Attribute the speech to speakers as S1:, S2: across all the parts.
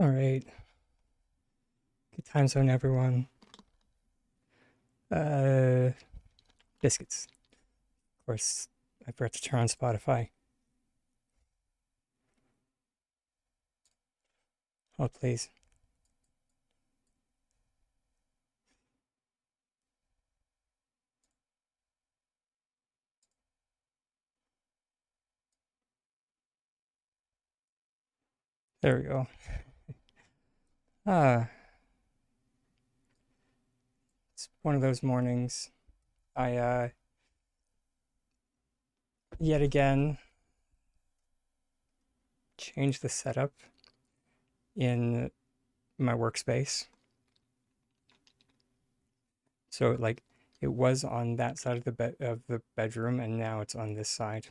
S1: All right. Good time zone, everyone. Uh, biscuits. Of course, I forgot to turn on Spotify. Oh, please. There we go. Ah, it's one of those mornings. I yet again changed the setup in my workspace. So like it was on that side of the bedroom, and now it's on this side.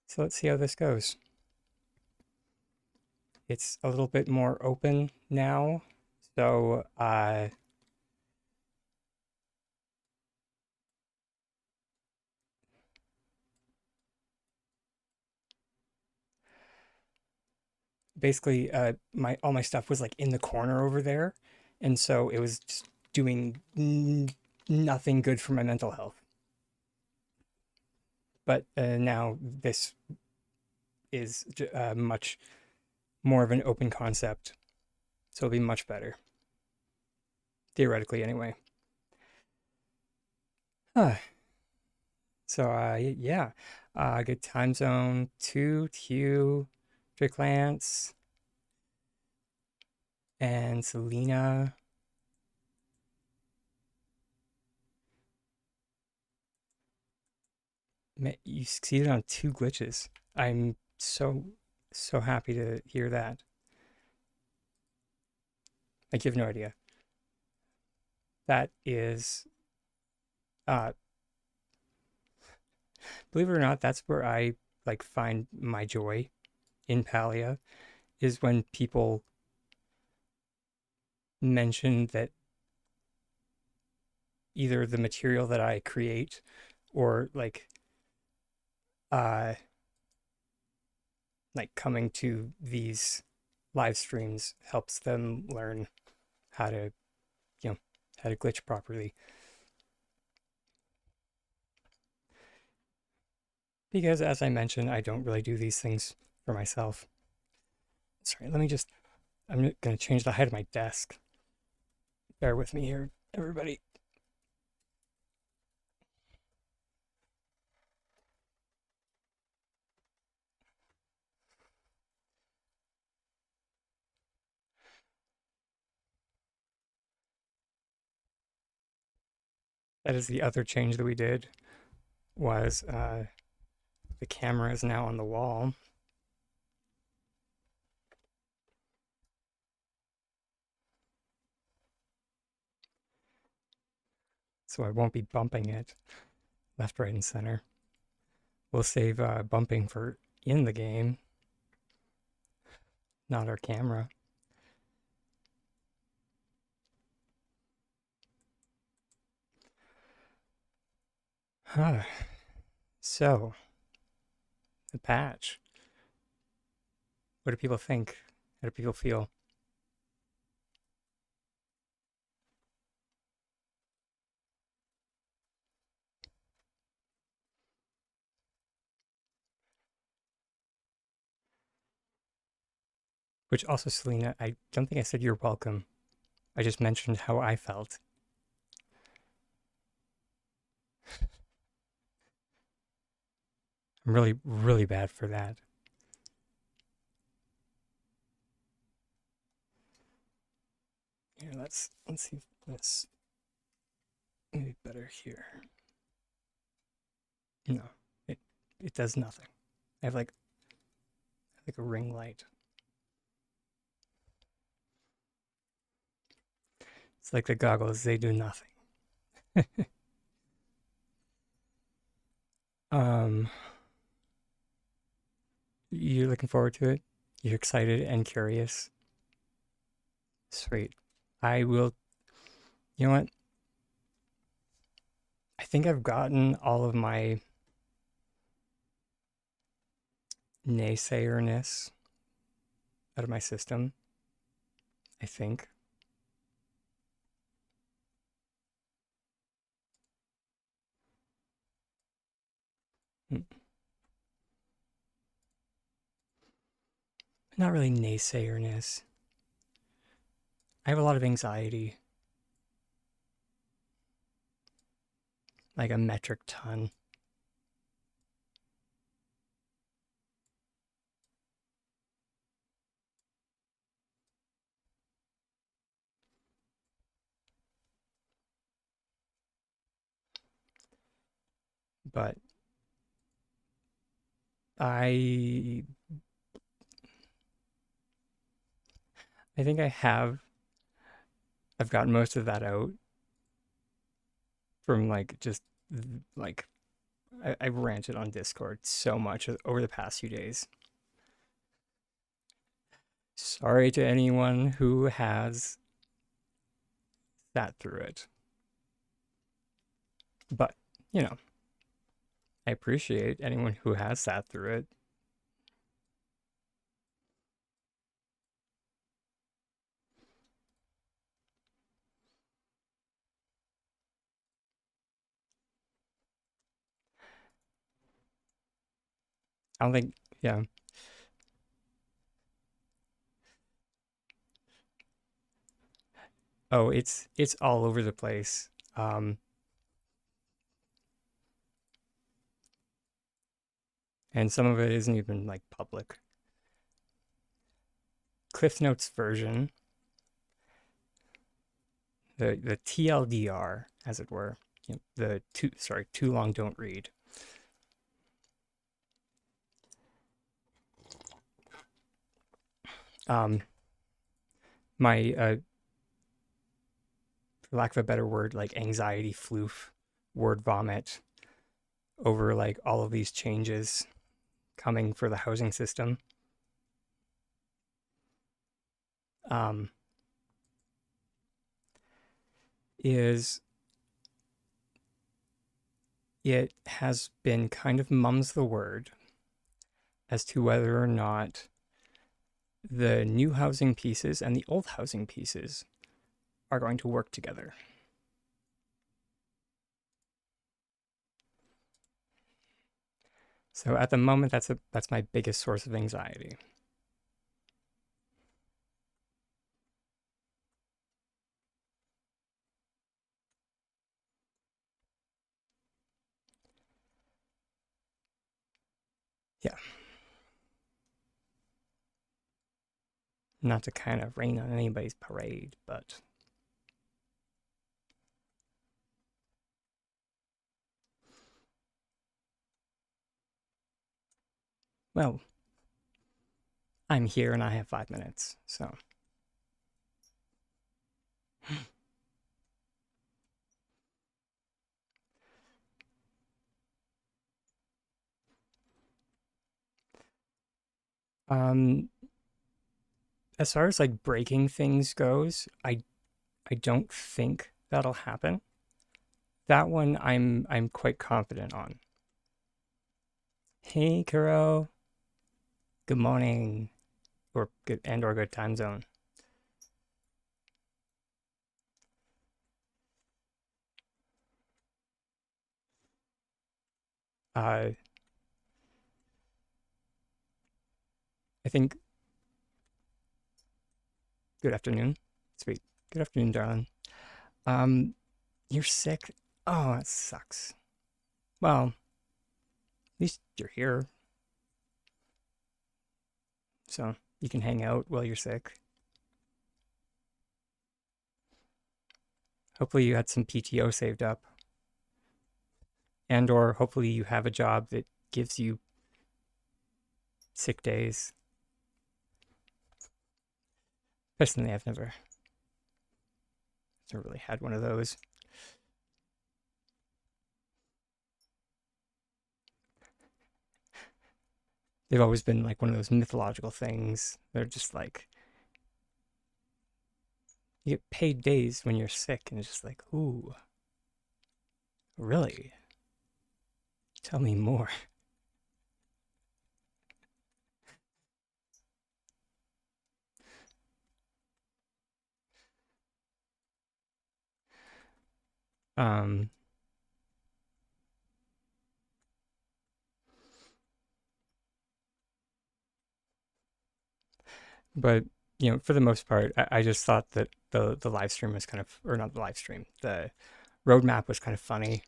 S1: So let's see how this goes. It's a little bit more open now. So basically my all my stuff was like in the corner over there, and so it was just doing nothing good for my mental health. But now this is much more of an open concept, so it'll be much better, theoretically anyway. Huh. So yeah, good time zone 2Q, Drake Lance and Selena. You succeeded on 2 glitches. I'm so happy to hear that. Like, you have no idea. That is, uh, believe it or not, that's where I like find my joy in Palia, is when people mention that either the material that I create or uh like coming to these live streams helps them learn how to, you know, how to glitch properly. Because as I mentioned, I don't really do these things for myself. Sorry, I'm going to change the height of my desk. Bear with me here, everybody. That is the other change that we did, was the camera is now on the wall. So I won't be bumping it left, right, and center. We'll save bumping for in the game, not our camera. Huh. So, the patch. What do people think? How do people feel? Which also, Selena, I don't think I said you're welcome. I just mentioned how I felt. I'm really, really bad for that. Here, let's see if this maybe better here. No, it it does nothing. I have like a ring light. It's like the goggles, they do nothing. um, you're looking forward to it? You're excited and curious? Sweet. I will, you know what? I think I've gotten all of my naysayerness out of my system, I think. Not really naysayerness. I have a lot of anxiety, like a metric ton. But I think I've gotten most of that out from like just like I've ranted on Discord so much over the past few days. Sorry to anyone who has sat through it. But, you know, I appreciate anyone who has sat through it. I don't think, yeah. Oh, it's all over the place. And some of it isn't even like public. Cliff Notes version, the TLDR, as it were, the too long don't read. My for lack of a better word, like anxiety floof, word vomit over like all of these changes coming for the housing system. Um, is it has been kind of mum's the word as to whether or not the new housing pieces and the old housing pieces are going to work together. So at the moment, that's my biggest source of anxiety. Yeah. Not to kind of rain on anybody's parade, but well, I'm here and I have 5 minutes, so. Um, as far as like breaking things goes, I don't think that'll happen. That one I'm quite confident on. Hey, Kuro. Good morning, or good time zone. I think good afternoon. Sweet. Good afternoon, darling. Um, you're sick. Oh, that sucks. Well, at least you're here, so you can hang out while you're sick. Hopefully you had some PTO saved up. And or hopefully you have a job that gives you sick days. Personally, I've never really had one of those. They've always been like one of those mythological things. They're just like you get paid days when you're sick, and it's just like, ooh, really? Tell me more. Um, but for the most part, I just thought that the live stream was kind of, or not the live stream, the roadmap was kind of funny.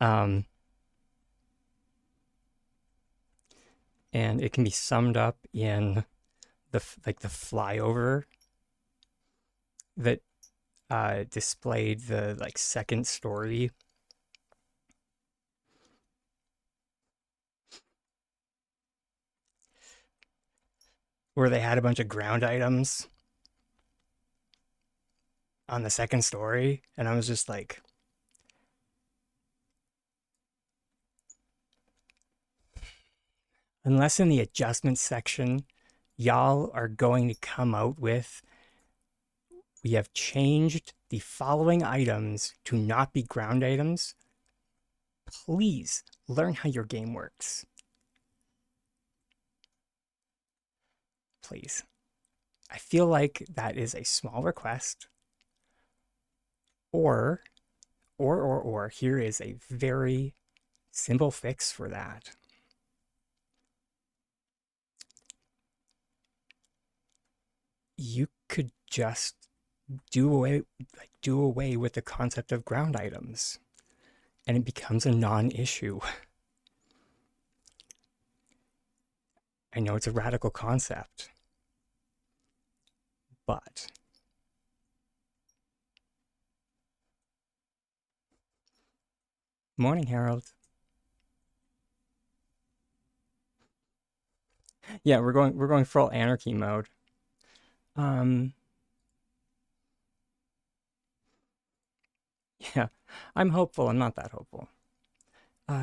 S1: Um, and it can be summed up in the flyover that displayed the like second story, where they had a bunch of ground items on the second story, and I was just like, unless in the adjustments section, y'all are going to come out with, we have changed the following items to not be ground items. Please learn how your game works. Please. I feel like that is a small request. Or, here is a very simple fix for that. You could just do away with the concept of ground items, and it becomes a non-issue. I know it's a radical concept, but morning, Harold. Yeah, we're going full anarchy mode. Um, yeah, I'm hopeful. I'm not that hopeful.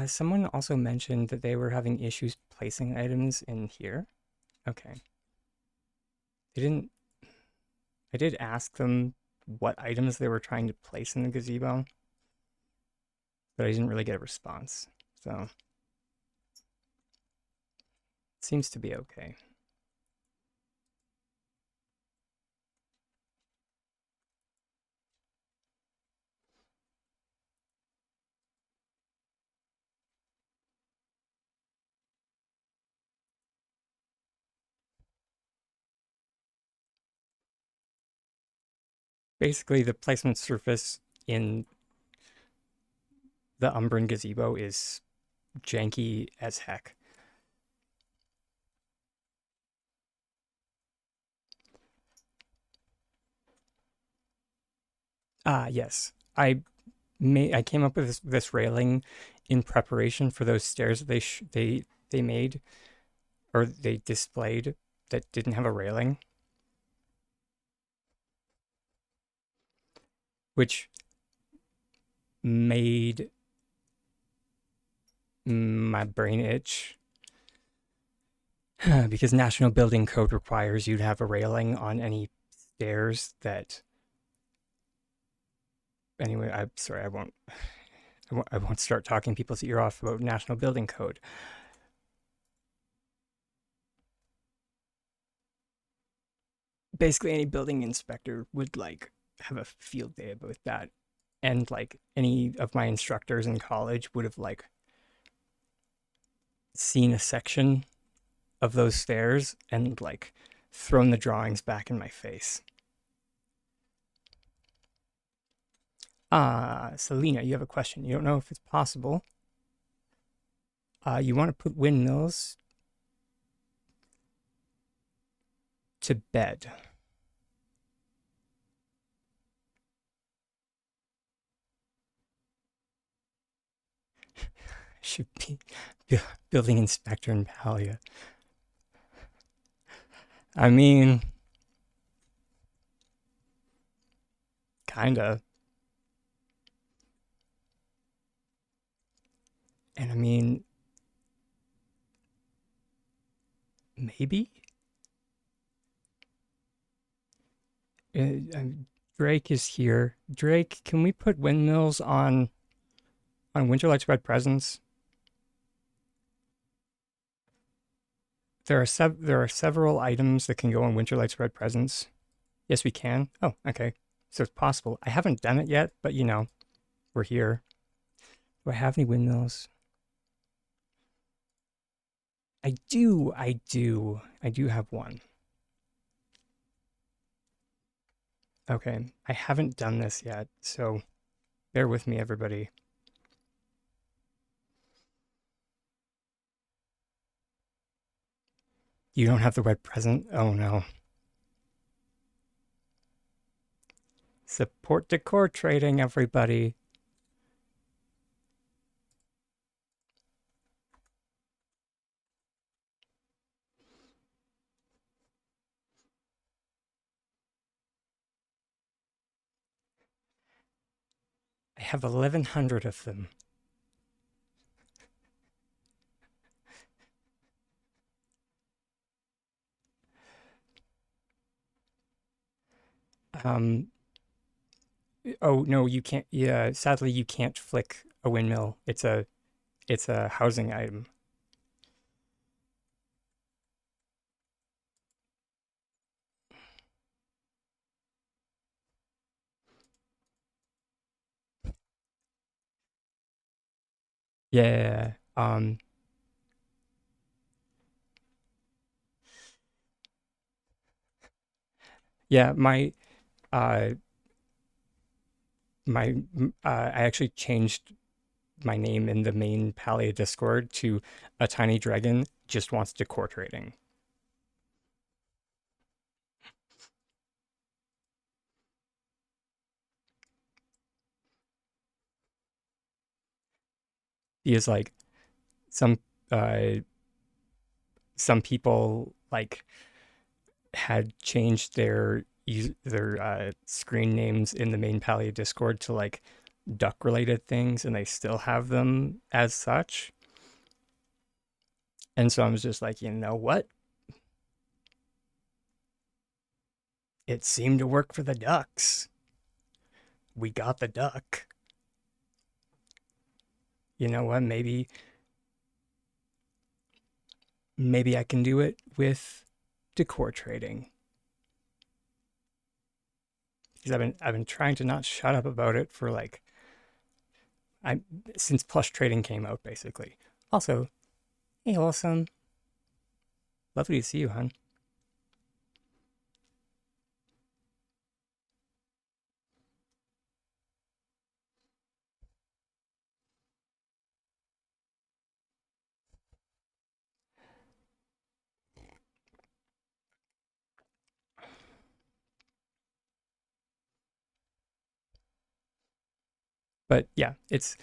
S1: Someone also mentioned that they were having issues placing items in here. Okay. They didn't. I did ask them what items they were trying to place in the gazebo, but I didn't really get a response. So it seems to be okay. Basically, the placement surface in the Umbran gazebo is janky as heck. Yes. I came up with this railing in preparation for those stairs that they made, or they displayed, that didn't have a railing, which made my brain itch because National Building Code requires you to have a railing on any stairs that. Anyway, I'm sorry, I won't start talking people's ear off about National Building Code. Basically, any building inspector would like have a field day about that, and like any of my instructors in college would have like seen a section of those stairs and like thrown the drawings back in my face. Selena, you have a question. You don't know if it's possible. You want to put windmills to bed. Should be building inspector in Palia. I mean, kinda. And I mean, maybe. Drake is here. Drake, can we put windmills on Winterlight Spread Presents? There are several items that can go on Winterlight Spread Presents. Yes, we can. Oh, okay. So it's possible. I haven't done it yet, but we're here. Do I have any windmills? I do have one. Okay. I haven't done this yet, so bear with me, everybody. You don't have the web present? Oh no. Support decor trading, everybody. I have 1,100 of them. Um, oh no, you can't. Yeah, sadly, you can't flick a windmill. It's a housing item. Yeah. Yeah. Uh, I actually changed my name in the main Palia Discord to a tiny dragon just wants decor trading. He is like some uh some people like had changed their screen names in the main Palia Discord to like duck related things, and they still have them as such. And so I was just like, you know what? It seemed to work for the ducks. We got the duck. You know what? Maybe I can do it with decor trading. Because I've been trying to not shut up about it for like I since plush trading came out basically. Also, hey awesome. Lovely to see you, hon. But yeah, it's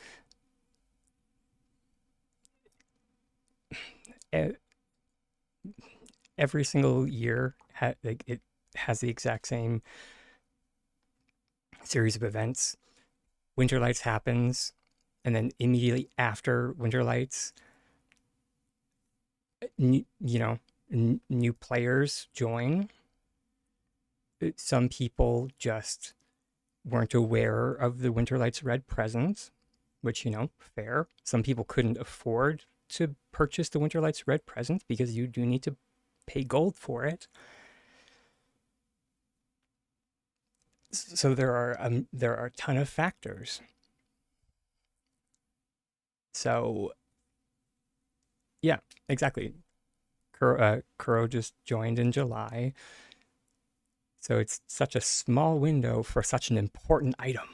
S1: e- every single year like it has the exact same series of events. Winter Lights happens, and then immediately after Winter Lights, you know, new players join. Some people just weren't aware of the Winter Lights Red present, which, fair. Some people couldn't afford to purchase the Winter Lights Red present because you do need to pay gold for it. So there are a ton of factors. So yeah, exactly. Kuro just joined in July, so it's such a small window for such an important item.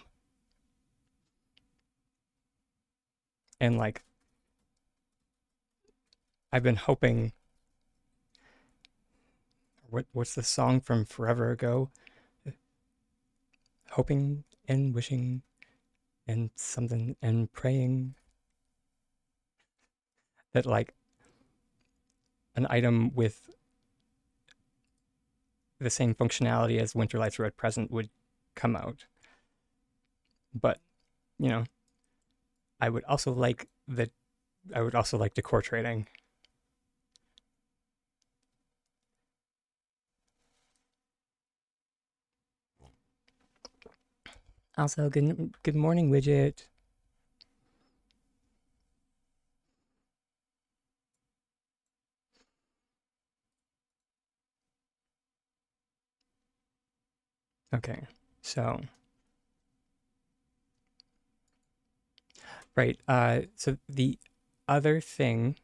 S1: And like I've been hoping, what's the song from forever ago? Hoping and wishing and something and praying that like an item with the same functionality as Winterlight's Red Present would come out. But, you know, I would also like the I would also like decor trading. Also, good morning, widget. Okay, so right. So the other thing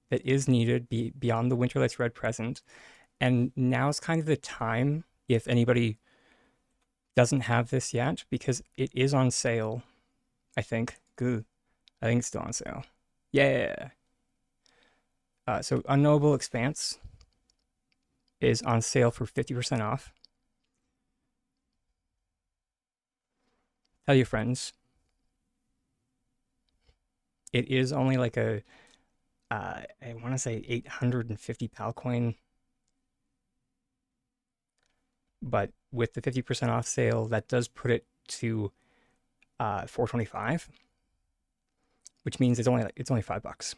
S1: that is needed beyond the Winterlight's Red Present, and now's kind of the time if anybody doesn't have this yet, because it is on sale, I think. Good. I think it's still on sale. Yeah. So Unknowable Expanse is on sale for 50% off. Tell your friends. It is only like I want to say 850 PAL coin, but with the 50% off sale, that does put it to 425, which means it's only $5.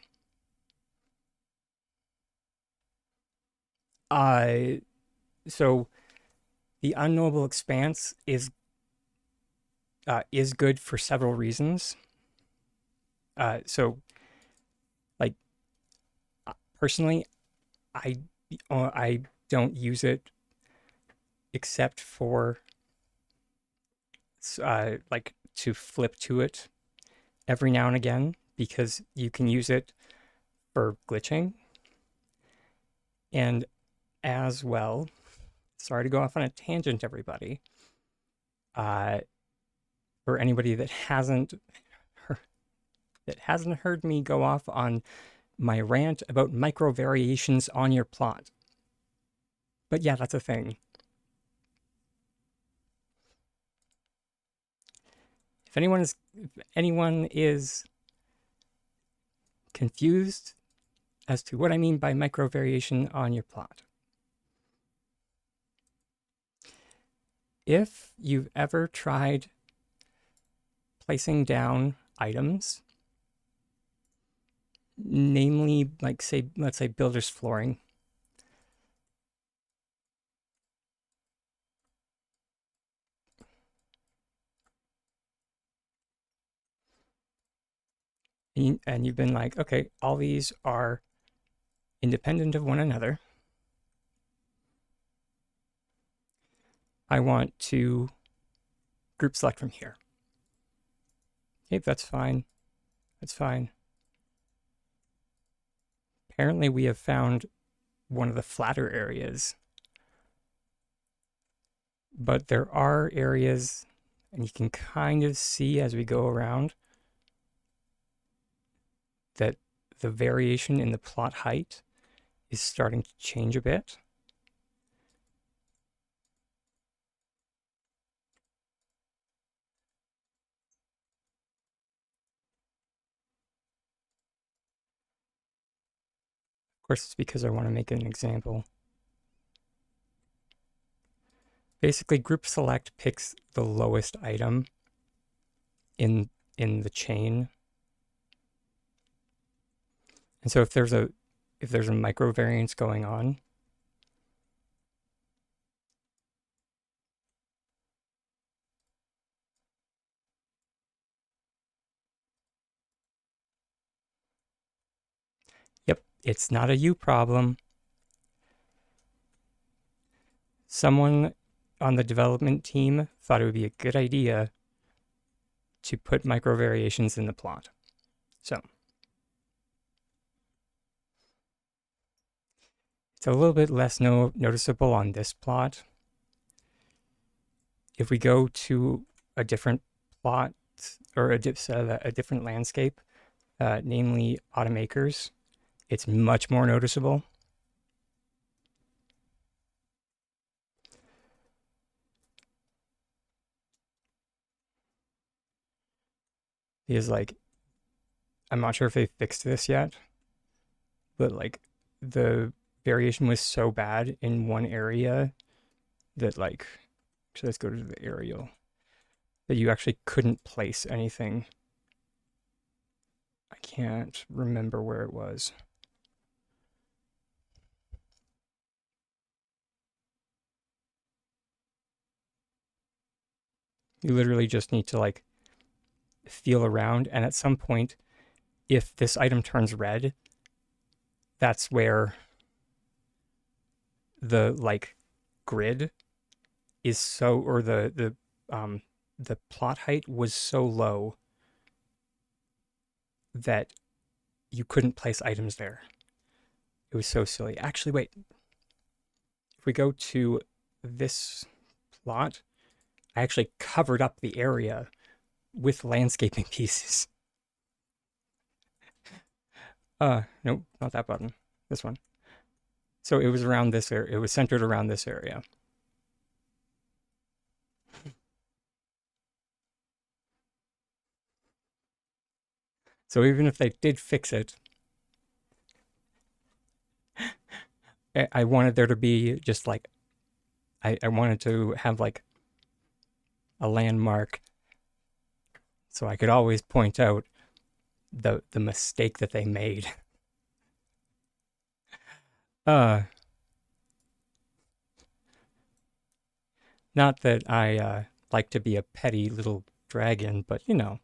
S1: Uh, so the Unknowable Expanse is good for several reasons. So like personally, I I don't use it except for like to flip to it every now and again because you can use it for glitching and as well. Sorry to go off on a tangent, everybody. Uh, for anybody that hasn't heard me go off on my rant about micro variations on your plot. But yeah, that's a thing. If anyone is confused as to what I mean by micro variation on your plot, if you've ever tried placing down items, namely like let's say builder's flooring, and you've been like, okay, all these are independent of one another. I want to group select from here. Okay, that's fine. That's fine. Apparently we have found one of the flatter areas, but there are areas, and you can kind of see as we go around that the variation in the plot height is starting to change a bit. Of course, it's because I want to make an example. Basically, group select picks the lowest item in the chain. And so if there's a micro variance going on, yep, it's not a you problem. Someone on the development team thought it would be a good idea to put micro variations in the plot. So it's a little bit less noticeable on this plot. If we go to a different plot or a different landscape, namely Automakers, it's much more noticeable. Because like, I'm not sure if they fixed this yet, but like the variation was so bad in one area that like, so let's go to the aerial, that you actually couldn't place anything. I can't remember where it was. You literally just need to like feel around, and at some point, if this item turns red, that's where the like grid is so, or the plot height was so low that you couldn't place items there. It was so silly. Actually, wait. If we go to this plot, I actually covered up the area with landscaping pieces. Nope, not that button. This one. So it was around this area. It was centered around this area. So even if they did fix it, I wanted there to be just like, I wanted to have like a landmark so I could always point out the mistake that they made. Uh, Not that I like to be a petty little dragon, but you know.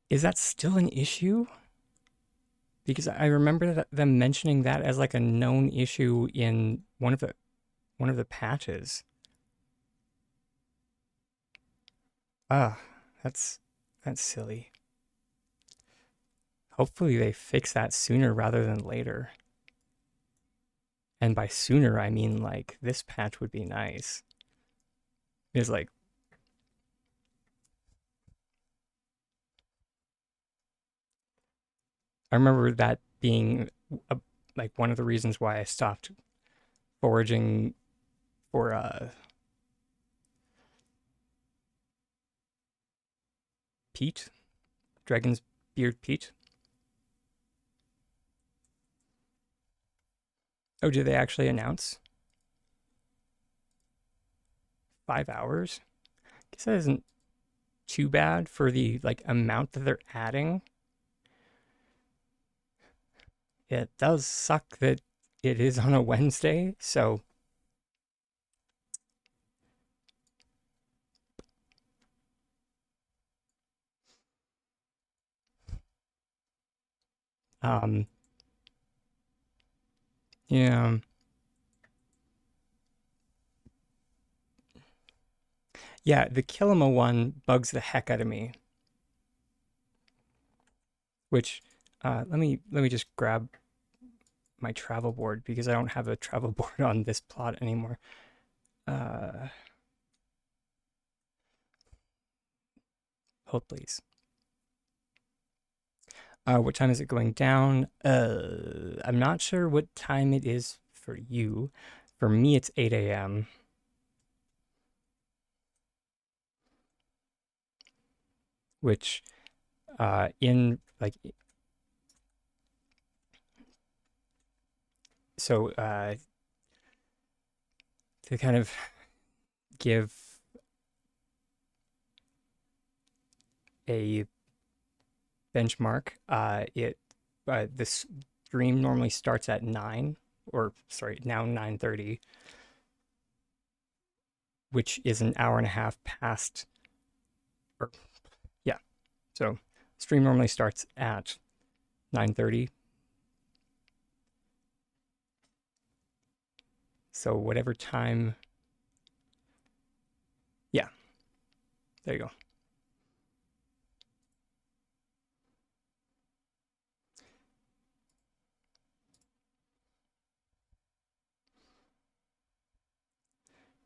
S1: Is that still an issue? Because I remember them mentioning that as like a known issue in one of the patches. Ah, that's that's silly. Hopefully they fix that sooner rather than later. And by sooner I mean like this patch would be nice. It's like I remember that being a, like one of the reasons why I stopped foraging for Pete, Dragon's Beard Pete. Oh, did they actually announce 5 hours? Guess that isn't too bad for the like amount that they're adding. It does suck that it is on a Wednesday, so um yeah. Yeah, the Kilima one bugs the heck out of me. Which let me just grab my travel board because I don't have a travel board on this plot anymore. Uh Hold please. What time is it going down? I'm not sure what time it is for you. For me, it's 8 a.m., which in like so to kind of give a benchmark, this stream normally starts at 9, or sorry, now 9:30, which is an hour and a half past, or yeah. So stream normally starts at 9:30. So whatever time, yeah, there you go.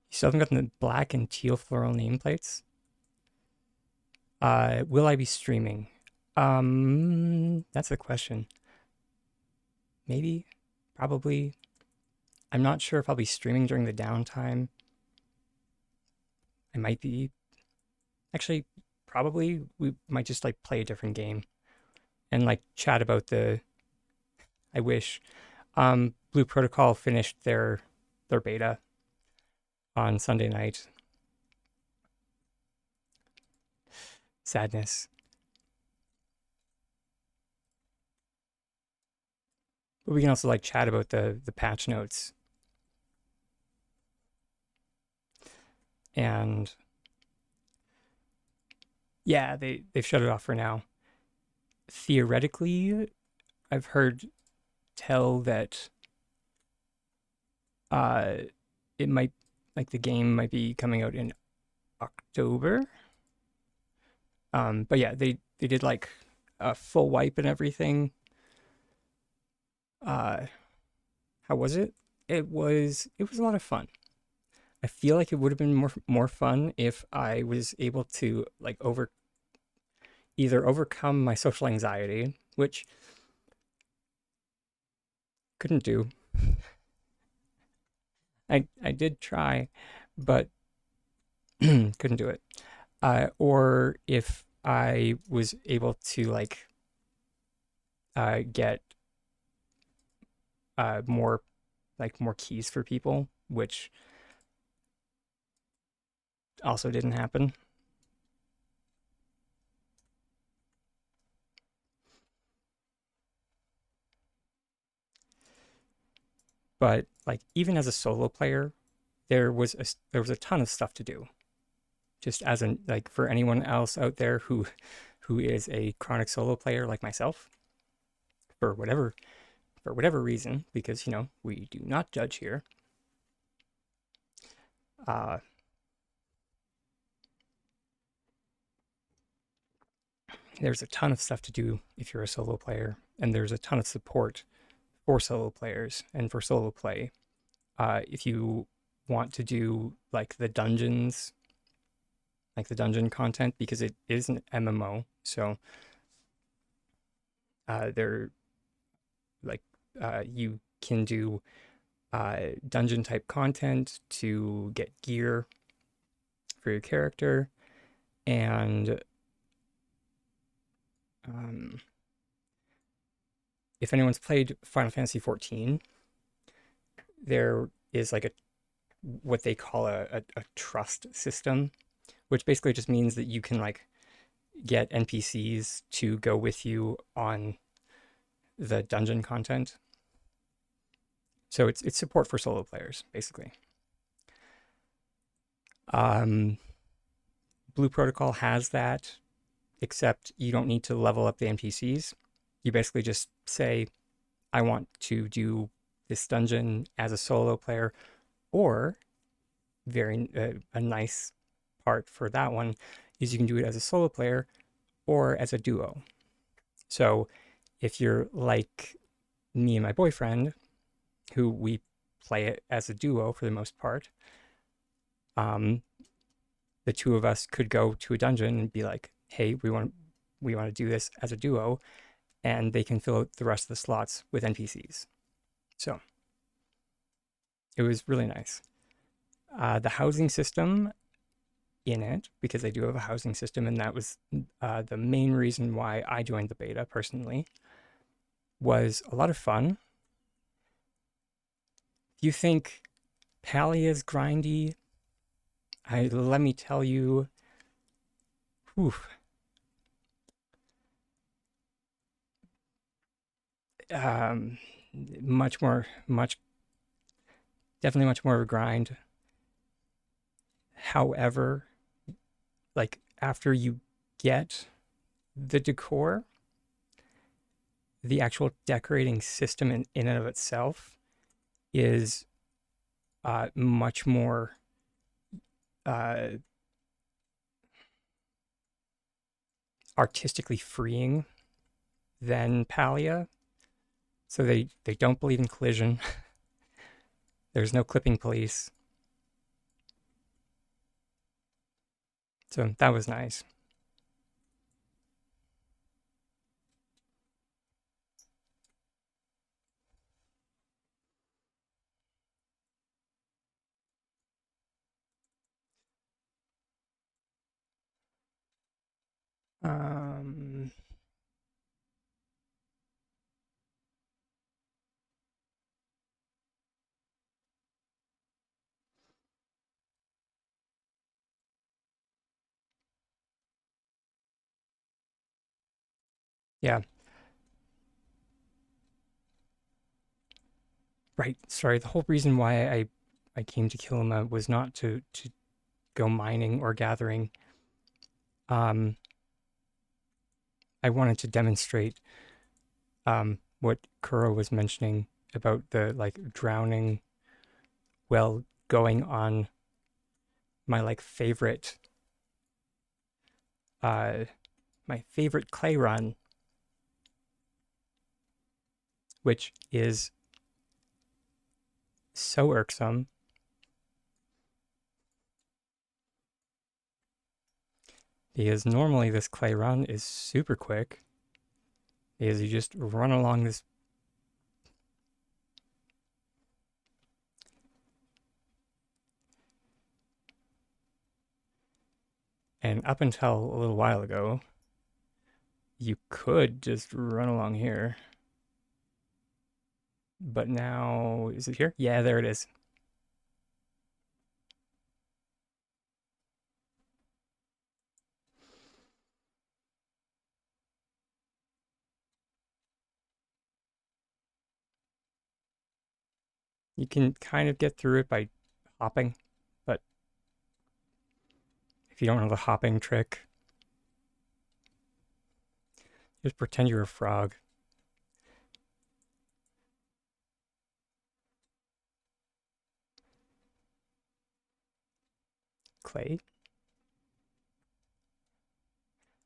S1: You still haven't gotten the black and teal floral nameplates. Will I be streaming? That's the question. Maybe, probably. I'm not sure if I'll be streaming during the downtime. I might be. Actually, probably we might just like play a different game and like chat about the. I wish. Blue Protocol finished their beta on Sunday night. Sadness. But we can also like chat about the patch notes. And Yeah, they've shut it off for now. Theoretically, I've heard tell that uh it might like the game might be coming out in October. But yeah, they did like a full wipe and everything. Uh, how was it? It was a lot of fun. I feel like it would have been more fun if I was able to like either overcome my social anxiety, which couldn't do. I did try, but couldn't do it. Or if I was able to get more more keys for people, which also didn't happen. But like even as a solo player, there was a ton of stuff to do. Just as an like for anyone else out there who is a chronic solo player like myself, for whatever reason, because we do not judge here. Uh, there's a ton of stuff to do if you're a solo player, and there's a ton of support for solo players and for solo play. If you want to do like the dungeon content, because it is an MMO, so there like you can do dungeon type content to get gear for your character, and um, if anyone's played Final Fantasy 14, there is like a what they call a trust system, which basically just means that you can like get NPCs to go with you on the dungeon content. So it's support for solo players, basically. Um, Blue Protocol has that, except you don't need to level up the NPCs. You basically just say, I want to do this dungeon as a solo player, or a nice part for that one is you can do it as a solo player or as a duo. So if you're like me and my boyfriend, who we play it as a duo for the most part, um, the two of us could go to a dungeon and be like, "Hey, we want to do this as a duo," and they can fill out the rest of the slots with NPCs. So it was really nice. The housing system in it, because they do have a housing system, and that was the main reason why I joined the beta personally, was a lot of fun. If you think Palia is grindy, let me tell you, whew, um, definitely much more of a grind. However, like after you get the decor, the actual decorating system in and of itself is much more uh, artistically freeing than Palia. So they don't believe in collision. There's no clipping police. So that was nice. Um, yeah, right. Sorry. The whole reason why I came to Kilima was not to go mining or gathering. I wanted to demonstrate what Kuro was mentioning about the like drowning while going on my like uh my favorite clay run, which is so irksome because normally this clay run is super quick because you just run along this. And up until a little while ago, you could just run along here. But now, is it here? Yeah, there it is. You can kind of get through it by hopping, but if you don't know the hopping trick, just pretend you're a frog. Clay?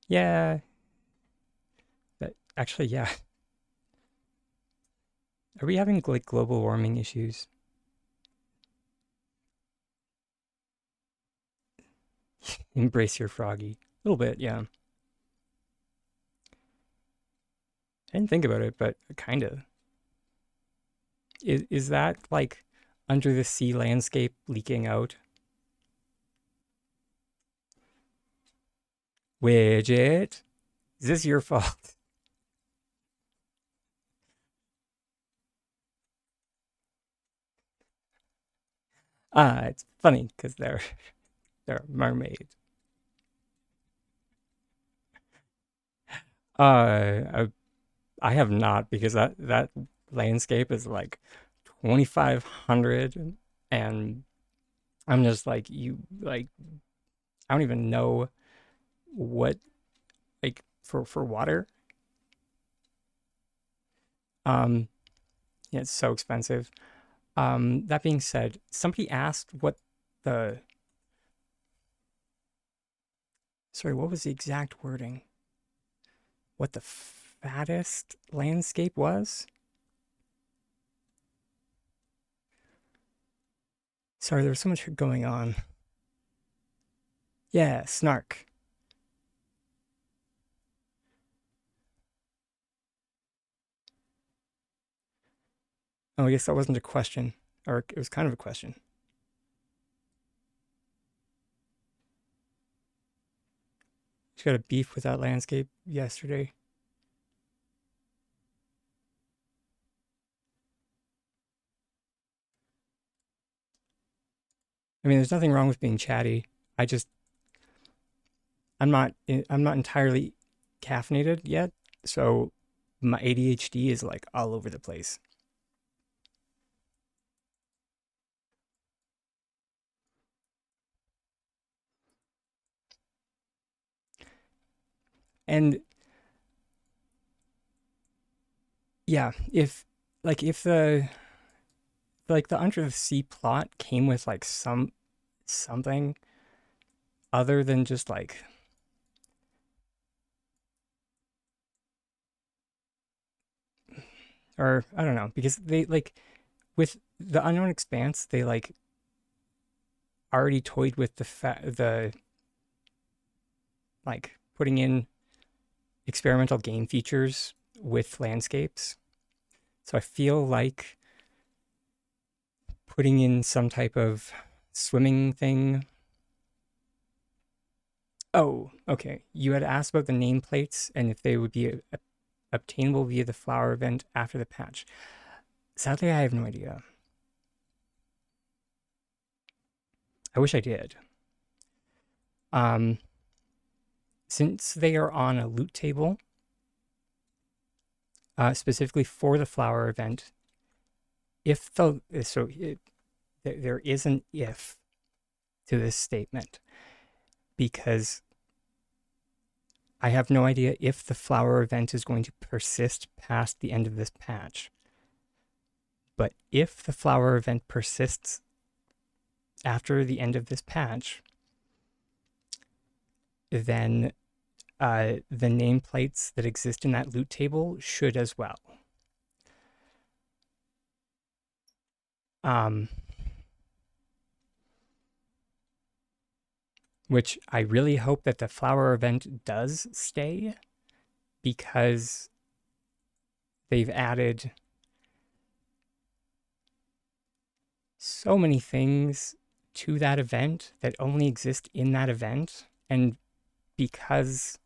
S1: Yeah. That actually, yeah. Are we having like global warming issues? Embrace your froggy. A little bit, yeah. I didn't think about it, but kind of. Is that like under the sea landscape leaking out? Widget, is this your fault? It's funny because they're mermaids. I have not because that landscape is like 2,500, and I'm just like you like I don't even know what like for water. Um, yeah, it's so expensive. That being said, somebody asked what the sorry, what was the exact wording? What the fattest landscape was? Sorry, there was so much going on. Yeah, snark. Oh, I guess that wasn't a question, or it was kind of a question. Just got a beef with that landscape yesterday. I mean, there's nothing wrong with being chatty. I just I'm not entirely caffeinated yet, so my ADHD is like all over the place. And yeah, if the Under the Sea plot came with like something other than just like or I don't know because they like with the Unknown Expanse they like already toyed with the like putting in experimental game features with landscapes. So I feel like putting in some type of swimming thing. Oh, okay. You had asked about the nameplates and if they would be obtainable via the flower event after the patch. Sadly, I have no idea. I wish I did. Um, since they are on a loot table, specifically for the flower event, if the so it, there is an if to this statement because I have no idea if the flower event is going to persist past the end of this patch. But if the flower event persists after the end of this patch, then the nameplates that exist in that loot table should as well. Which I really hope that the flower event does stay, because they've added so many things to that event that only exist in that event, and because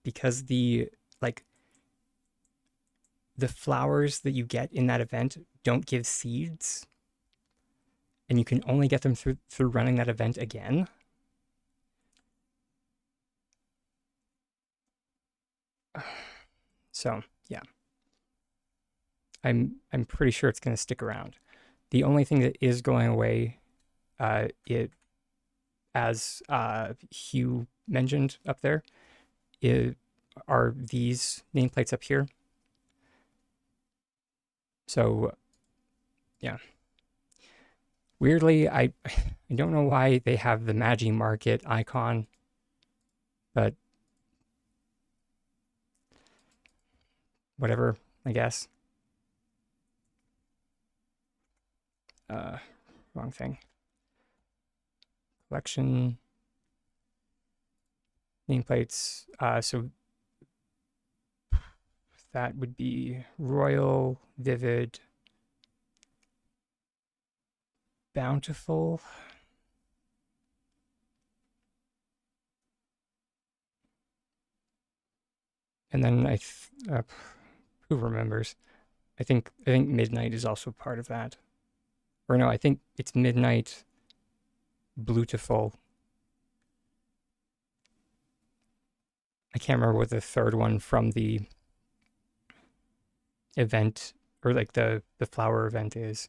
S1: because the the flowers that you get in that event don't give seeds, and you can only get them through running that event again. So yeah, I'm pretty sure it's going to stick around. The only thing that is going away, it as Hugh mentioned up there, are these nameplates up here. So yeah, weirdly, I don't know why they have the Magi Market icon, but whatever, I guess. Wrong thing. Collection nameplates. So that would be Royal, Vivid, Bountiful. And then who remembers? I think Midnight is also part of that. Or no, I think it's Midnight, Blutiful. I can't remember what the third one from the event, or like the flower event is.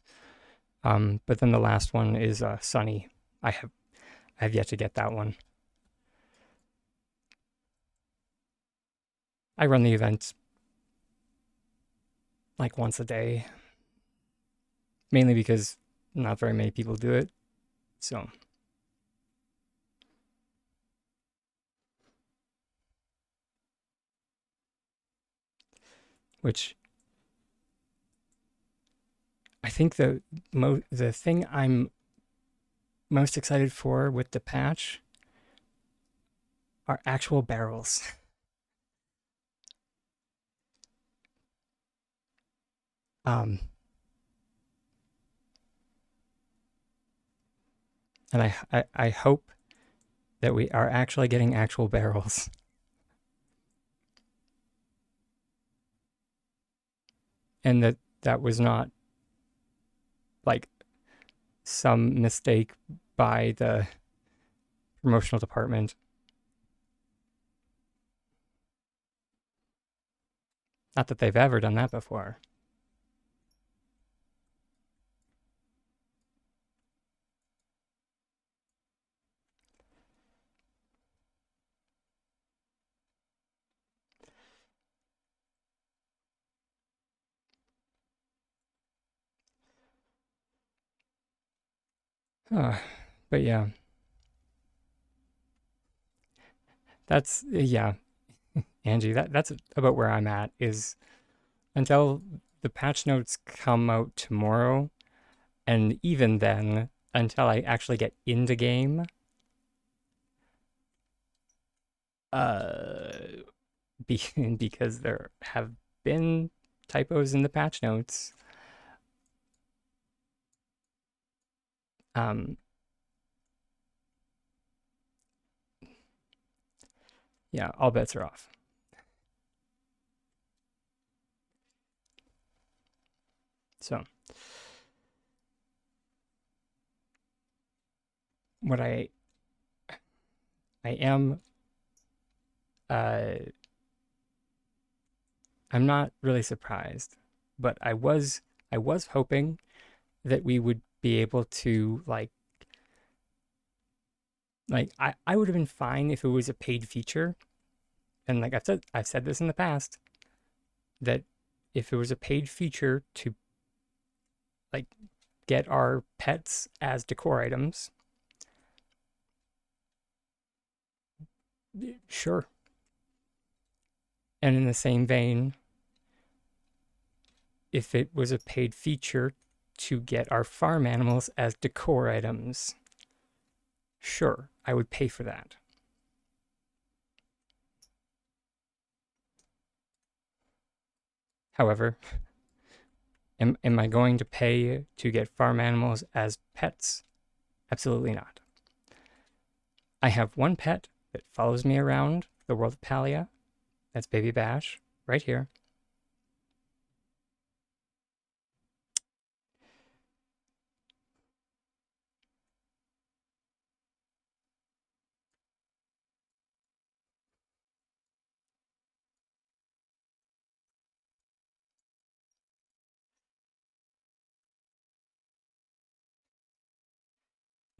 S1: But then the last one is Sunny. I have yet to get that one. I run the events like once a day, mainly because not very many people do it. So which I think the thing I'm most excited for with the patch are actual barrels. And I hope that we are actually getting actual barrels. And that was not like some mistake by the promotional department. Not that they've ever done that before. But yeah, that's yeah, Angie. That's about where I'm at. Is until the patch notes come out tomorrow, and even then, until I actually get into game, uh, because there have been typos in the patch notes. Yeah, all bets are off. So, what I am, I'm not really surprised, but I was hoping that we would be able to I would have been fine if it was a paid feature. And like I've said this in the past, that if it was a paid feature to like get our pets as decor items, sure. And in the same vein, if it was a paid feature to get our farm animals as decor items, sure, I would pay for that. However, am I going to pay to get farm animals as pets? Absolutely not. I have one pet that follows me around the world of Palia. That's Baby Bash, right here.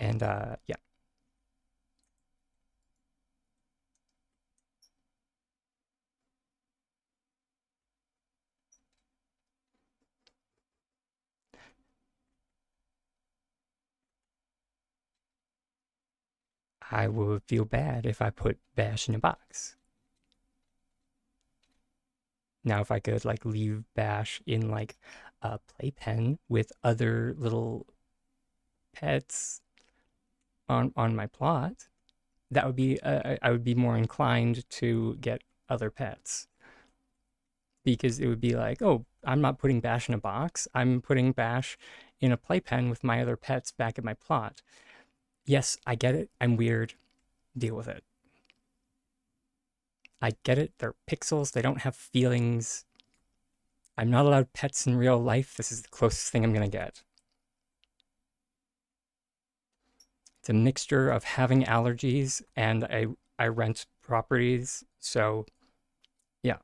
S1: And yeah, I would feel bad if I put Bash in a box. Now, if I could like leave Bash in like a playpen with other little pets on my plot, that would be I would be more inclined to get other pets, because it would be like, oh, I'm not putting Bash in a box. I'm putting Bash in a playpen with my other pets back at my plot. Yes, I get it. I'm weird. Deal with it. I get it. They're pixels. They don't have feelings. I'm not allowed pets in real life. This is the closest thing I'm going to get. It's a mixture of having allergies and I rent properties. So, yeah.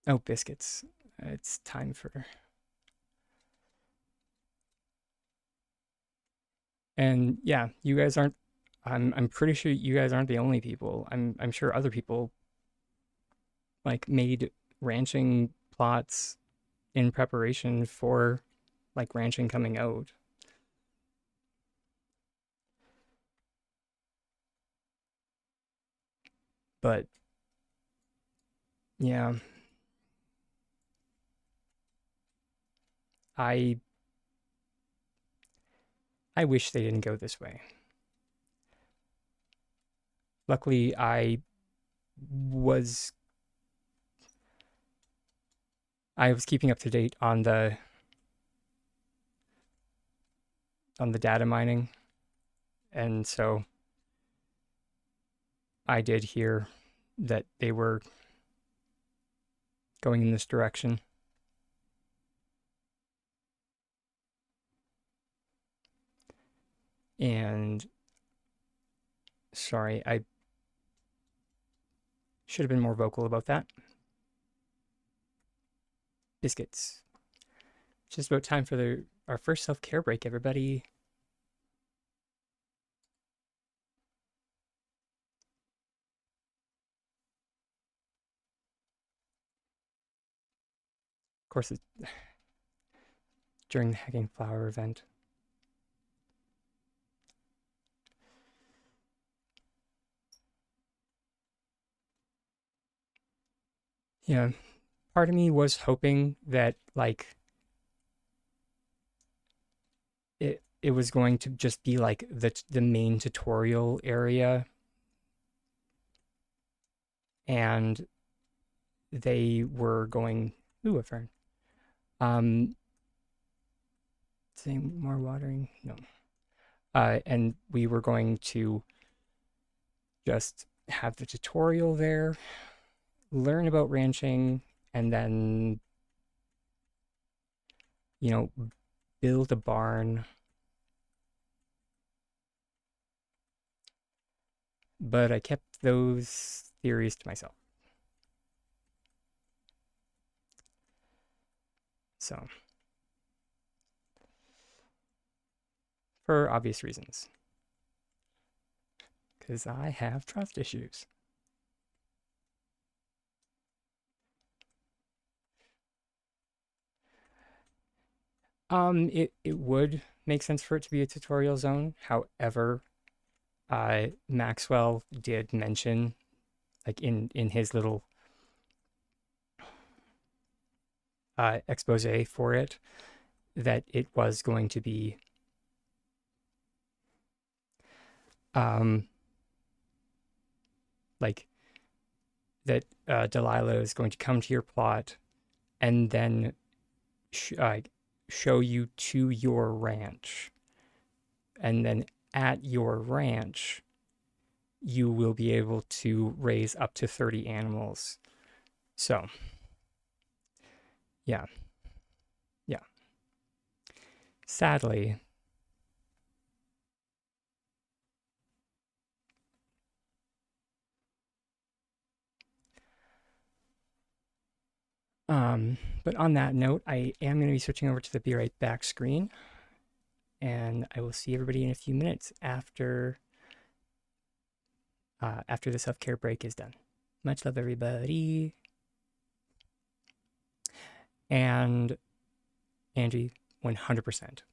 S1: Oh, biscuits. It's time for. And yeah, you guys aren't. I'm pretty sure you guys aren't the only people. I'm sure other people like made ranching plots in preparation for like ranching coming out. But yeah, I I wish they didn't go this way. Luckily, was I was keeping up to date on the data mining, and so I did hear that they were going in this direction. And sorry, I should have been more vocal about that. Biscuits. Just about time for our first self-care break, everybody. Of course, it's during the Hacking Flower event. Yeah, part of me was hoping that like it was going to just be like the main tutorial area, and they were going, ooh, a fern. Um, say more watering? No. And we were going to just have the tutorial there, learn about ranching, and then, you know, build a barn. but I kept those theories to myself. So, for obvious reasons, because I have trust issues. It would make sense for it to be a tutorial zone. However, Maxwell did mention, like in his little expose for it, that it was going to be um, like that Delilah is going to come to your plot and then show you to your ranch, and then at your ranch you will be able to raise up to 30 animals. So, yeah, yeah. Sadly, but on that note, I am going to be switching over to the Be Right Back screen, and I will see everybody in a few minutes after after the self-care break is done. Much love, everybody. And Angie, 100%.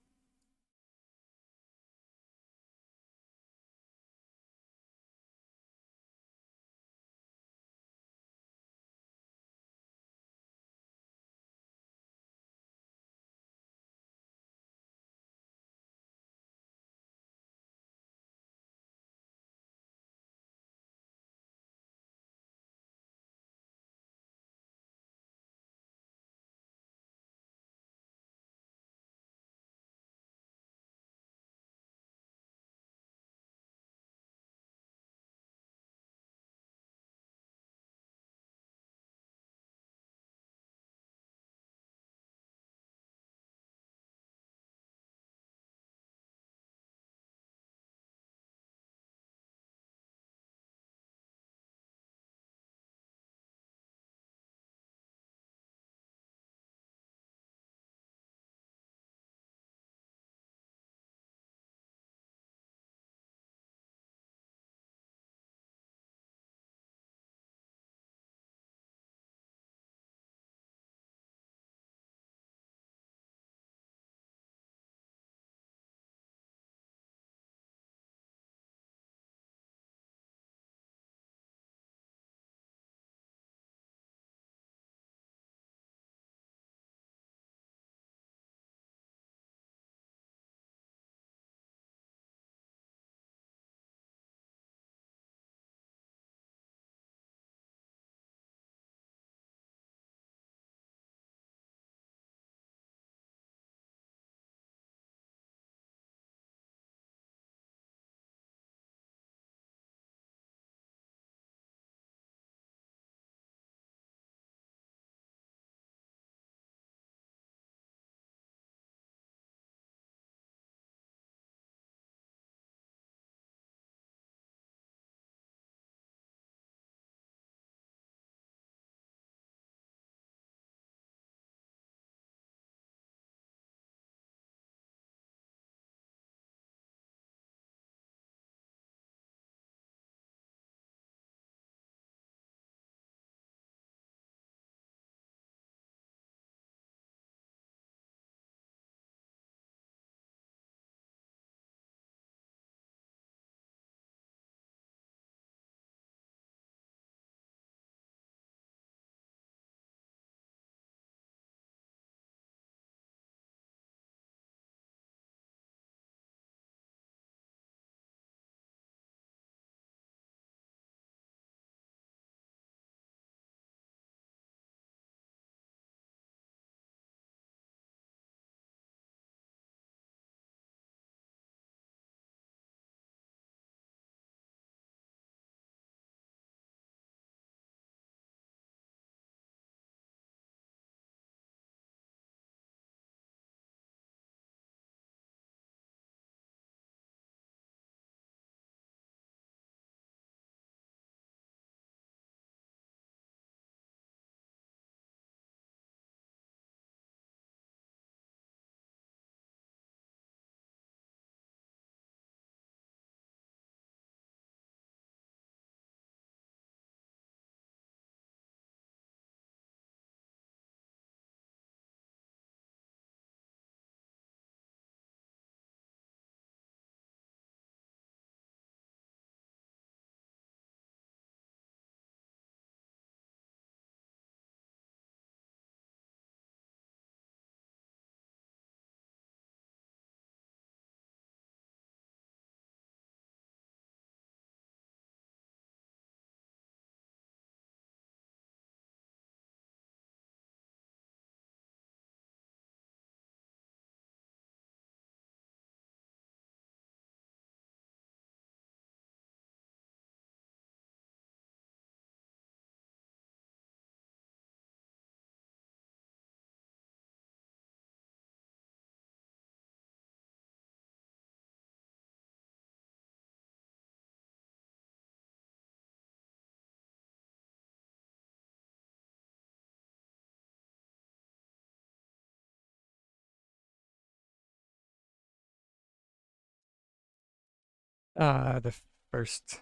S1: The first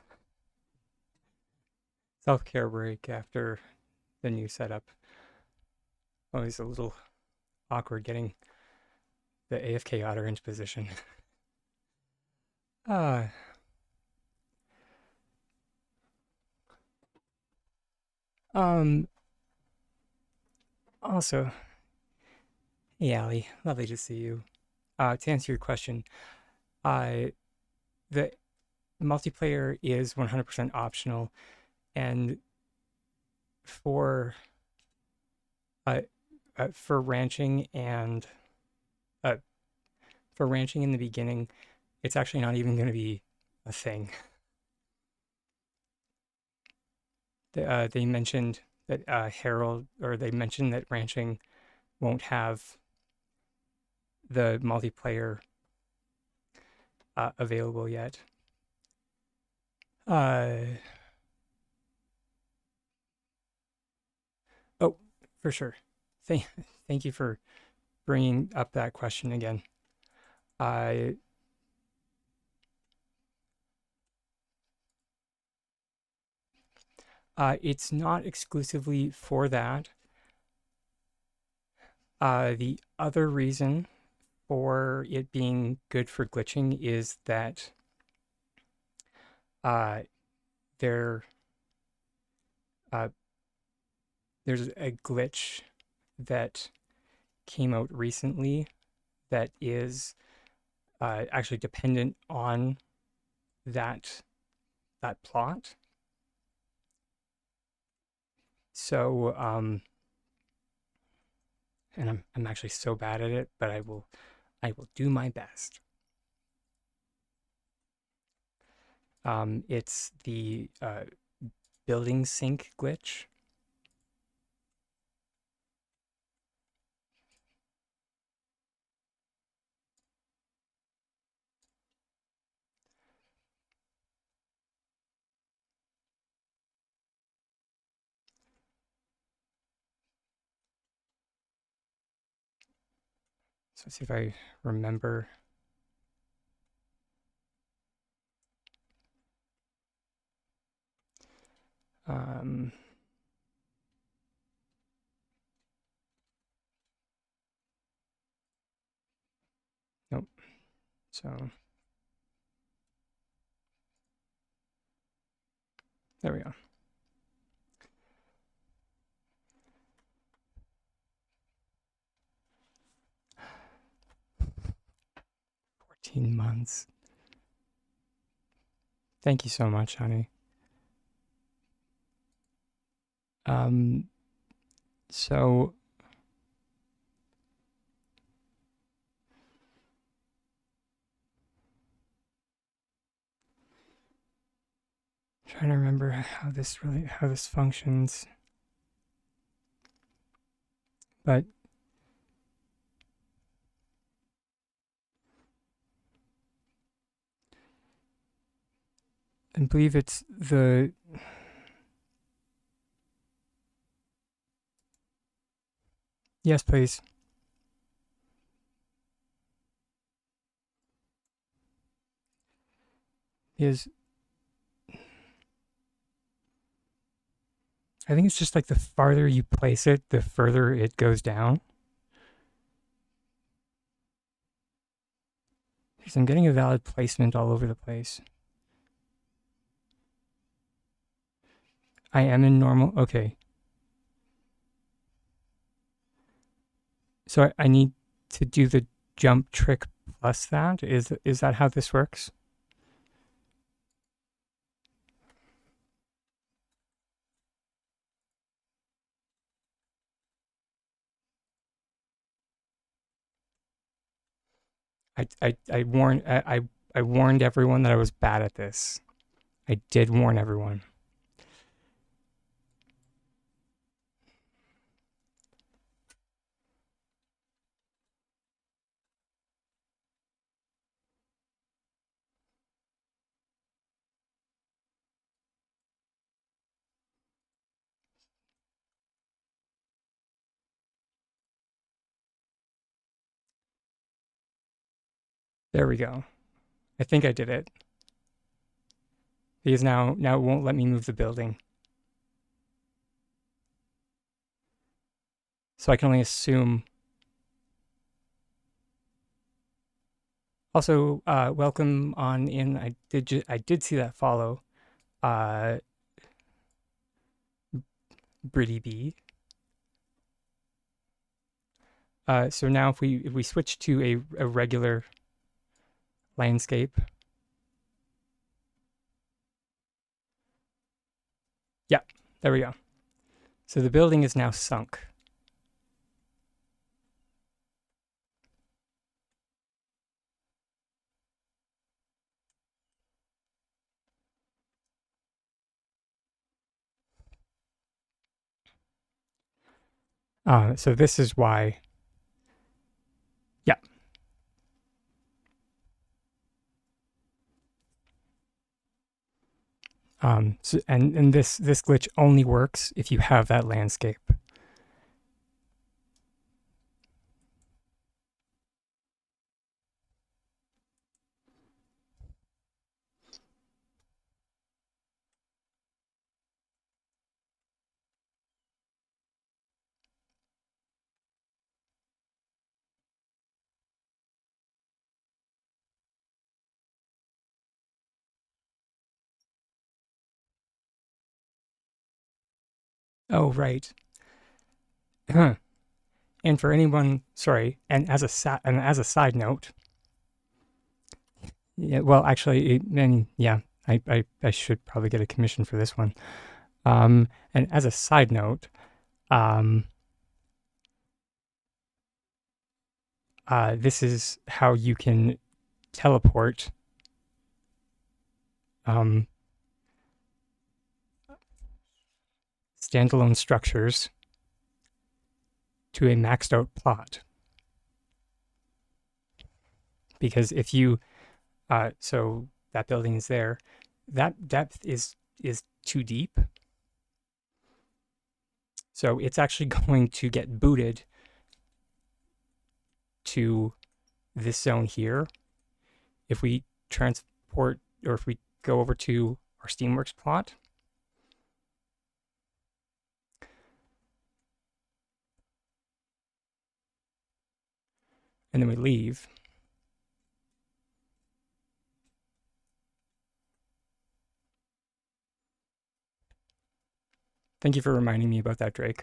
S1: self-care break after the new setup. Always a little awkward getting the AFK otter into position. Uh, um, Also, hey Allie, lovely to see you. To answer your question, uh, the multiplayer is 100% optional, and for uh, for ranching and uh, for ranching in the beginning, it's actually not even going to be a thing. They mentioned that they mentioned that ranching won't have the multiplayer available yet. Uh, oh, for sure. Thank, thank you for bringing up that question again. Uh, it's not exclusively for that. The other reason for it being good for glitching is that uh, there uh, there's a glitch that came out recently that is actually dependent on that plot. So, and I'm actually so bad at it, but I will do my best. It's the building sync glitch. So let's see if I remember. Um, nope. So there we go. 14 months. Thank you so much, honey. Um, so trying to remember how this functions, but I believe it's the yes, please. Is I think it's just like the farther you place it, the further it goes down. Because I'm getting a valid placement all over the place. I am in normal. Okay. So I need to do the jump trick plus that. Is that how this works? I warned everyone that I was bad at this. I did warn everyone. There we go. I think I did it. because now it won't let me move the building. So I can only assume. Also, welcome on in. I did see that follow. Uh, Britty B. So now if we switch to a regular landscape, yeah, there we go. So the building is now sunk. So this is why, yeah. So, and this glitch only works if you have that landscape. Oh, right. And for anyone, sorry, and as a side note, yeah, well, actually, and yeah, I should probably get a commission for this one. And as a side note, um, this is how you can teleport um, standalone structures to a maxed out plot. Because if you, so that building is there, that depth is too deep. So it's actually going to get booted to this zone here. If we transport, or if we go over to our Steamworks plot, and then we leave, thank you for reminding me about that, Drake.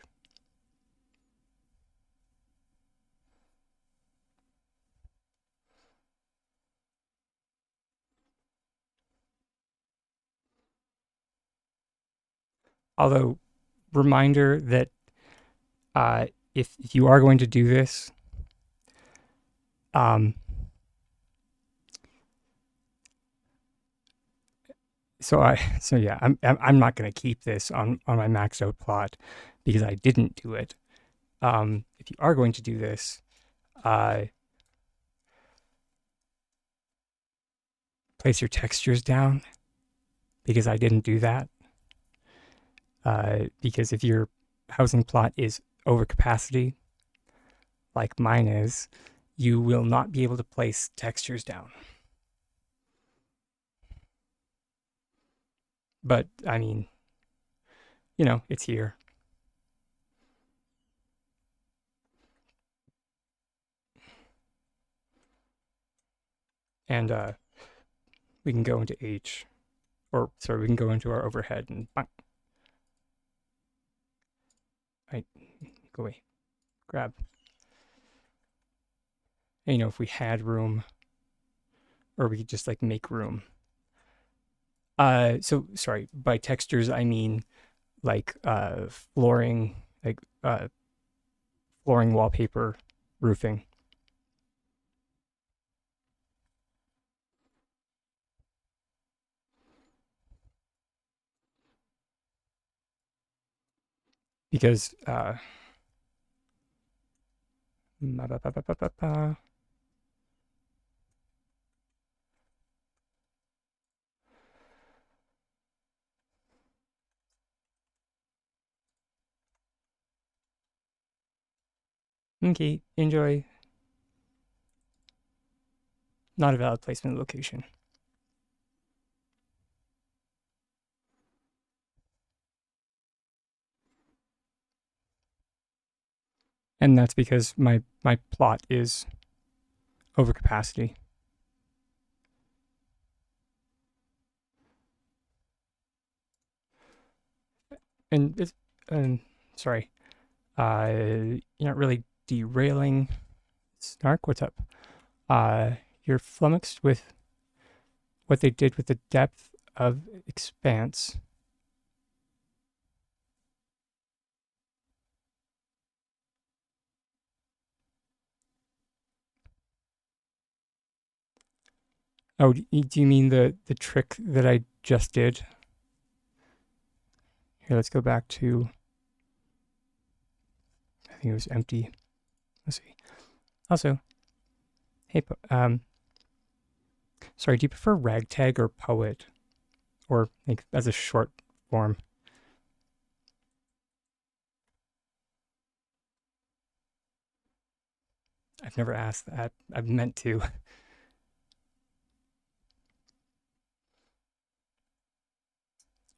S1: Although, reminder that uh, if you are going to do this, um, so yeah, I'm not going to keep this on my maxed out plot because I didn't do it. If you are going to do this, place your textures down because I didn't do that. Because if your housing plot is over capacity, like mine is, you will not be able to place textures down. But I mean, it's here. And we can go into H, or sorry, we can go into our overhead and bang. Right, go away, grab. And, if we had room, or we could just like make room. So sorry, by textures I mean like flooring, like flooring, wallpaper, roofing. Because okay, enjoy. Not a valid placement location. And that's because my plot is over capacity. And it's, sorry, you're not really derailing. Snark, what's up? You're flummoxed with what they did with the depth of expanse. Oh, do you mean the trick that I just did? Here, let's go back to, I think it was empty. Let's see. Also, hey, sorry, do you prefer ragtag or poet? Or like as a short form? I've never asked that. I've meant to.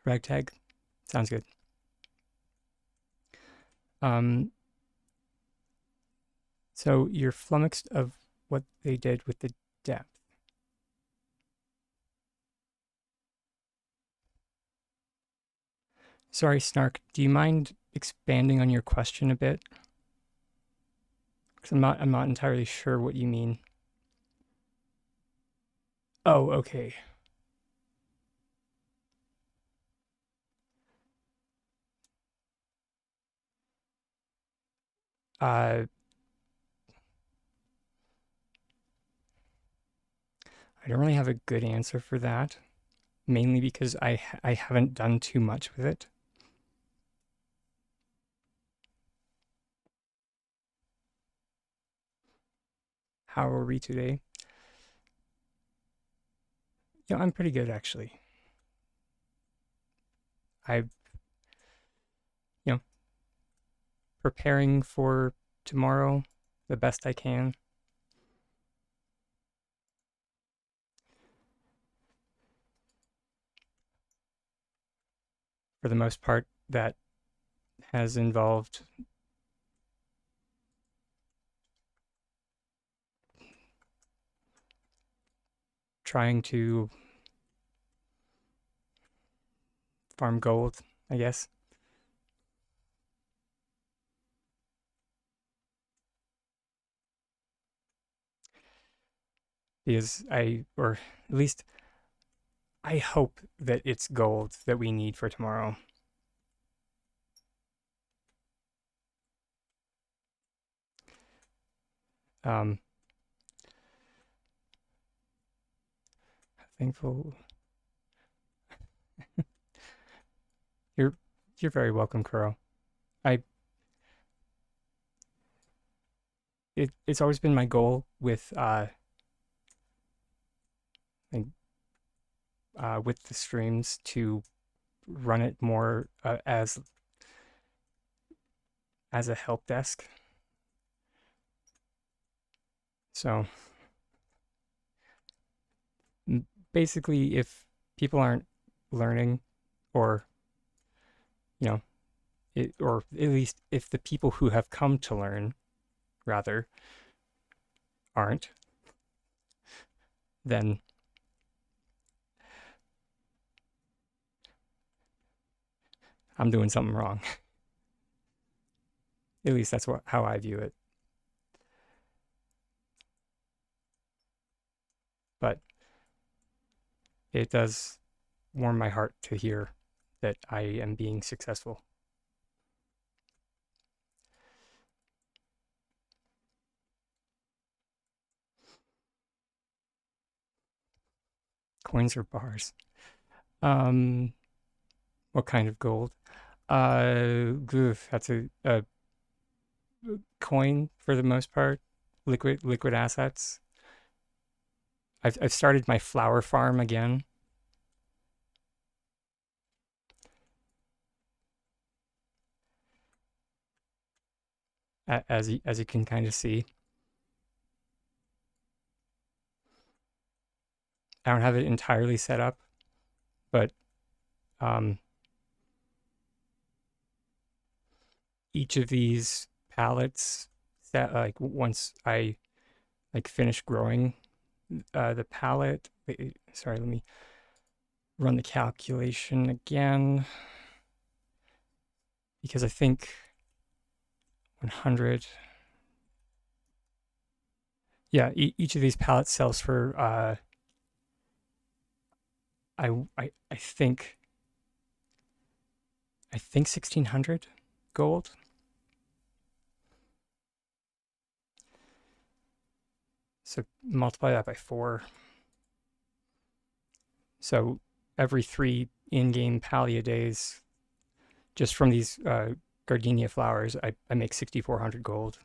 S1: Ragtag? Sounds good. Um, so you're flummoxed of what they did with the depth. Sorry, Snark, do you mind expanding on your question a bit? Because I'm not entirely sure what you mean. Oh, okay. Uh, I don't really have a good answer for that, mainly because I haven't done too much with it. How are we today? Yeah, I'm pretty good actually. I, you know, preparing for tomorrow the best I can. For the most part, that has involved trying to farm gold, I guess. Because or at least I hope that it's gold that we need for tomorrow. Um, thankful. You're you're very welcome, Kuro. I it's always been my goal like, with the streams to run it more as a help desk. So basically, if people aren't learning, or you know, or at least if the people who have come to learn rather aren't, then I'm doing something wrong. At least that's how I view it. But it does warm my heart to hear that I am being successful. Coins or bars? Um, what kind of gold? That's a coin for the most part. Liquid assets. I've started my flower farm again. As you can kind of see, I don't have it entirely set up, but um, each of these pallets that like once I like finish growing the palette. Sorry, let me run the calculation again because I think 100. Yeah, each of these pallets sells for I think 1600 gold. So multiply that by 4. So every 3 in-game Palia days, just from these gardenia flowers, I make 6400 gold.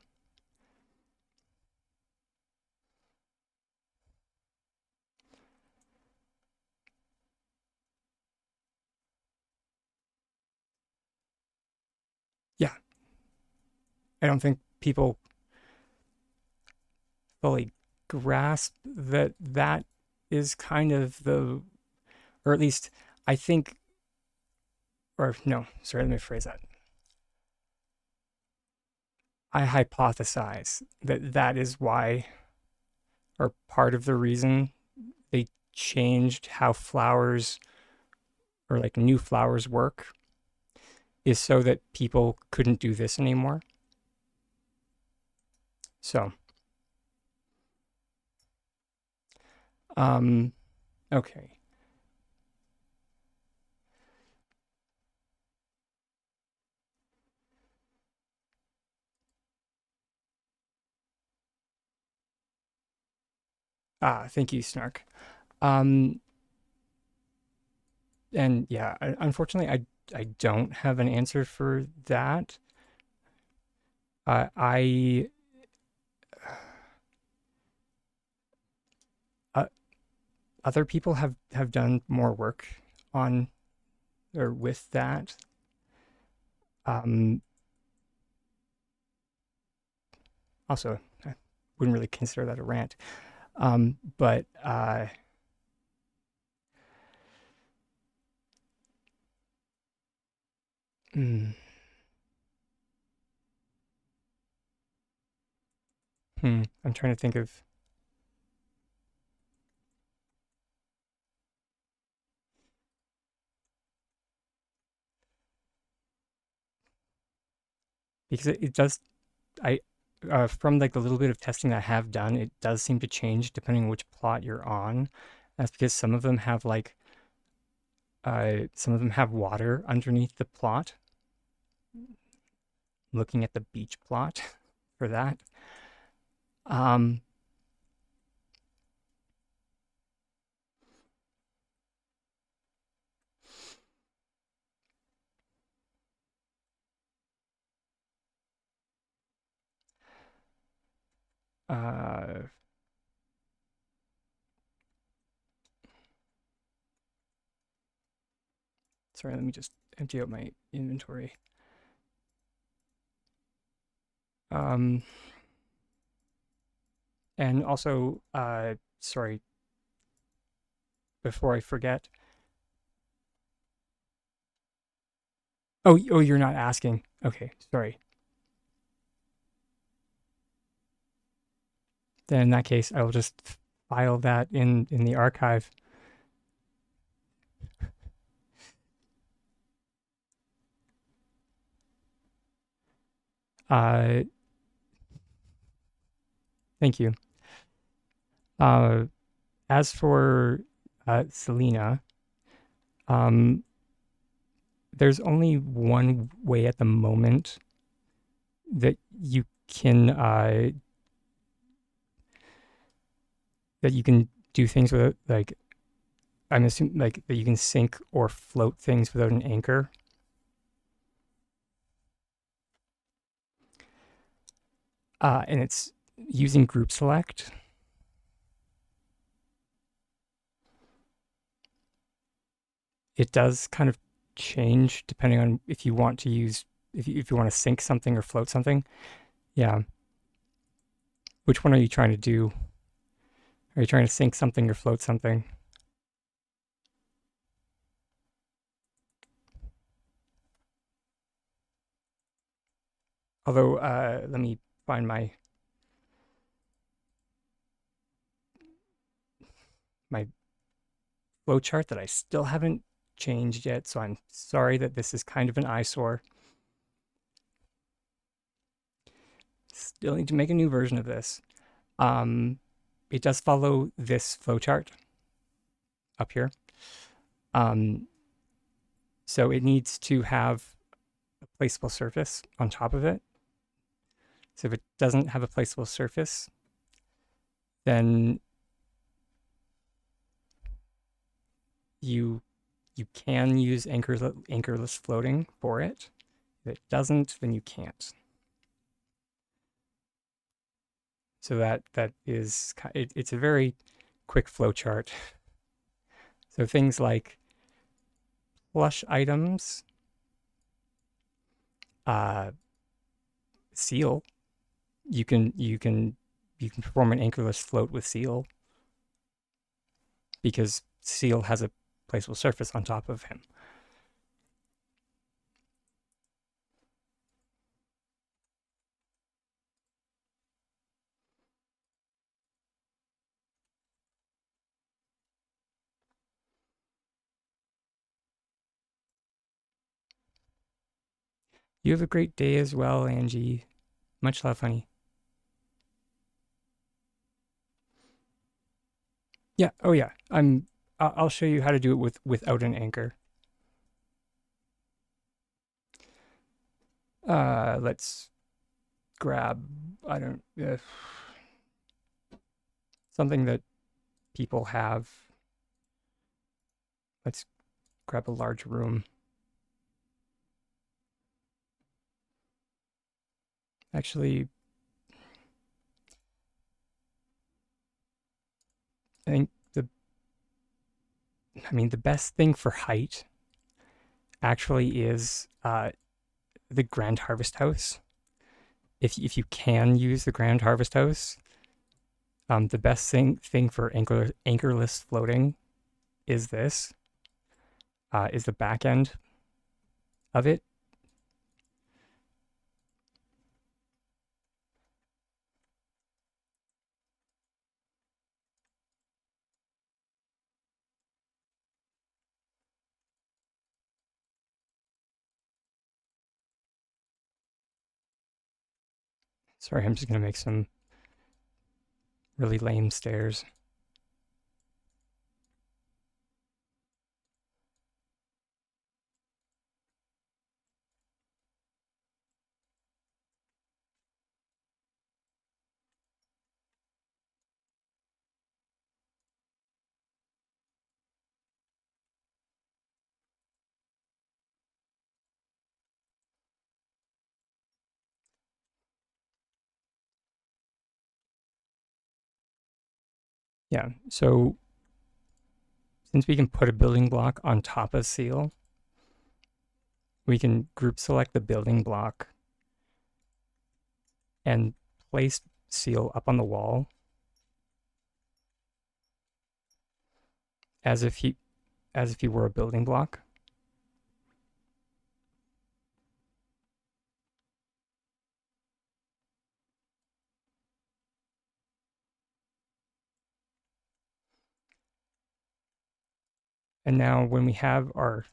S1: Yeah, I don't think people fully grasp that that is kind of the, or at least I think, or no, sorry, let me phrase that. I hypothesize that that is why, or part of the reason they changed how flowers or like new flowers work is so that people couldn't do this anymore. So, um, okay. Thank you, Snark. Um, and yeah, unfortunately, I don't have an answer for that. I uh, other people have done more work on or with that. Um, Also, I wouldn't really consider that a rant. But mm, I'm trying to think of because it does. I From like the little bit of testing that I have done, it does seem to change depending on which plot you're on. That's because some of them have water underneath the plot. Looking at the beach plot for that. Um, uh, Sorry, let me just empty out my inventory. Um, and also, sorry, before I forget. Oh, you're not asking. Okay, sorry. Then in that case, I will just file that in the archive. Uh, Thank you. Uh, as for Selena, um, there's only one way at the moment that you can do things without like I'm assuming like that you can sink or float things without an anchor. And it's using group select. It does kind of change depending on if you want to use if you want to sink something or float something. Yeah. Which one are you trying to do? Are you trying to sink something or float something? Although, let me find my flowchart that I still haven't changed yet, so I'm sorry that this is kind of an eyesore. Still need to make a new version of this. It does follow this flowchart up here. So it needs to have a placeable surface on top of it. So if it doesn't have a placeable surface, then you can use anchorless floating for it. If it doesn't, then you can't. So that is it's a very quick flow chart. So things like plush items, seal, you can perform an anchorless float with seal because seal has a placeable surface on top of him. You have a great day as well, Angie. Much love, honey. Yeah. Oh, yeah. I'll show you how to do it without an anchor. Let's grab. I don't. Something that people have. Let's grab a large room. Actually, I think the best thing for height actually is the Grand Harvest House. If you can use the Grand Harvest House, the best thing for anchorless floating is this. Is the back end of it. Sorry, I'm just gonna make some really lame stairs. Yeah, so since we can put a building block on top of seal, we can group select the building block and place seal up on the wall as if he were a building block. And now when we have our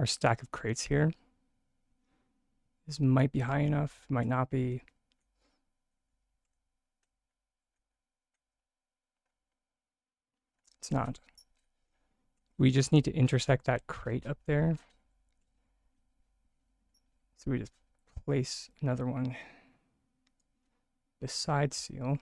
S1: stack of crates here, this might be high enough, might not be. It's not. We just need to intersect that crate up there. So we just place another one beside seal.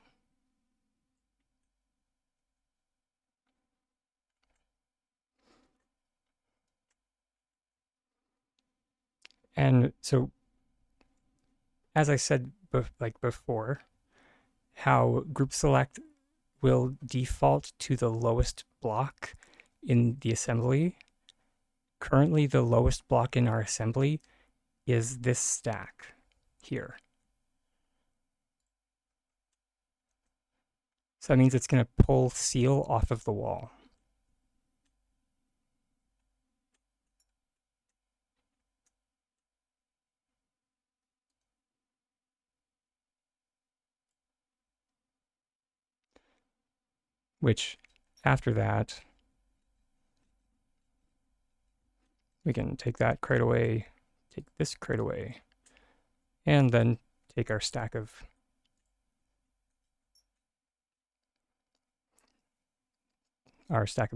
S1: And so, as I said before, how group select will default to the lowest block in the assembly. Currently, the lowest block in our assembly is this stack here. So that means it's going to pull seal off of the wall. which after that, we can take that crate away, take this crate away, and then take our stack of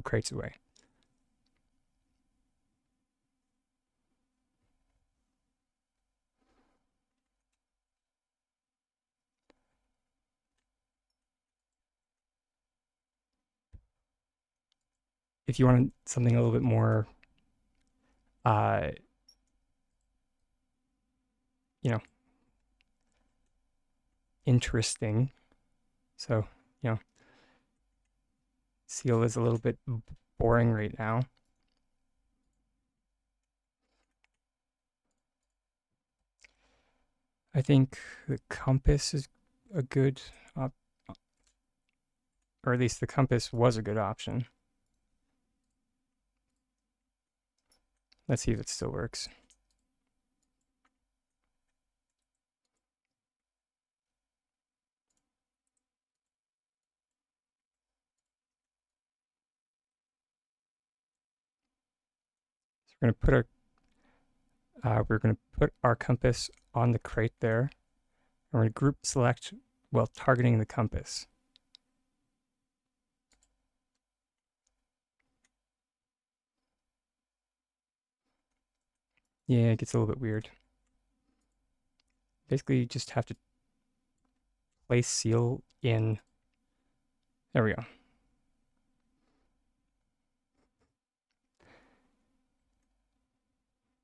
S1: crates away. If you want something a little bit more, you know, interesting, so, you know, seal is a little bit boring right now. I think the compass is a good, or at least the compass was a good option. Let's see if it still works. So we're going to put our compass on the crate there, and we're going to group select while targeting the compass. Yeah, it gets a little bit weird. Basically, you just have to place seal in. There we go.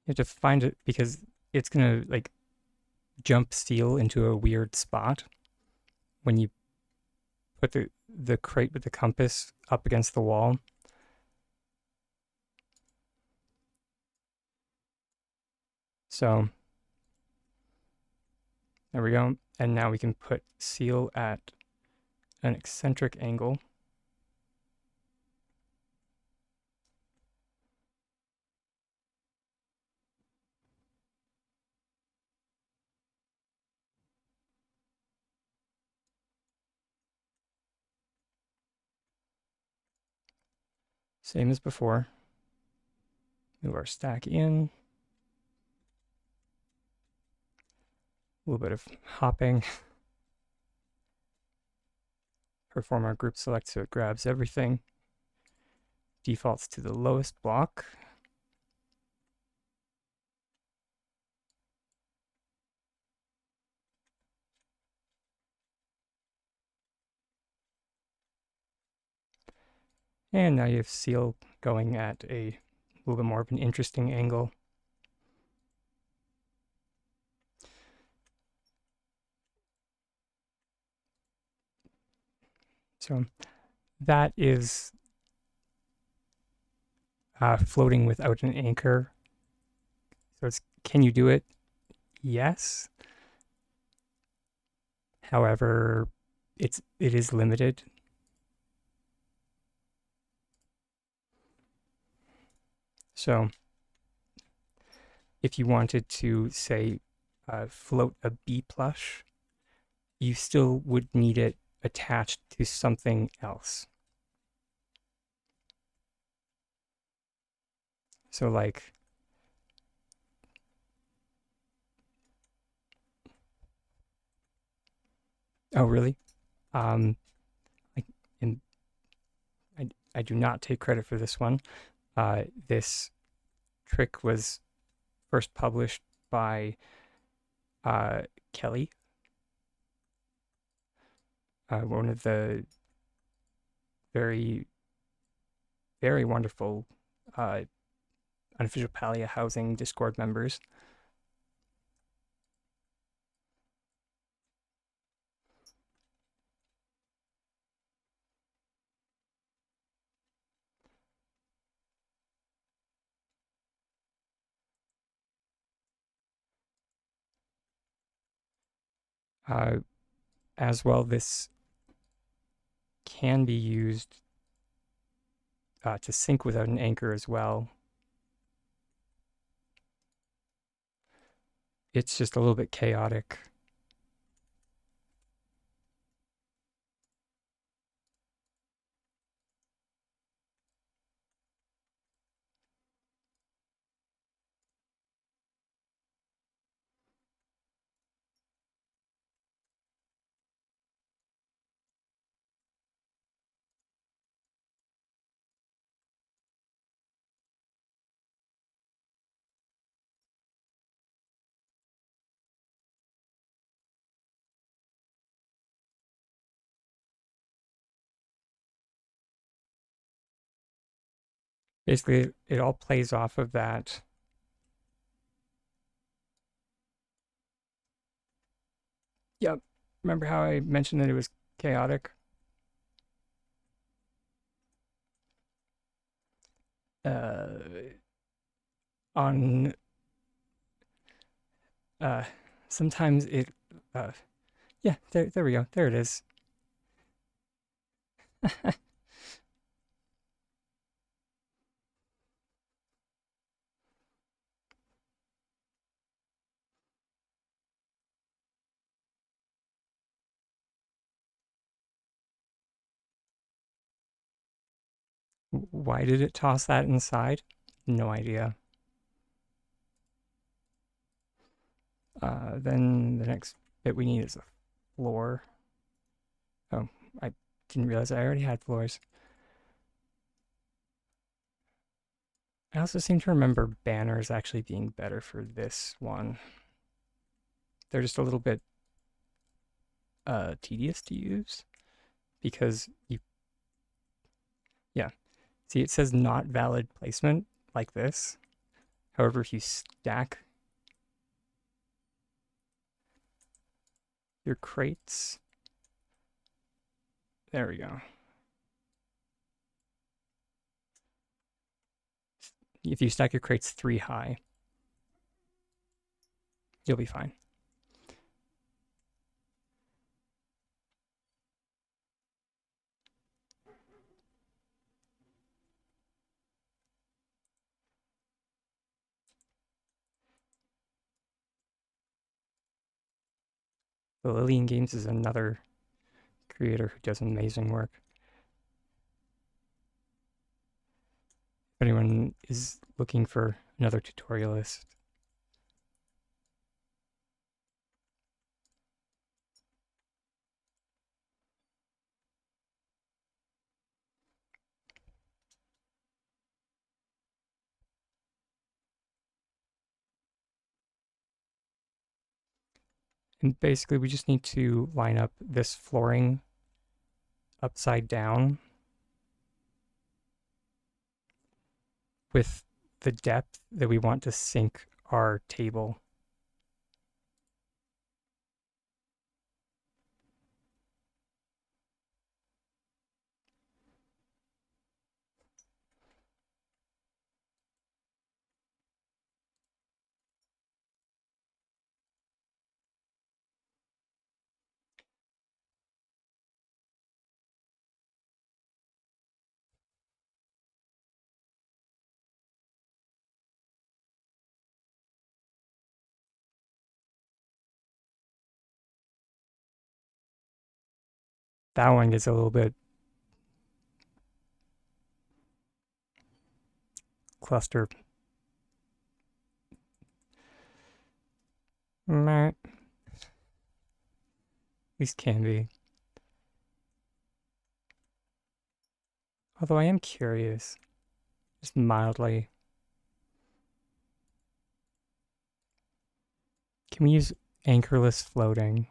S1: You have to find it because it's gonna like jump seal into a weird spot when you put the crate with the compass up against the wall. So there we go. And now we can put seal at an eccentric angle. Same as before. Move our stack in. A little bit of hopping. Perform our group select so it grabs everything. Defaults to the lowest block. And now you have seal going at a little bit more of an interesting angle. So that is floating without an anchor. So it's, can you do it? Yes. However, it is limited. So if you wanted to, say, float a bee plush, you still would need it attached to something else. So like, oh really? I, in, I do not take credit for this one. This trick was first published by Kelly, one of the very, very wonderful unofficial Palia housing Discord members. As well, this can be used to sync without an anchor as well. It's just a little bit chaotic. Basically, it all plays off of that. Yep. Remember how I mentioned that it was chaotic? Uh, on uh, sometimes it. Uh, yeah, there we go. There it is. Why did it toss that inside? No idea. Then the next bit we need is a floor. Oh, I didn't realize I already had floors. I also seem to remember banners actually being better for this one. They're just a little bit tedious to use because yeah. See, it says not valid placement like this. However, if you stack your crates, there we go. If you stack your crates 3 high, you'll be fine. The Lillian Games is another creator who does amazing work. If anyone is looking for another tutorialist, and basically we just need to line up this flooring upside down with the depth that we want to sink our table. That one gets a little bit cluster. At least can be. Although I am curious, just mildly. Can we use anchorless floating?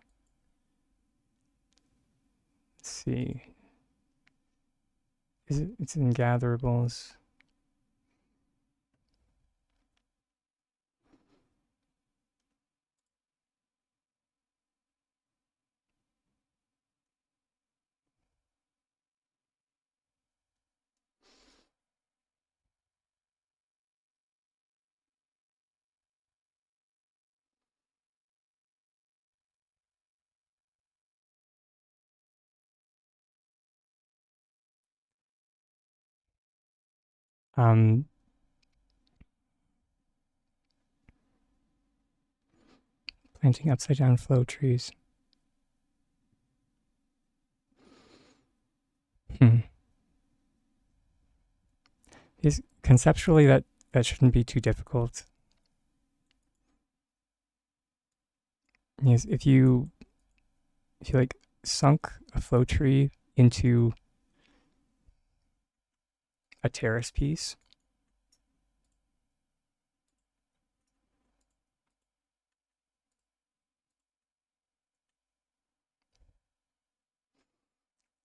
S1: Let's see. It's in gatherables. Um, Planting upside down flow trees. Hmm. Conceptually that shouldn't be too difficult. Yes, if you like sunk a flow tree into a terrace piece,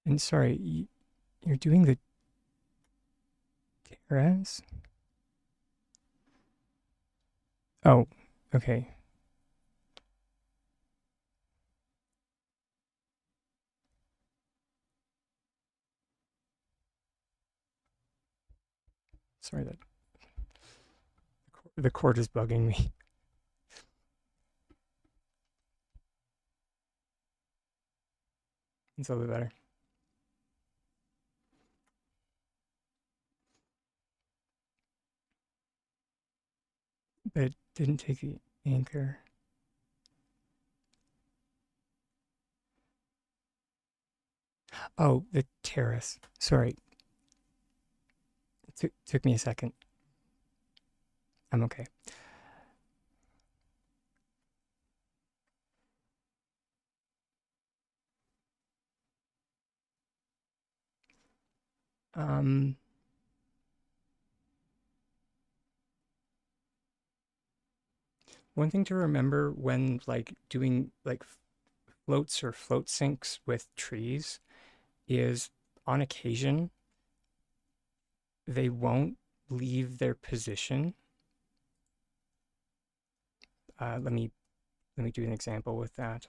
S1: and sorry, you're doing the Res? Oh, okay. Sorry that the cord is bugging me. It's a little bit better. But it didn't take the anchor. Oh, the terrace. Sorry. It took me a second. I'm okay. Um, One thing to remember when like doing like floats or float sinks with trees is on occasion they won't leave their position. Let me do an example with that.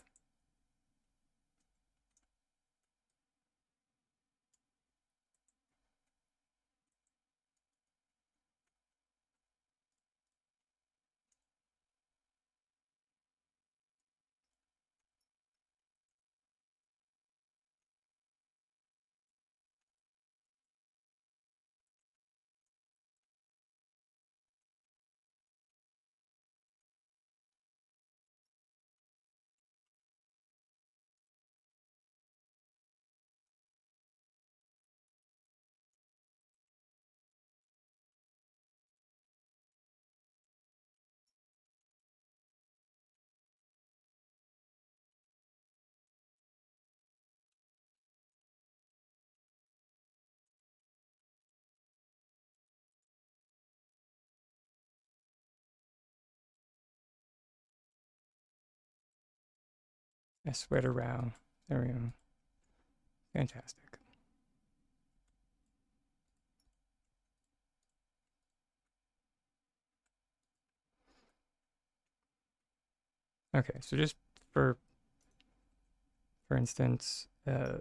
S1: I sweat around. There we go. Fantastic. Okay, so just for instance, yeah.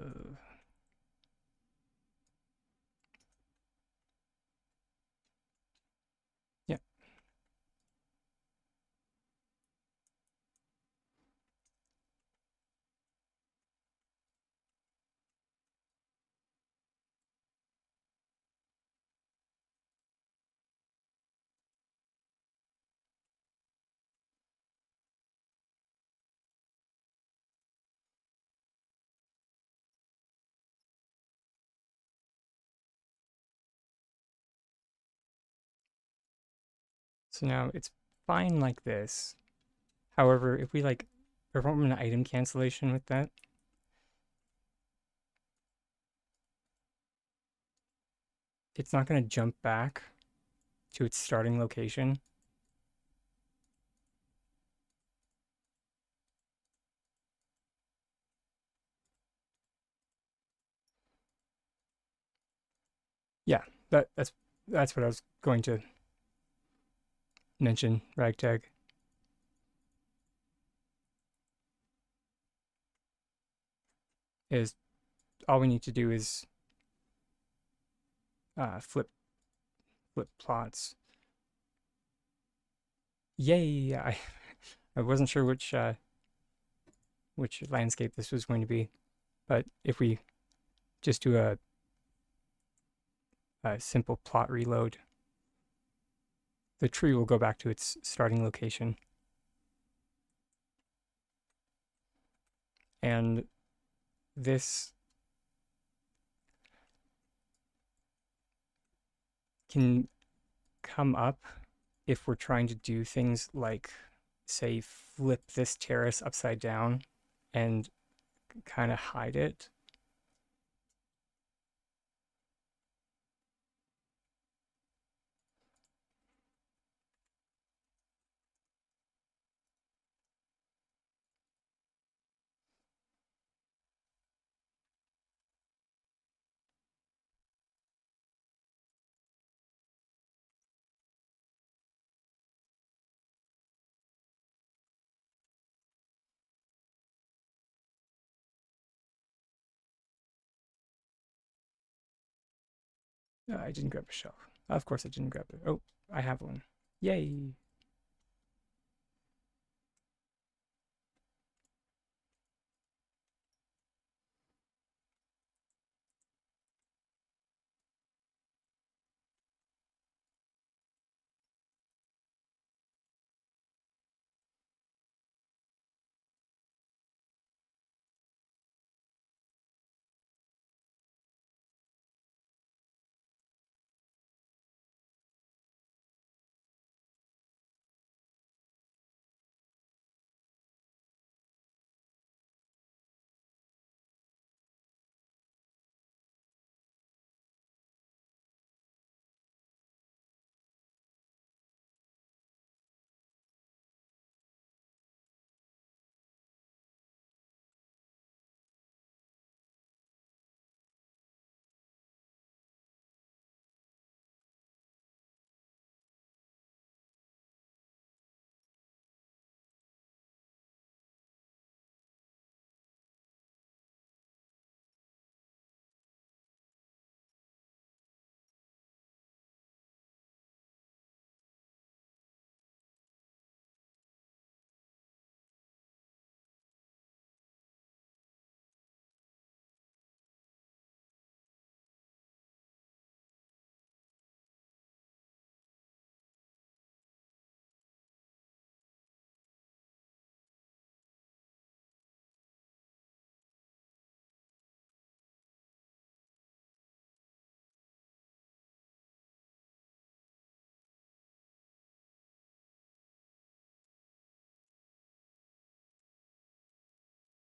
S1: So now it's fine like this. However, if we like perform an item cancellation with that, it's not going to jump back to its starting location. Yeah, that's what I was going to mention, ragtag. Is all we need to do is flip plots. Yay! I wasn't sure which landscape this was going to be, but if we just do a simple plot reload, the tree will go back to its starting location. And this can come up if we're trying to do things like, say, flip this terrace upside down and kind of hide it. I didn't grab a shelf. Of course I didn't grab it. Oh, I have one. Yay.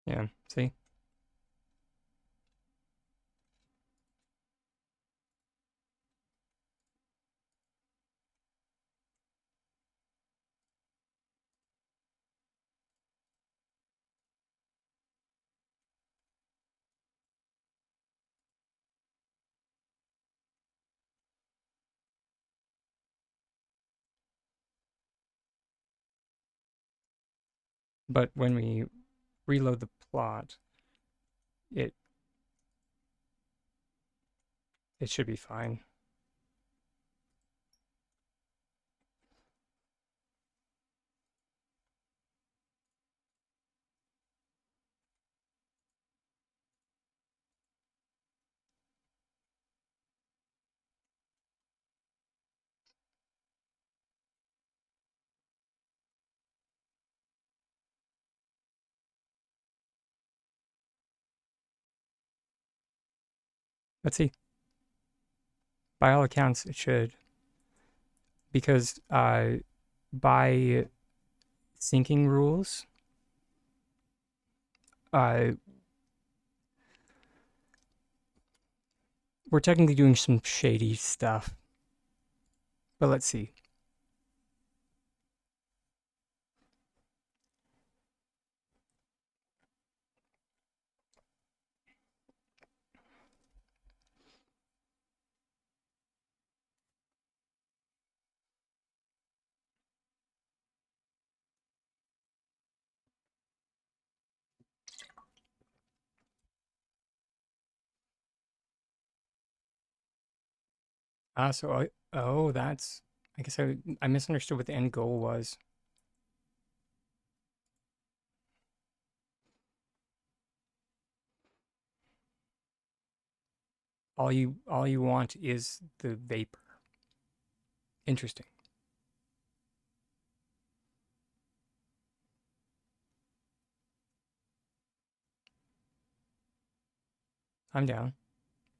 S1: Yeah, see? But when we reload the plot, it it should be fine. Let's see. By all accounts, it should, because by syncing rules, uh, we're technically doing some shady stuff. But let's see. Oh, that's, I guess I misunderstood what the end goal was. All you want is the vapor. Interesting. I'm down.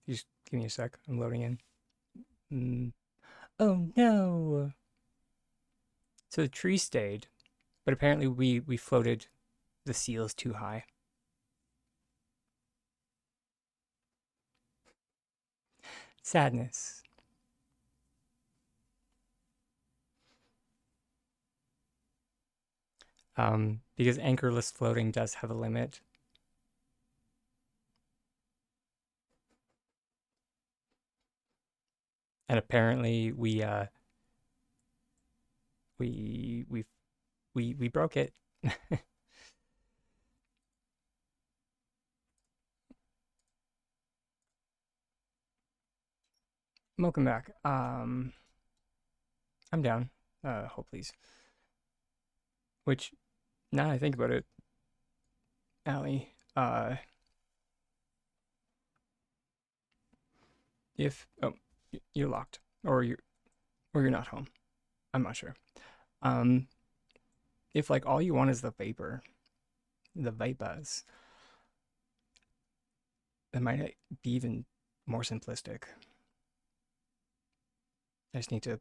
S1: You just give me a sec. I'm loading in. Mm. Oh no. So the tree stayed, but apparently we floated the seals too high. Sadness. Because anchorless floating does have a limit. And apparently we we we broke it. Welcome back. I'm down. Hold please. Which, now that I think about it, Allie, if you're locked or you're not home. I'm not sure. Um, if like all you want is the vapors, that might be even more simplistic. I just need to.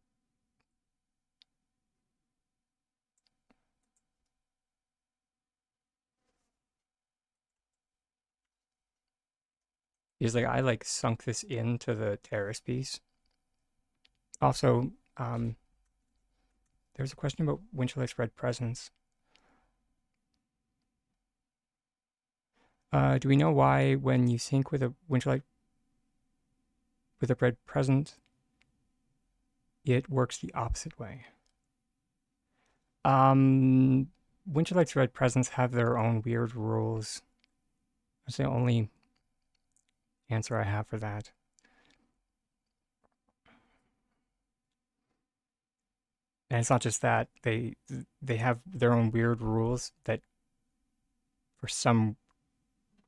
S1: Because like I like sunk this into the terrace piece. Also, there's a question about Winterlight's red presence. Do we know why when you sync with a Winterlight with a red present, it works the opposite way? Winterlight's red presents have their own weird rules. That's the only answer I have for that. And it's not just that they have their own weird rules that, for some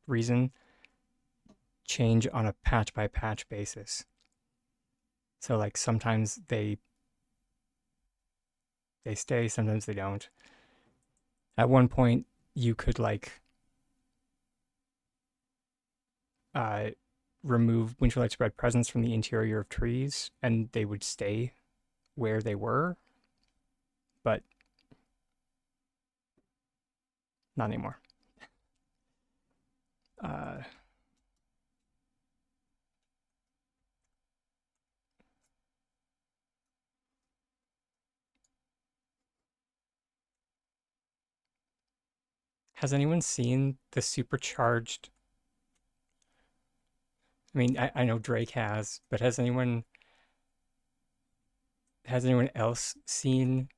S1: reason, change on a patch by patch basis. So like sometimes they stay, sometimes they don't. At one point, you could like uh, remove Winterlight spread presence from the interior of trees, and they would stay where they were, but not anymore. Uh, has anyone seen the supercharged? I mean, I know Drake has, but has anyone else seen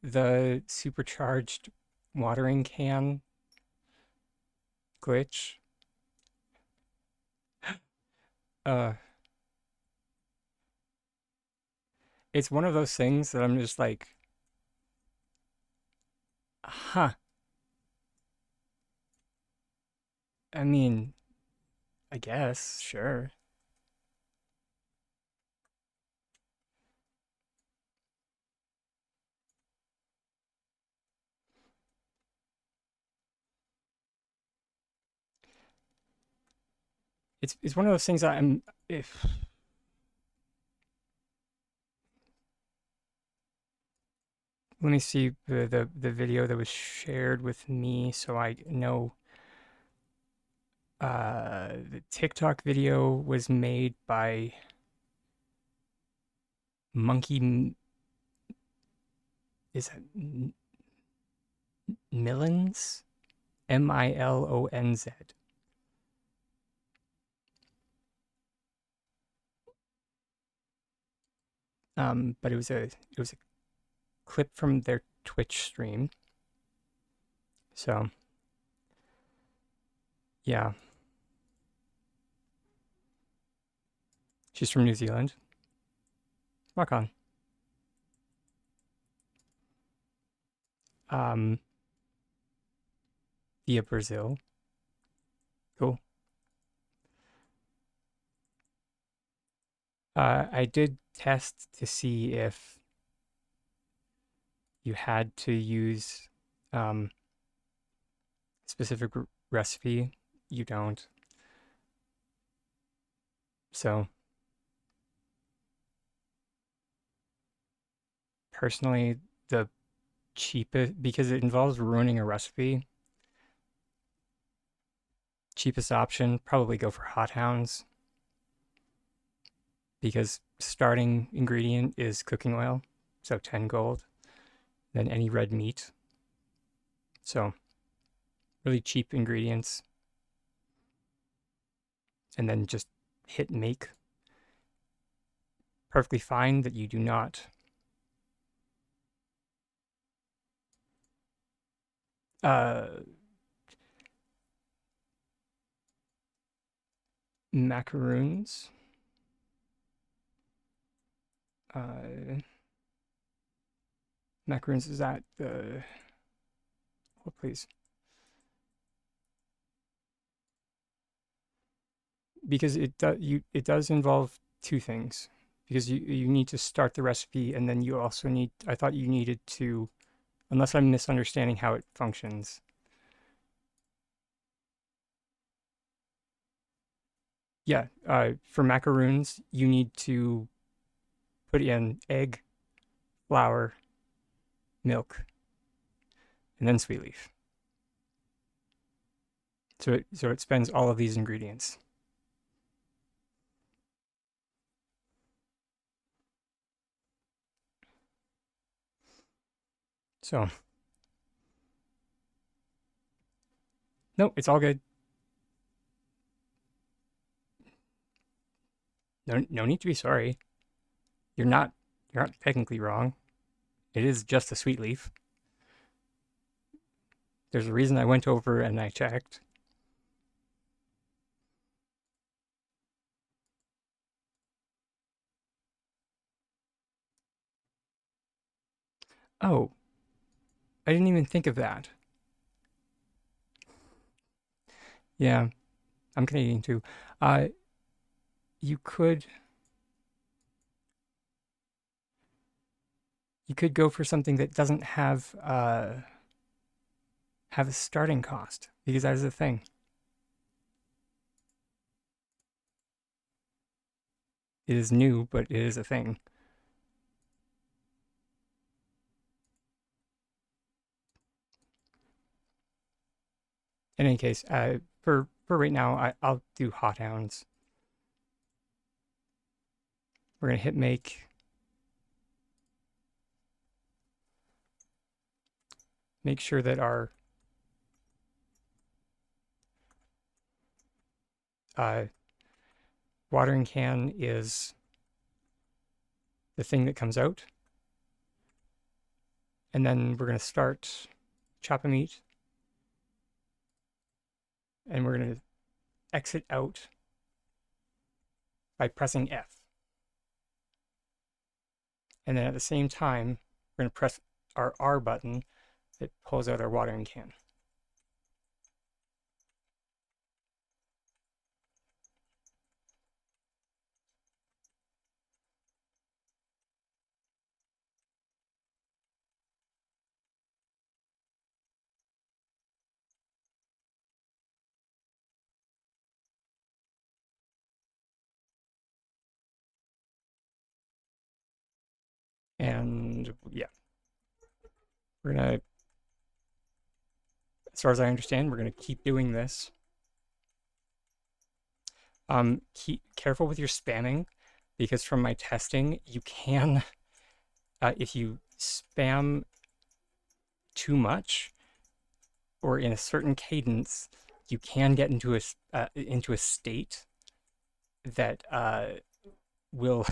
S1: the supercharged watering can glitch? Uh, it's one of those things that I'm just like, huh. I mean, I guess, sure. It's one of those things that I'm if let me see the video that was shared with me so I know. The TikTok video was made by Monkey. Is it Millons? Milonz. But it was a clip from their Twitch stream. So yeah, she's from New Zealand. Rock on. Um, via Brazil. Cool. I did test to see if you had to use um specific recipe. You don't. So personally, the cheapest, because it involves ruining a recipe, cheapest option, probably go for hot hounds, because starting ingredient is cooking oil, so 10 gold, then any red meat. So really cheap ingredients, and then just hit make. Perfectly fine that you do not macaroons. Macaroons is at the what please? Because it does involve two things. Because you need to start the recipe and then you also need I thought you needed to unless I'm misunderstanding how it functions. Yeah, for macaroons, you need to put in egg, flour, milk, and then sweet leaf. So it spends all of these ingredients. So no, it's all good. No need to be sorry. You're not you're not technically wrong. It is just a sweet leaf. There's a reason I went over and I checked. Oh, I didn't even think of that. Yeah, I'm Canadian too. Uh, you could you could go for something that doesn't have a starting cost because that is a thing. It is new, but it is a thing. In any case, for right now, I'll do hot hounds. We're gonna hit make. Make sure that our uh, watering can is the thing that comes out. And then we're going to start chop meat. And we're going to exit out by pressing F. And then at the same time, we're going to press our R button that pulls out our watering can. And yeah, we're going to, as far as I understand, we're going to keep doing this. Keep careful with your spamming because from my testing, you can, if you spam too much or in a certain cadence, you can get into a state that will.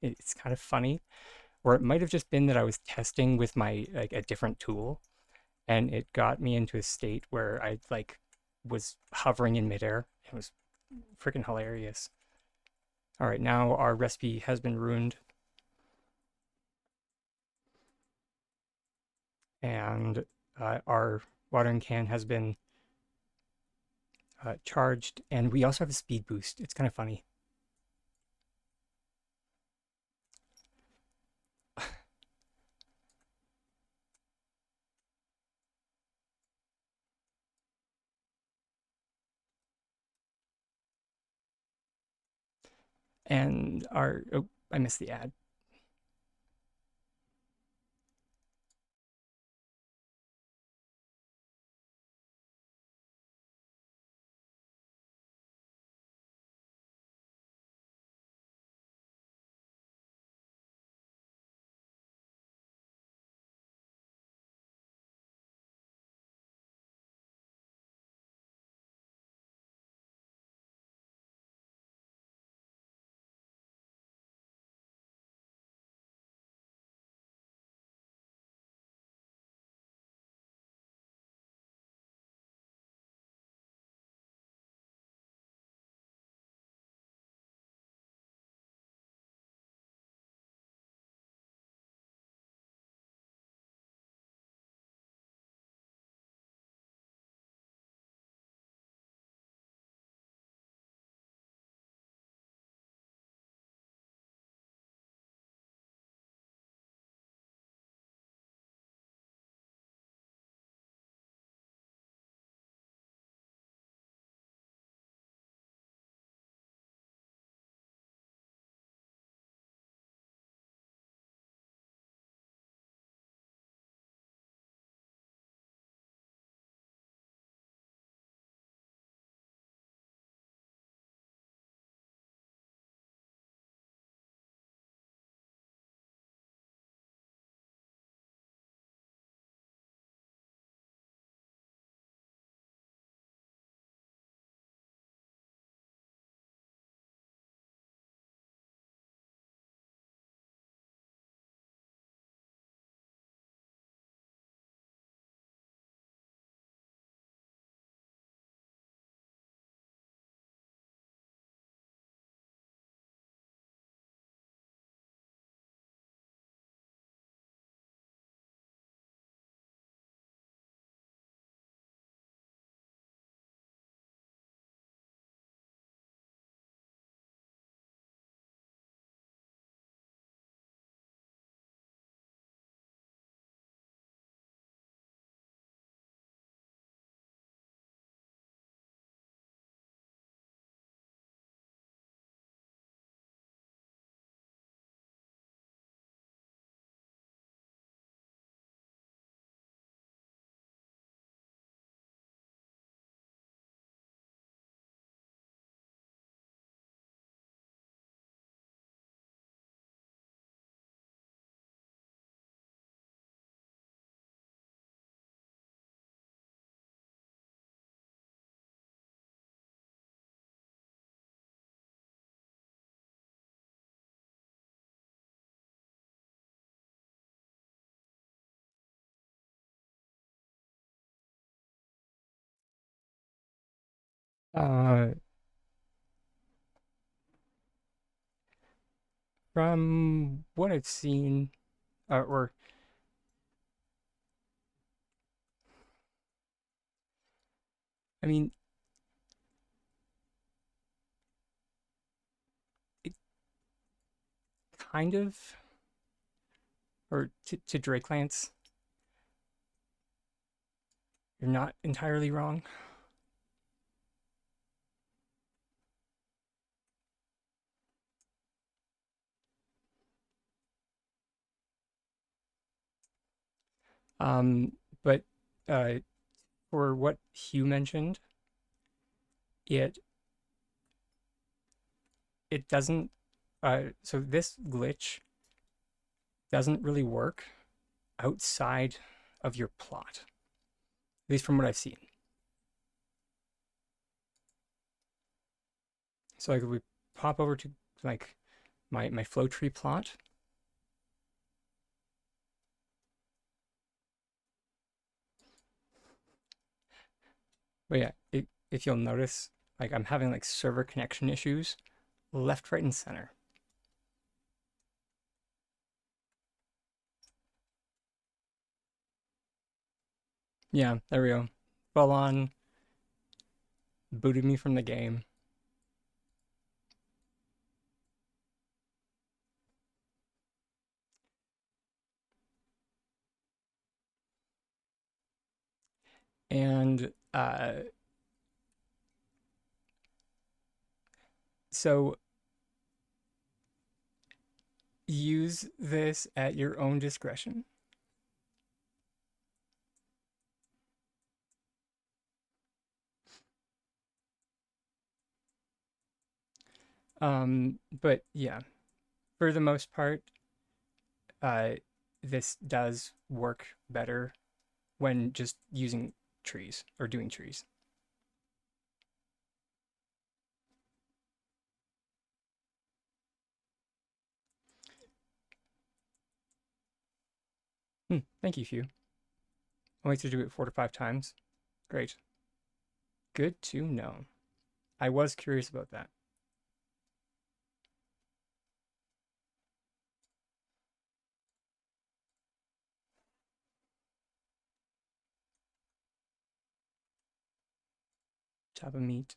S1: It's kind of funny, or it might have just been that I was testing with my like a different tool, and it got me into a state where I like was hovering in midair. It was freaking hilarious. All right, now our recipe has been ruined, and our watering can has been charged, and we also have a speed boost. It's kind of funny. And our oh, I missed the ad. Uh, from what I've seen, or I mean, it kind of, or to Drake Lance, you're not entirely wrong. Um, but uh, for what Hugh mentioned, it it doesn't. So this glitch doesn't really work outside of your plot, at least from what I've seen. So like if we pop over to like my flow tree plot, but yeah, if you'll notice, like I'm having like server connection issues left, right, and center. Yeah, there we go. Full on booted me from the game. And so use this at your own discretion. But yeah, for the most part, uh, this does work better when just using trees or doing trees. Thank you, Few. Only to do it 4 to 5 times. Great. Good to know. I was curious about that. Chop of meat.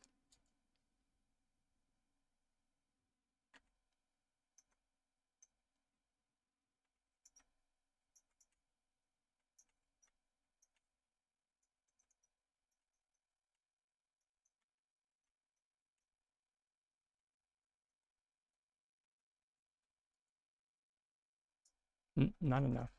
S1: Not enough.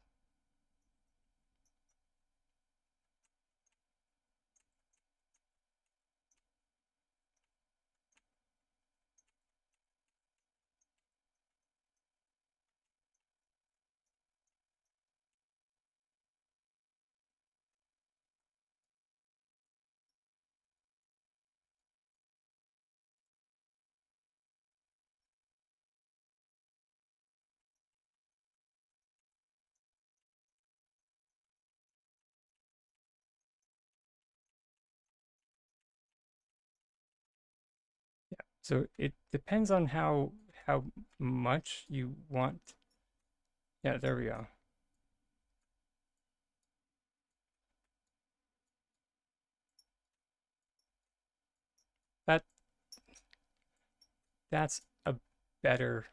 S1: So it depends on how much you want. Yeah, there we go. That that's a better,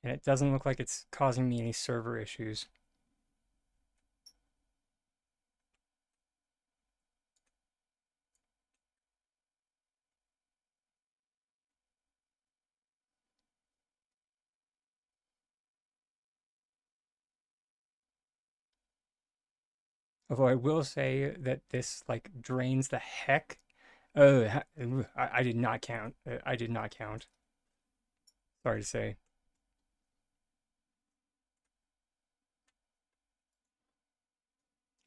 S1: and it doesn't look like it's causing me any server issues. Although I will say that this like drains the heck. I did not count. I did not count. Sorry to say.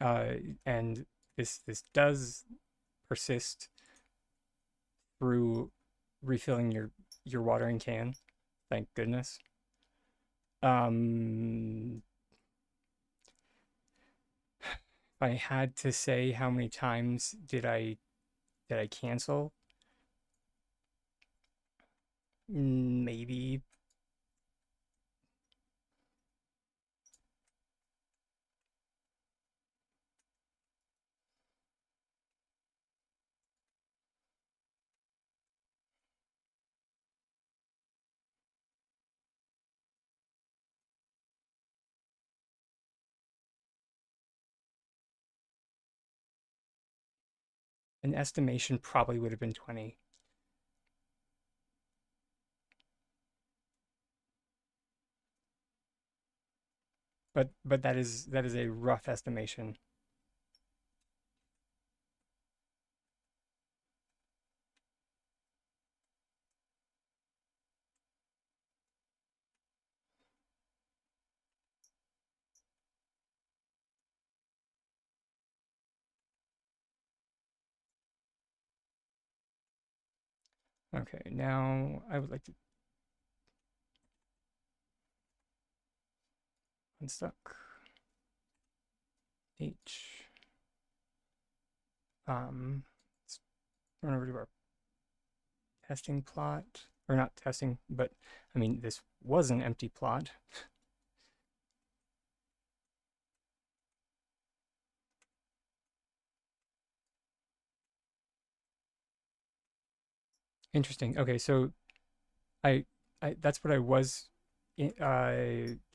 S1: Uh, and this does persist through refilling your watering can. Thank goodness. Um, If I had to say how many times did I cancel, maybe an estimation probably would have been 20. But that is a rough estimation. Okay, now I would like to unstuck H. Let's run over to our testing plot, or not testing, but I mean, this was an empty plot. Interesting. Okay, so I, I that's what I was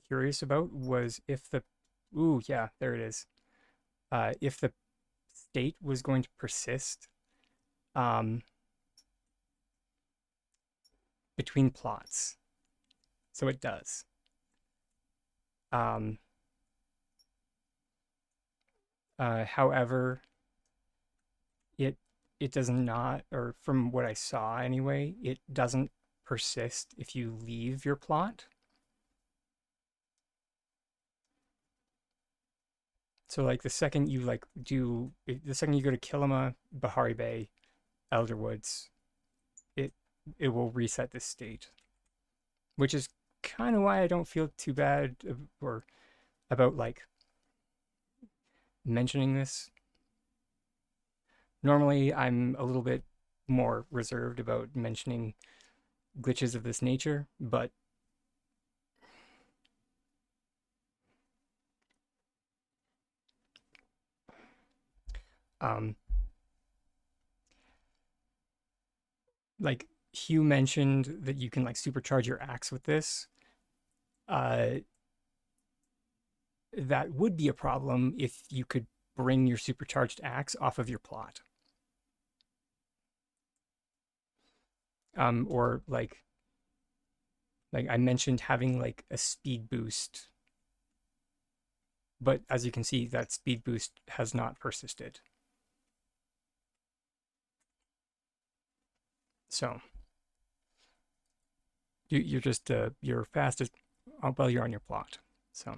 S1: curious about was if the, ooh, yeah, there it is. If the state was going to persist um, between plots. So it does. Um, however, it it does not, or from what I saw anyway, it doesn't persist if you leave your plot. So like the second you go to Kilima, Bahari Bay, Elderwoods, it it will reset this state, which is kind of why I don't feel too bad or about like mentioning this. Normally, I'm a little bit more reserved about mentioning glitches of this nature, but um, like Hugh mentioned that you can like supercharge your axe with this. Uh, that would be a problem if you could bring your supercharged axe off of your plot. Or like I mentioned having like a speed boost, but as you can see, that speed boost has not persisted. So you're just you're fastest while you're on your plot. So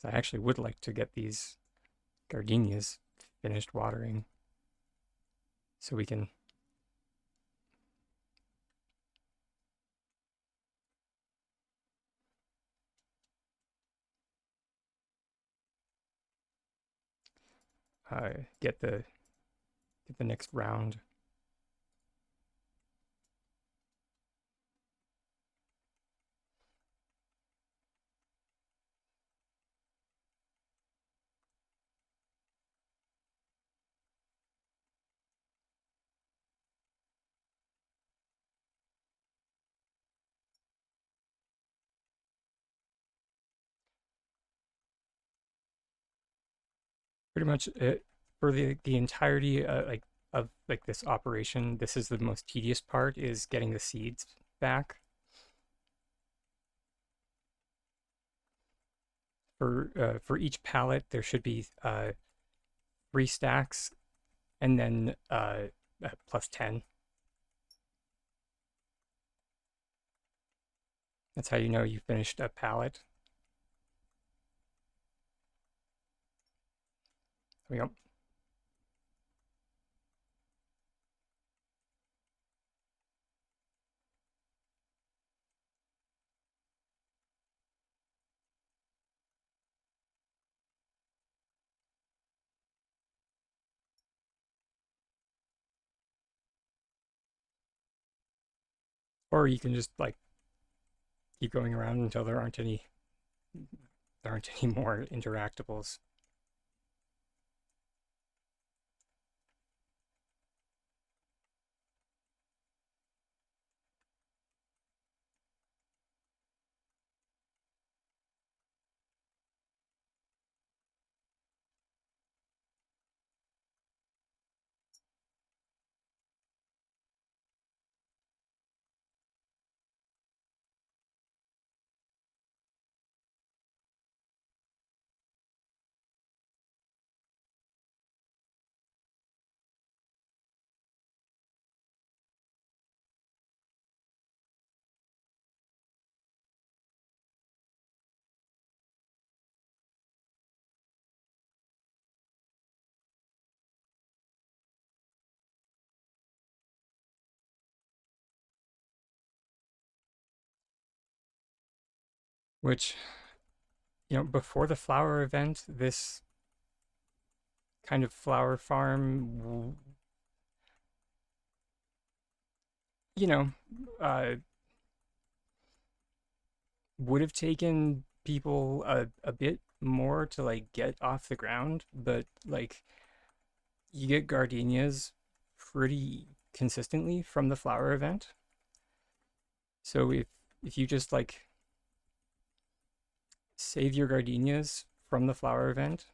S1: because I actually would like to get these gardenias finished watering so we can uh, get the next round. Pretty much for the entirety, like of like this operation. This is the most tedious part, is getting the seeds back. For each pallet, there should be 3 stacks, and then plus 10. That's how you know you finished a pallet. There we go. Or you can just like keep going around until there aren't any more interactables. Which, before the flower event, this kind of flower farm, you know, uh, would have taken people a bit more to like get off the ground, but like you get gardenias pretty consistently from the flower event. So if you just like save your gardenias from the flower event,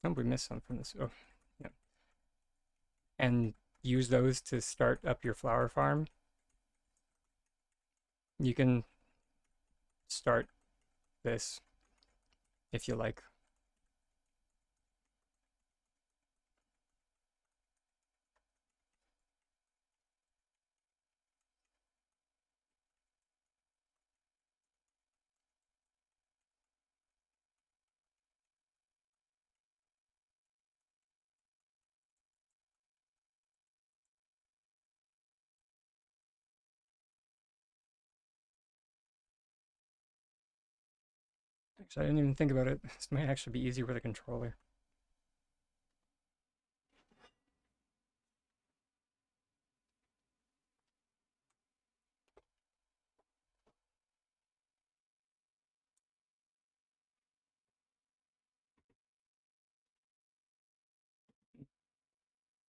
S1: oh, we missed some from this. Oh, yeah, and use those to start up your flower farm, you can start this if you like. Actually, I didn't even think about it. This might actually be easier with a controller.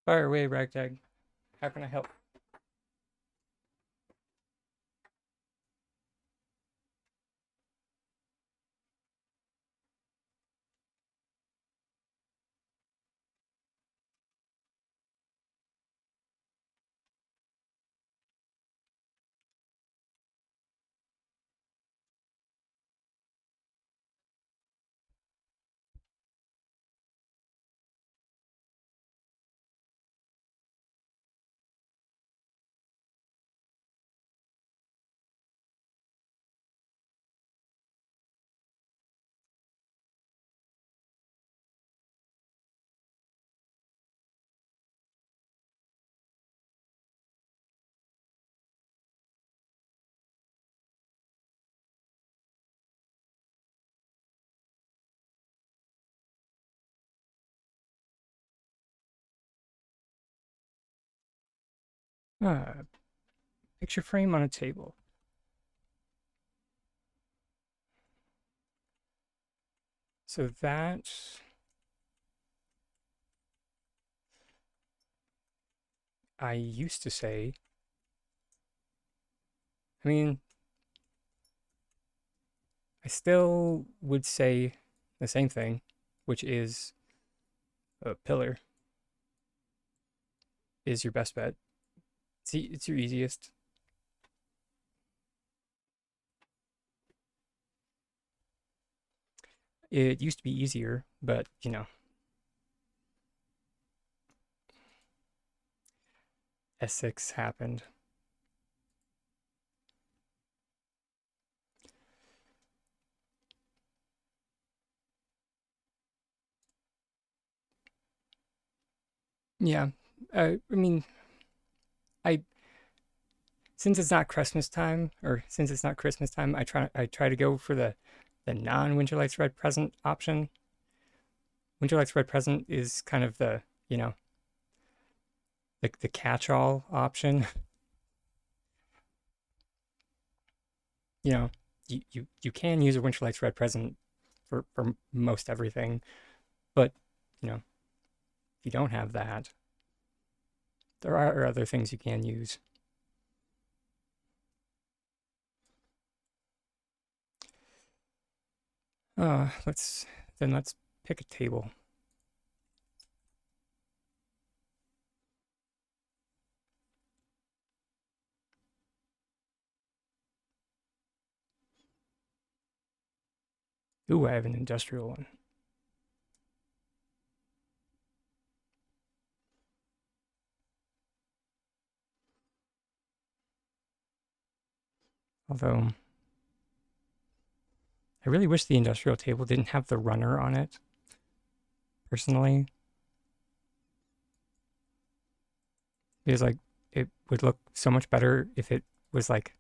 S1: Fire away, Ragtag. How can I help? Ah, picture frame on a table. So that I used to say, I mean, I still would say the same thing, which is a pillar. is your best bet. See, it's your easiest. It used to be easier, but you know, S6 happened. Yeah, I mean, I since it's not Christmas time, or since it's not Christmas time, I try to go for the non Winterlight's Red Present option. Winterlight's Red Present is kind of the, you know, the catch-all option. You know, you can use a Winterlight's Red Present for most everything, but you know, if you don't have that, there are other things you can use. Let's pick a table. Ooh, I have an industrial one. Although I really wish the industrial table didn't have the runner on it, personally, because like it would look so much better if it was like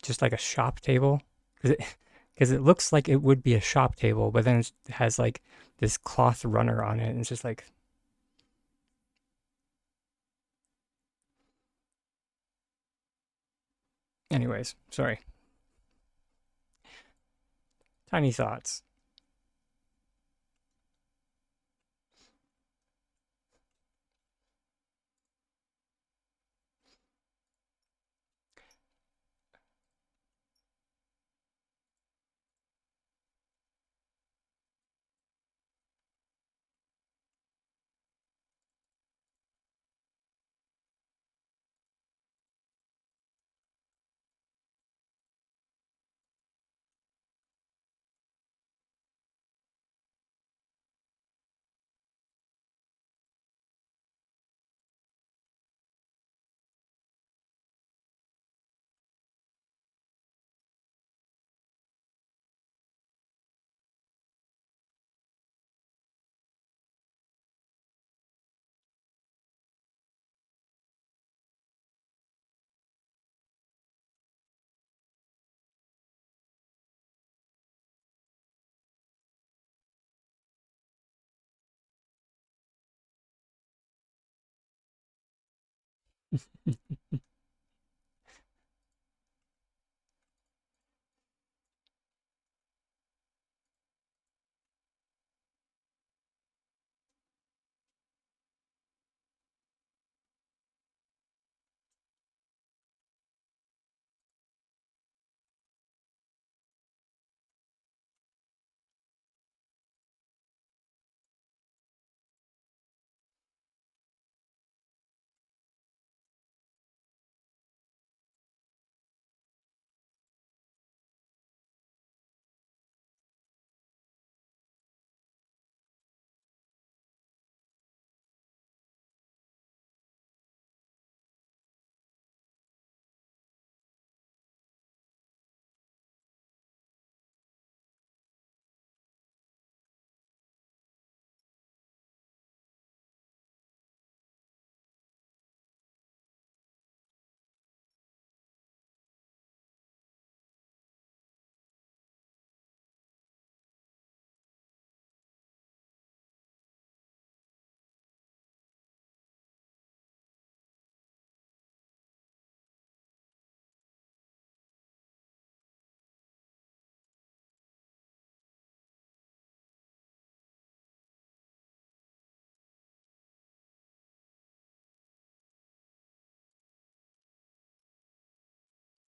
S1: just like a shop table, because it looks like it would be a shop table, but then it has like this cloth runner on it, and it's just like, anyways, sorry. Tiny thoughts.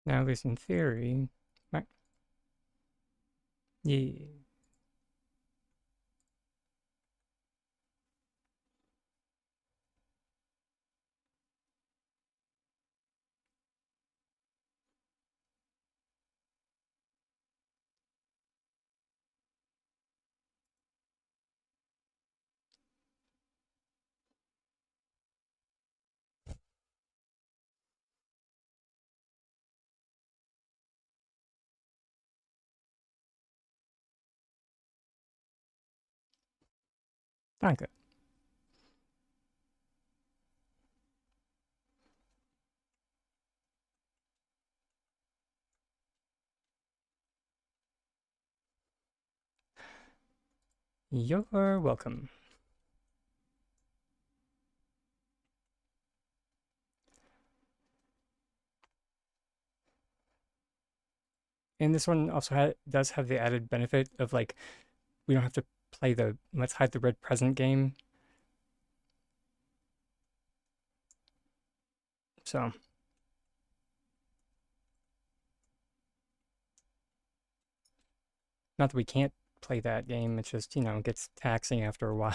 S1: Now, at least in theory, yeah. Danke. You're welcome. And this one also does have the added benefit of like we don't have to play the let's hide the red present game. So not that we can't play that game, it's just, it gets taxing after a while.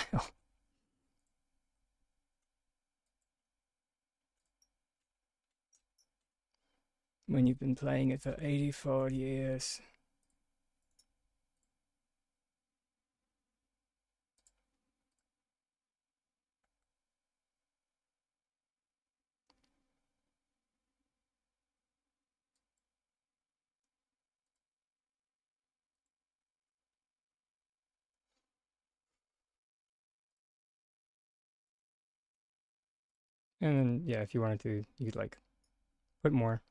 S1: When you've been playing it for 84 years. And then, yeah, if you wanted to, you could like put more.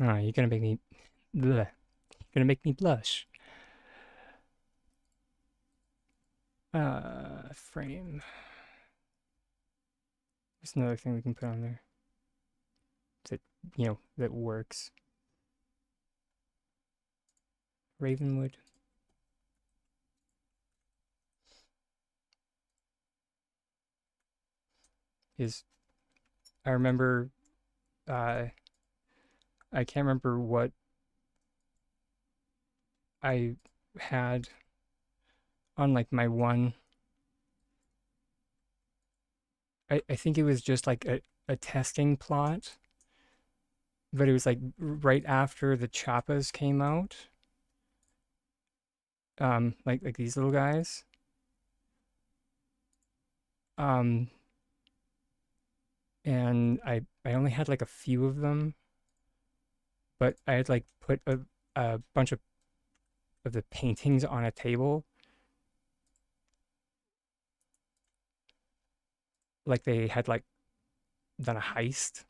S1: You're gonna make me, bleh, you're gonna make me blush. Frame. There's another thing we can put on there that, that works. Ravenwood. Is, I remember, uh, I can't remember what I had on like my one. I think it was just like a testing plot, but it was like right after the Chappas came out. Like these little guys. Um, and I only had like a few of them, but I had like put a bunch of the paintings on a table, like they had like done a heist.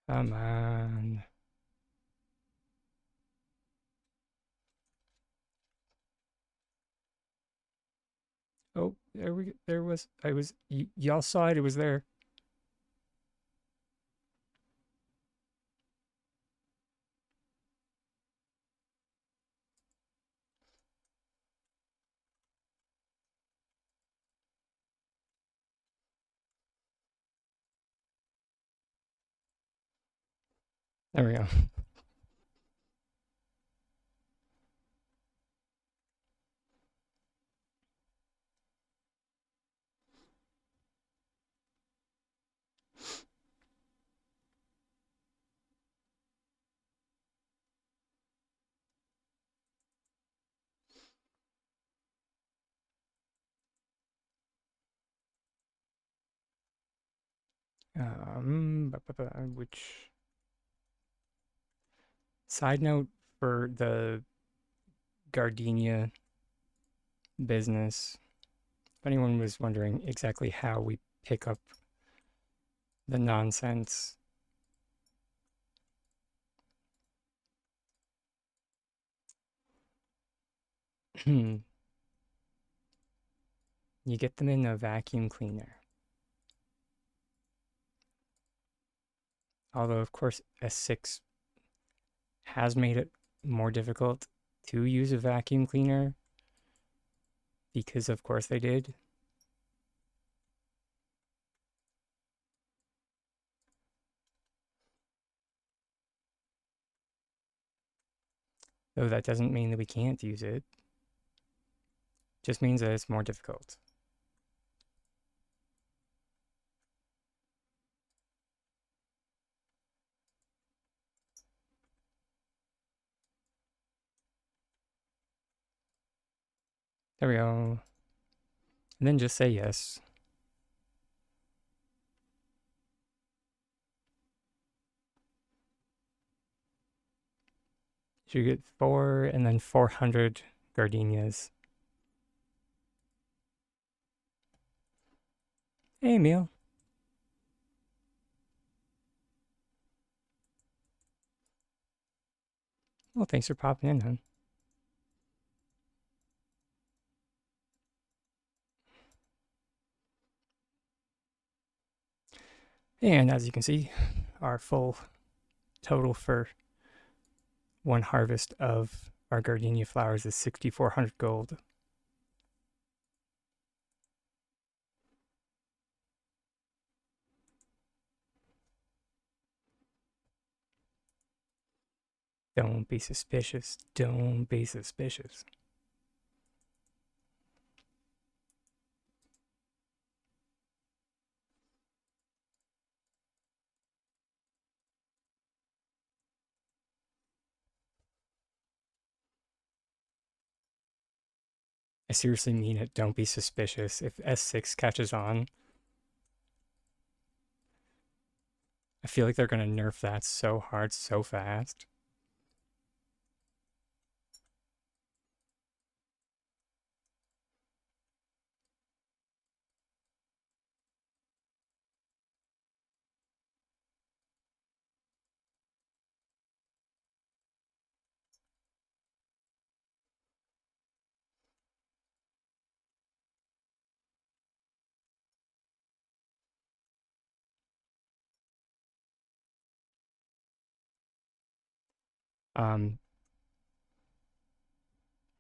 S1: Come on. Oh, there was, y'all saw it, it was there. There we go. Which side note for the gardenia business, if anyone was wondering exactly how we pick up the nonsense. You get them in a vacuum cleaner. Although, of course, S6 has made it more difficult to use a vacuum cleaner because, of course, they did. Though that doesn't mean that we can't use it. Just means that it's more difficult. There we go. And then just say yes. So you get 4 and then 400 gardenias. Hey, Emil. Well, thanks for popping in, hon. And as you can see, our full total for one harvest of our gardenia flowers is 6,400 gold. Don't be suspicious. Don't be suspicious. I seriously mean it. Don't be suspicious. If S6 catches on, I feel like they're going to nerf that so hard, so fast.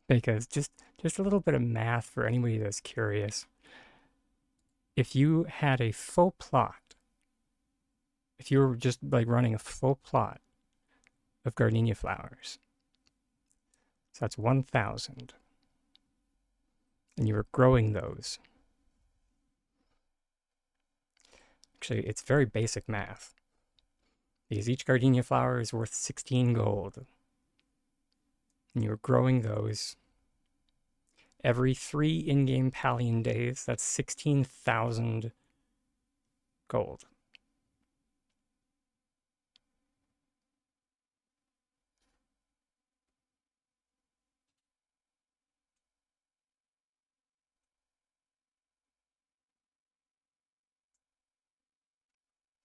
S1: Because just a little bit of math for anybody that's curious. If you had a full plot, if you were just like running a full plot of gardenia flowers, so that's 1,000, and you were growing those. Actually, it's very basic math, because each gardenia flower is worth 16 gold, and you were growing those every 3 in-game Palian days. That's 16,000 gold.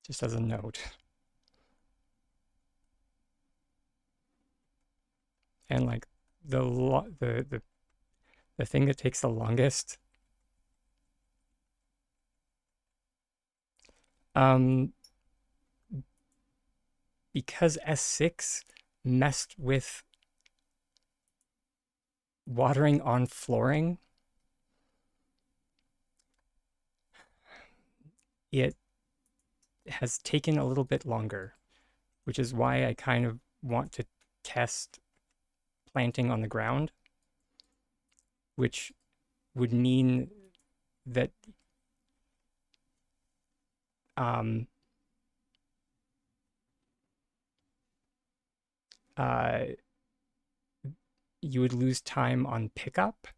S1: Just as a note. And like the thing that takes the longest, because S6 messed with watering on flooring, it has taken a little bit longer, which is why I kind of want to test planting on the ground, which would mean that you would lose time on pickup.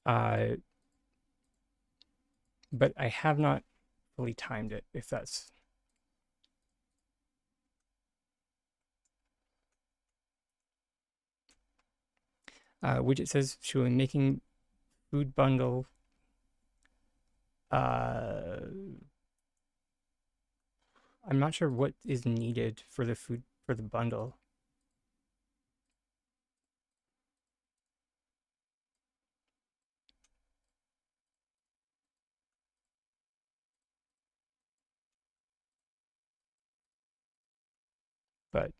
S1: But I have not fully timed it, if that's... widget says she will be making food bundle, uh, I'm not sure what is needed for the food for the bundle. But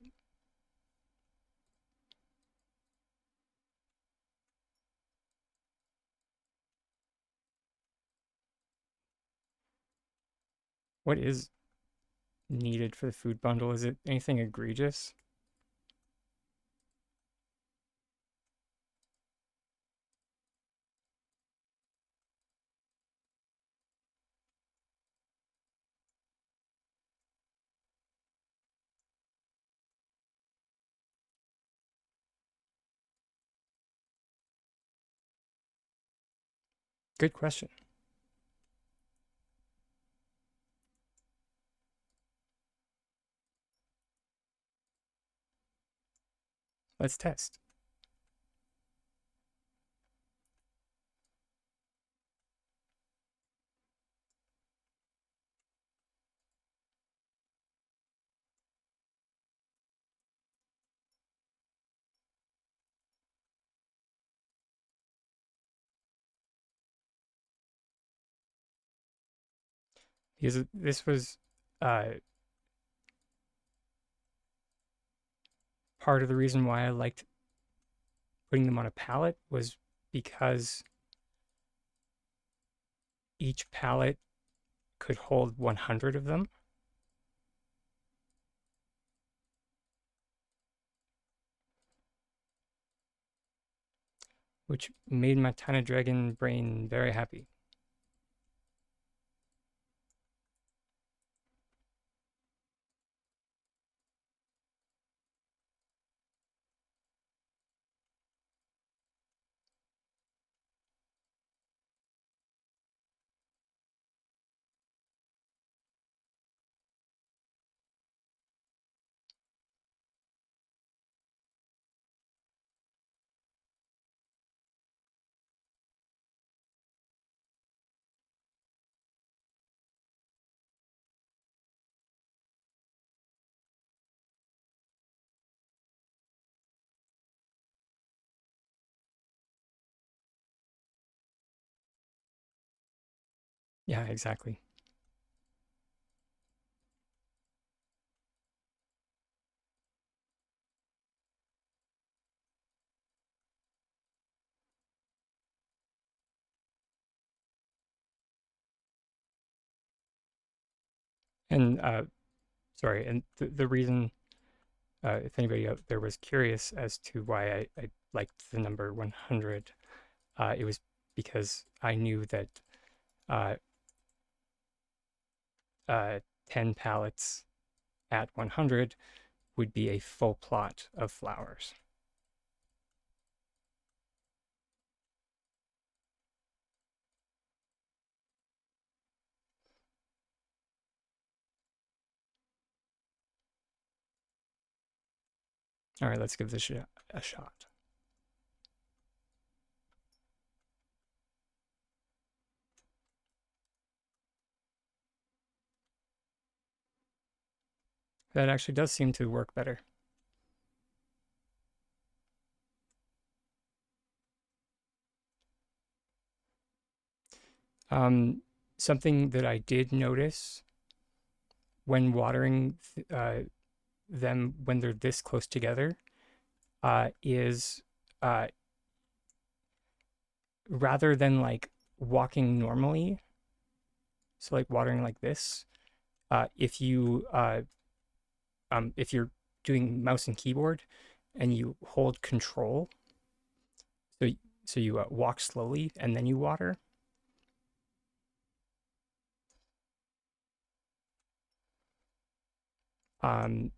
S1: what is needed for the food bundle? Is it anything egregious? Good question. Let's test. Because this was uh, part of the reason why I liked putting them on a pallet was because each pallet could hold 100 of them, which made my tiny dragon brain very happy. Yeah, exactly. And sorry, and the reason, if anybody out there was curious as to why I liked the number 100, it was because I knew that uh, uh, 10 pallets at 100 would be a full plot of flowers. All right, let's give this a shot. That actually does seem to work better. Um, Something that I did notice when watering them when they're this close together is uh, rather than like walking normally, so like watering like this, if you're doing mouse and keyboard and you hold control, so you walk slowly and then you water.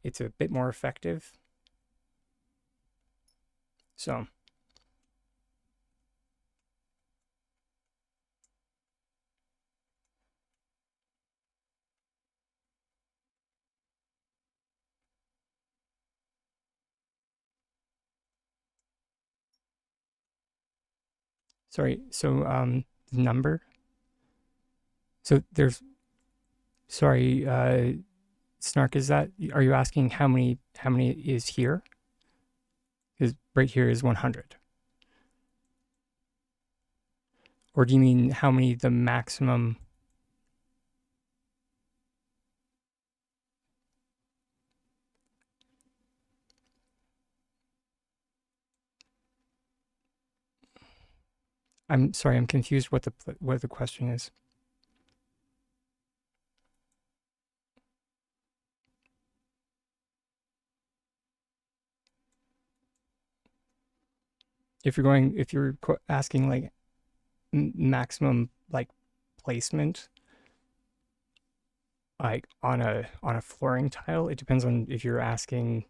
S1: It's a bit more effective. So Sorry. So number. So there's sorry, Snark, is that are you asking how many is here? Because right here is 100. Or do you mean how many the maximum? I'm sorry, I'm confused what the question is. If you're asking like maximum like placement, like on a flooring tile, it depends on if you're asking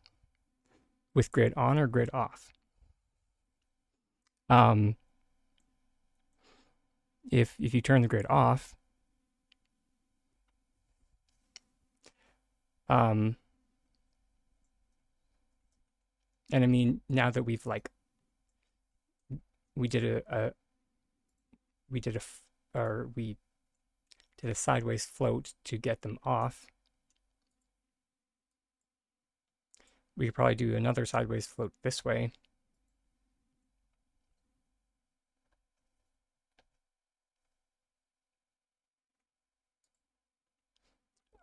S1: with grid on or grid off. Um, if you turn the grid off, um, and I mean now that we've like we did a we did a or we did a sideways float to get them off. We could probably do another sideways float this way.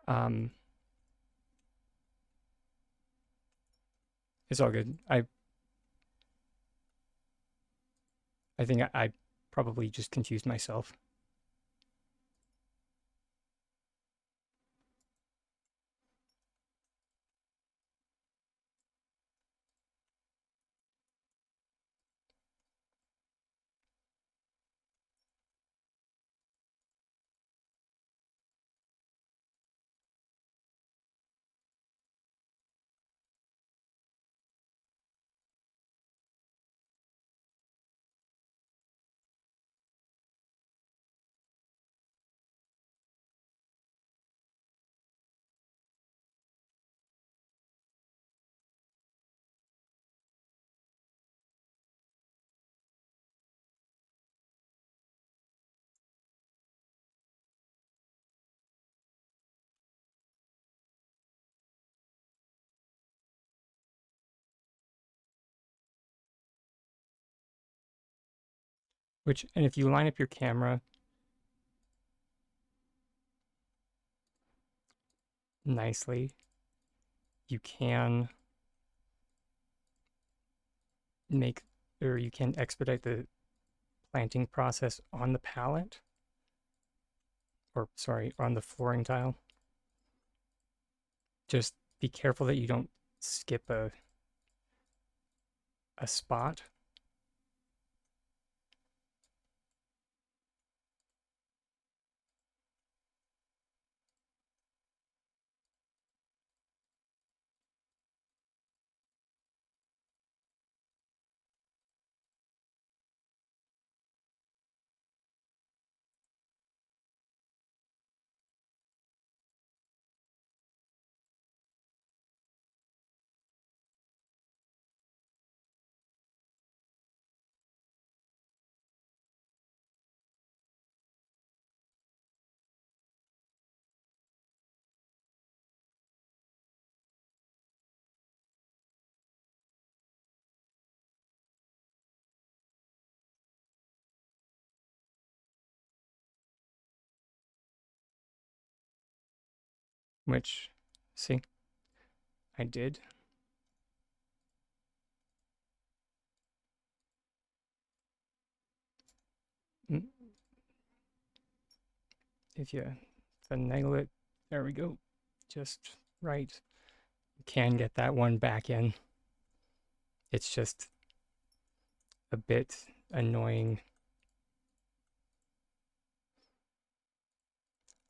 S1: Um, it's all good. I think I probably just confused myself. Which, and if you line up your camera nicely, you can make, or you can expedite the planting process on the palette, or sorry, on the flooring tile. Just be careful that you don't skip a spot. Which, see, I did. If you finagle it, there we go, just right. You can get that one back in. It's just a bit annoying.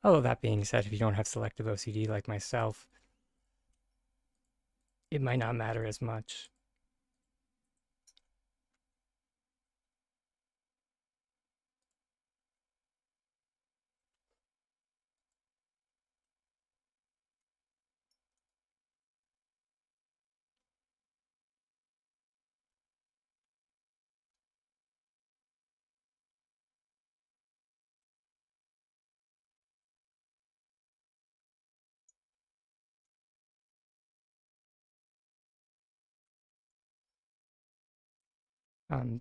S1: Although that being said, if you don't have selective OCD like myself, it might not matter as much.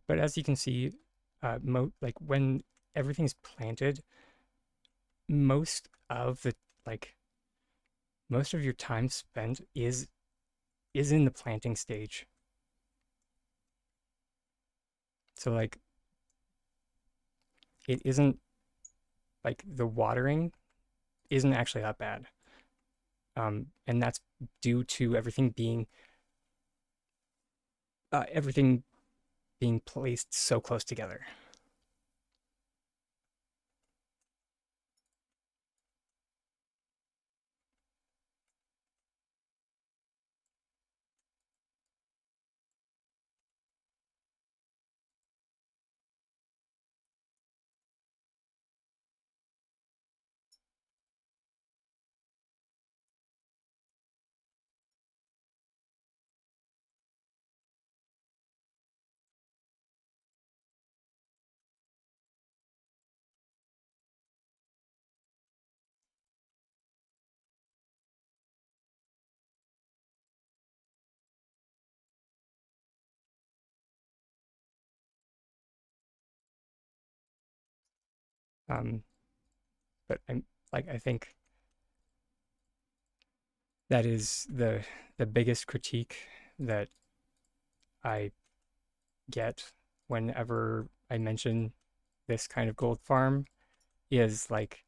S1: But as you can see, like when everything's planted, most of the like most of your time spent is in the planting stage. So like it isn't like the watering isn't actually that bad. And that's due to everything being placed so close together. Um, but I think that is the biggest critique that I get whenever I mention this kind of gold farm is like,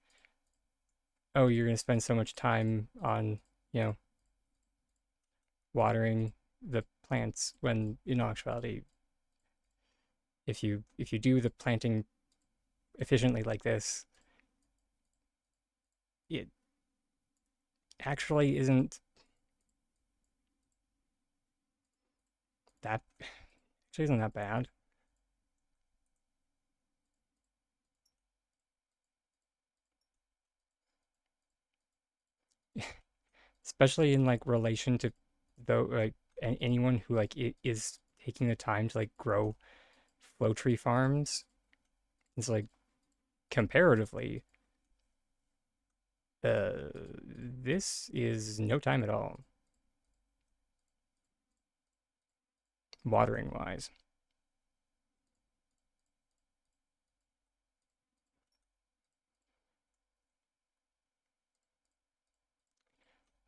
S1: oh, you're gonna spend so much time on, you know, watering the plants when in actuality, if you do the planting efficiently like this, it actually that isn't that bad. Especially in like relation to though like anyone who like is taking the time to like grow flow tree farms. It's like comparatively, this is no time at all, watering wise.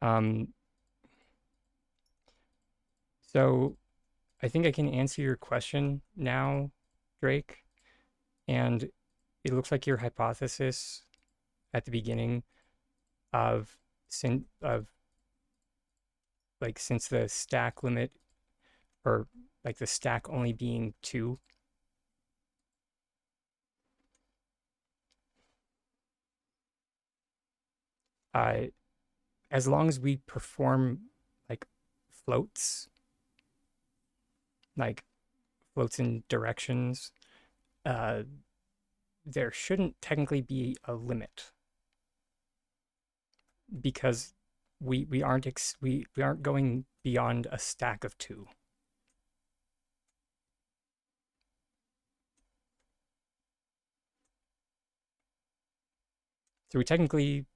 S1: Um, so I think I can answer your question now, Drake. And it looks like your hypothesis at the beginning of since the stack limit or like the stack only being two, uh, as long as we perform like floats, like floats in directions, uh, there shouldn't technically be a limit because we aren't going beyond a stack of two. So we technically,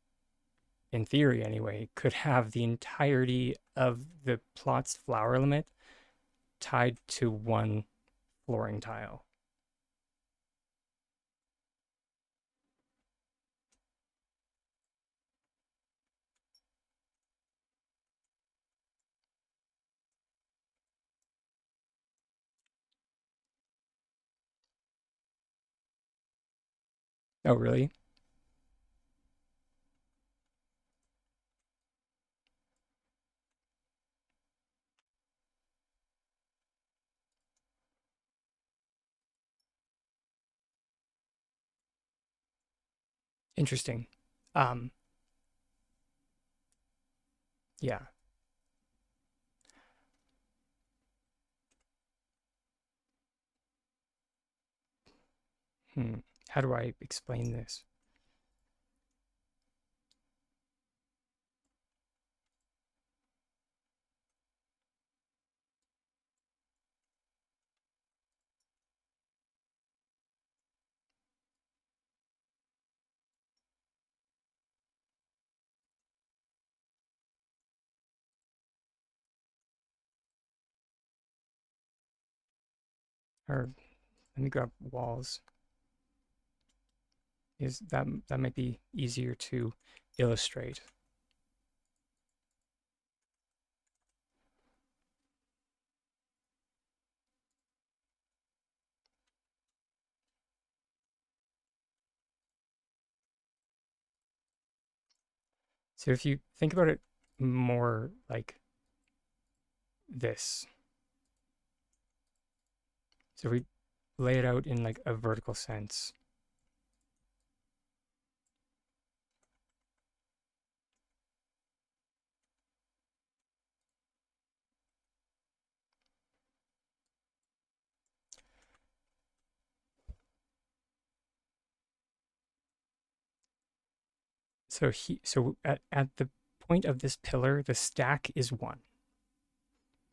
S1: in theory anyway, could have the entirety of the plot's flower limit tied to one flooring tile. Oh, really? Interesting. Um, yeah. Hmm. How do I explain this? or let me grab walls. Is that might be easier to illustrate. So if you think about it more like this, so we lay it out in like a vertical sense. So at the point of this pillar, the stack is 1.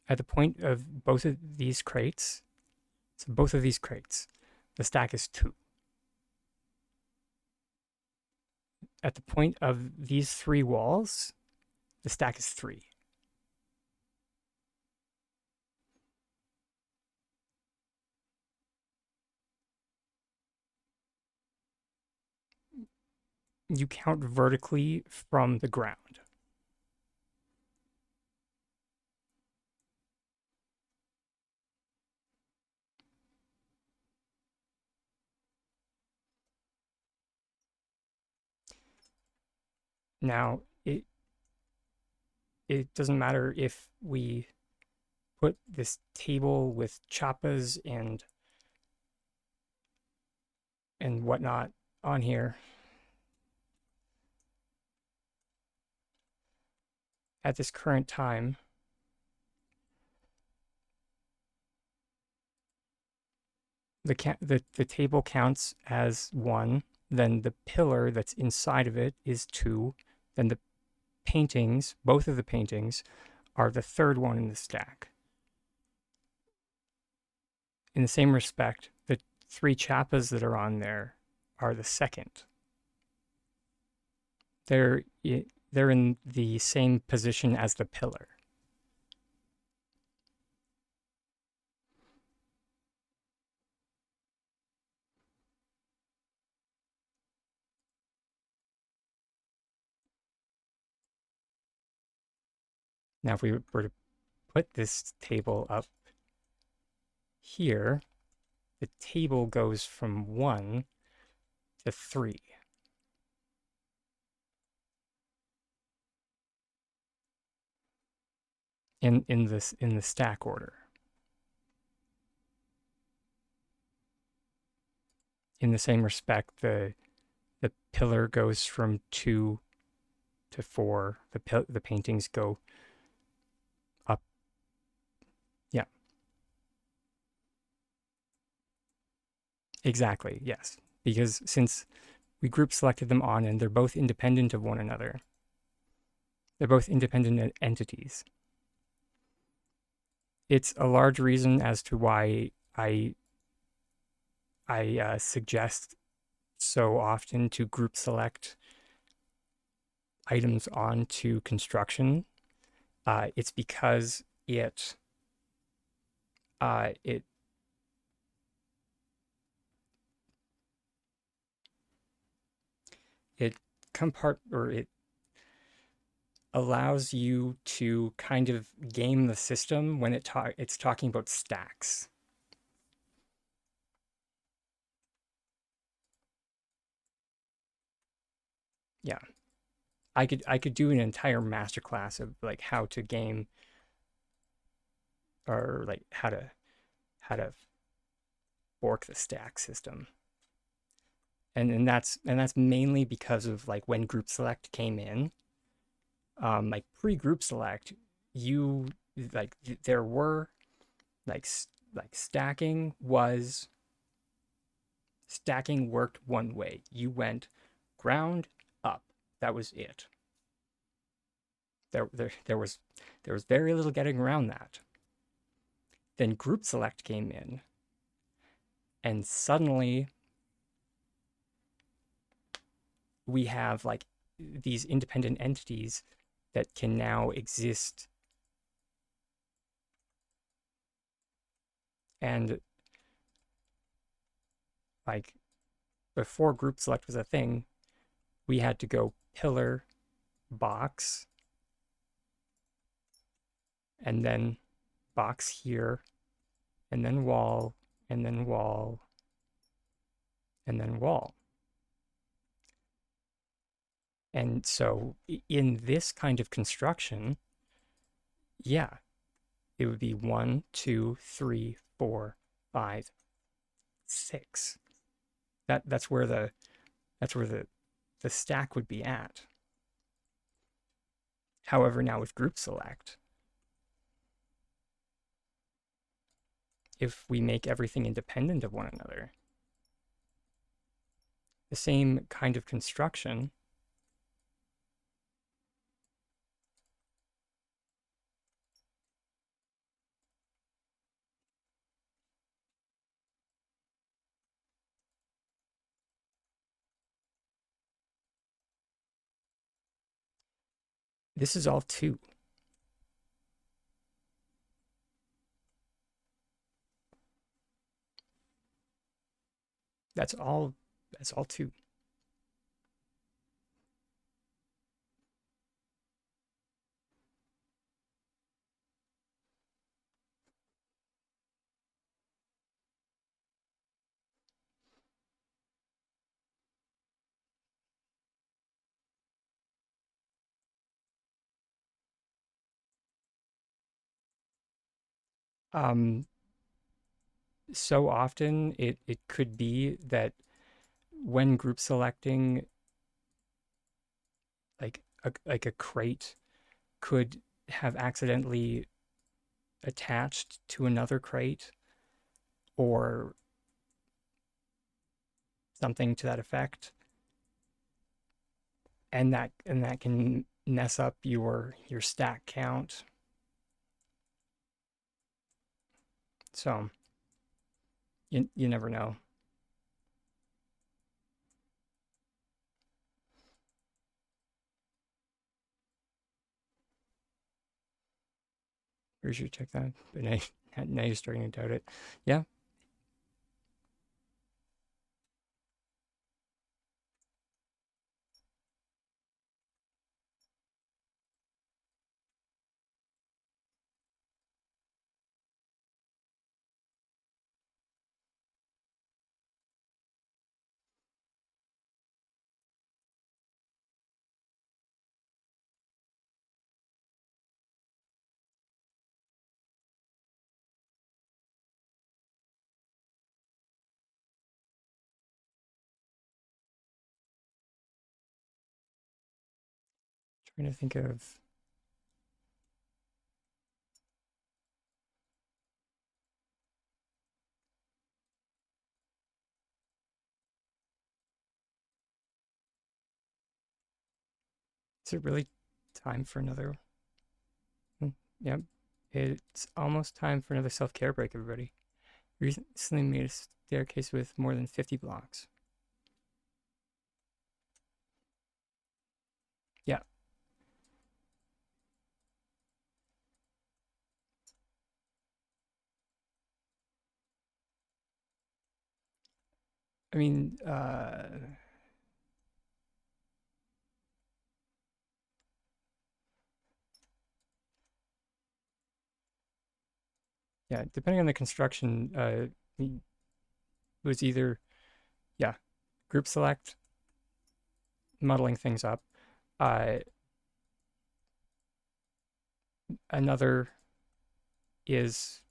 S1: At the point of both of these crates, so both of these crates, the stack is 2. At the point of these 3 walls, the stack is 3. You count vertically from the ground. Now, it doesn't matter if we put this table with chappas and whatnot on here. At this current time, the table counts as 1, then the pillar that's inside of it is 2, then the paintings, both of the paintings, are the 3rd one in the stack. In the same respect, the 3 chappas that are on there are the 2nd. They're in the same position as the pillar. Now, if we were to put this table up here, the table goes from 1 to 3. In the stack order. In the same respect, the pillar goes from 2 to 4. The paintings go up. Yeah. Exactly, yes. Because since we group selected them on and they're both independent of one another, they're both independent entities. It's a large reason as to why I suggest so often to group select items onto construction. It's because it it allows you to kind of game the system when it's talking about stacks. Yeah. I could do an entire masterclass of like how to game or like how to fork the stack system. And that's mainly because of like when group select came in. Like pre-group select, you like there were like stacking worked one way. You went ground up. That was it. There was very little getting around that. Then group select came in, and suddenly we have like these independent entities that can now exist. And Like before group select was a thing, we had to go pillar, box, and then box here, and then wall, and then wall, and then wall. And so in this kind of construction, yeah, it would be 1, 2, 3, 4, 5, 6. That's where the stack would be at. However, now with group select, if we make everything independent of one another, the same kind of construction, this is all 2. That's all 2. Um, so often it could be that when group selecting, like a crate could have accidentally attached to another crate or something to that effect, and that can mess up your stack count. So you never know. Where's your check that? But now you're starting to doubt it. Yeah. Trying to think of is it really time for another? Yep. It's almost time for another self-care break, everybody. Recently made a staircase with more than 50 blocks. Yeah. I mean, yeah, depending on the construction, it was either, yeah, group select, muddling things up. Uh, Another is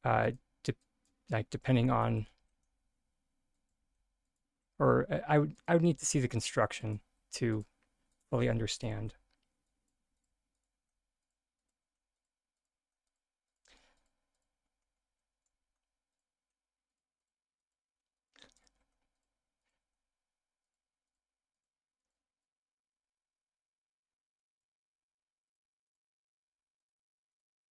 S1: uh, de like depending on, or I would need to see the construction to fully understand.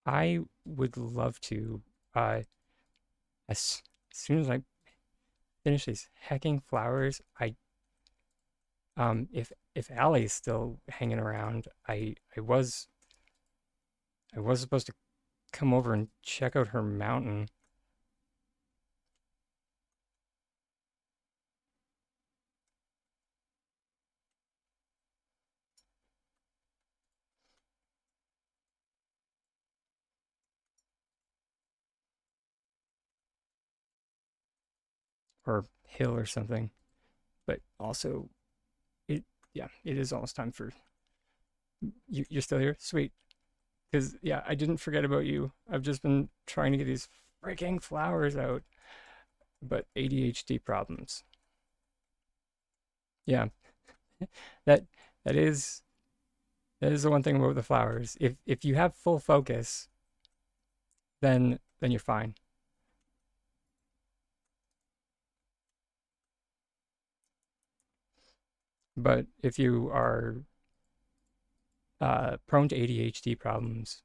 S1: I would love to, as soon as I finish these hecking flowers, if Allie's still hanging around, I was supposed to come over and check out her mountain. or hill or something. But also, it yeah, it is almost time for you. You're still here, sweet. Because yeah, I didn't forget about you. I've just been trying to get these freaking flowers out, but ADHD problems. Yeah, that that is that is the one thing about the flowers. If you have full focus, then you're fine. But if you are prone to ADHD problems,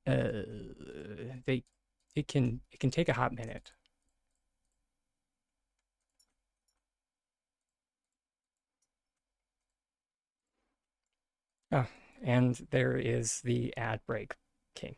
S1: they it can take a hot minute. Oh, and there is the ad break king.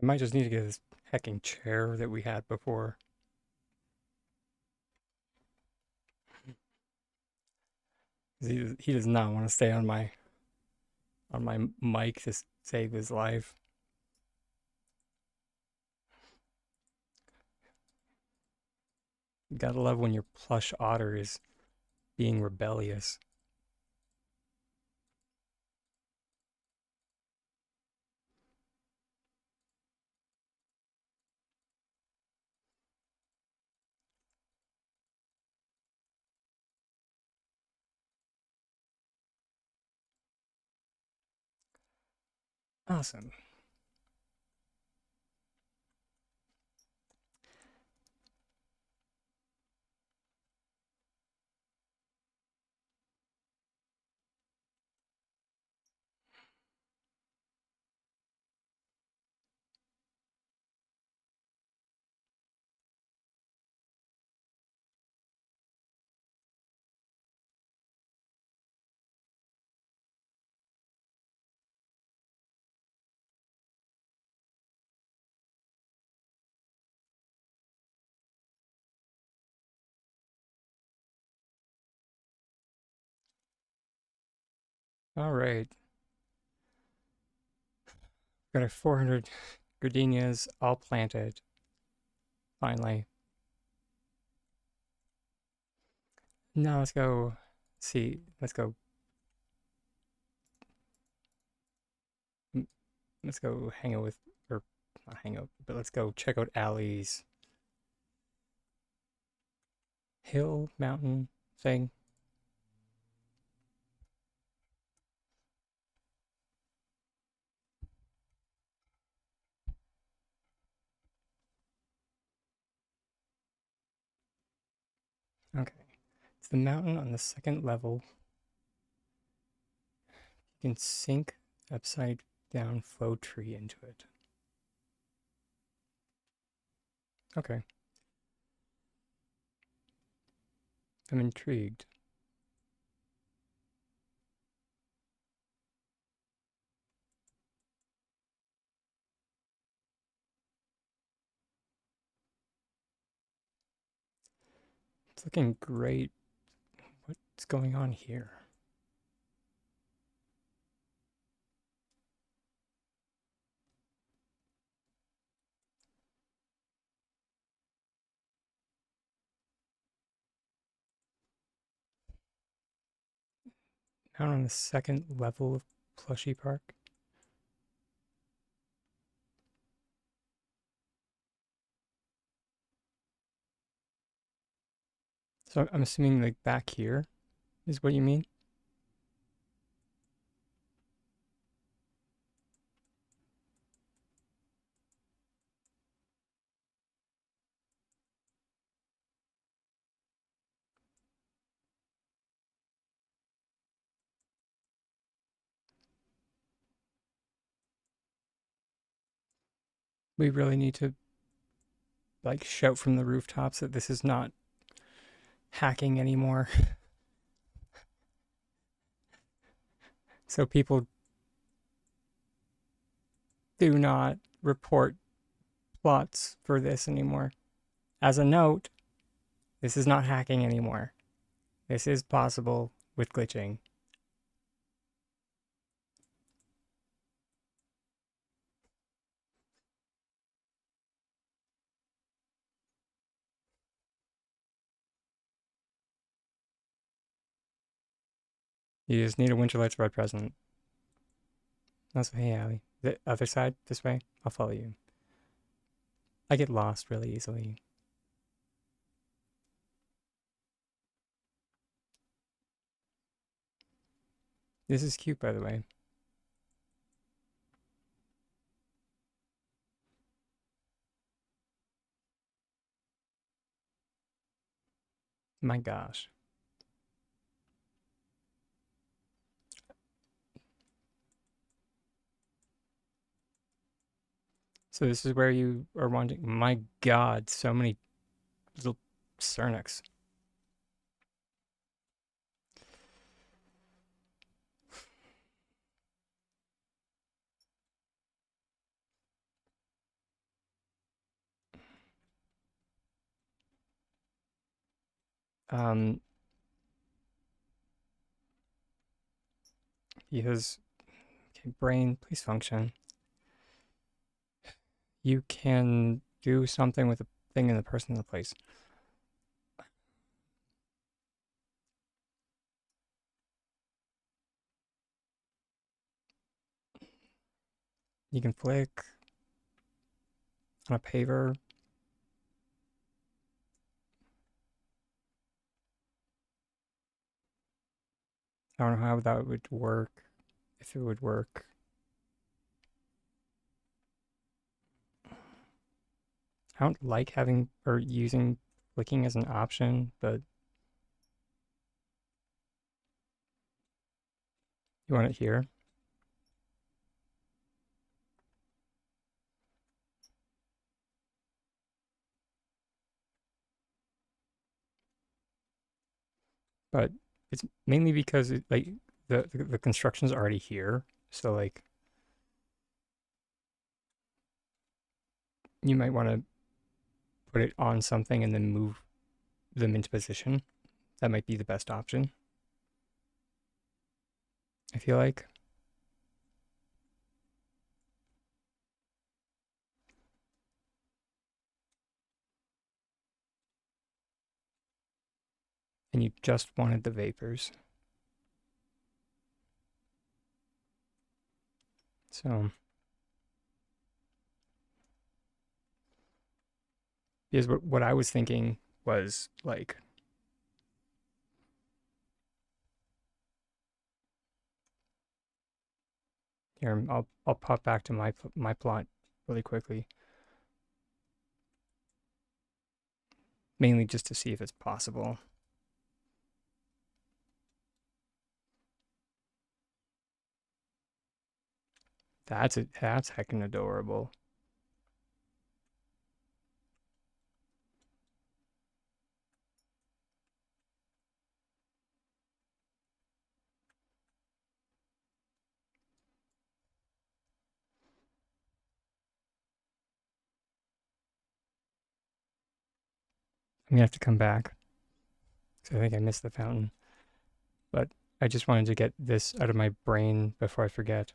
S1: I might just need to get this hecking chair that we had before. He does not want to stay on my mic to save his life. Gotta love when your plush otter is being rebellious. Awesome. All right. Got our 400 gardenias all planted. Finally. Now let's go see. Let's go. Let's go hang out with, or not hang out, but let's go check out Allie's hill mountain thing. Okay. It's the mountain on the second level. You can sink upside down flow tree into it. Okay. I'm intrigued. It's looking great. What's going on here? Down on the second level of Plushy Park. So I'm assuming like back here is what you mean? We really need to like shout from the rooftops that this is not hacking anymore. So people do not report plots for this anymore. As a note, this is not hacking anymore. This is possible with glitching. You just need a Winter Lights Red present. That's hey Allie. The other side, this way. I'll follow you. I get lost really easily. This is cute, by the way. My gosh. So this is where you are wanting. My God, so many little Cernix. Um, because okay, brain, please function. You can do something with the thing and the person in the place. You can flick on a paver. I don't know how that would work. If it would work. I don't like having or using flicking as an option, but you want it here. But it's mainly because it, like the construction's already here, so like you might want to put it on something and then move them into position. That might be the best option. I feel like. And you just wanted the vapors. So, because what I was thinking was like, here, I'll pop back to my plot really quickly, mainly just to see if it's possible. That's heckin' adorable. I'm gonna have to come back because I think I missed the fountain. But I just wanted to get this out of my brain before I forget.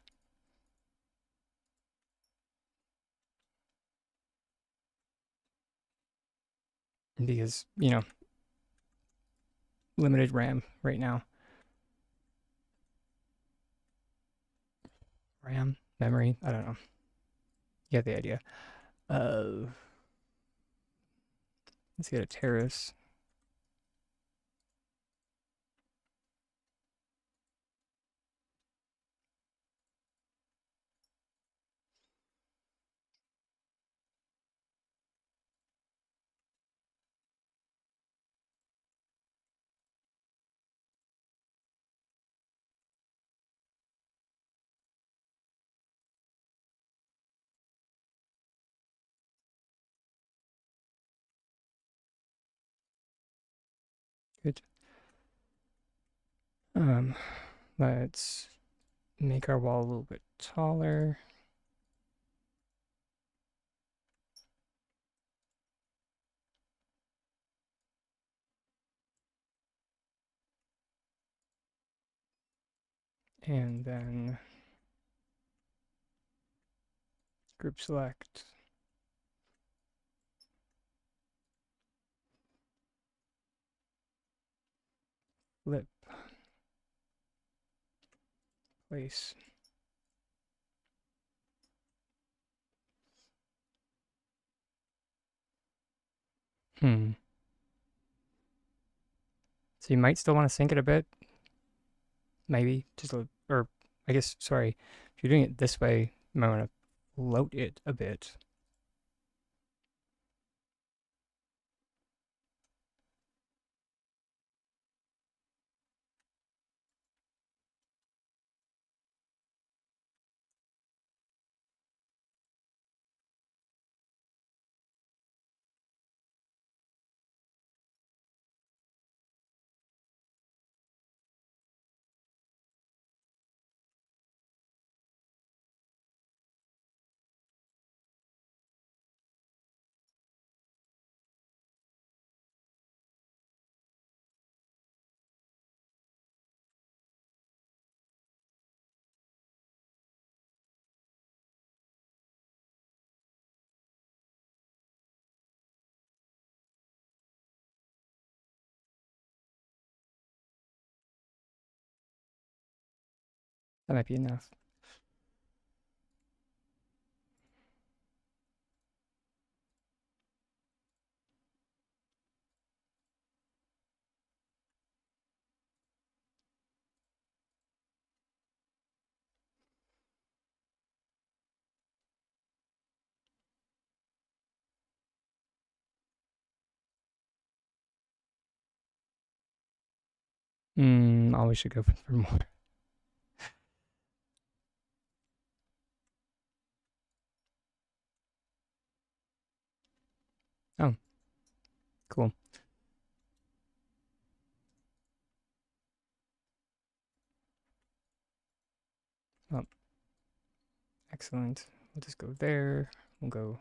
S1: Because, limited RAM right now. RAM, memory, I don't know. You get the idea. Uh, let's get a terrace. Good. Um, let's make our wall a little bit taller. And then group select, flip, place. Hmm. So you might still want to sync it a bit, maybe just or I guess sorry, if you're doing it this way, you might want to float it a bit. That might be enough. Always should go for more. Oh, cool. Oh, excellent. We'll just go there. We'll go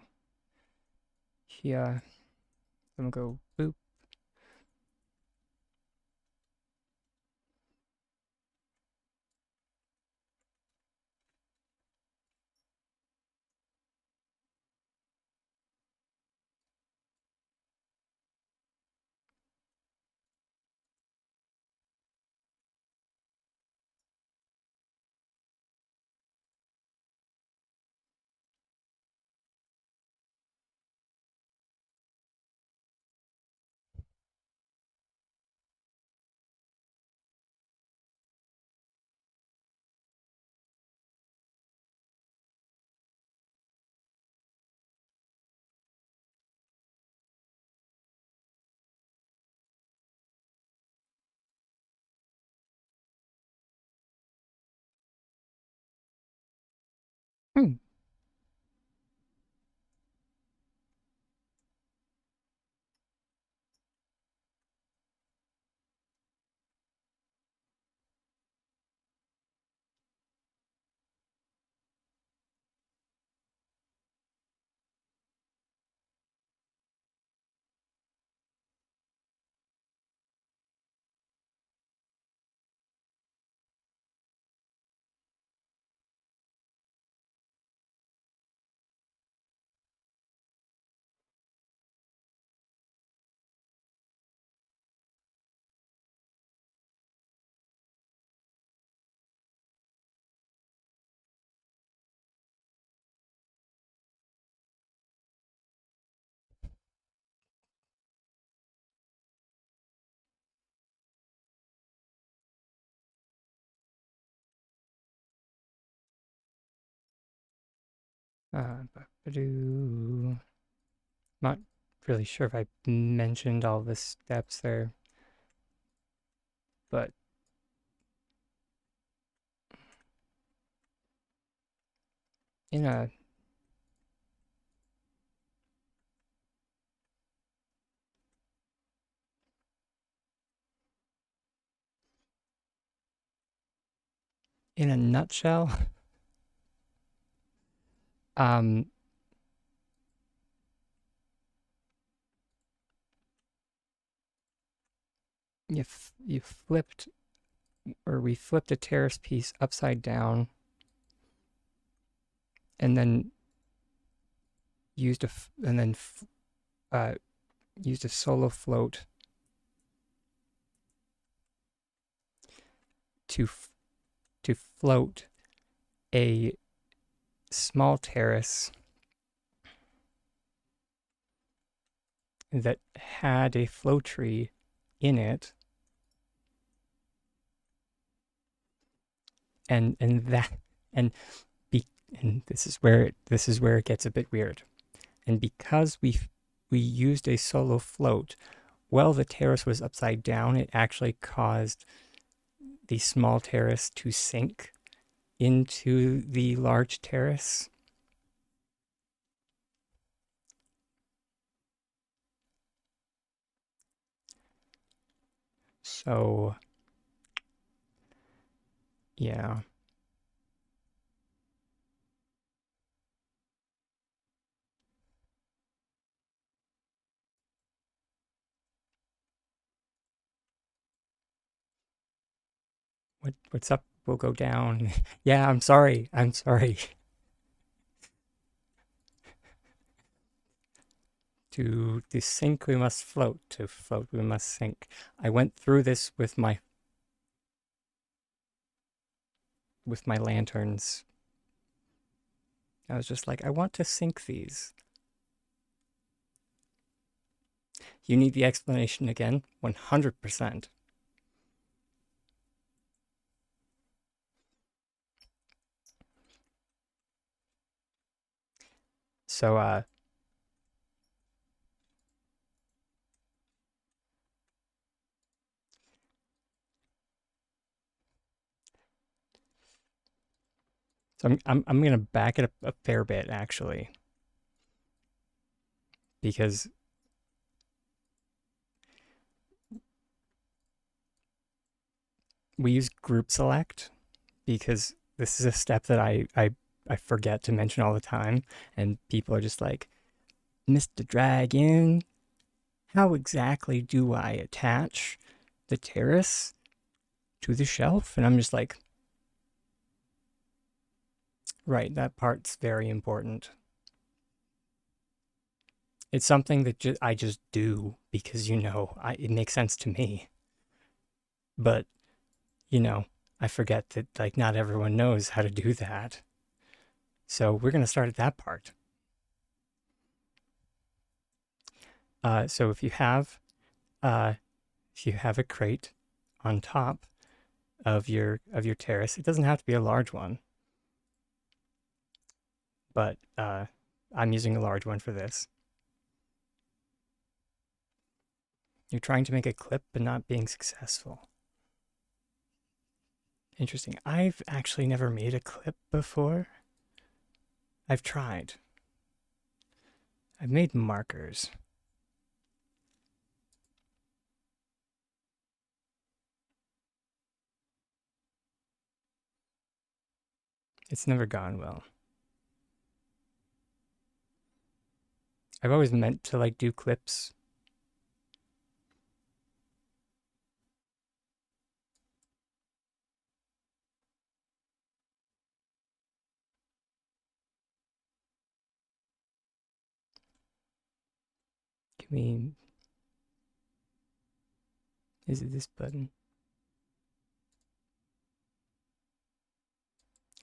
S1: here. Then we'll go boop. Not really sure if I mentioned all the steps there, but in a nutshell, um, you flipped, or we flipped a terrace piece upside down, and then used uh, used a solo float to to float a small terrace that had a flow tree in it, and that and be and this is where it gets a bit weird. And because we used a solo float, while the terrace was upside down, it actually caused the small terrace to sink into the large terrace. So, yeah. What's up will go down. Yeah, I'm sorry. I'm sorry. To sink we must float. To float we must sink. I went through this with my lanterns. I was just like, I want to sink these. You need the explanation again? 100%. So, I'm gonna back it up a fair bit actually, because we use group select, because this is a step that I forget to mention all the time, and people are just like, Mr. Dragon, how exactly do I attach the terrace to the shelf? And I'm just like, right, that part's very important. It's something that I just do because, it makes sense to me. But, you know, I forget that, like, not everyone knows how to do that. So we're going to start at that part. So uh, if you have a crate on top of your terrace, it doesn't have to be a large one, but I'm using a large one for this. You're trying to make a clip but not being successful. Interesting. I've actually never made a clip before. I've tried. I've made markers. It's never gone well. I've always meant to like do clips. Can we... Is it this button?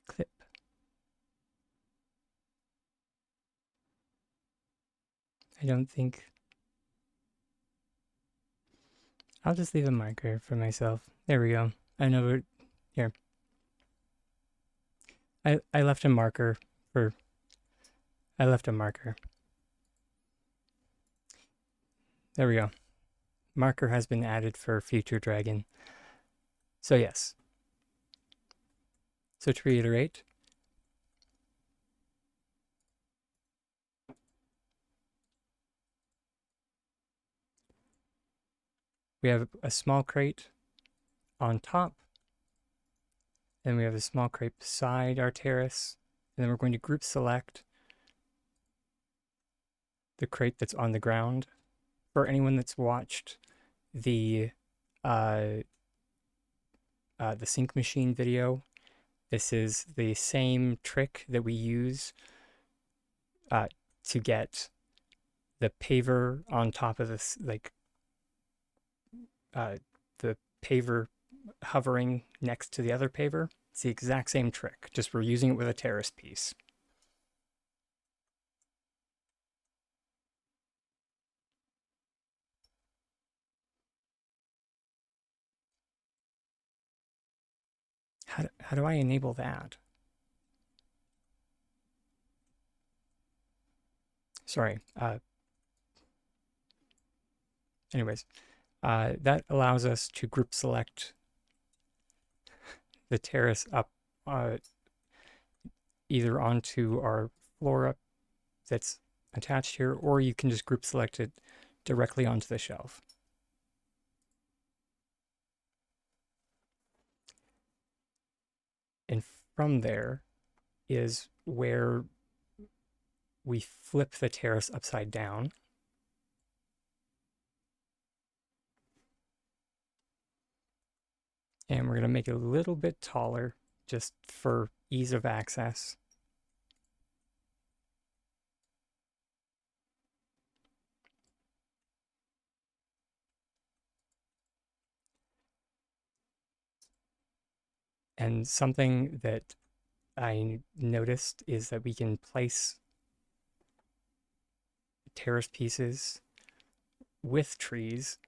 S1: Clip. I don't think... I'll just leave a marker for myself. There we go. I know where... Here. I left a marker for I left a marker. There we go. Marker has been added for future dragon. So yes. So to reiterate, we have a small crate on top, then we have a small crate beside our terrace, and then we're going to group select the crate that's on the ground. For anyone that's watched the sync machine video, this is the same trick that we use to get the paver on top of this, like the paver hovering next to the other paver. It's the exact same trick, just we're using it with a terrace piece. How do I enable that? Sorry. Anyways, that allows us to group select the terrace up either onto our floor that's attached here, or you can just group select it directly onto the shelf. And from there is where we flip the terrace upside down. And we're going to make it a little bit taller just for ease of access. And something that I noticed is that we can place terrace pieces with trees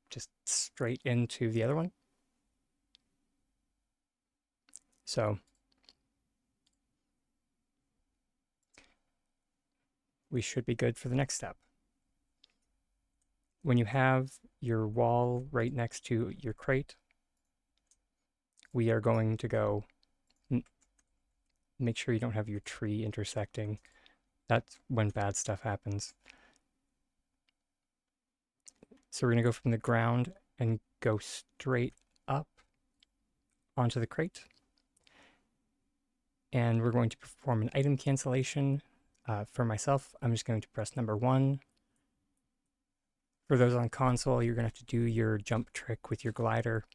S1: just straight into the other one. So we should be good for the next step. When you have your wall right next to your crate, we are going to go make sure you don't have your tree intersecting. That's when bad stuff happens. So we're going to go from the ground and go straight up onto the crate. And we're going to perform an item cancellation. For myself, I'm just going to press number 1. For those on console, you're going to have to do your jump trick with your glider.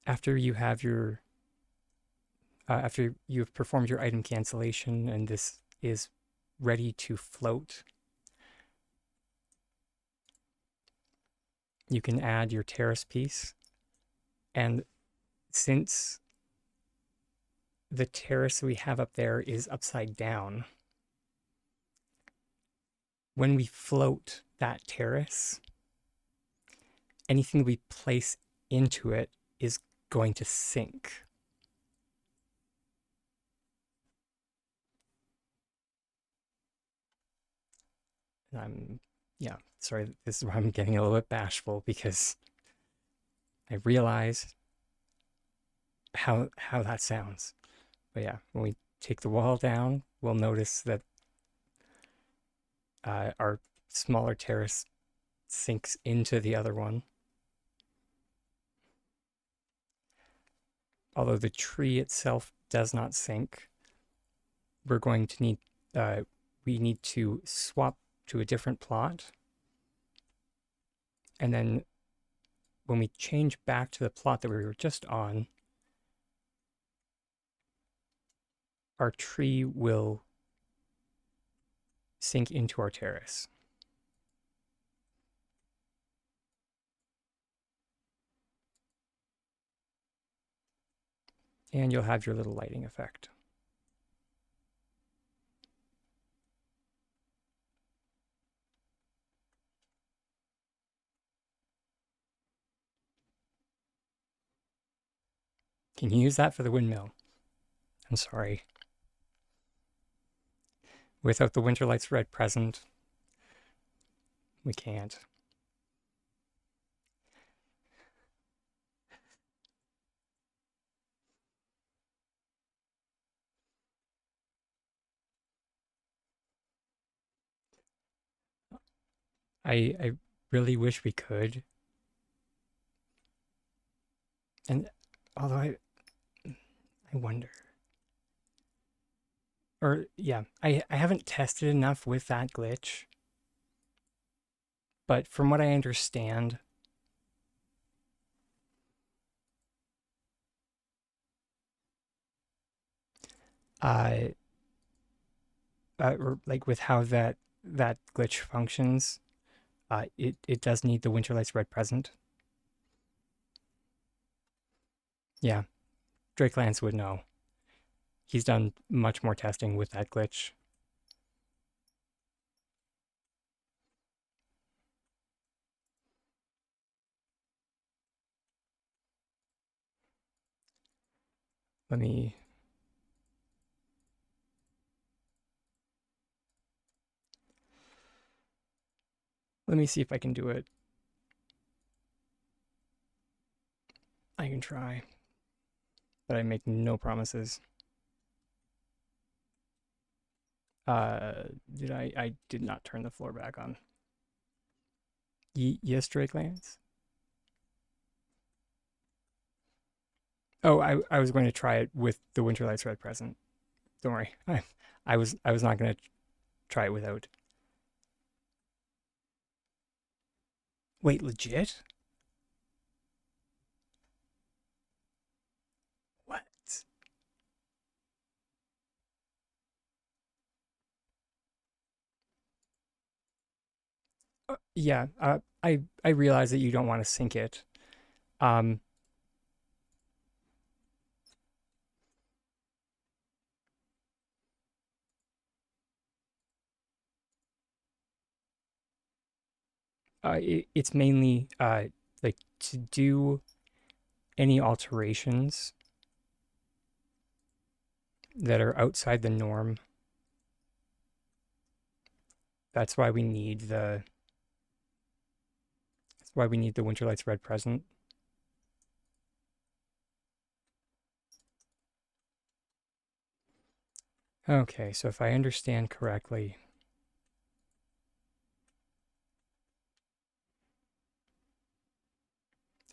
S1: After you have your after you've performed your item cancellation and this is ready to float, you can add your terrace piece. And since the terrace we have up there is upside down, when we float that terrace, anything we place into it is going to sink. Yeah, sorry, this is where I'm getting a little bit bashful because I realize how that sounds. But yeah, when we take the wall down, we'll notice that our smaller terrace sinks into the other one. Although the tree itself does not sink, we're going to need, we need to swap to a different plot. And then when we change back to the plot that we were just on, our tree will sink into our terrace. And you'll have your little lighting effect. Can you use that for the windmill? I'm sorry. Without the Winterlight's red present, we can't. I really wish we could. And although I wonder. Or yeah, I haven't tested enough with that glitch. But from what I understand, uh, or like with how that glitch functions, it does need the Winterlight's red present. Yeah, Drake Lance would know. He's done much more testing with that glitch. Let me see if I can do it. I can try, but I make no promises. Did I did not turn the floor back on. Yes, Drake Lance. Oh, I was going to try it with the Winterlight's red present. Don't worry. I was not going to try it without. Wait, legit? What? Yeah. I realize that you don't want to sync it. Um. It's mainly like to do any alterations that are outside the norm. That's why we need the. That's why we need the Winterlight's red present. Okay, so if I understand correctly,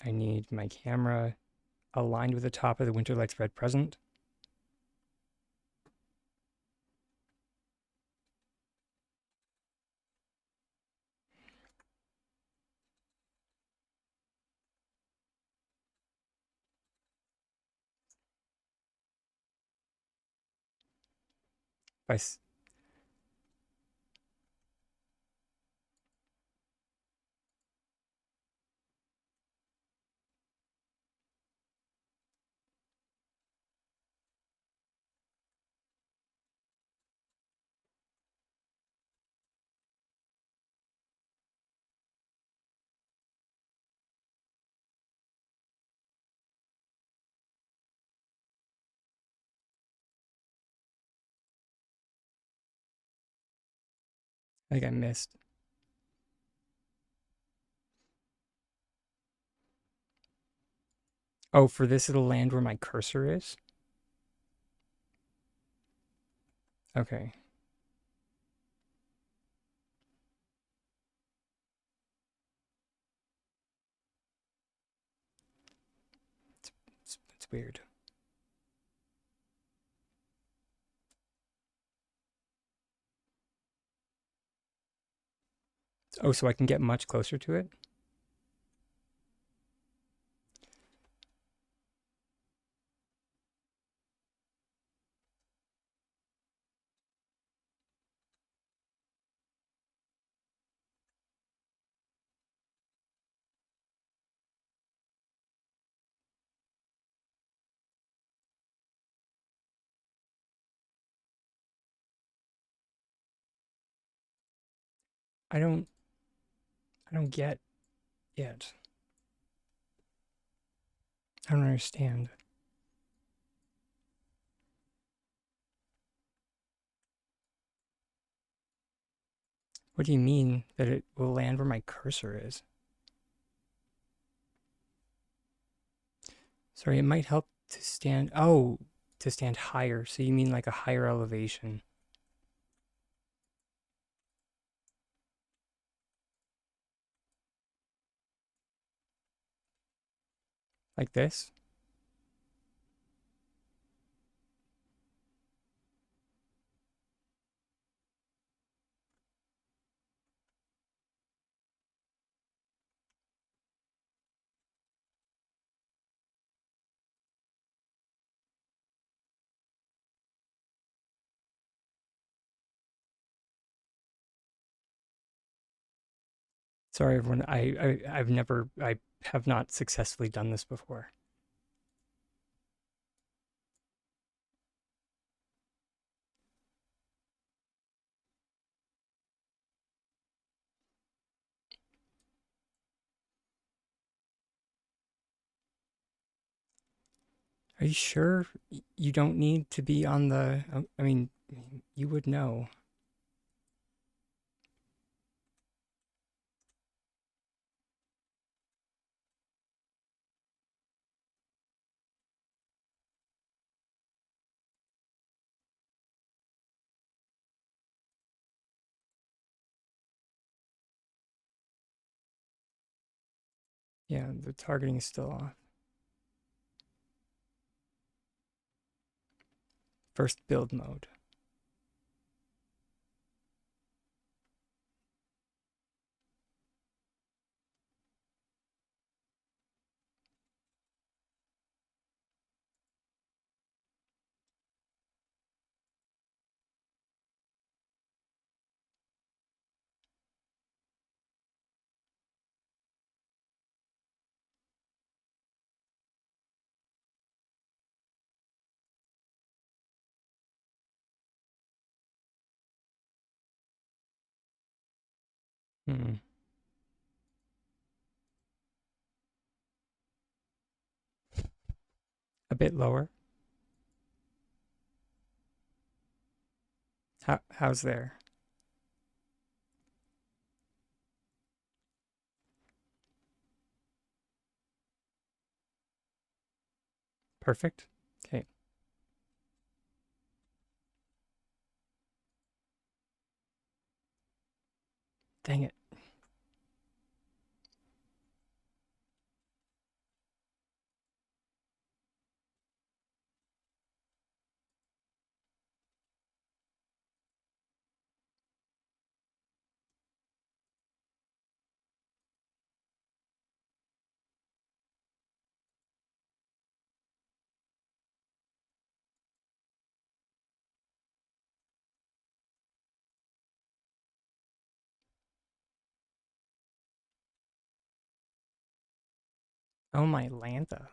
S1: I need my camera aligned with the top of the Winterlight's red present. If I, I think I missed. Oh, for this it'll land where my cursor is? Okay. It's weird. Oh, so I can get much closer to it? I don't I don't get it. I don't understand. What do you mean that it will land where my cursor is? Sorry, it might help to stand. Oh, to stand higher. So you mean like a higher elevation. Like this? Sorry, everyone. I have not successfully done this before. Are you sure you don't need to be on the? I mean, you would know. Yeah, the targeting is still off. First build mode. Hmm. A bit lower. How's there? Perfect. Okay. Dang it. Oh my Lanta.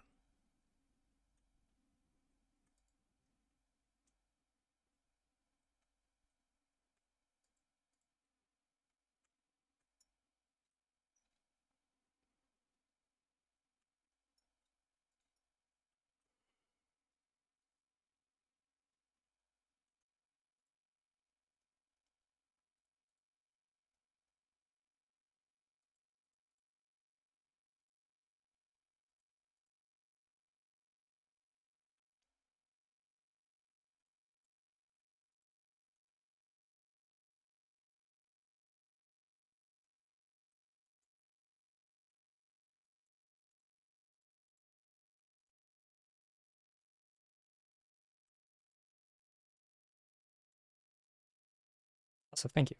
S1: Also, thank you.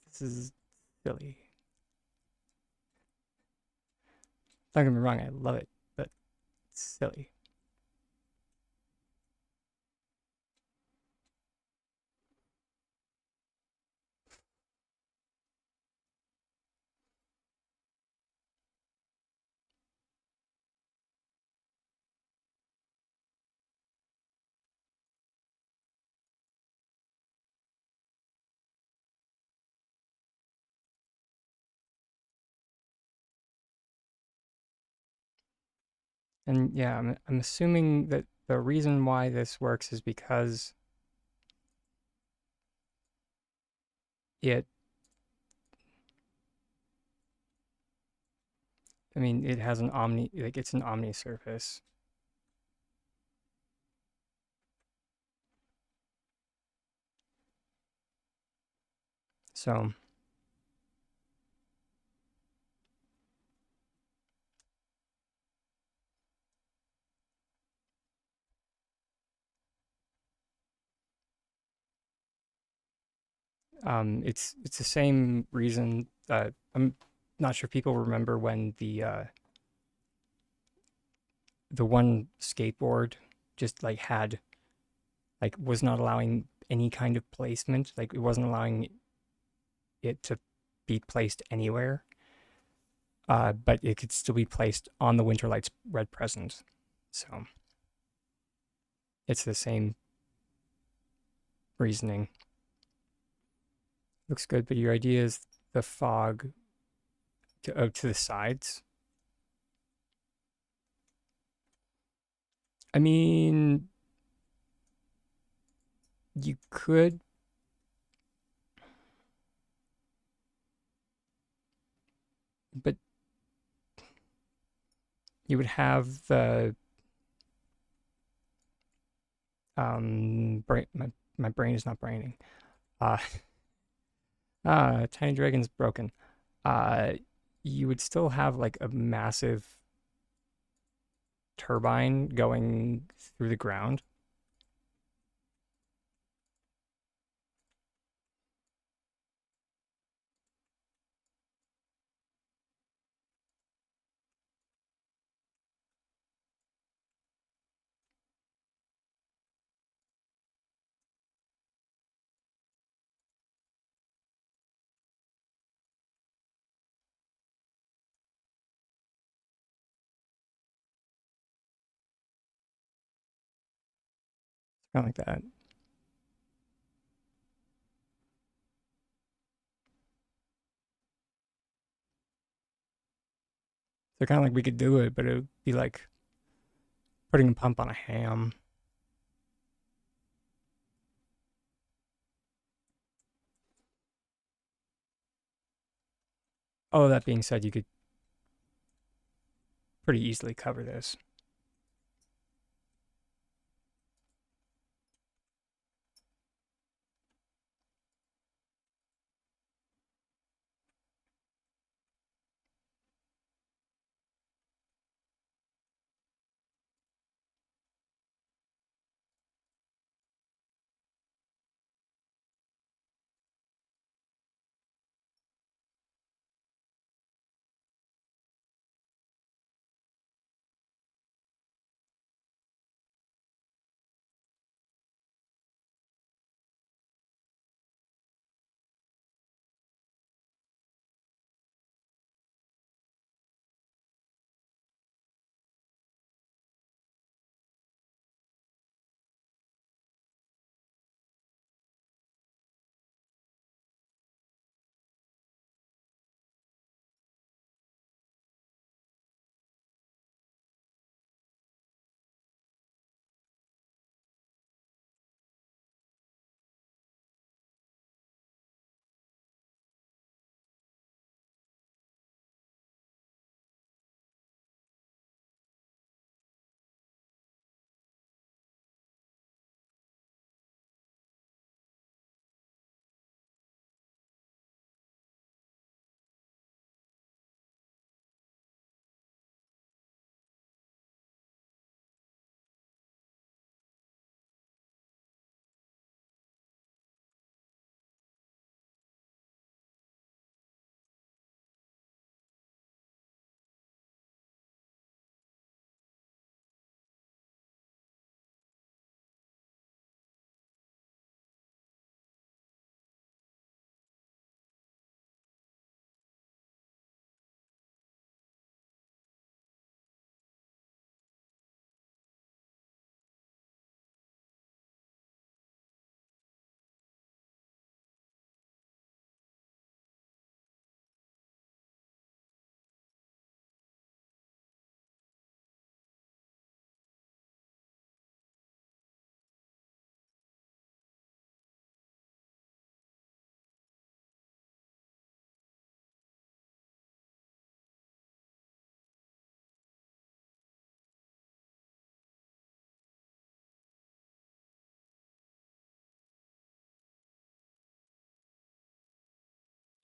S1: This is silly. Don't get me wrong, I love it, but it's silly. And yeah, I'm assuming that the reason why this works is because it, I mean, it has an like it's an omni surface. So it's the same reason. I'm not sure people remember when the one skateboard just like had like was not allowing any kind of placement. Like it wasn't allowing it to be placed anywhere. But it could still be placed on the Winterlight's red present. So it's the same reasoning. Looks good, but your idea is the fog to the sides. I mean, you could, but you would have the my brain is not braining. Uh, Tiny Dragon's broken. Uh, you would still have like a massive turbine going through the ground. Kind of like that. So kind of like we could do it, but it would be like putting a pump on a ham. Oh, that being said, you could pretty easily cover this.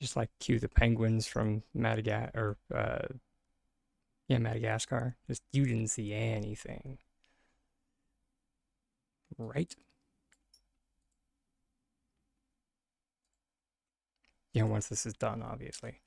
S1: Just like cue the penguins from Madagascar. Just you didn't see anything, right? Once this is done, obviously.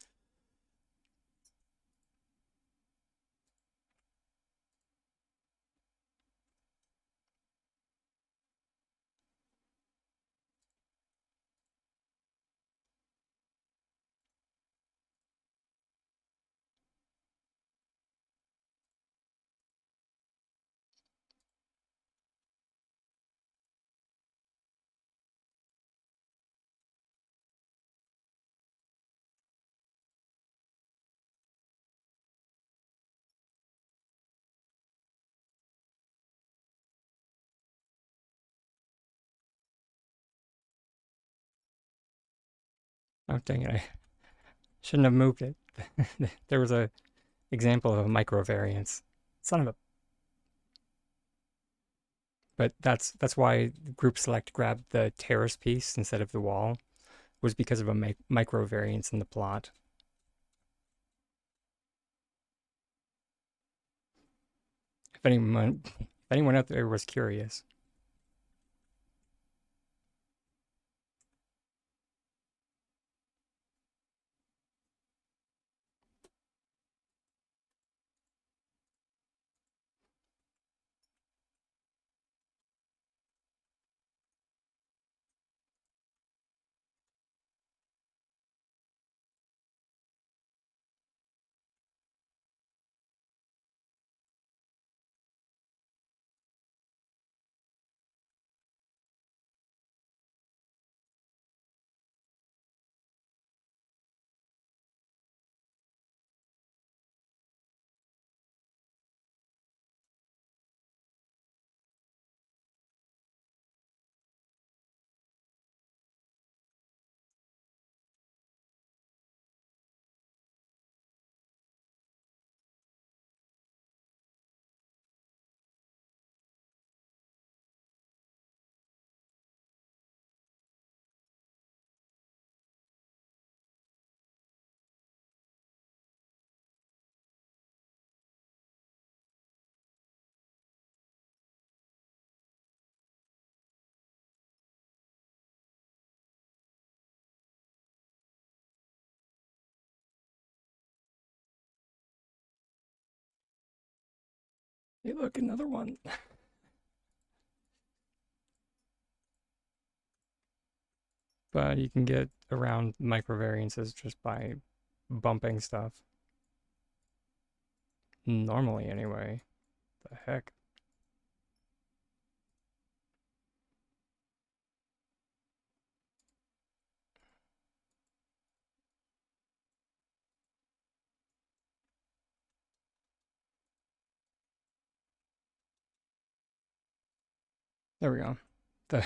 S1: Oh, dang it. I shouldn't have moved it. There was a example of a microvariance. Son of a. But that's why group select grabbed the terrace piece instead of the wall, was because of a microvariance in the plot. If anyone out there was curious. Hey, look, another one. But you can get around microvariances just by bumping stuff. Normally, anyway. The heck? There we go. The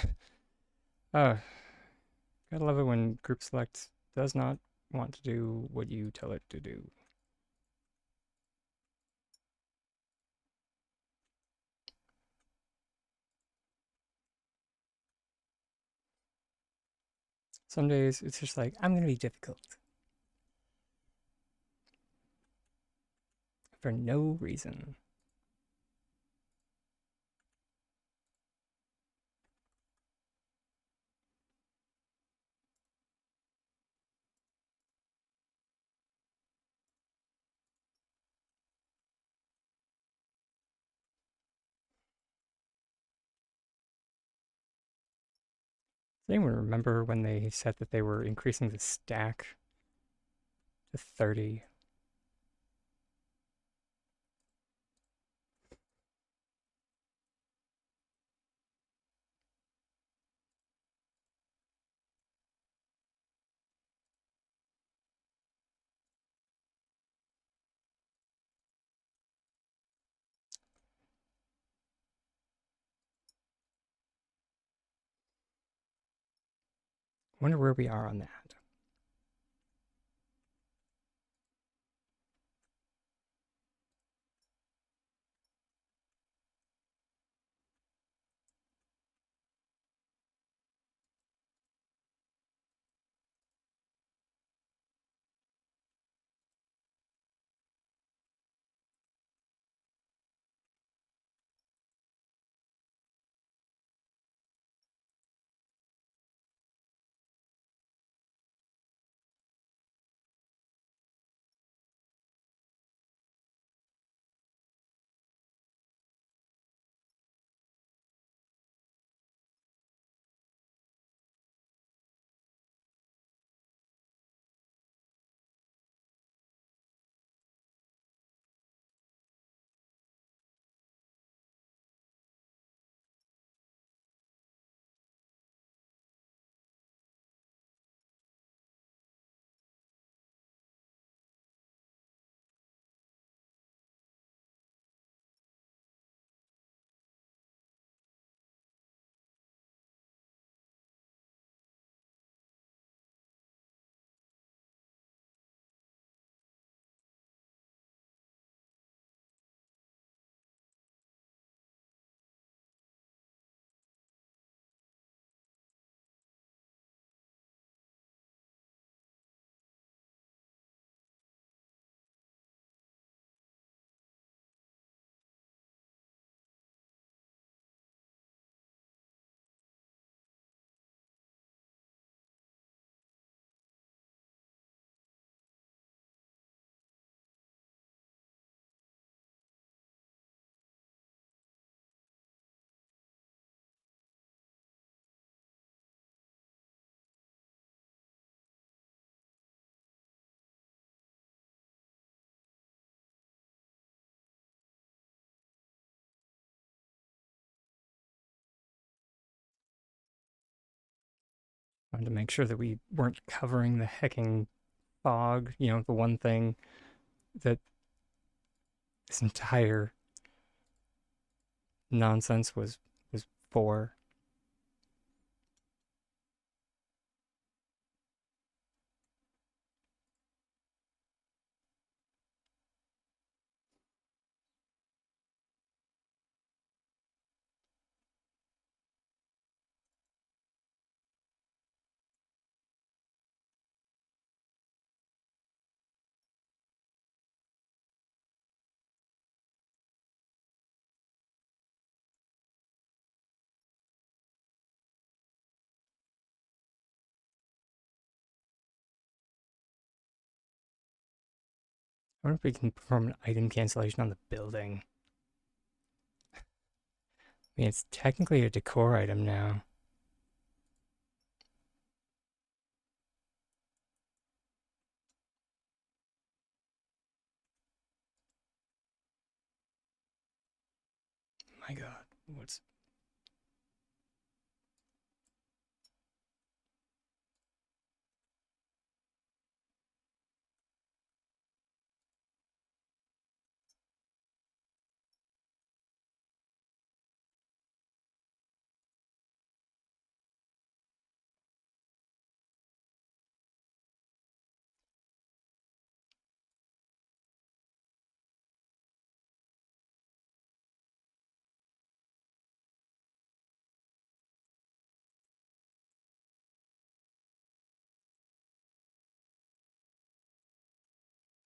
S1: uh, gotta love it when group select does not want to do what you tell it to do. Some days it's just like, I'm gonna be difficult. For no reason. Does anyone remember when they said that they were increasing the stack to 30? Wonder where we are on that. Wanted to make sure that we weren't covering the hecking fog, you know, the one thing that this entire nonsense was for. I wonder if we can perform an item cancellation on the building. I mean, it's technically a decor item now. My God, what's...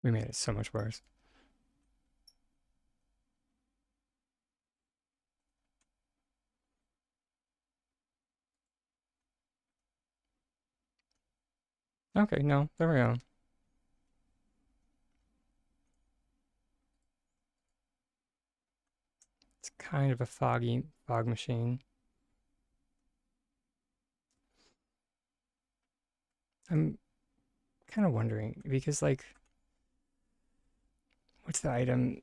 S1: We made it so much worse. Okay, no, there we go. It's kind of a foggy fog machine. I'm kind of wondering because, like, what's the item?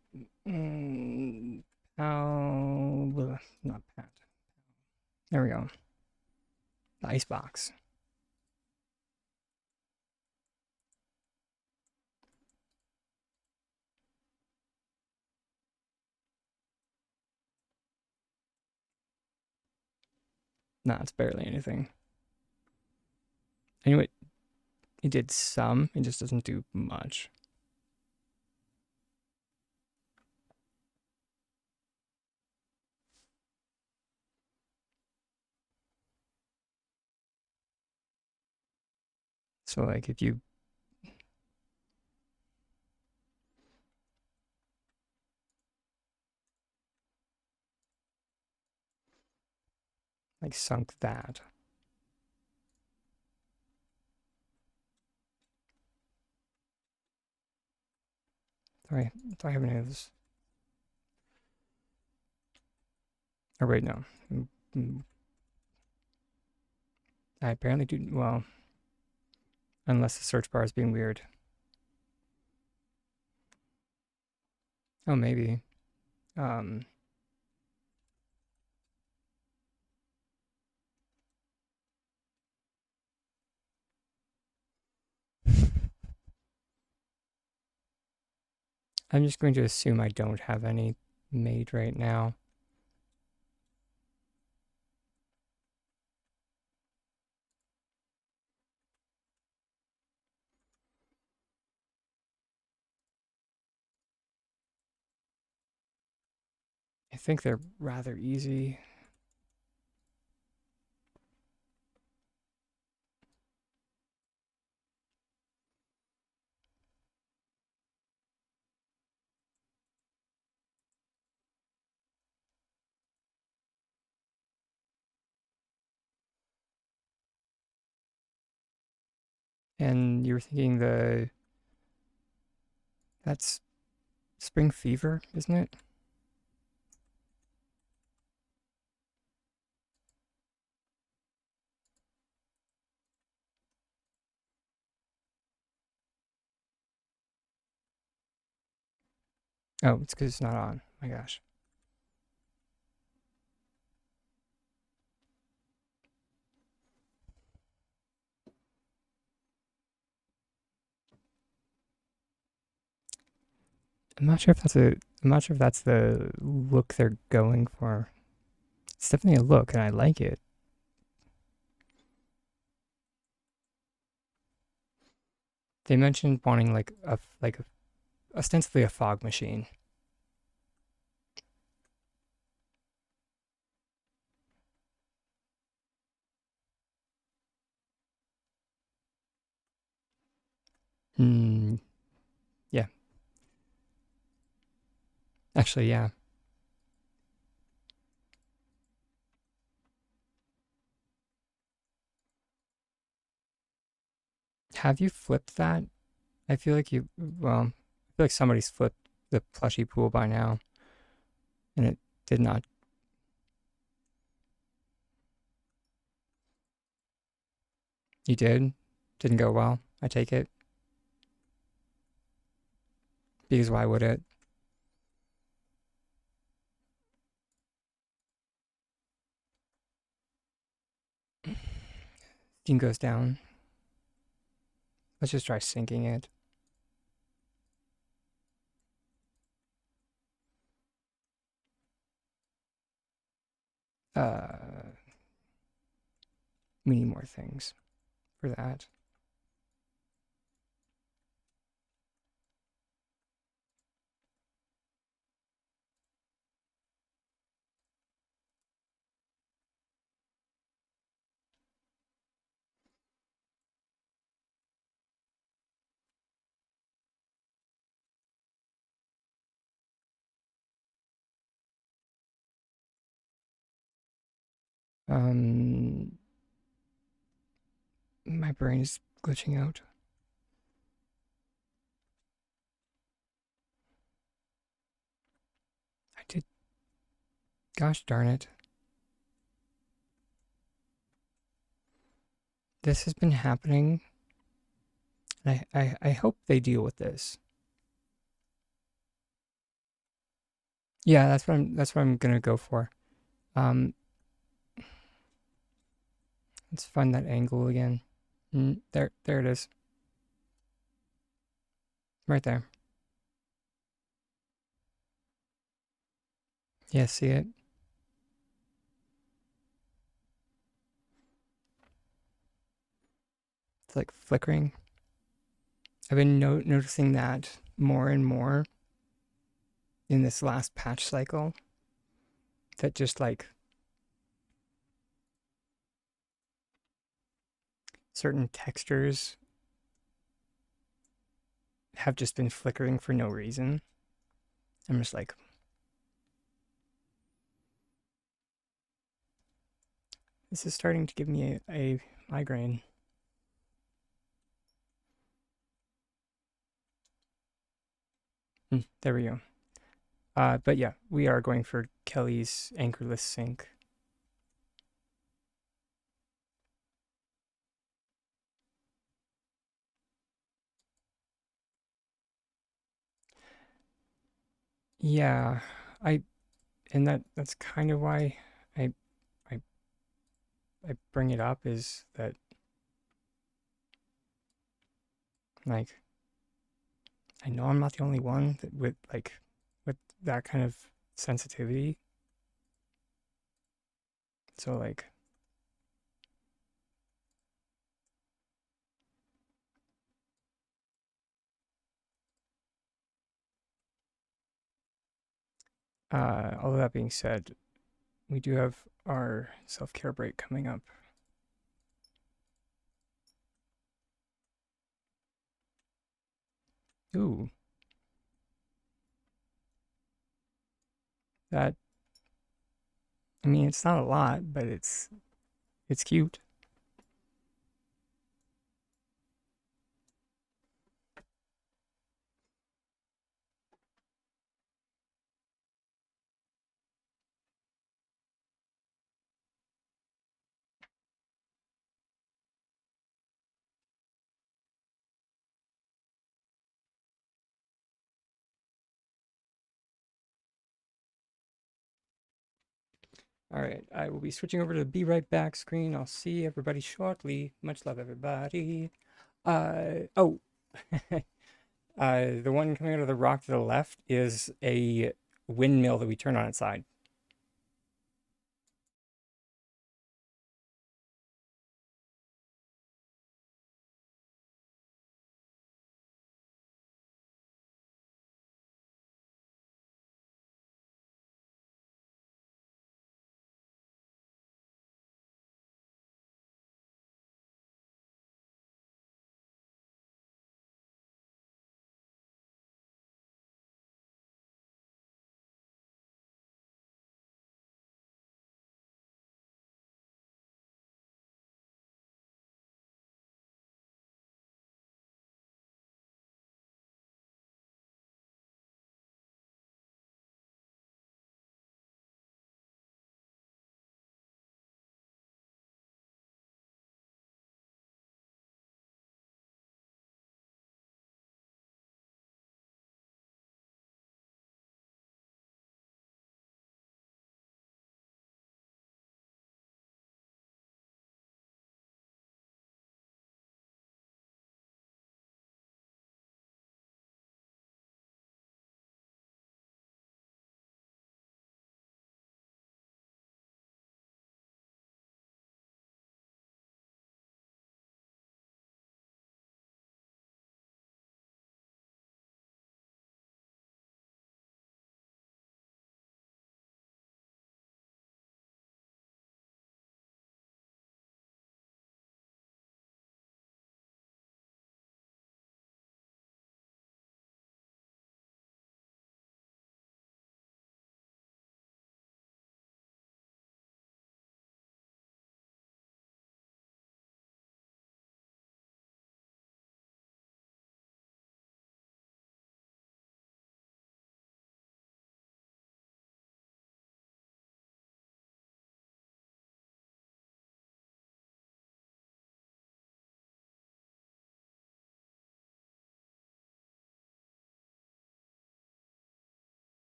S1: Not Pat. There we go. The ice box. Nah, it's barely anything. Anyway, it did some. It just doesn't do much. So, like, if you like sunk that. Do I have any of this? Or wait, no. I apparently do, well, unless the search bar is being weird. Oh, maybe. Um, I'm just going to assume I don't have any made right now. I think they're rather easy. And you were thinking that's spring fever, isn't it? Oh, it's because it's not on. My gosh. I'm not sure if that's the look they're going for. It's definitely a look, and I like it. They mentioned wanting ostensibly a fog machine. Hmm. Yeah. Actually, yeah. Have you flipped that? I feel like you. Well, I feel like somebody's flipped the plushy pool by now, and it did not. You did. Didn't go well. I take it because why would it? Steam goes down. Let's just try syncing it. Uh, we need more things for that. Um, my brain is glitching out. I did. Gosh darn it. This has been happening. And I hope they deal with this. Yeah, that's what I'm gonna go for. Um, let's find that angle again. There it is. Right there. Yeah, see it? It's like flickering. I've been noticing that more and more in this last patch cycle. That just like certain textures have just been flickering for no reason. I'm just like, this is starting to give me a migraine. There we go. But yeah, we are going for Kelly's anchorless sync. Yeah, I and that's kind of why I I I bring it up is that like I know I'm not the only one that with that kind of sensitivity. So like all of that being said, we do have our self-care break coming up. Ooh, that I mean it's not a lot, but it's cute. All right, I will be switching over to the Be Right Back screen. I'll see everybody shortly. Much love, everybody. Oh, The one coming out of the rock to the left is a windmill that we turn on its side.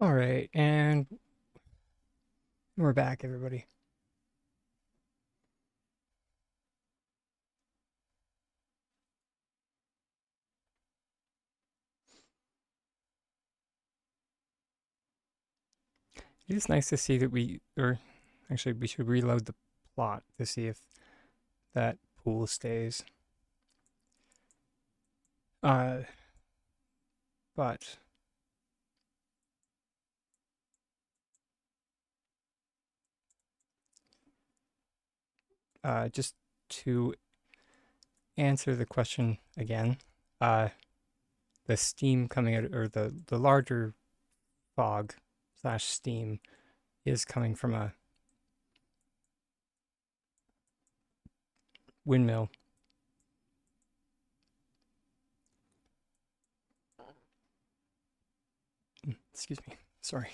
S1: All right, and we're back, everybody. It is nice to see that or actually, we should reload the plot to see if that pool stays. Uh, but just to answer the question again, uh, the steam coming out, or the larger fog slash steam, is coming from a windmill. Excuse me. Sorry.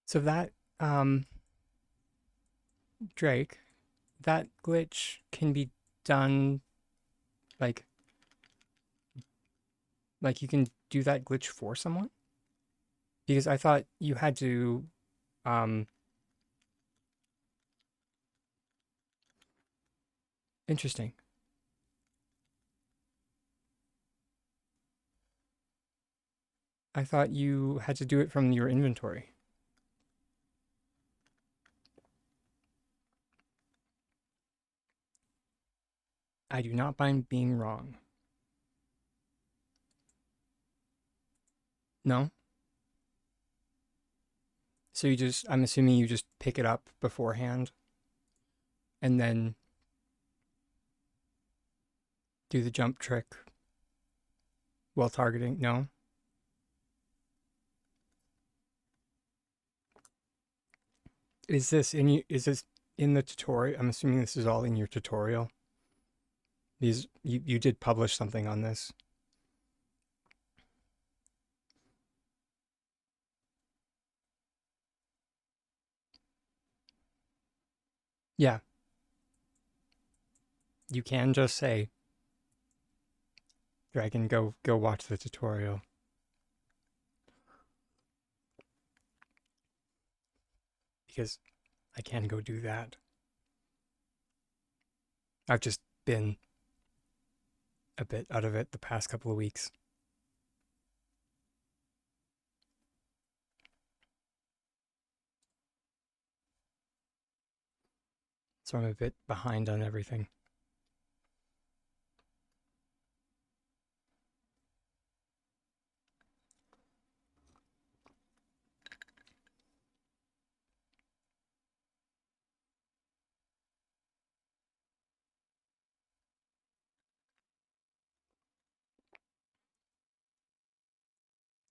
S1: So that Drake, that glitch can be done like you can do that glitch for someone? Because I thought you had to um interesting. I thought you had to do it from your inventory. I do not mind being wrong. No? So I'm assuming you just pick it up beforehand and then do the jump trick while targeting? No? Is this in the tutorial? I'm assuming this is all in your tutorial. You did publish something on this. Yeah. You can just say, Dragon, go watch the tutorial. Because I can go do that. I've just been a bit out of it the past couple of weeks. So I'm a bit behind on everything.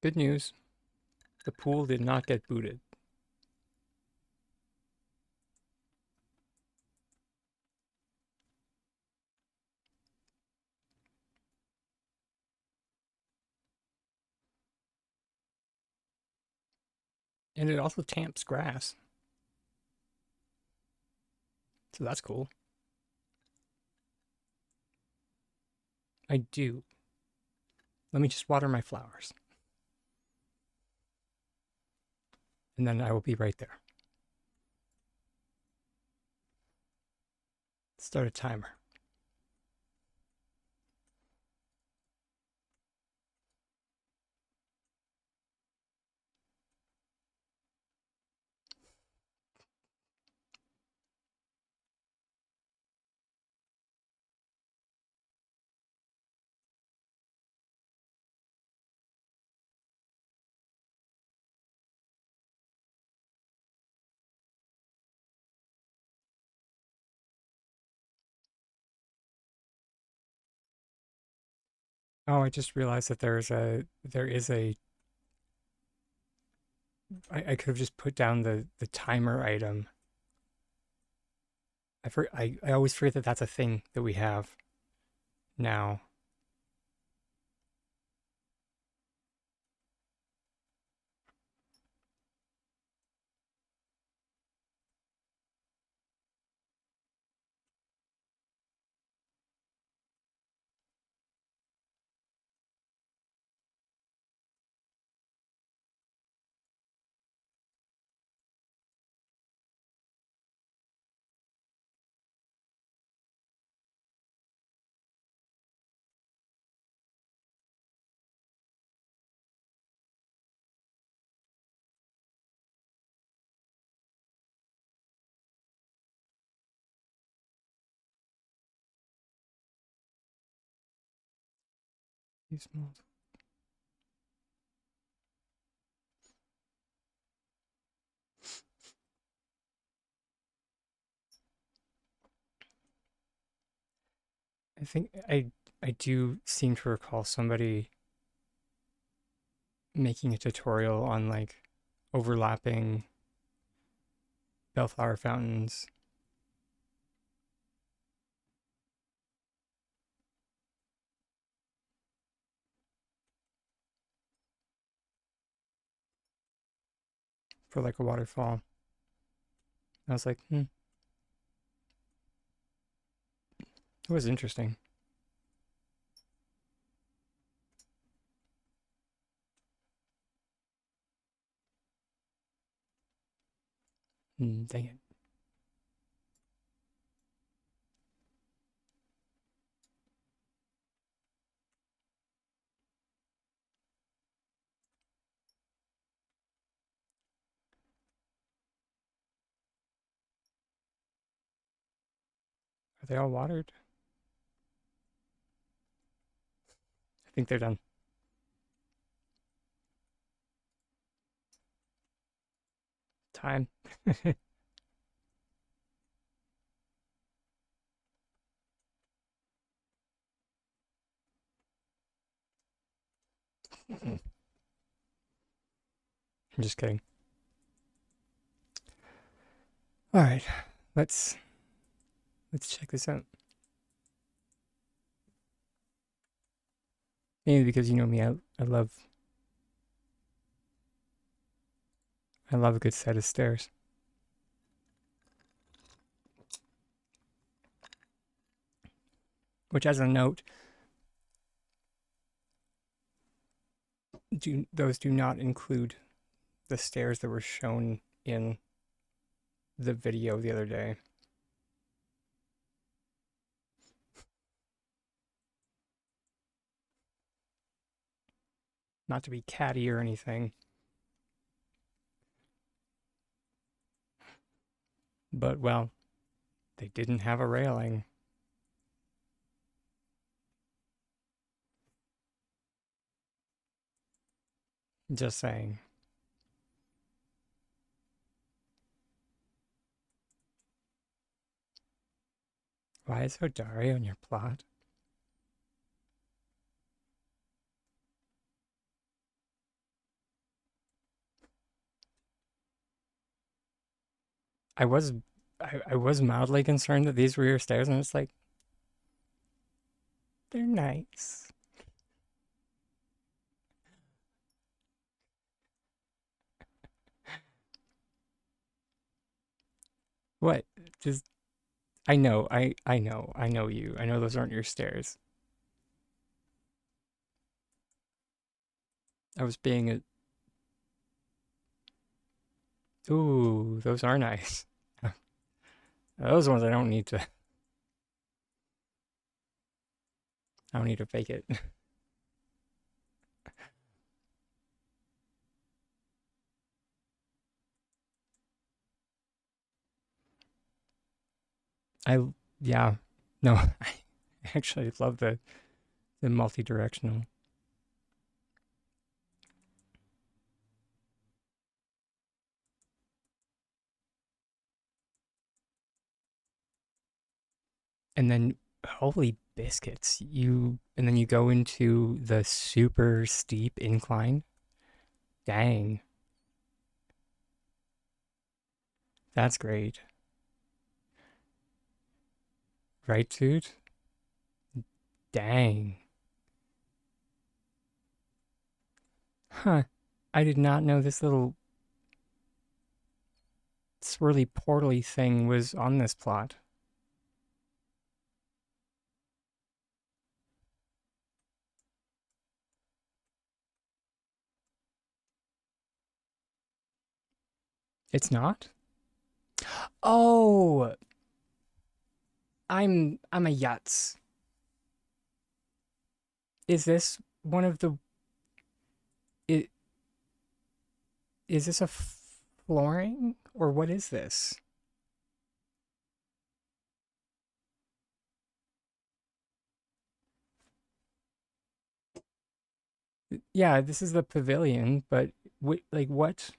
S1: Good news. The pool did not get booted. And it also tamps grass. So that's cool. I do. Let me just water my flowers. And then I will be right there. Start a timer. Oh, I just realized that there is a I could have just put down the timer item. I always forget that that's a thing that we have now. These small. I think I do seem to recall somebody making a tutorial on like overlapping bellflower fountains. For like a waterfall. I was like, it was interesting. Dang it. Are they all watered? I think they're done. Time. I'm just kidding. All right, let's check this out. Maybe because you know me, I love a good set of stairs. Which, as a note, those do not include the stairs that were shown in the video the other day. Not to be catty or anything, but well, they didn't have a railing. Just saying. Why is Hodari on your plot? I was I was mildly concerned that these were your stairs, and it's like, they're nice. What? Just I know, I know you. I know those aren't your stairs. I was being a ooh, those are nice. Those ones I don't need to fake it. I yeah. No, I actually love the multi-directional. And then holy biscuits, and then you go into the super steep incline. Dang. That's great. Right, dude? Dang. Huh. I did not know this little swirly portally thing was on this plot. It's not? Oh, I'm a Yutz. Is this one of the I- is this a flooring or what is this? Yeah, this is the pavilion, but like what?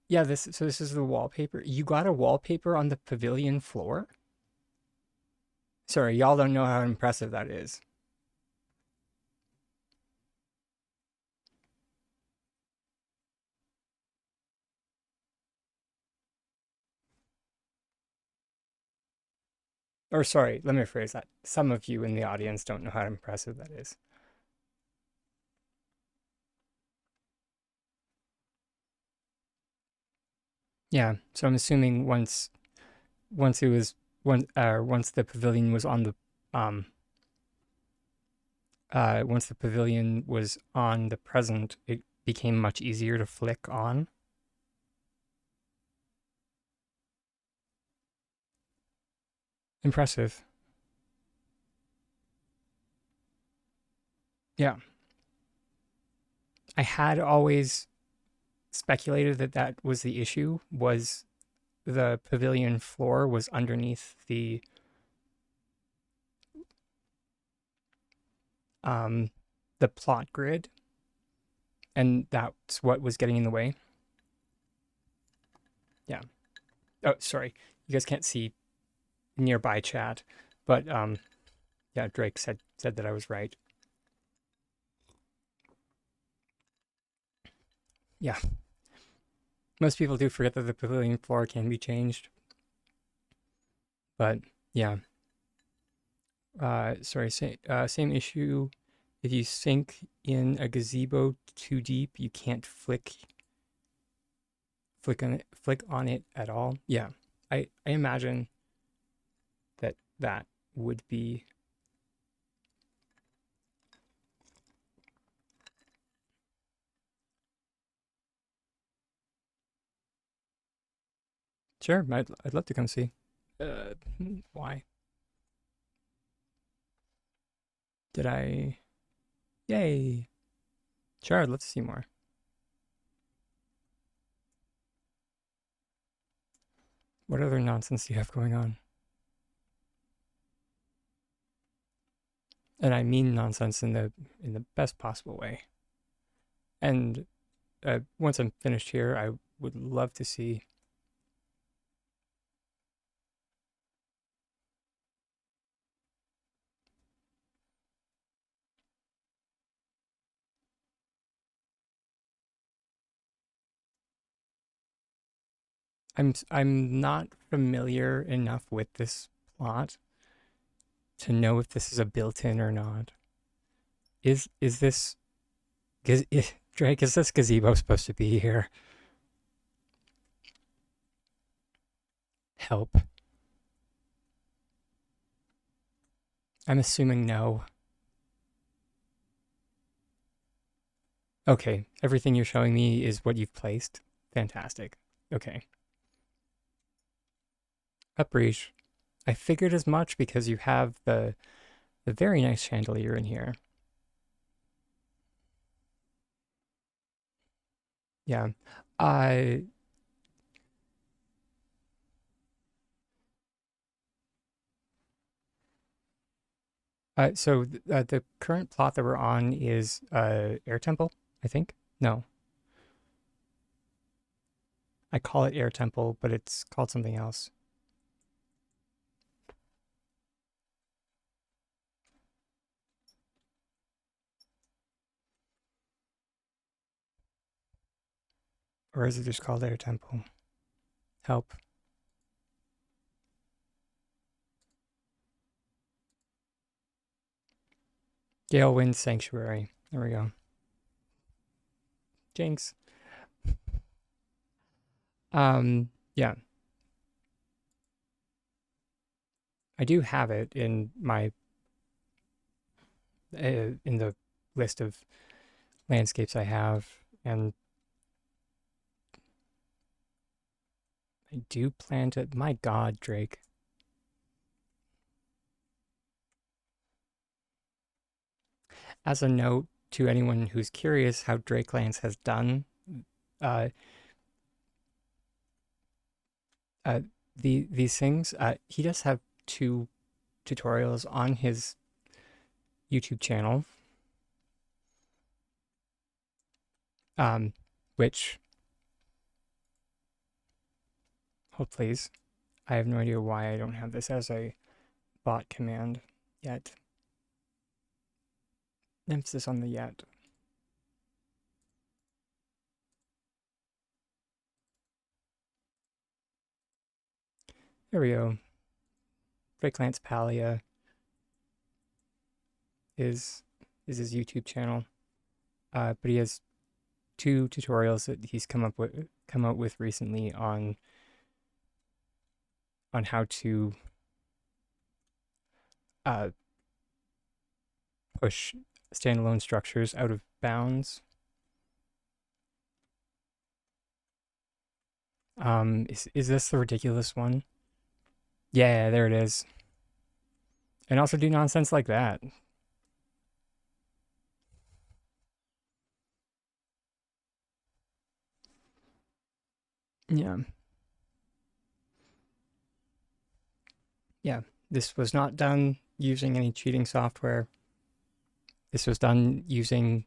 S1: Yeah, this is the wallpaper. You got a wallpaper on the pavilion floor? Sorry, y'all don't know how impressive that is. Or sorry, let me rephrase that. Some of you in the audience don't know how impressive that is. Yeah, so I'm assuming once it was once the pavilion was on the um once the pavilion was on the present, it became much easier to flick on. Impressive. Yeah. I had always speculated that that was the issue, was the pavilion floor was underneath um, the plot grid, and that's what was getting in the way. Yeah. Oh, sorry. You guys can't see nearby chat, but yeah, Drake said that I was right. Yeah. Most people do forget that the pavilion floor can be changed, but yeah. Sorry, same issue. If you sink in a gazebo too deep, you can't flick on it at all. Yeah, I imagine that would be sure. I'd love to come see. Why did I? Yay! Sure, I'd love to see more. What other nonsense do you have going on? And I mean nonsense in the best possible way. And once I'm finished here, I would love to see. I'm not familiar enough with this plot to know if this is a built-in or not. Is this Drake? Is this gazebo supposed to be here? Help. I'm assuming no. Okay, everything you're showing me is what you've placed. Fantastic. Okay. Upreach. I figured as much because you have the very nice chandelier in here. Yeah. Uh, so the current plot that we're on is Air Temple, I think. No, I call it Air Temple, but it's called something else. Or is it just called Air Temple? Help. Gale Wind Sanctuary. There we go. Jinx. Yeah. I do have it in my in the list of landscapes I have, and I do plan to. My God, Drake. As a note to anyone who's curious how Drake Lance has done, uh, uh, these things, he does have two tutorials on his YouTube channel, um, which hold please. I have no idea why I don't have this as a bot command yet. Emphasis on the yet. There we go. Drake Lance Palia is his YouTube channel, but he has two tutorials that he's come out with recently on how to uh, push standalone structures out of bounds. Is this the ridiculous one? Yeah, there it is. And also do nonsense like that. Yeah. yeah, this was not done using any cheating software. This was done using,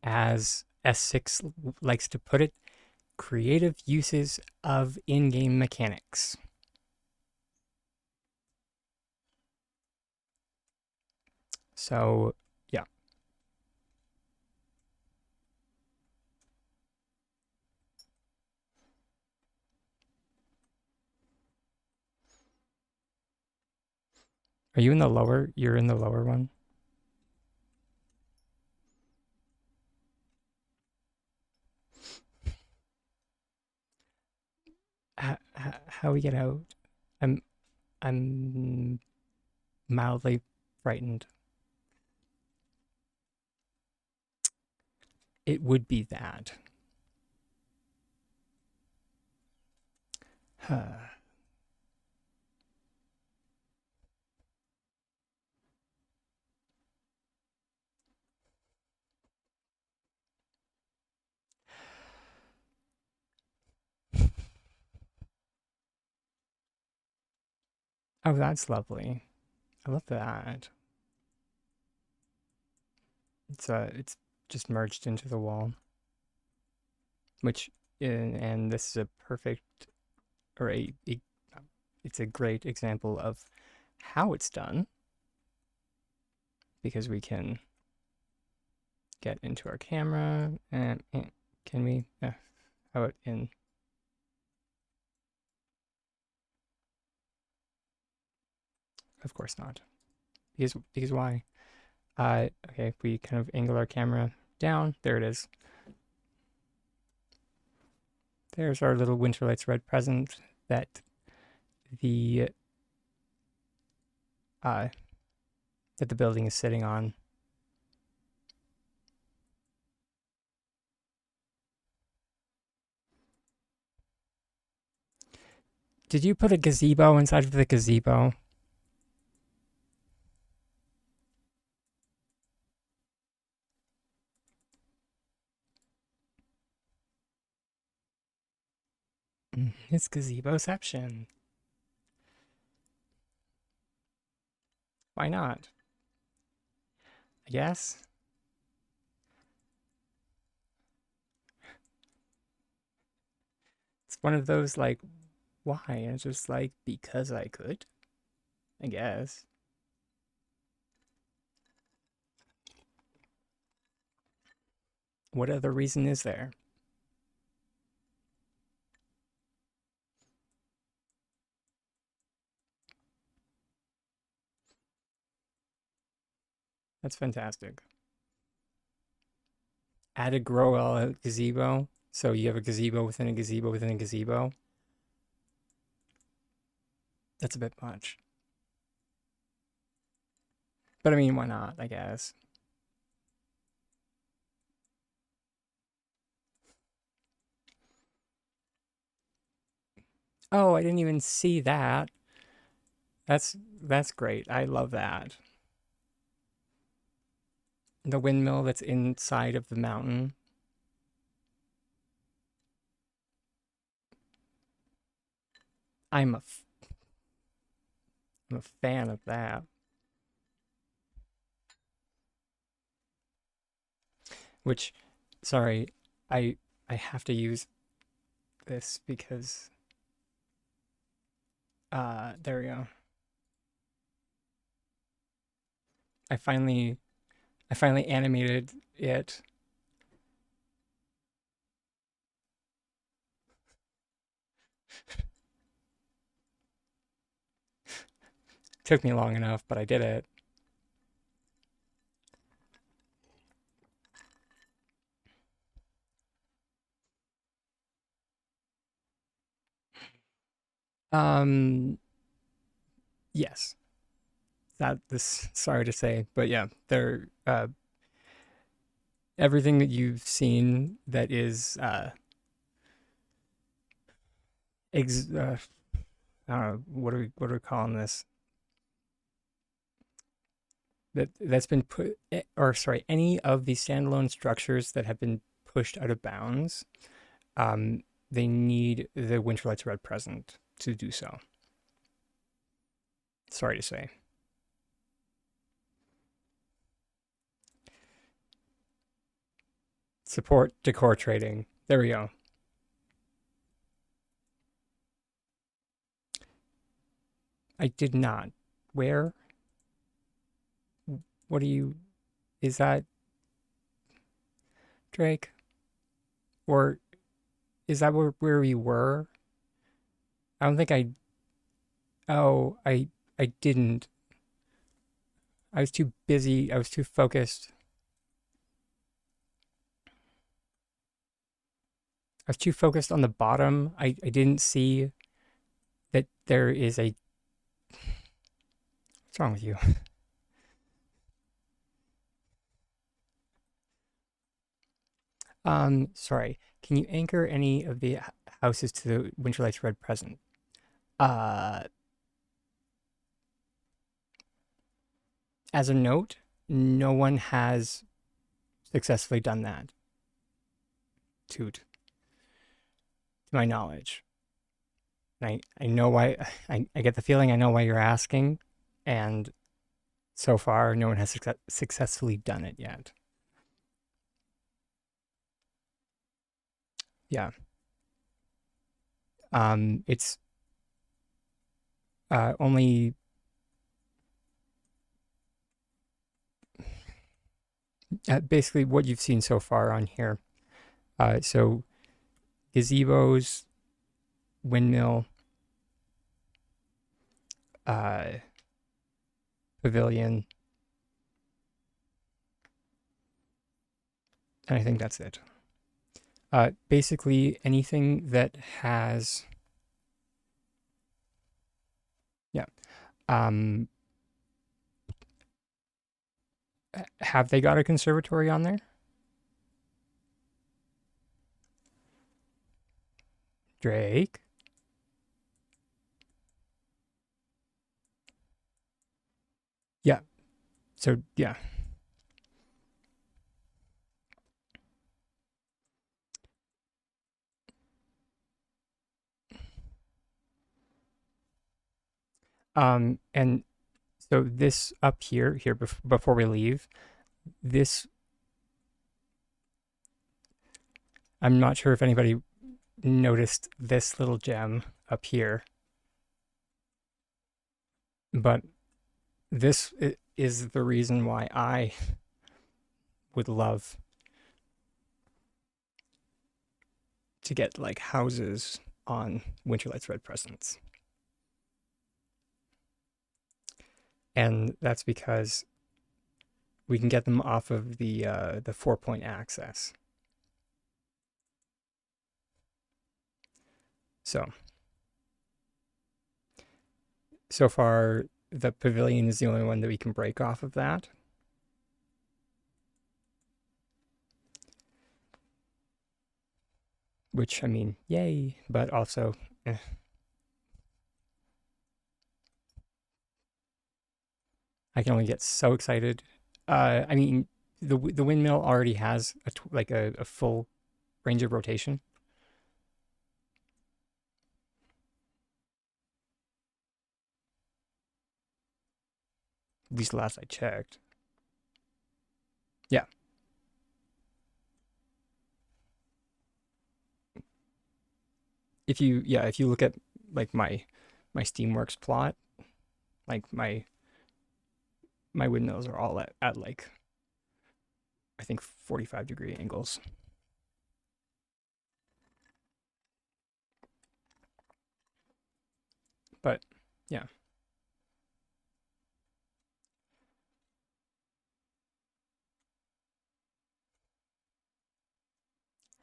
S1: as S6 likes to put it, creative uses of in-game mechanics. So, yeah. Are you in the lower? You're in the lower one? How we get out? I'm I'm mildly frightened. It would be that. Oh, that's lovely. I love that. It's just merged into the wall, which and this is a perfect or a it's a great example of how it's done because we can get into our camera and can we? How about in? Of course not. Because why? Okay, if we kind of angle our camera down, there it is. There's our little Winterlight's Red present that the that the building is sitting on. Did you put a gazebo inside of the gazebo? It's gazeboception. Why not? I guess. It's one of those like, why? And it's just like, because I could, I guess. What other reason is there? That's fantastic. Add a grow a gazebo. So you have a gazebo within a gazebo within a gazebo. That's a bit much. But I mean, why not? I guess. Oh, I didn't even see that. That's great. I love that. The windmill that's inside of the mountain. I'm a, I'm a fan of that. Which, sorry, I I have to use this because there we go. I finally I finally animated it. Took me long enough, but I did it. Um, yes. That this sorry to say, but yeah, they're everything that you've seen that is ex I don't know, what are we calling this? That's been put or sorry, any of the standalone structures that have been pushed out of bounds, um, they need the Winterlight's Red present to do so. sorry to say. Support decor trading. There we go. I did not. Where? What do you... Is that Drake? Or is that where we were? I don't think I... Oh, I didn't. I was too busy. I was too focused. I was too focused on the bottom. I didn't see that there is a... What's wrong with you? Sorry. Can you anchor any of the houses to the Winterlight's red present? Uh, as a note, no one has successfully done that. To my knowledge. I know why. I get the feeling I know why you're asking, and so far, no one has successfully done it yet. Yeah. It's only basically what you've seen so far on here. So gazebos, windmill, pavilion, and I think that's it. Basically anything that has, yeah. Have they got a conservatory on there? Drake? Yeah. So, yeah. And so this up here before we leave, this, I'm not sure if anybody noticed this little gem up here, but this is the reason why I would love to get like houses on Winterlight's red presents. And that's because we can get them off of the 4-point access. So far, the pavilion is the only one that we can break off of that. Which, I mean, yay, but also, I can only get so excited. I mean, the windmill already has a full range of rotation. At least last I checked. Yeah. If you look at like my Steamworks plot, like my windmills are all at like I think 45-degree angles. But yeah.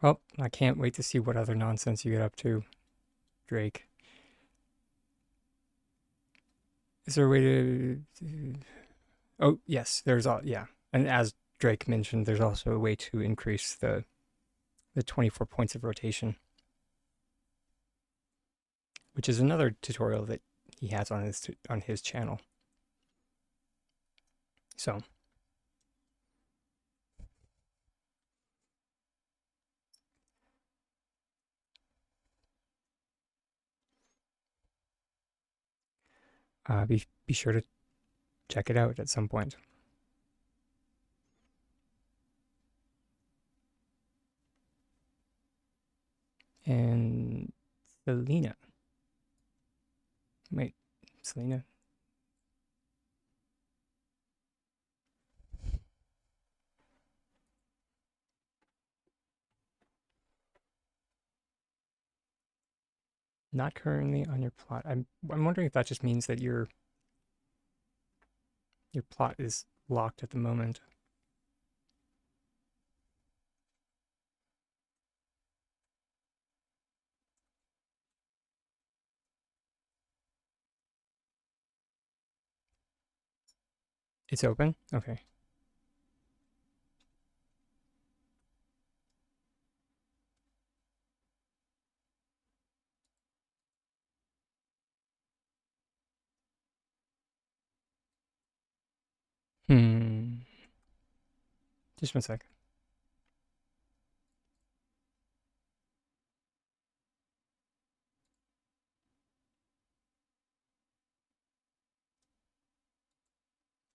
S1: Well, I can't wait to see what other nonsense you get up to, Drake. Is there a way to... Oh, yes, there's all... Yeah. And as Drake mentioned, there's also a way to increase the 24 points of rotation, which is another tutorial that he has on his channel. So... be sure to check it out at some point. And Selena. Wait, Selena? Not currently on your plot. I'm wondering if that just means that your plot is locked at the moment. It's open? Okay. Just one sec.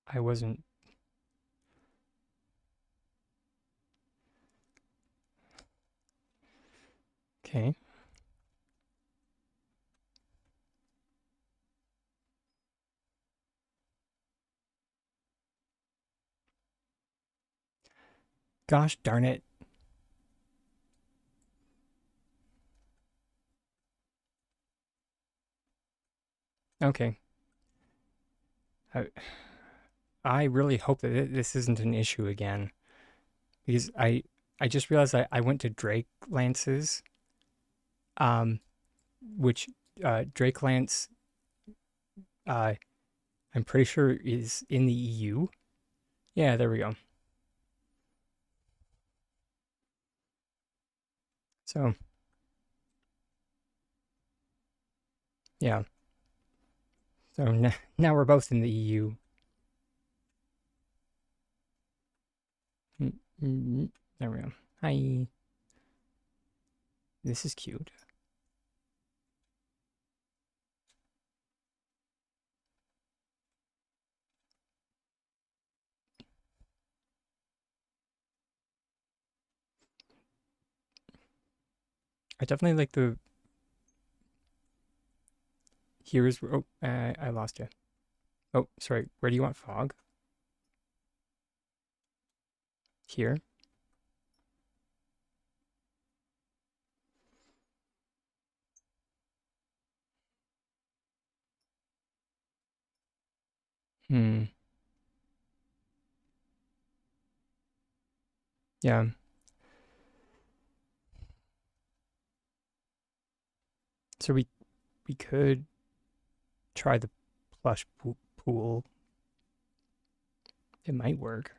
S1: I wasn't. Okay. Gosh darn it. Okay. I really hope that this isn't an issue again, because I just realized I went to Drake Lance's, um, which Drake Lance, uh, I'm pretty sure is in the EU. Yeah, there we go. So yeah, so now we're both in the EU. There we go. Hi, this is cute. I definitely like the. Here's. Oh, I lost you. Oh, sorry. Where do you want fog? Here. Hmm. Yeah. So we could try the plush pool. It might work.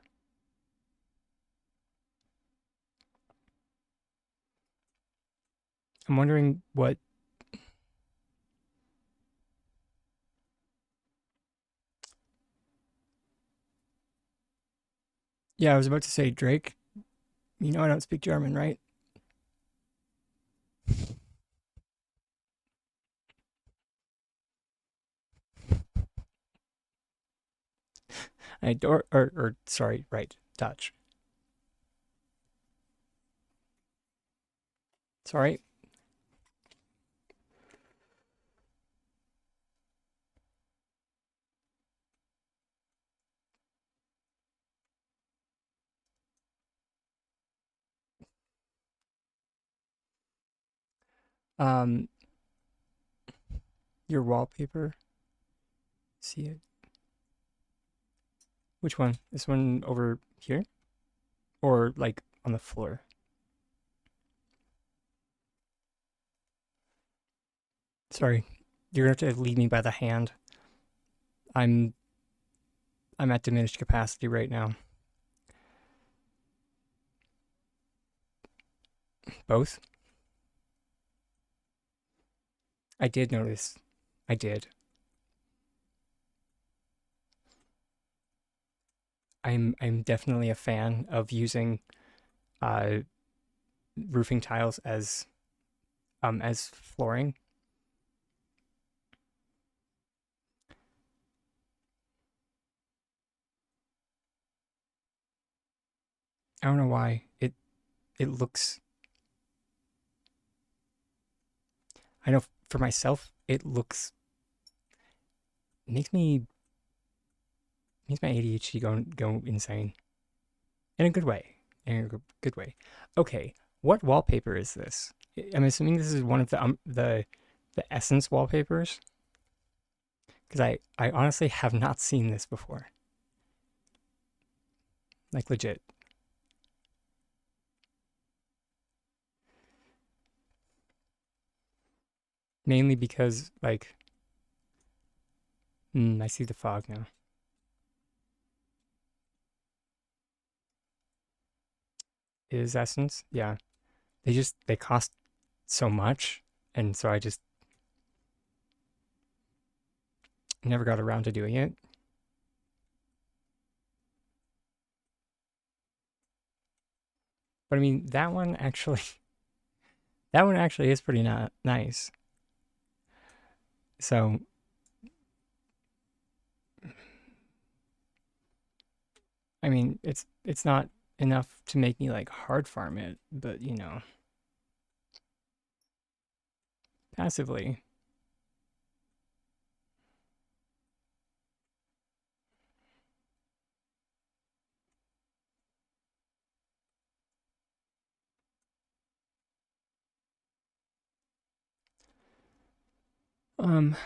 S1: I'm wondering what. Yeah, I was about to say, Drake, you know I don't speak German, right? Or sorry, right, Dutch. Sorry. Um, your wallpaper. See it? Which one? This one over here? Or like on the floor? Sorry. You're gonna have to lead me by the hand. I'm I'm at diminished capacity right now. Both? I did notice. I did. I'm definitely a fan of using uh roofing tiles as flooring. I don't know why. It looks, I know for myself, it looks, makes me, makes my ADHD go insane. In a good way. In a good way. Okay, what wallpaper is this? I'm assuming this is one of the Essence wallpapers, because I honestly have not seen this before. Like legit. Mainly because like, I see the fog now. It is Essence, yeah. They cost so much, and so I just never got around to doing it. But I mean, that one actually is pretty nice. So I mean, it's not enough to make me like hard farm it, but you know, passively. Um,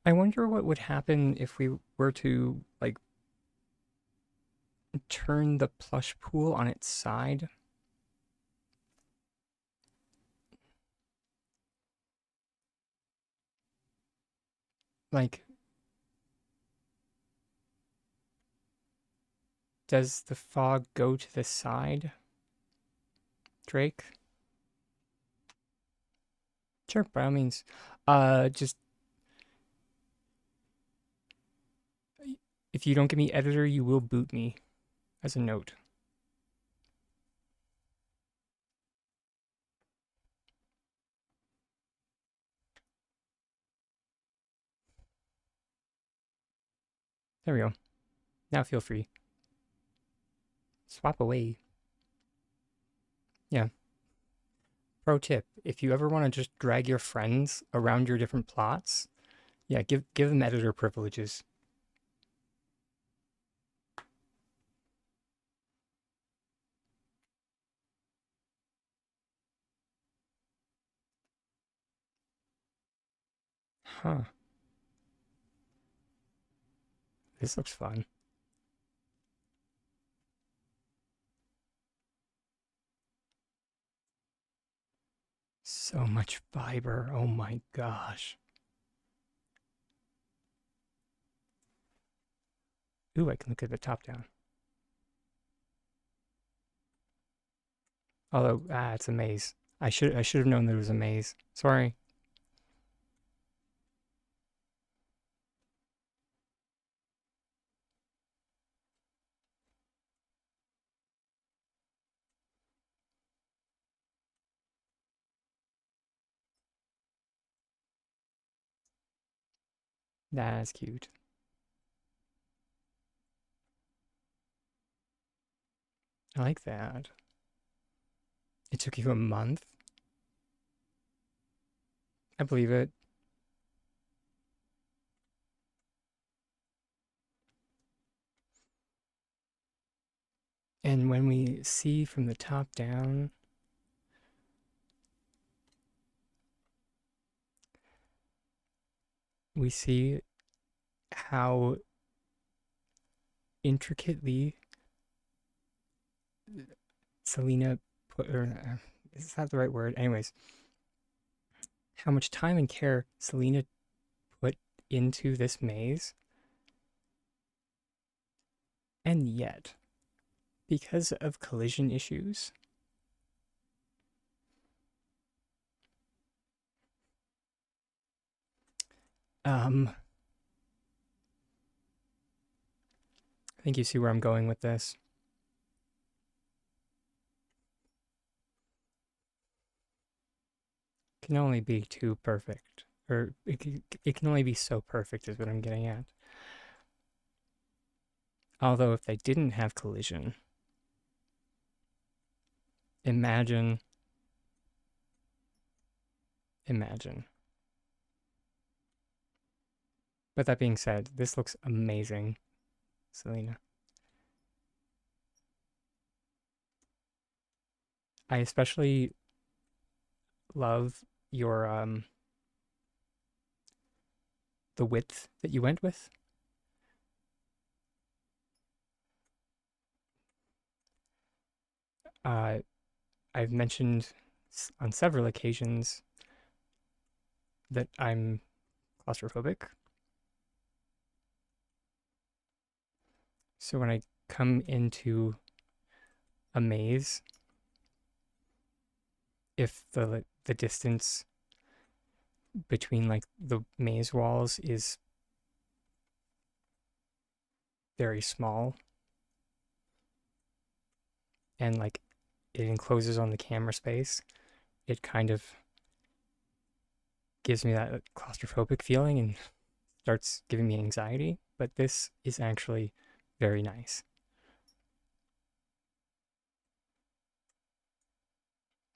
S1: I wonder what would happen if we were to like turn the plush pool on its side. Like, does the fog go to the side, Drake? Sure, by all means. Just if you don't give me editor, you will boot me as a note. There we go. Now feel free. Swap away. Yeah. Pro tip: if you ever want to just drag your friends around your different plots, yeah, give them editor privileges. Huh. This looks fun. So much fiber. Oh my gosh. Ooh, I can look at the top down. Although, it's a maze. I should have known there was a maze. Sorry. That's cute. I like that. It took you a month? I believe it. And when we see from the top down, we see how intricately Selena put, or is that the right word? Anyways, how much time and care Selena put into this maze, and yet, because of collision issues, I think you see where I'm going with this. Can only be too perfect, or it can only be so perfect, is what I'm getting at. Although if they didn't have collision, imagine. But that being said, this looks amazing, Selena. I especially love your the width that you went with. Uh, I've mentioned on several occasions that I'm claustrophobic. So when I come into a maze, if the distance between like the maze walls is very small and like it encloses on the camera space, it kind of gives me that claustrophobic feeling and starts giving me anxiety. But this is actually very nice.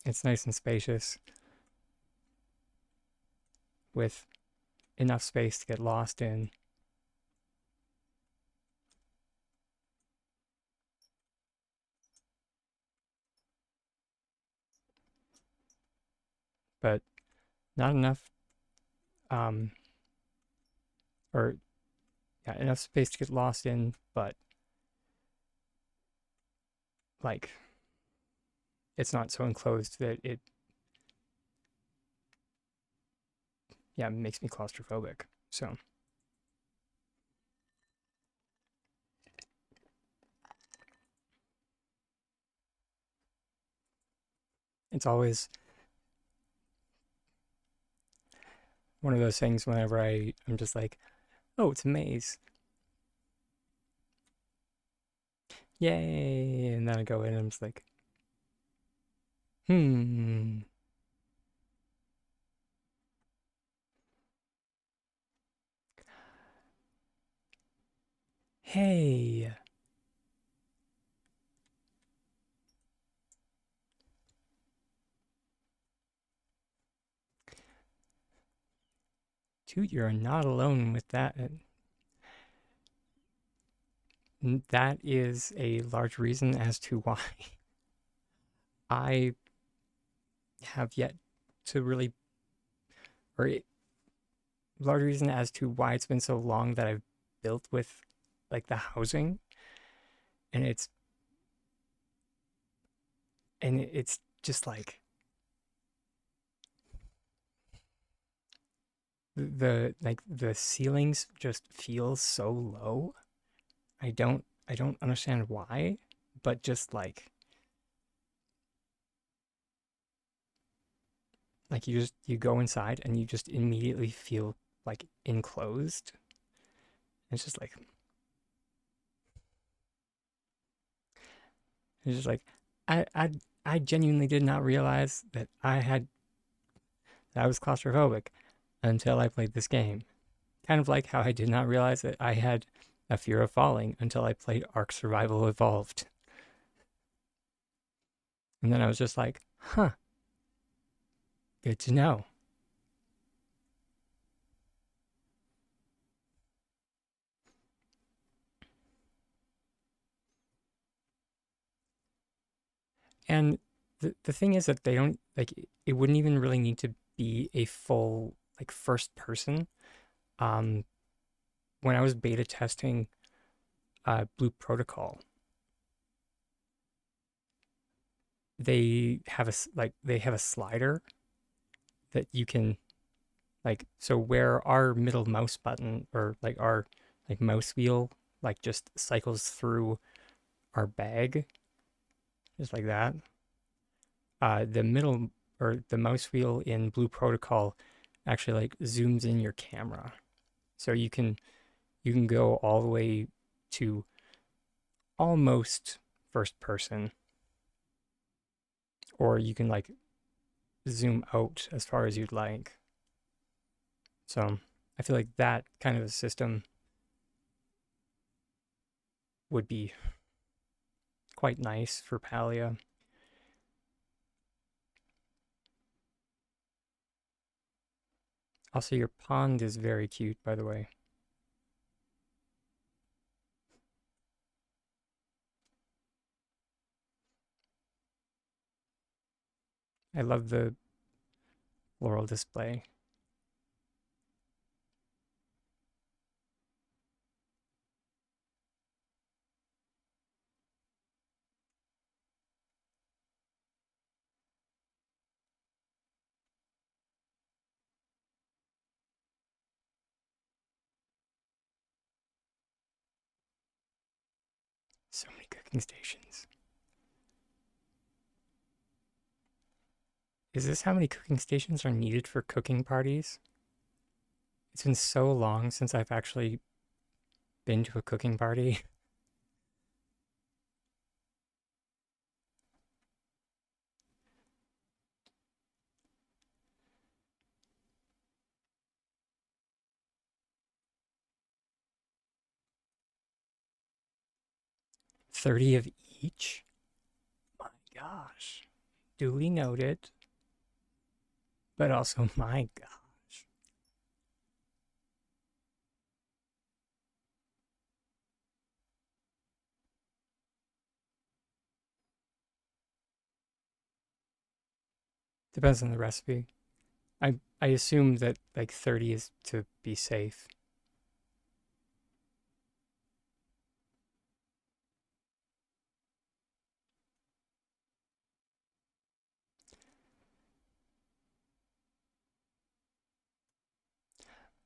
S1: It's nice and spacious with enough space to get lost in. But not enough, um, or yeah, enough space to get lost in, but like it's not so enclosed that it, yeah, makes me claustrophobic. So it's always one of those things whenever I'm just like, oh, it's a maze. Yay. And then I go in and I'm just like, hmm. Hey. Toot, you're not alone with that. That is a large reason as to why I have yet to really, or a large reason as to why it's been so long that I've built with like the housing, and it's just like the ceilings just feel so low. I don't understand why, but just like you go inside and you just immediately feel like enclosed. It's just like it's just like I I I genuinely did not realize that I was claustrophobic until I played this game. Kind of like how I did not realize that I had a fear of falling until I played Ark Survival Evolved. And then I was just like, huh, good to know. And the thing is that they don't like it wouldn't even really need to be a full like first person. Um, when I was beta testing Blue Protocol, they have a slider that you can like so where our middle mouse button or like our like mouse wheel like just cycles through our bag just like that. The middle or the mouse wheel in Blue Protocol actually like zooms in your camera, so you can go all the way to almost first person, or you can like zoom out as far as you'd like. So I feel like that kind of a system would be quite nice for Palia. Also, your pond is very cute, by the way. I love the floral display. So many cooking stations. Is this how many cooking stations are needed for cooking parties? It's been so long since I've actually been to a cooking party. 30 of each? My gosh. Duly noted, but also my gosh. Depends on the recipe. I assume that like 30 is to be safe.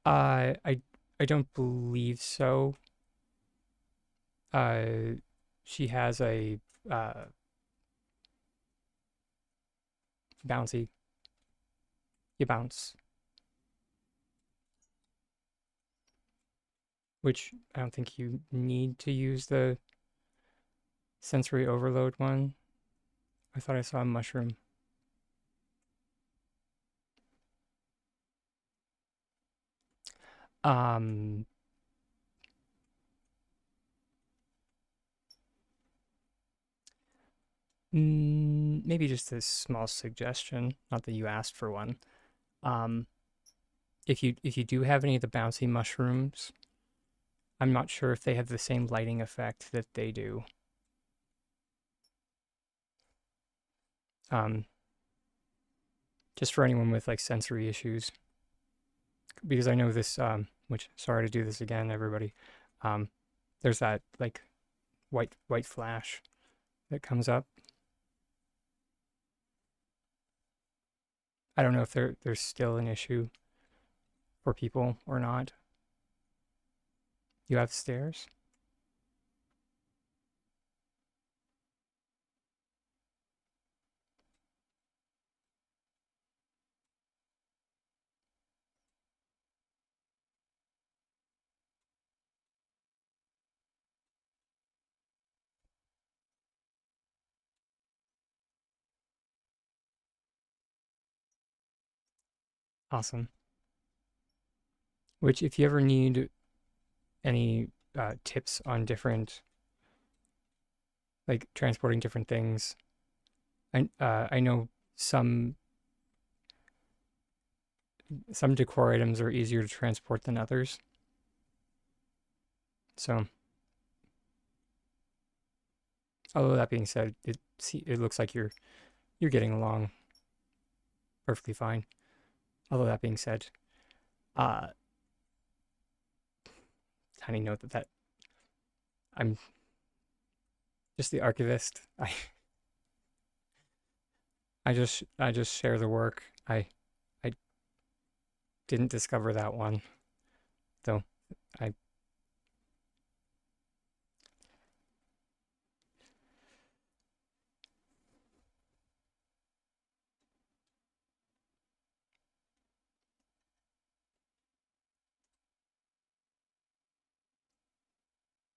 S1: Uh, I I don't believe so. Uh, she has a uh, bouncy. You bounce, which I don't think you need to use the sensory overload one. I thought I saw a mushroom. Um, Maybe just a small suggestion. Not that you asked for one. Um, if you do have any of the bouncy mushrooms, I'm not sure if they have the same lighting effect that they do. Um, just for anyone with like sensory issues, because I know this. Which sorry to do this again, everybody. Um, there's that like white flash that comes up. I don't know if there's still an issue for people or not. You have stairs? Awesome. Which, if you ever need any tips on different, like transporting different things, I know some some decor items are easier to transport than others. So, although that being said, it looks like you're getting along perfectly fine. Although that being said, uh, tiny note that I'm just the archivist. I just share the work. I didn't discover that one though. I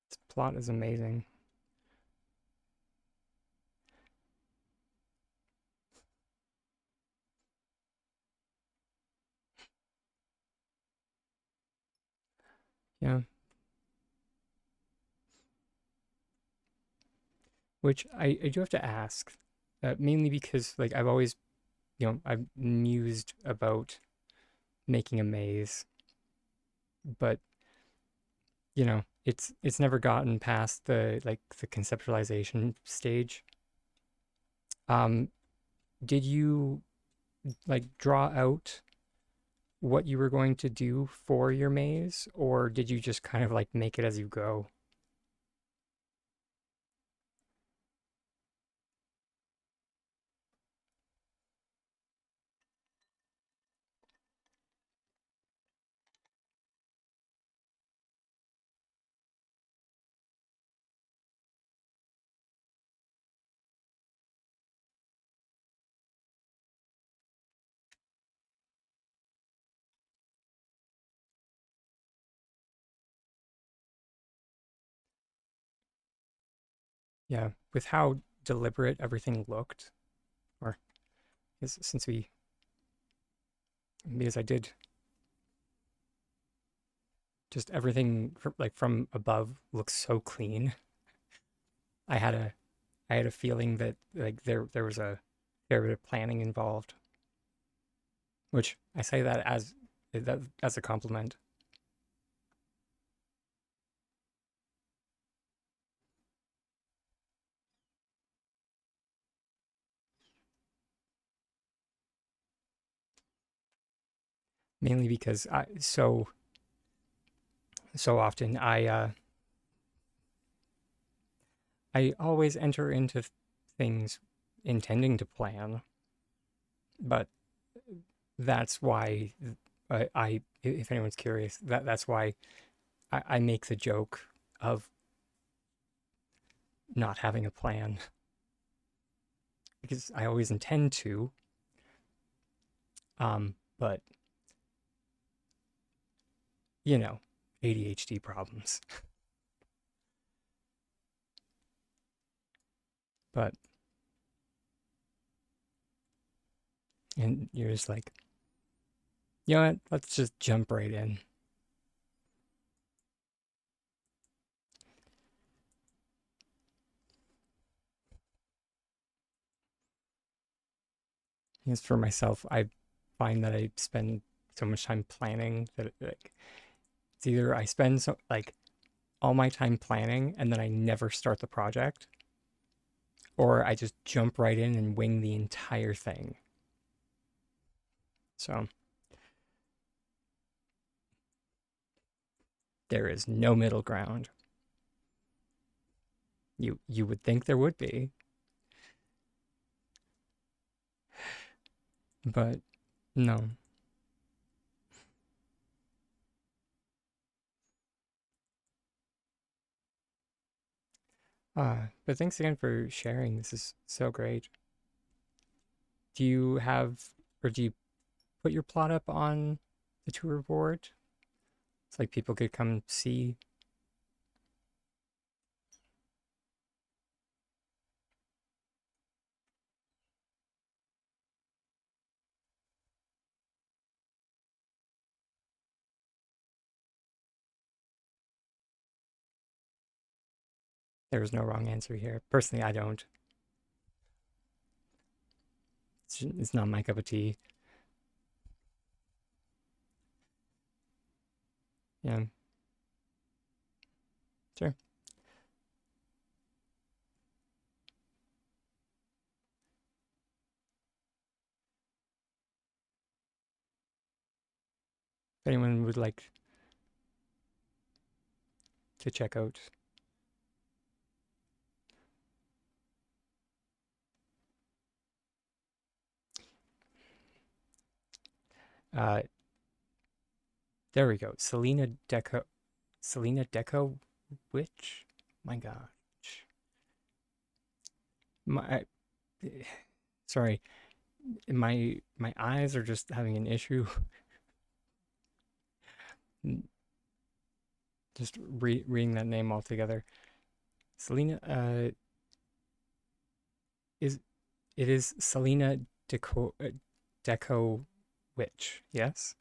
S1: This plot is amazing. Yeah. which I do have to ask, mainly because like I've always, I've mused about making a maze, but it's never gotten past the conceptualization stage. Um, did you like draw out what you were going to do for your maze, or did you just kind of like make it as you go? Yeah, with how deliberate everything looked, or since we, because I did just everything like from above looks so clean. I had a I had a feeling that like there was a fair bit of planning involved, which I say that as a compliment, mainly because so often I always enter into things intending to plan, but that's why if anyone's curious, that's why I make the joke of not having a plan because I always intend to, but you know, ADHD problems. But and you're just like, you know what? Let's just jump right in. As for myself, I find that I spend so much time planning that like it's either I spend all my time planning and then I never start the project, or I just jump right in and wing the entire thing. So there is no middle ground. You would think there would be, but no. But thanks again for sharing. This is so great. Do you have, or do you put your plot up on the tour board? It's like people could come see. There was no wrong answer here. Personally, I don't. It's not my cup of tea. Yeah, sure. If anyone would like to check out, uh, there we go. Selena Deco Witch? My gosh. My sorry. My eyes are just having an issue. Just reading that name altogether. Selena is it is Selena Deco Witch, yes?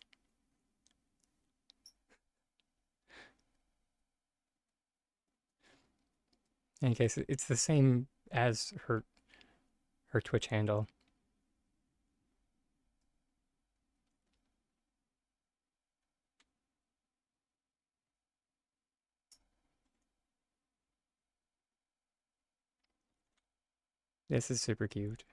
S1: In any case, it's the same as her Twitch handle. This is super cute.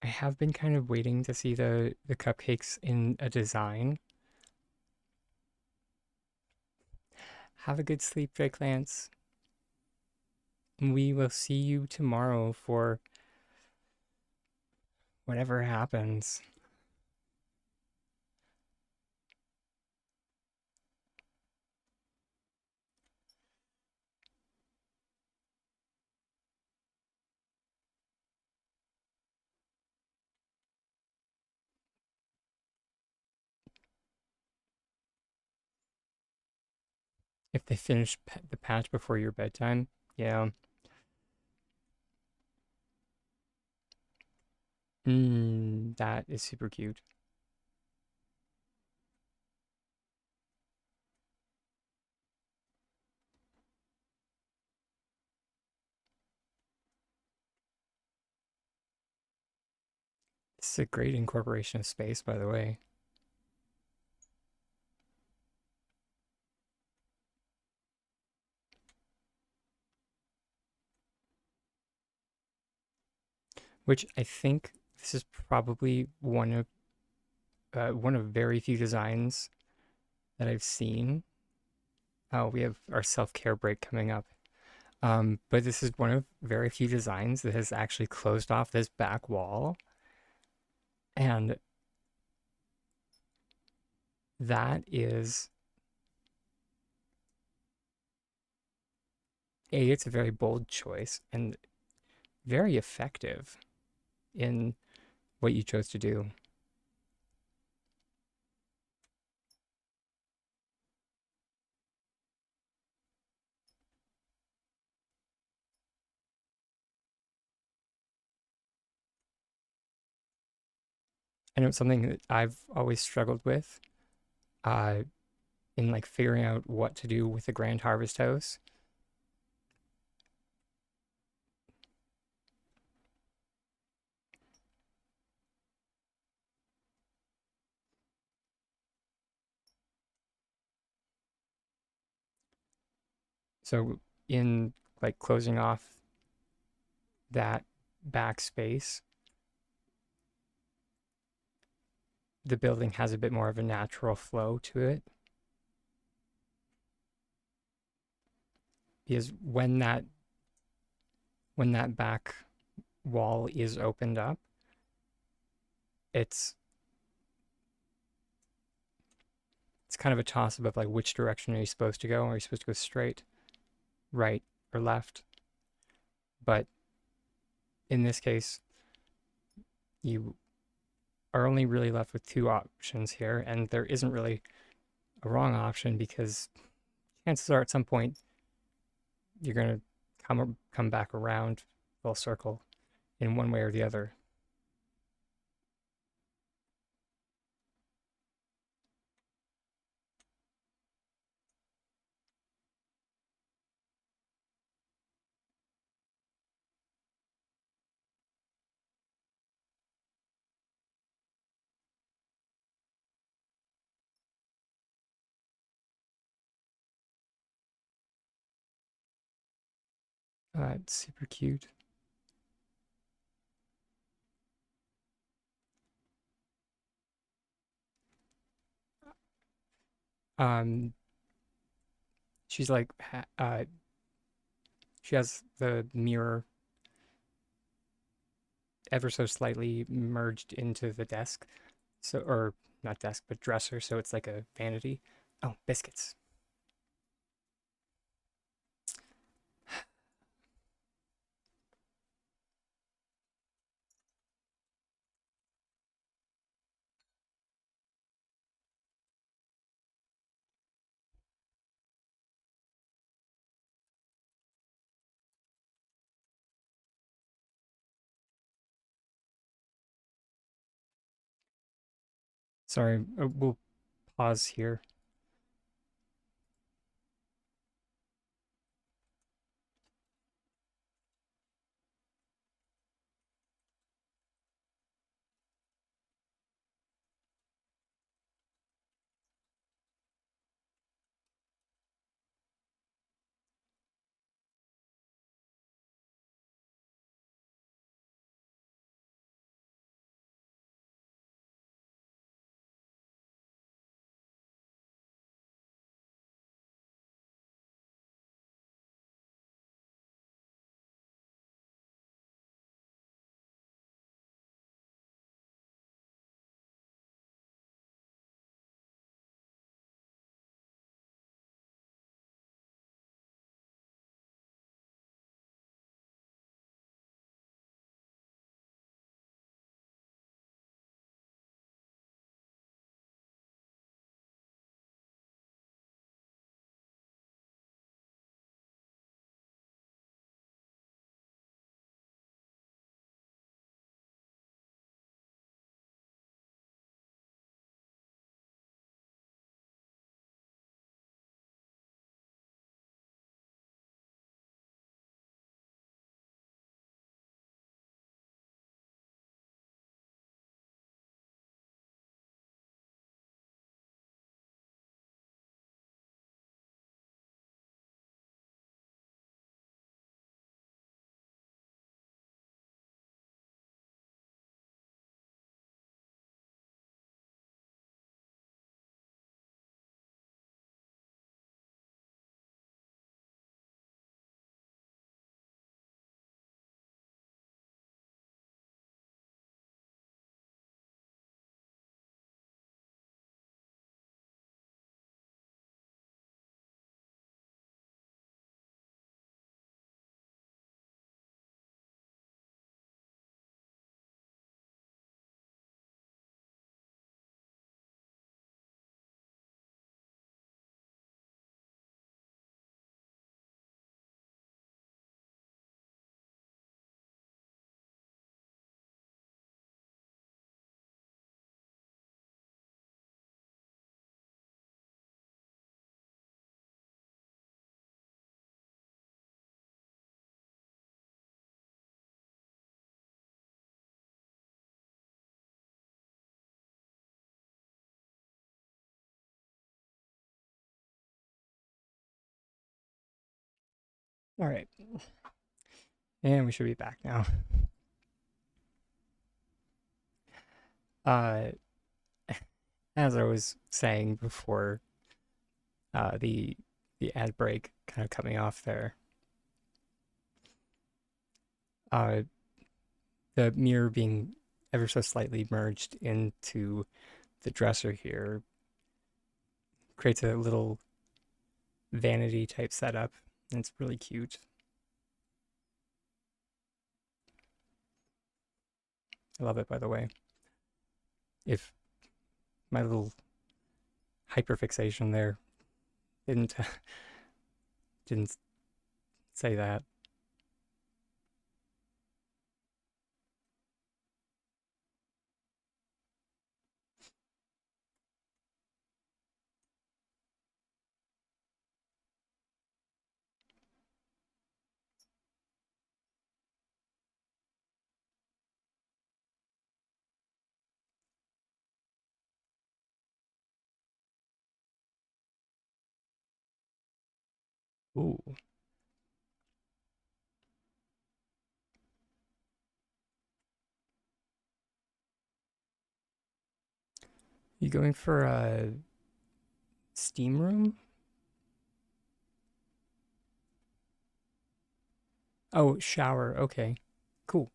S1: I have been kind of waiting to see the cupcakes in a design. Have a good sleep, Drake Lance. We will see you tomorrow for whatever happens. If they finish the patch before your bedtime, yeah. That is super cute. This is a great incorporation of space, by the way. Which I think this is probably one of very few designs that I've seen. Oh, we have our self-care break coming up. But this is one of very few designs that has actually closed off this back wall. And that is it's a very bold choice and very effective in what you chose to do. I know it's something that I've always struggled with uh, in like figuring out what to do with the Grand Harvest House. So in like closing off that backspace, the building has a bit more of a natural flow to it. Because when that back wall is opened up, it's it's kind of a toss up of like which direction are you supposed to go? Are you supposed to go straight, right, or left? But in this case, you are only really left with two options here, and there isn't really a wrong option because chances are at some point you're gonna come back around full circle in one way or the other. It's super cute. Um, she's like she has the mirror ever so slightly merged into the desk, so or not desk but dresser, so it's like a vanity. Oh, biscuits. Sorry, we'll pause here. All right, and we should be back now. Uh, as I was saying before, the ad break kind of cut me off there. Uh, the mirror being ever so slightly merged into the dresser here creates a little vanity type setup, and it's really cute. I love it, by the way. If my little hyperfixation there didn't didn't say that. Ooh, you going for a steam room? Oh, shower. Okay, cool.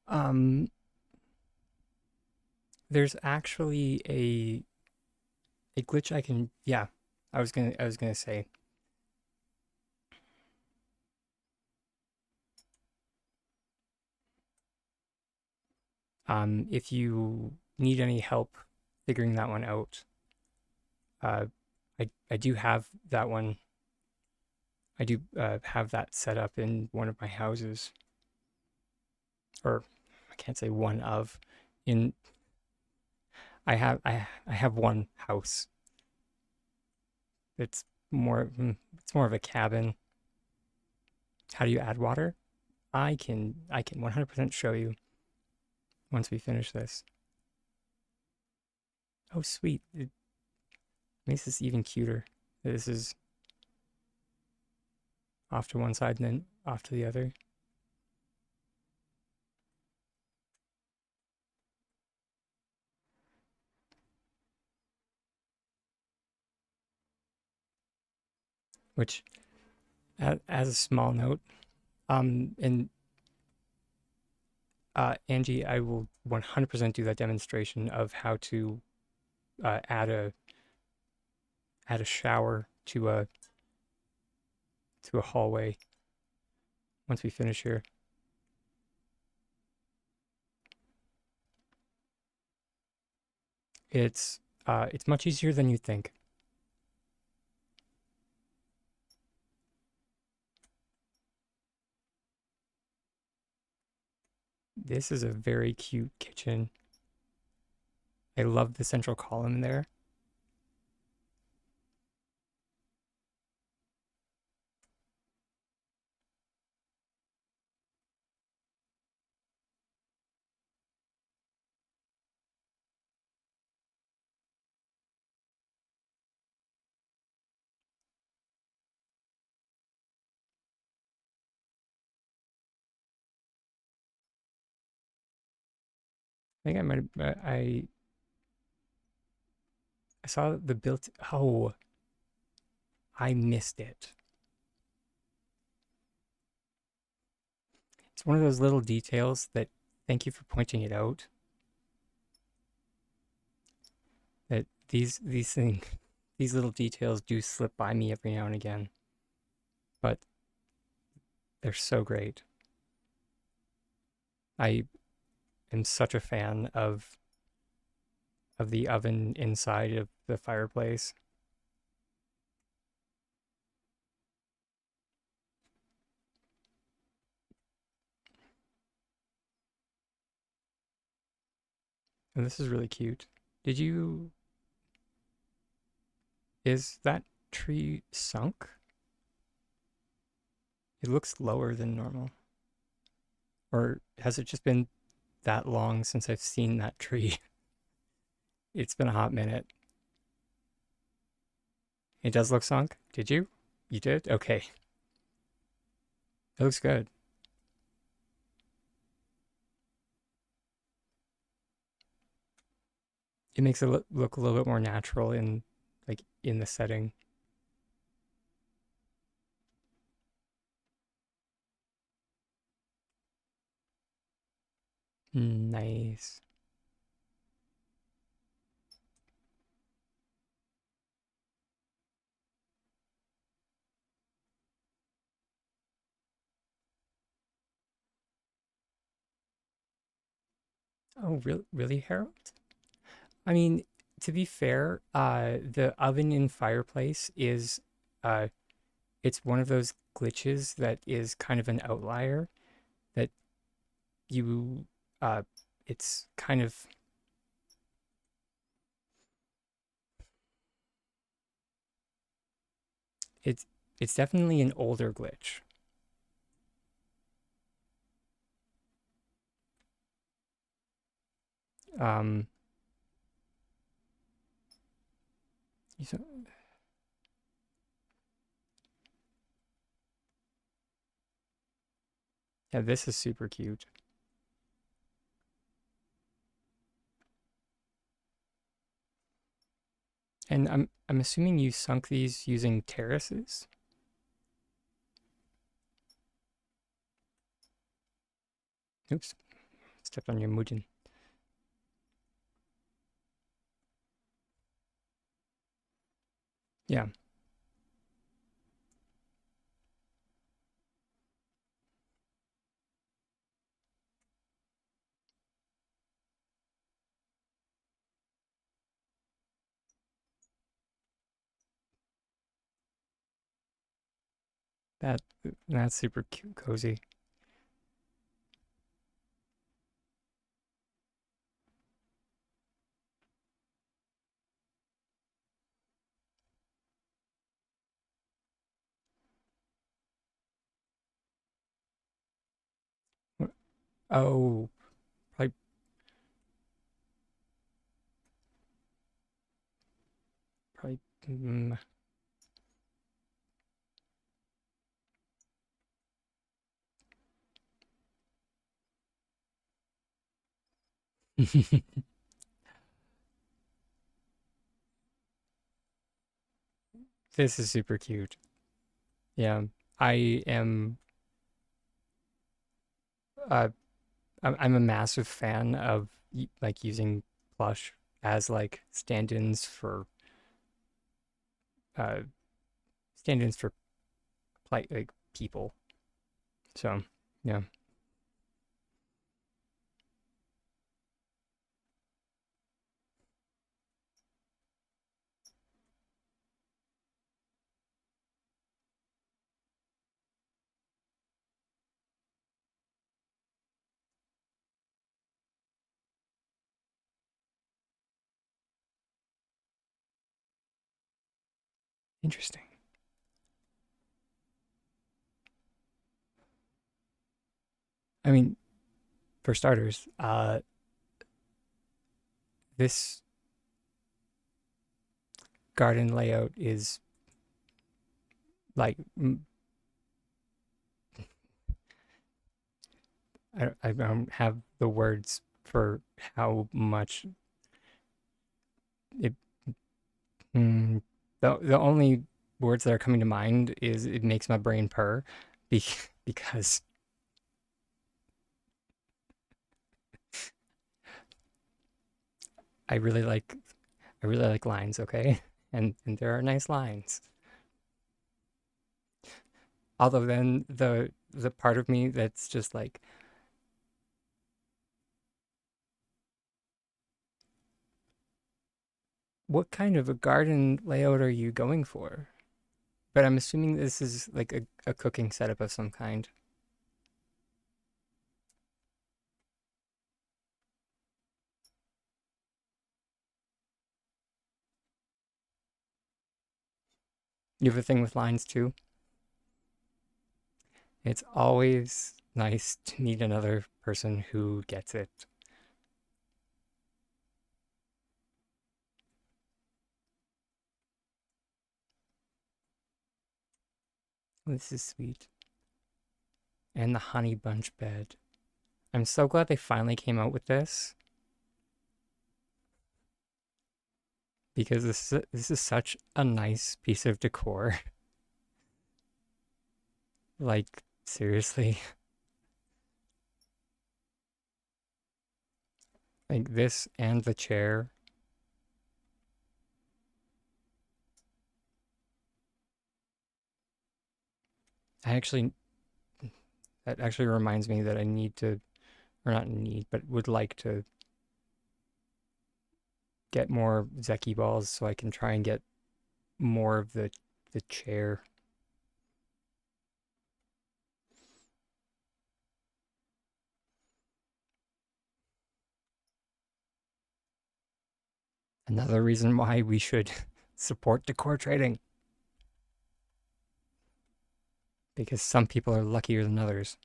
S1: Um, there's actually a glitch I can. Yeah, I was gonna say. If you need any help figuring that one out, uh, I do have that one. I do have that set up in one of my houses. or I can't say one of, in I have one house. It's it's more of a cabin. How do you add water? I can 100% show you once we finish this. Oh sweet. It makes this even cuter. This is off to one side and then off to the other. Which, as a small note, and Angie, I will 100% do that demonstration of how to uh, add a add a shower to a hallway once we finish here. It's much easier than you think. This is a very cute kitchen. I love the central column there. I think I might have, I saw the built. Oh, I missed it. It's one of those little details that, thank you for pointing it out, that these things, these little details do slip by me every now and again, but they're so great. I am such a fan of the oven inside of the fireplace. And this is really cute. Did you Is that tree sunk? It looks lower than normal. Or has it just been that long since I've seen that tree? It's been a hot minute. It does look sunk. Did you? You did? Okay. It looks good. It makes it look a little bit more natural in the setting. Nice. Oh, really, Harold? I mean, to be fair, the oven in fireplace is uh it's one of those glitches that is kind of an outlier that you uh it's kind of it's it's definitely an older glitch. Um so- yeah, this is super cute. And I'm assuming you sunk these using terraces? Oops, stepped on your mujin. Yeah, that that's super cute, cozy. Oh, probably, probably. This is super cute. Yeah, I am. Uh, I'm a massive fan of like using plush as like uh stand-ins for like people. So yeah, interesting. I mean, for starters, this garden layout is like I don't have the words for how much it. Mm, the only words that are coming to mind is it makes my brain purr, be, because I really like I really like lines. Okay, and there are nice lines. Although then the part of me that's just like, what kind of a garden layout are you going for? But I'm assuming this is like a cooking setup of some kind. You have a thing with lines too? It's always nice to meet another person who gets it. This is sweet. And the honey bunch bed. I'm so glad they finally came out with this because this is such a nice piece of decor. Like, seriously. Like this and the chair. I actually That actually reminds me that I need to, or not need, but would like to get more Zeki balls so I can try and get more of the chair. Another reason why we should support decor trading, because some people are luckier than others.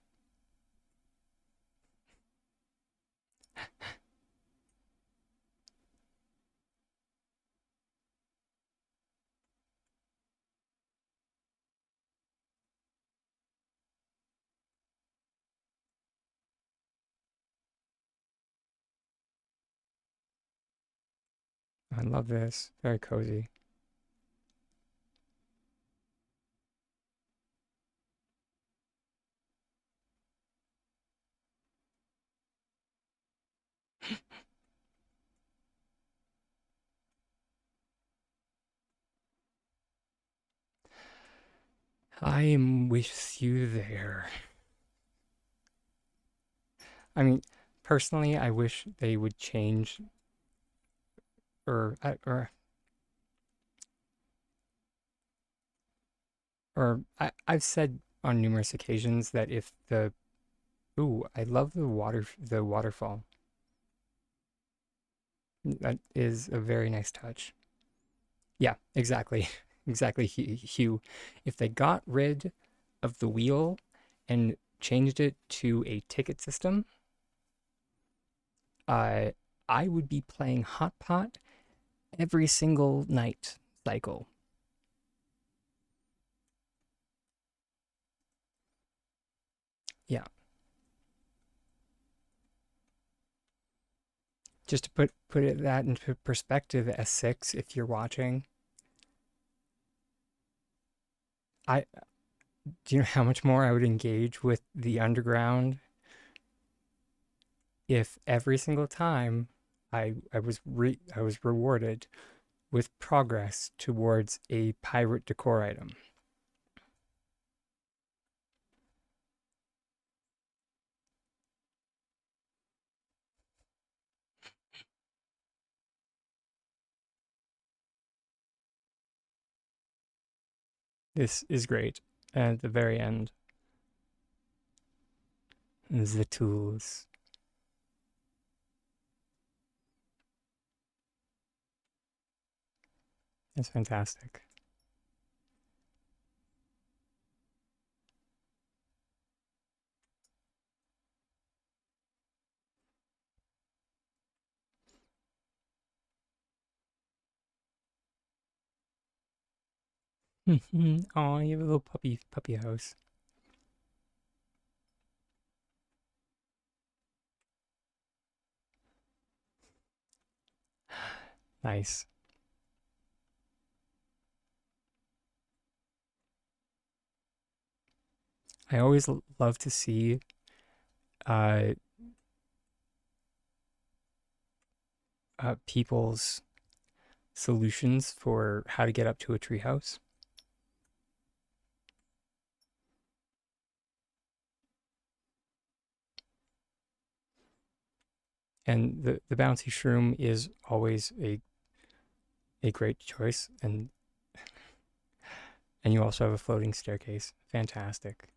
S1: I love this. Very cozy. I am with you there. I mean, personally, I wish they would change or I've said on numerous occasions that if the ooh, I love the waterfall. That is a very nice touch. Yeah, exactly. Exactly, Hugh. If they got rid of the wheel and changed it to a ticket system, uh, I would be playing Hot Pot every single night cycle. Yeah, just to put it that into perspective, S6, if you're watching, I do you know how much more I would engage with the underground if every single time I was rewarded with progress towards a pirate decor item. This is great. And at the very end is the tools. It's fantastic. Oh, you have a little puppy house. Nice. I always love to see uh, people's solutions for how to get up to a treehouse. And the bouncy shroom is always a great choice. And you also have a floating staircase. Fantastic.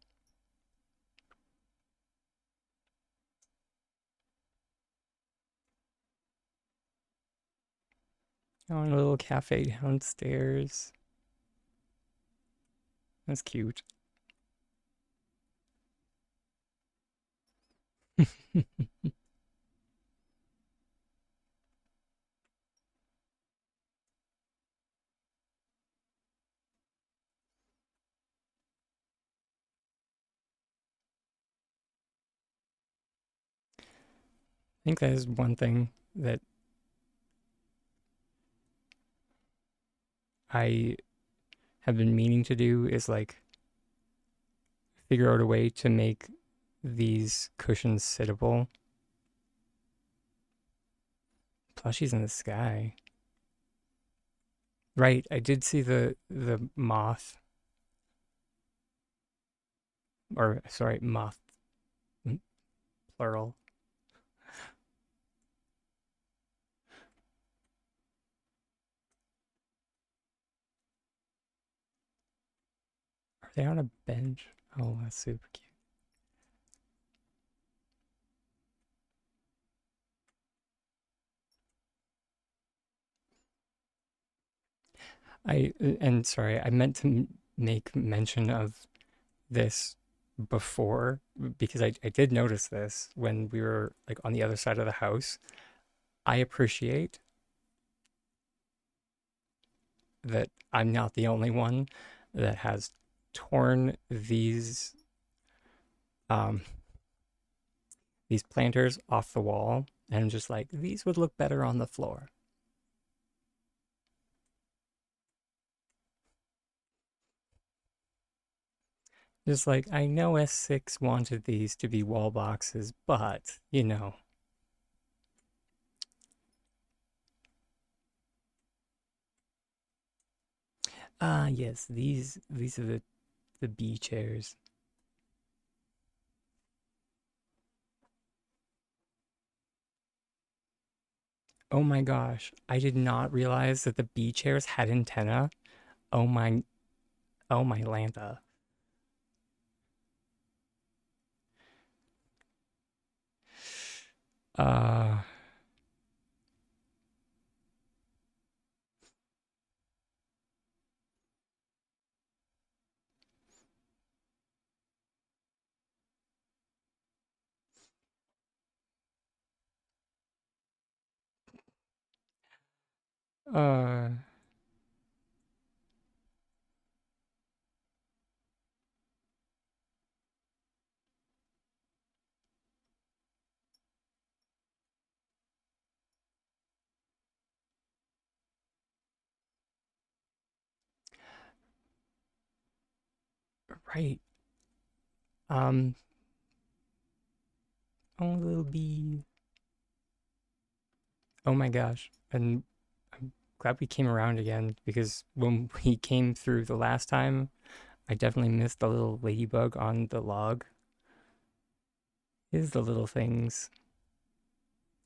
S1: Oh, and a little cafe downstairs. That's cute. I think that is one thing that I have been meaning to do is like figure out a way to make these cushions sittable. Plushies in the sky. Right, I did see the moth, or sorry, moth plural. Are they on a bench? Oh, that's super cute. And sorry, I meant to make mention of this before because I did notice this when we were like on the other side of the house. I appreciate that I'm not the only one that has torn um these planters off the wall and I'm just like these would look better on the floor. Just like I know S6 wanted these to be wall boxes, but you know. Ah, yes, these are the B chairs. Oh my gosh, I did not realize that the B chairs had antenna. Oh my, oh my Lanta. Uh, Uh, right. Um, oh, little bee. Oh my gosh. And I'm glad we came around again because when we came through the last time, I definitely missed the little ladybug on the log. Is the little things.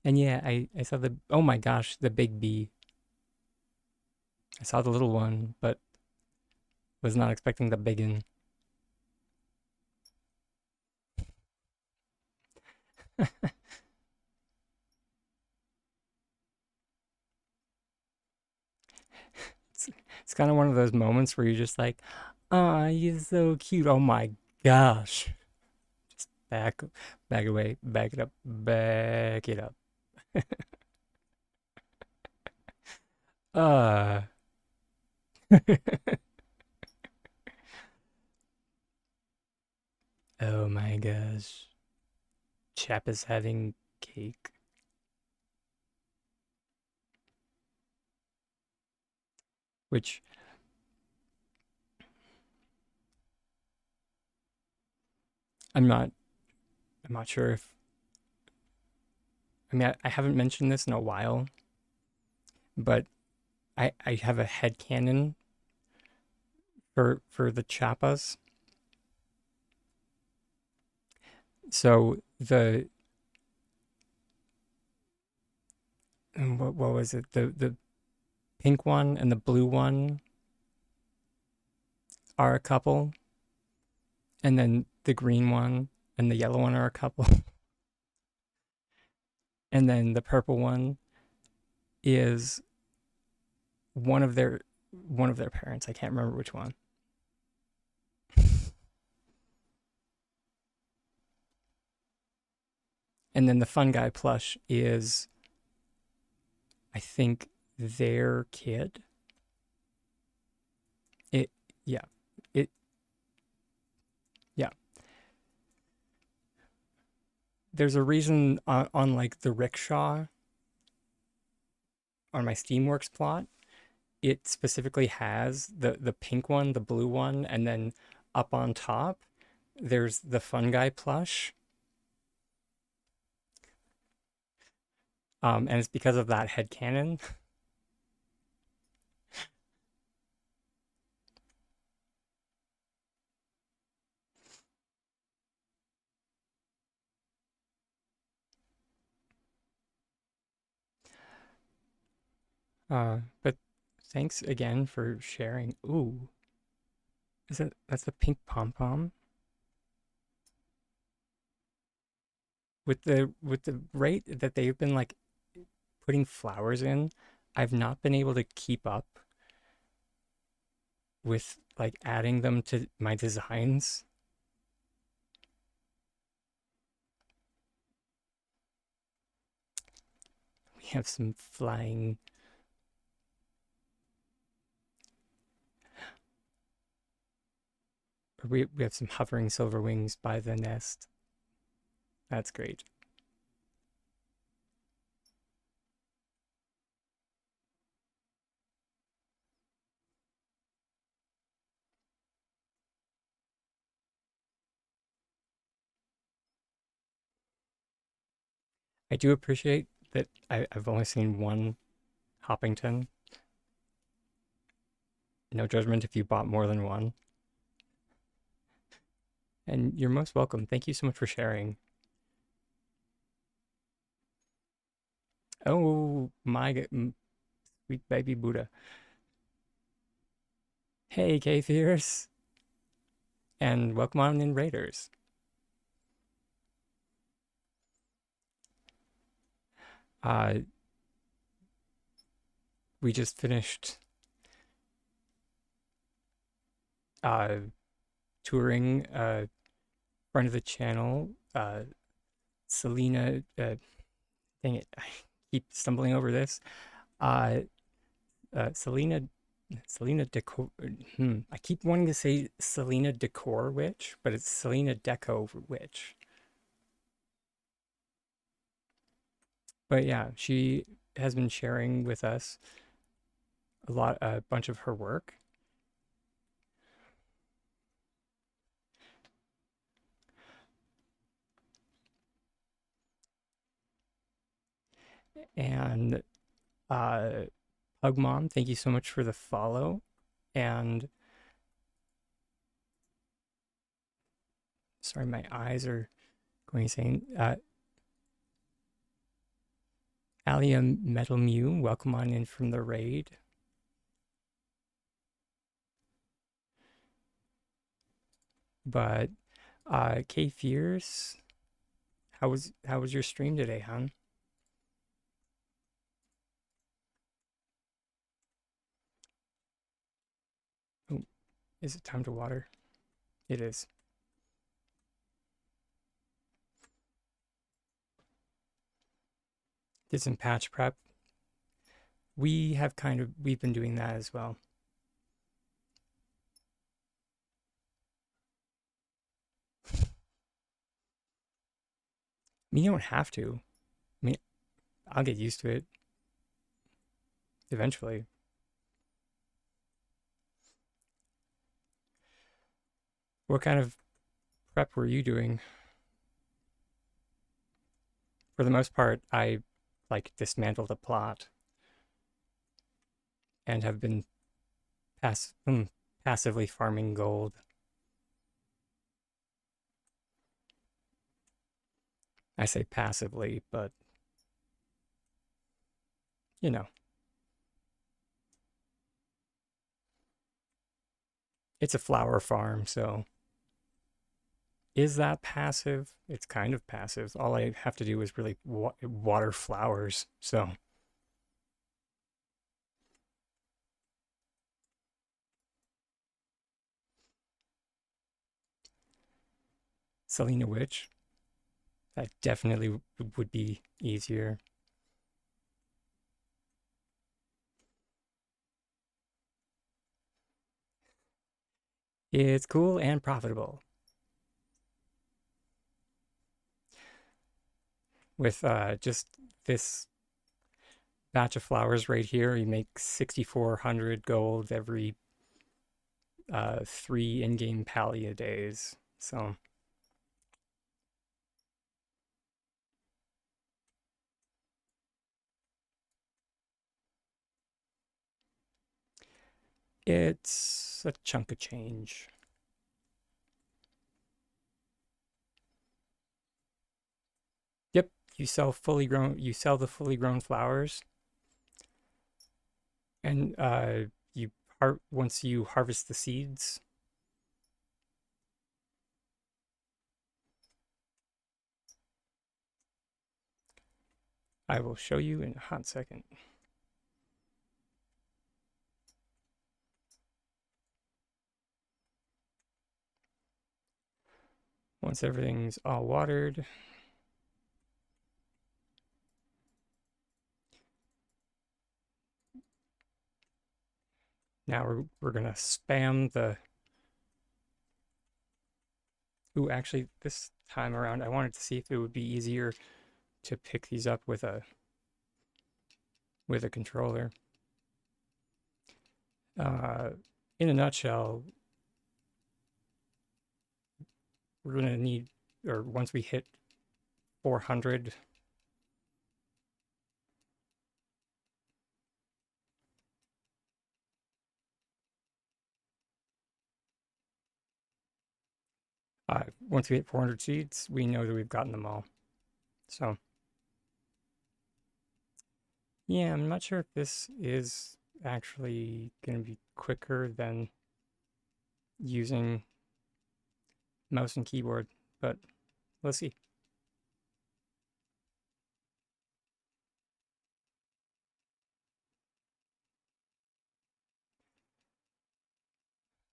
S1: And yeah, I saw the, oh my gosh, the big bee. I saw the little one, but was not expecting the big one. It's, it's kind of one of those moments where you're just like, ah, he's so cute. Oh my gosh. Just back away, back it up, back it up. Uh, oh my gosh. Chap is having cake, which I'm not, I'm not sure if, I mean, I haven't mentioned this in a while, but I have a head headcanon for the Chappas. So what was it? The pink one and the blue one are a couple, and then the green one and the yellow one are a couple, and then the purple one is one of their one of their parents. I can't remember which one. And then the fun guy plush is, I think, their kid. It yeah. It yeah. There's a reason on like the rickshaw on my Steamworks plot, it specifically has the pink one, the blue one, and then up on top there's the fun guy plush. And it's because of that headcanon. But thanks again for sharing. Ooh, is it that's the pink pom pom with the rate that they've been like putting flowers in. I've not been able to keep up with like adding them to my designs. We have some flying. We have some hovering silver wings by the nest. That's great. I do appreciate that I've only seen one Hoppington. No judgment if you bought more than one. And you're most welcome. Thank you so much for sharing. Oh my sweet baby Buddha. Hey, K Fierce, and welcome on in, Raiders. Uh, we just finished uh touring friend of the channel, Selena. Dang it, I keep stumbling over this. Uh, Selena Decor. I keep wanting to say Selena Decor Witch, but it's Selena Deco Witch. But yeah, she has been sharing with us a bunch of her work. And uh, Pug Mom, thank you so much for the follow. And sorry, my eyes are going insane. Alia Metal Mew, welcome on in from the raid. But K Fierce, how was your stream today, hon? Oh, is it time to water? It is. Did some patch prep. We've been doing that as well. I mean, you don't have to. I mean, I'll get used to it eventually. What kind of prep were you doing? For the most part, I like dismantled a plot and have been passively farming gold. I say passively, but you know, it's a flower farm, so is that passive? It's kind of passive. All I have to do is really water flowers. So, Selena Witch, that definitely would be easier. It's cool and profitable. With just this batch of flowers right here, you make 6,400 gold every 3 in-game Palia days. So, it's a chunk of change. Yep, you sell the fully grown flowers, and once you harvest the seeds, I will show you in a hot second. Once everything's all watered, now we're gonna spam the. Ooh, actually, this time around, I wanted to see if it would be easier to pick these up with a controller. In a nutshell, we're gonna need, or once we hit 400, once we hit 400 seeds, we know that we've gotten them all. So, yeah, I'm not sure if this is actually going to be quicker than using mouse and keyboard, but let's see.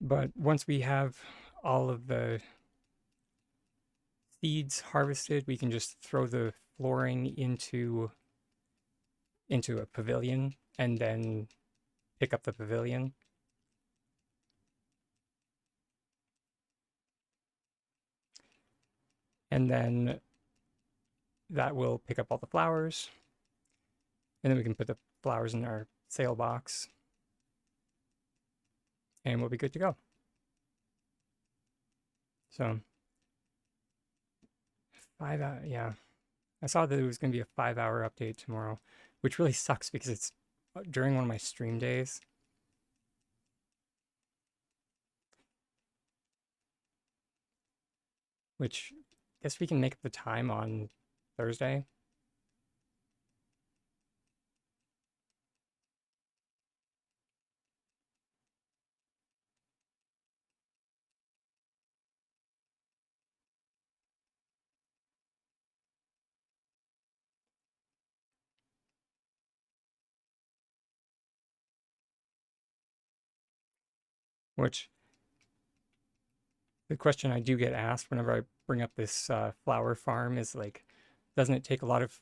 S1: But once we have all of the seeds harvested, we can just throw the flooring into a pavilion and then pick up the pavilion. And then that will pick up all the flowers. And then we can put the flowers in our sale box. And we'll be good to go. So 5 hours, yeah. I saw that it was going to be a 5-hour update tomorrow, which really sucks because it's during one of my stream days. Which I guess we can make up the time on Thursday. Which the question I do get asked whenever I bring up this flower farm is like, doesn't it take a lot of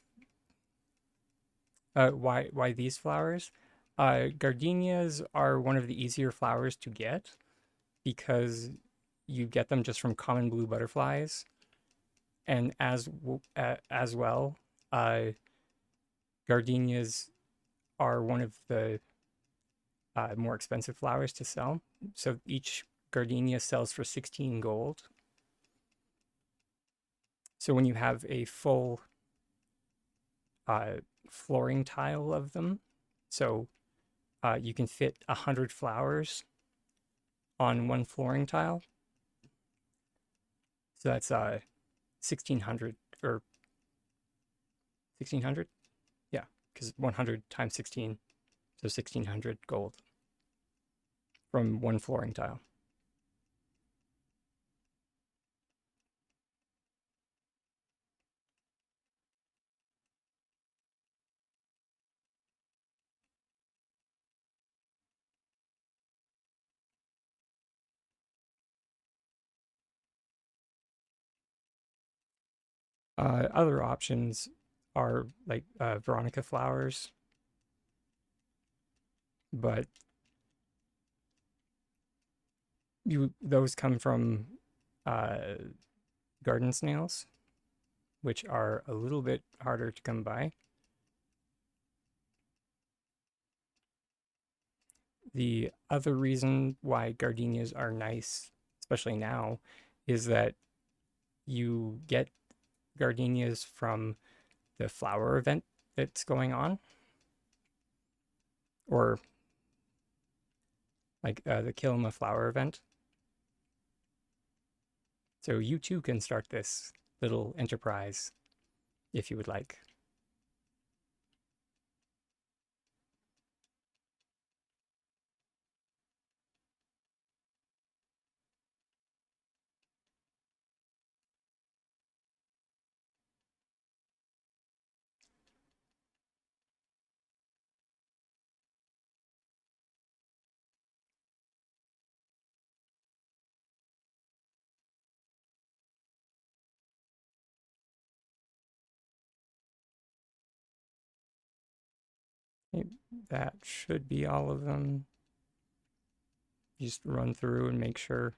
S1: why these flowers? Gardenias are one of the easier flowers to get because you get them just from common blue butterflies, and as well, uh, gardenias are one of the more expensive flowers to sell. So each gardenia sells for 16 gold. So when you have a full uh, flooring tile of them, so you can fit 100 flowers on one flooring tile. So that's 1600 or 1600, yeah, because 100 times 16, so 1600 gold from one flooring tile. Other options are like Veronica flowers, but those come from uh, garden snails, which are a little bit harder to come by. The other reason why gardenias are nice, especially now, is that you get gardenias from the flower event that's going on, or like the Kilma flower event. So you too can start this little enterprise if you would like. That should be all of them. Just run through and make sure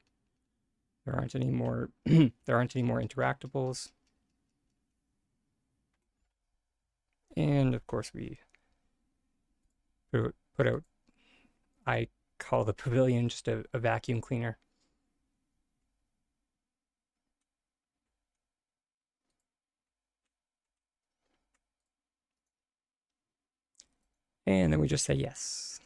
S1: there aren't any more there aren't any more interactables. And of course we put out, I call the pavilion just a vacuum cleaner. And then we just say yes.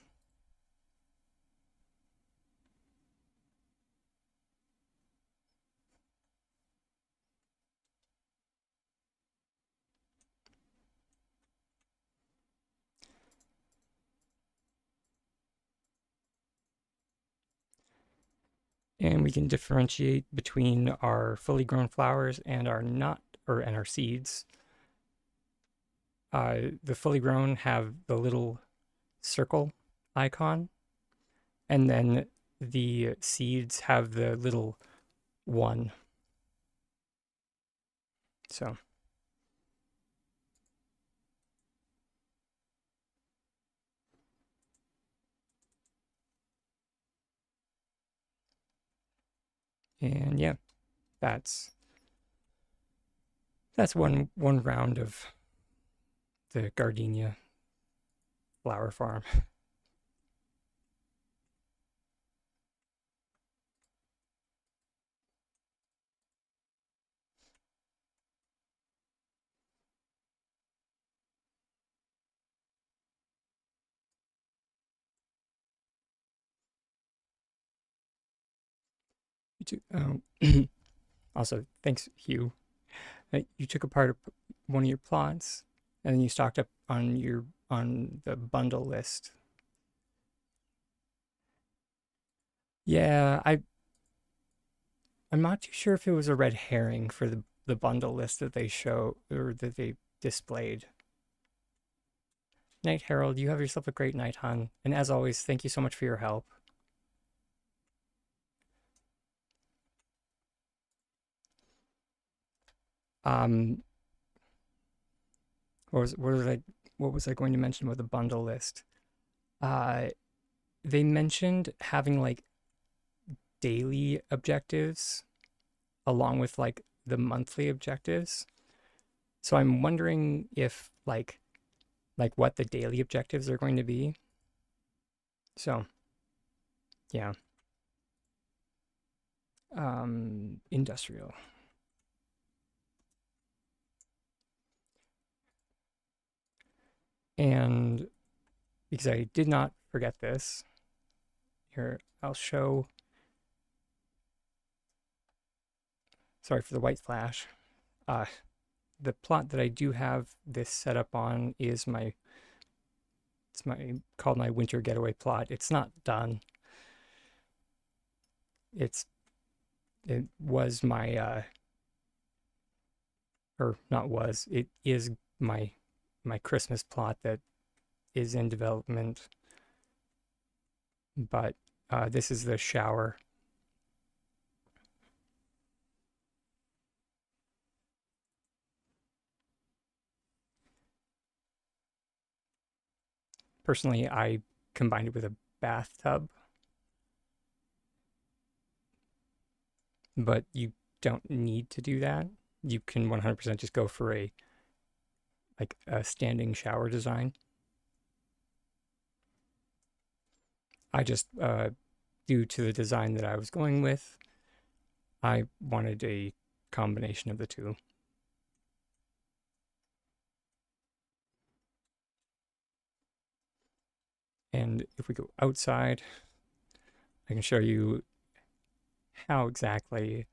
S1: And we can differentiate between our fully grown flowers and our not, and our seeds. The fully grown have the little circle icon, and then the seeds have the little one. So And yeah, that's one round of the gardenia flower farm. Also, thanks, Hugh. You took apart one of your plots, and then you stocked up on the bundle list. Yeah, I'm not too sure if it was a red herring for the bundle list that they show or that they displayed. Night Herald, you have yourself a great night, hon. And as always, thank you so much for your help. Um, what was I going to mention about the bundle list? Uh, they mentioned having like daily objectives along with like the monthly objectives. So I'm wondering if like what the daily objectives are going to be. So yeah, industrial. And because I did not forget this, here I'll show. Sorry for the white flash. Uh, the plot that I do have this set up on is it's called my winter getaway plot. It's not done. It's it was my or not was, it is my Christmas plot that is in development, but this is the shower. Personally, I combined it with a bathtub, but you don't need to do that. You can 100% just go for a standing shower design. I just due to the design that I was going with, I wanted a combination of the two. And if we go outside, I can show you how exactly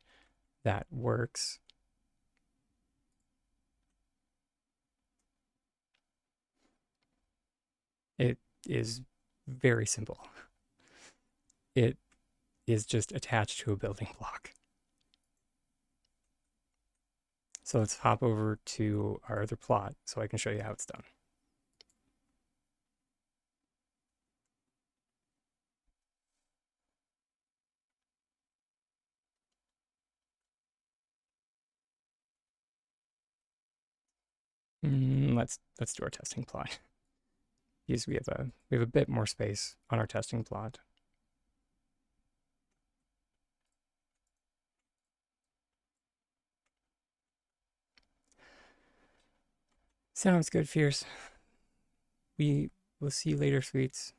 S1: that works. It is very simple. It is just attached to a building block. So let's hop over to our other plot so I can show you how it's done. Let's do our testing plot because we have a bit more space on our testing plot. Sounds good, Fierce. We will see you later, sweets.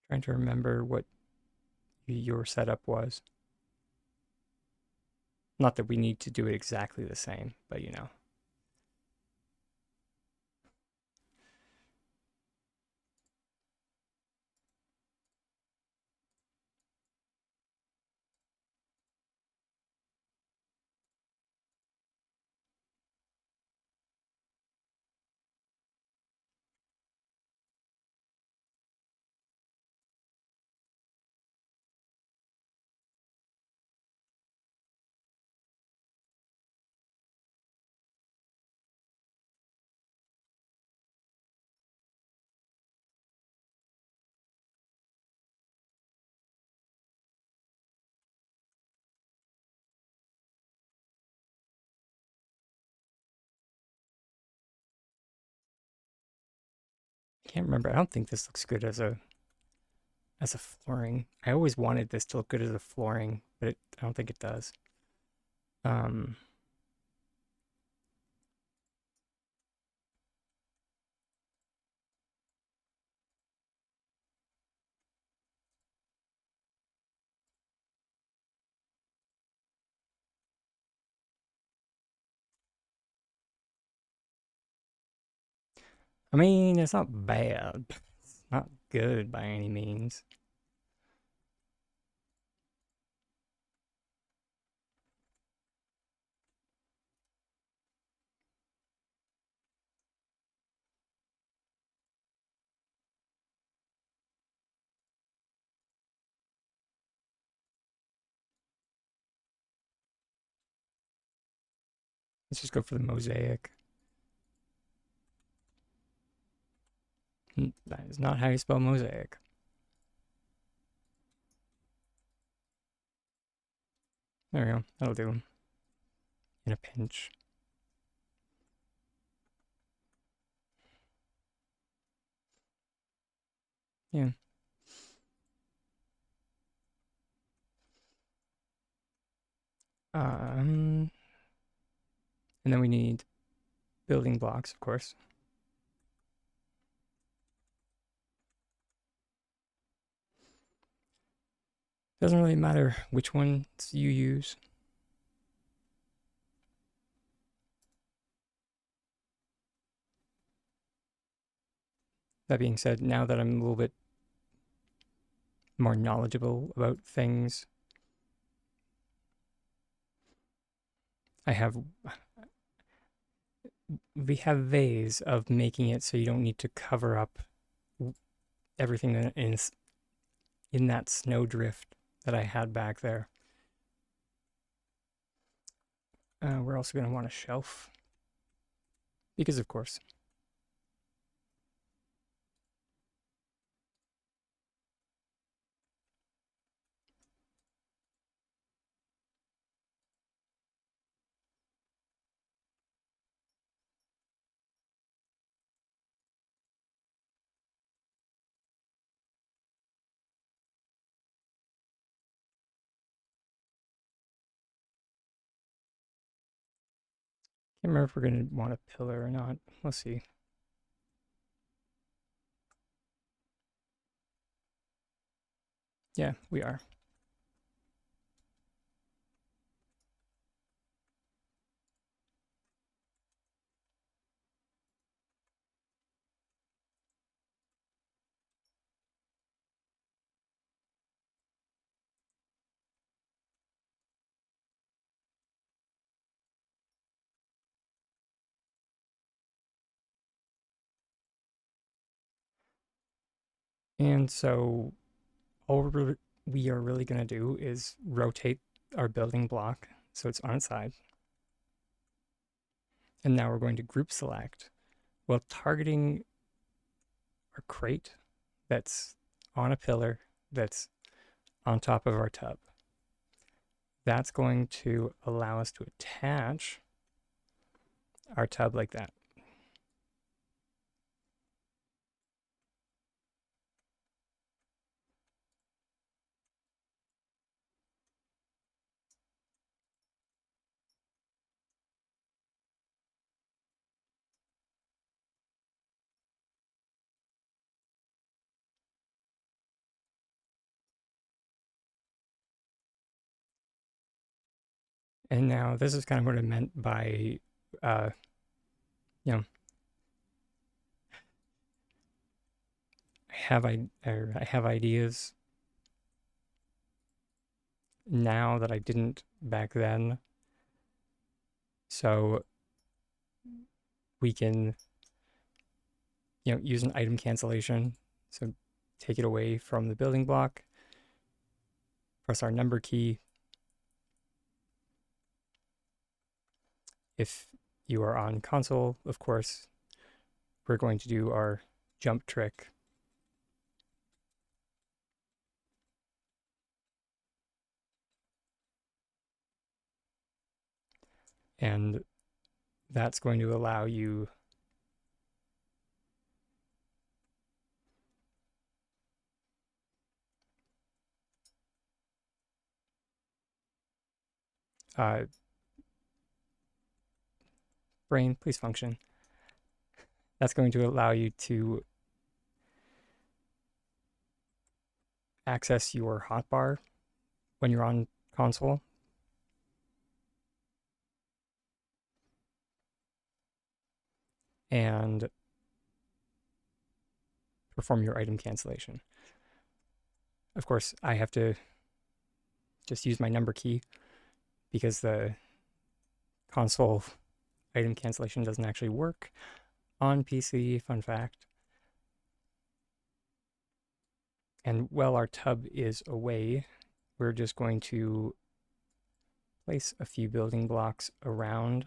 S1: Trying to remember what your setup was. Not that we need to do it exactly the same, but you know. can't remember. I don't think this looks good as a flooring. I always wanted this to look good as a flooring, but I don't think it does. Um, I mean, it's not bad. It's not good by any means. Let's just go for the mosaic. That is not how you spell mosaic. There we go. That'll do. In a pinch. Yeah. And then we need building blocks, of course. Doesn't really matter which ones you use. That being said, now that I'm a little bit more knowledgeable about things, I have we have ways of making it so you don't need to cover up everything that is in that snowdrift that I had back there. We're also going to want a shelf because, of course. Can't remember if we're going to want a pillar or not. We'll see. Yeah, we are. And so all we are really going to do is rotate our building block so it's on its side. And now we're going to group select while targeting our crate that's on a pillar that's on top of our tub. That's going to allow us to attach our tub like that. And now this is kind of what I meant by, you know, I have ideas now that I didn't back then. So we can, use an item cancellation. So take it away from the building block, press our number key. If you are on console, of course, we're going to do our jump trick. And that's going to allow you brain, please function. That's going to allow you to access your hotbar when you're on console. And perform your item cancellation. Of course, I have to just use my number key because the console item cancellation doesn't actually work on PC, fun fact. And while our tub is away, we're just going to place a few building blocks around.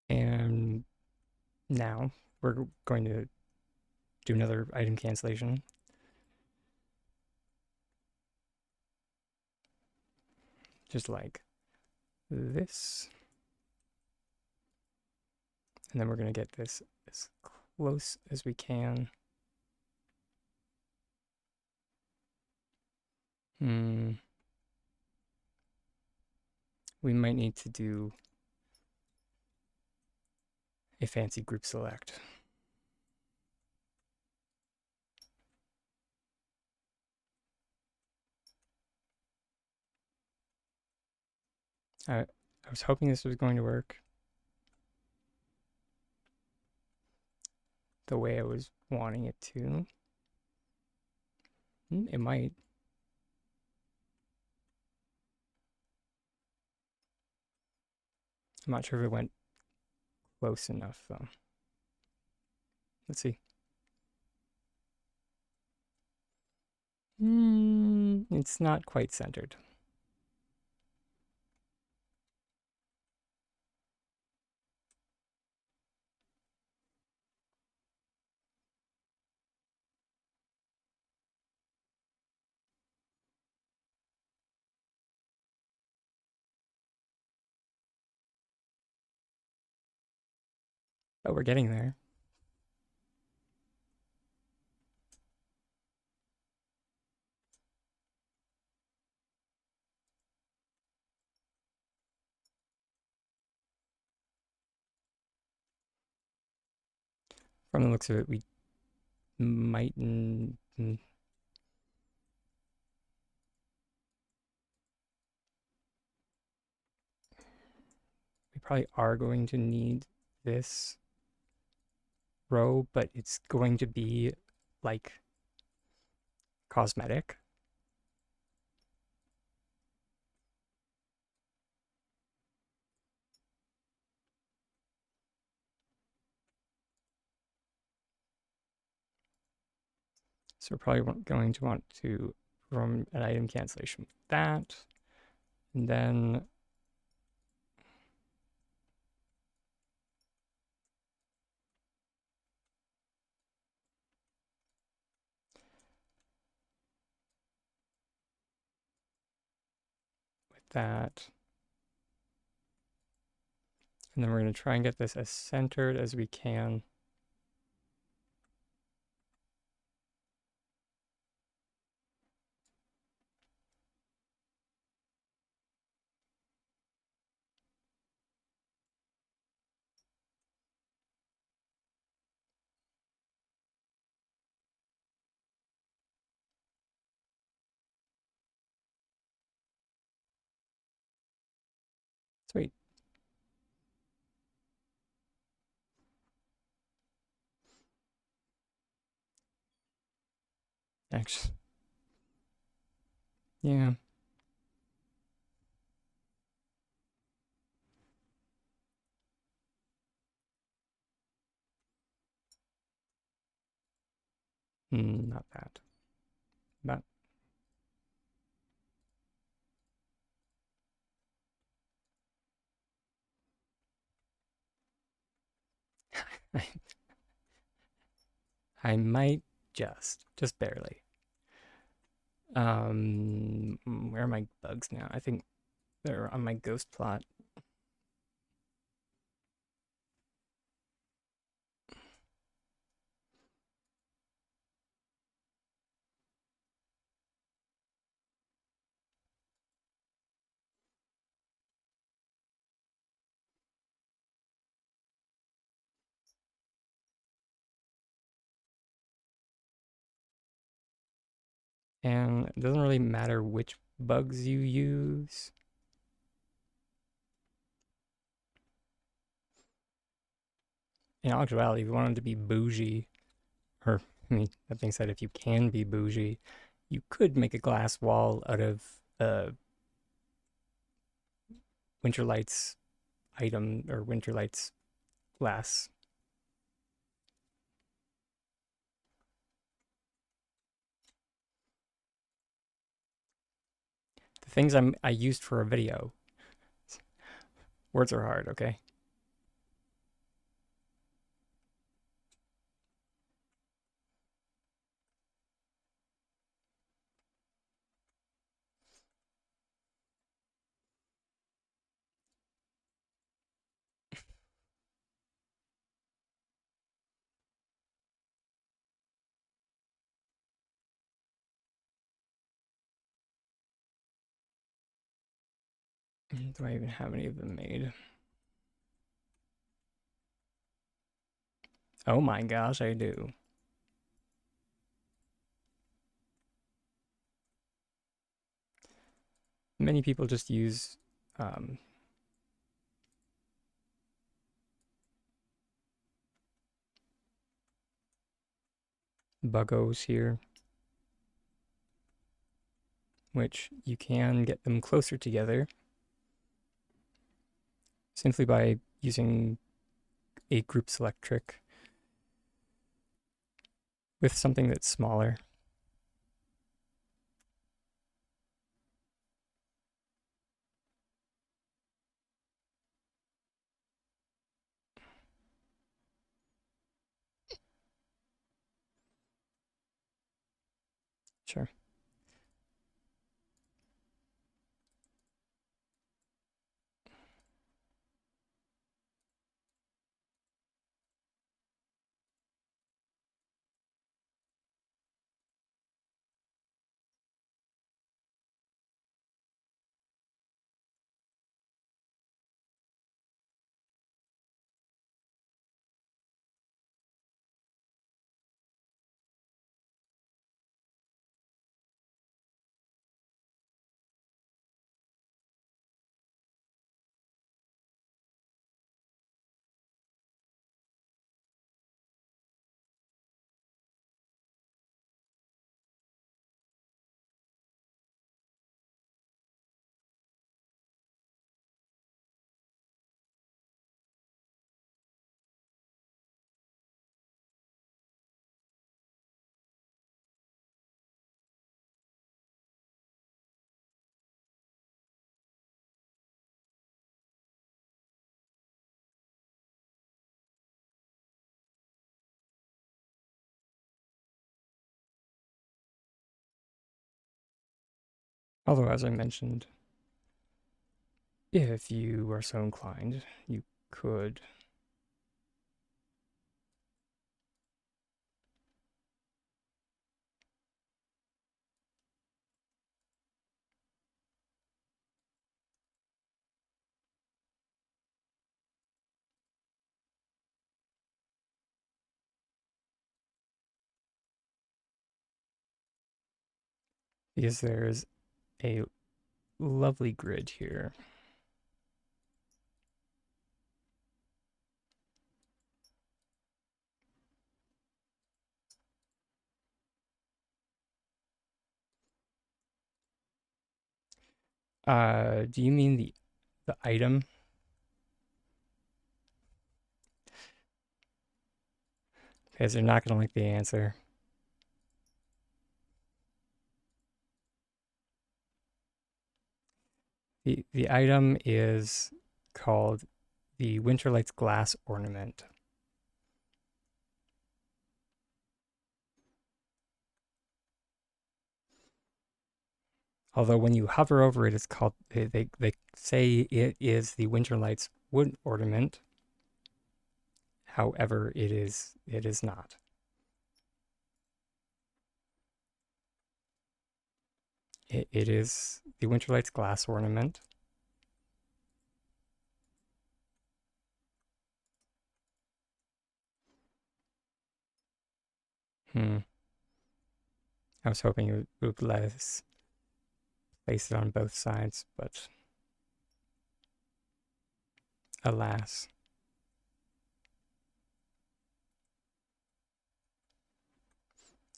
S1: And now we're going to do another item cancellation. Just like this. And then we're going to get this as close as we can. We might need to do a fancy group select. I was hoping this was going to work the way I was wanting it to. It might. I'm not sure if it went close enough, though. Let's see. It's not quite centered. But we're getting there. From the looks of it, we might... we probably are going to need this row, but it's going to be like cosmetic. So we're probably going to want to perform an item cancellation with that. And then with that. And then we're going to try and get this as centered as we can. Sweet. Actually, yeah. Not bad. But I might just barely. Where are my bugs now? I think they're on my ghost plot. And it doesn't really matter which bugs you use. In actuality, if you want them to be bougie, or I mean, that being said, if you can be bougie, you could make a glass wall out of Winterlight's item or Winterlight's glass. The things I used for a video. Words are hard, okay? Do I even have any of them made? Oh my gosh, I do. Many people just use um, buggos here, which you can get them closer together simply by using a group select trick with something that's smaller. Sure. Although, as I mentioned, if you are so inclined, you could. Because there's a lovely grid here. Do you mean the item? Because they're not gonna like the answer. The item is called the Winterlight's glass ornament. Although when you hover over it, it's called, they say it is the Winterlight's wood ornament. However, it is not. It is the Winterlight's glass ornament. Hmm. I was hoping it would let us place it on both sides, but alas.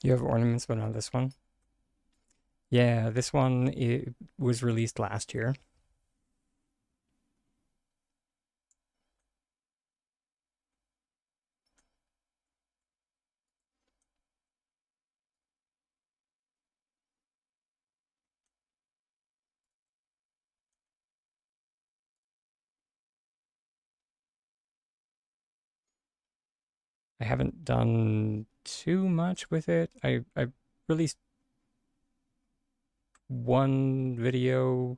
S1: You have ornaments, but not this one? Yeah, this one it was released last year. I haven't done too much with it. I released one video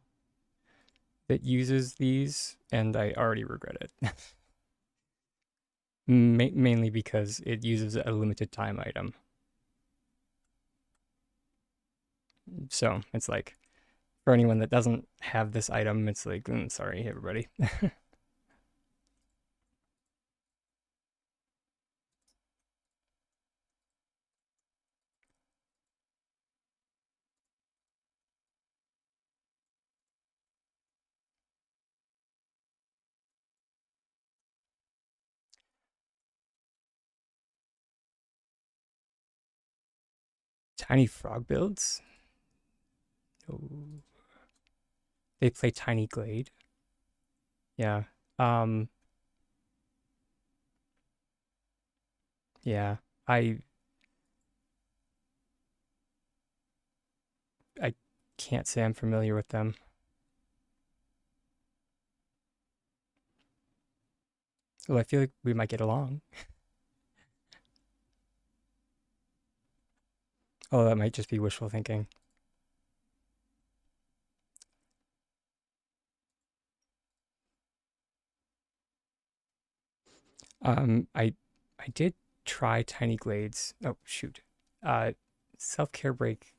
S1: that uses these, and I already regret it. Mainly because it uses a limited time item. So it's like, for anyone that doesn't have this item, it's like, sorry, everybody. Tiny frog builds? Oh. They play Tiny Glade. Yeah. Um, yeah. I I can't say I'm familiar with them. Well, I feel like we might get along. Oh, that might just be wishful thinking. I did try Tiny Glades. Oh shoot. Uh, Self Care Break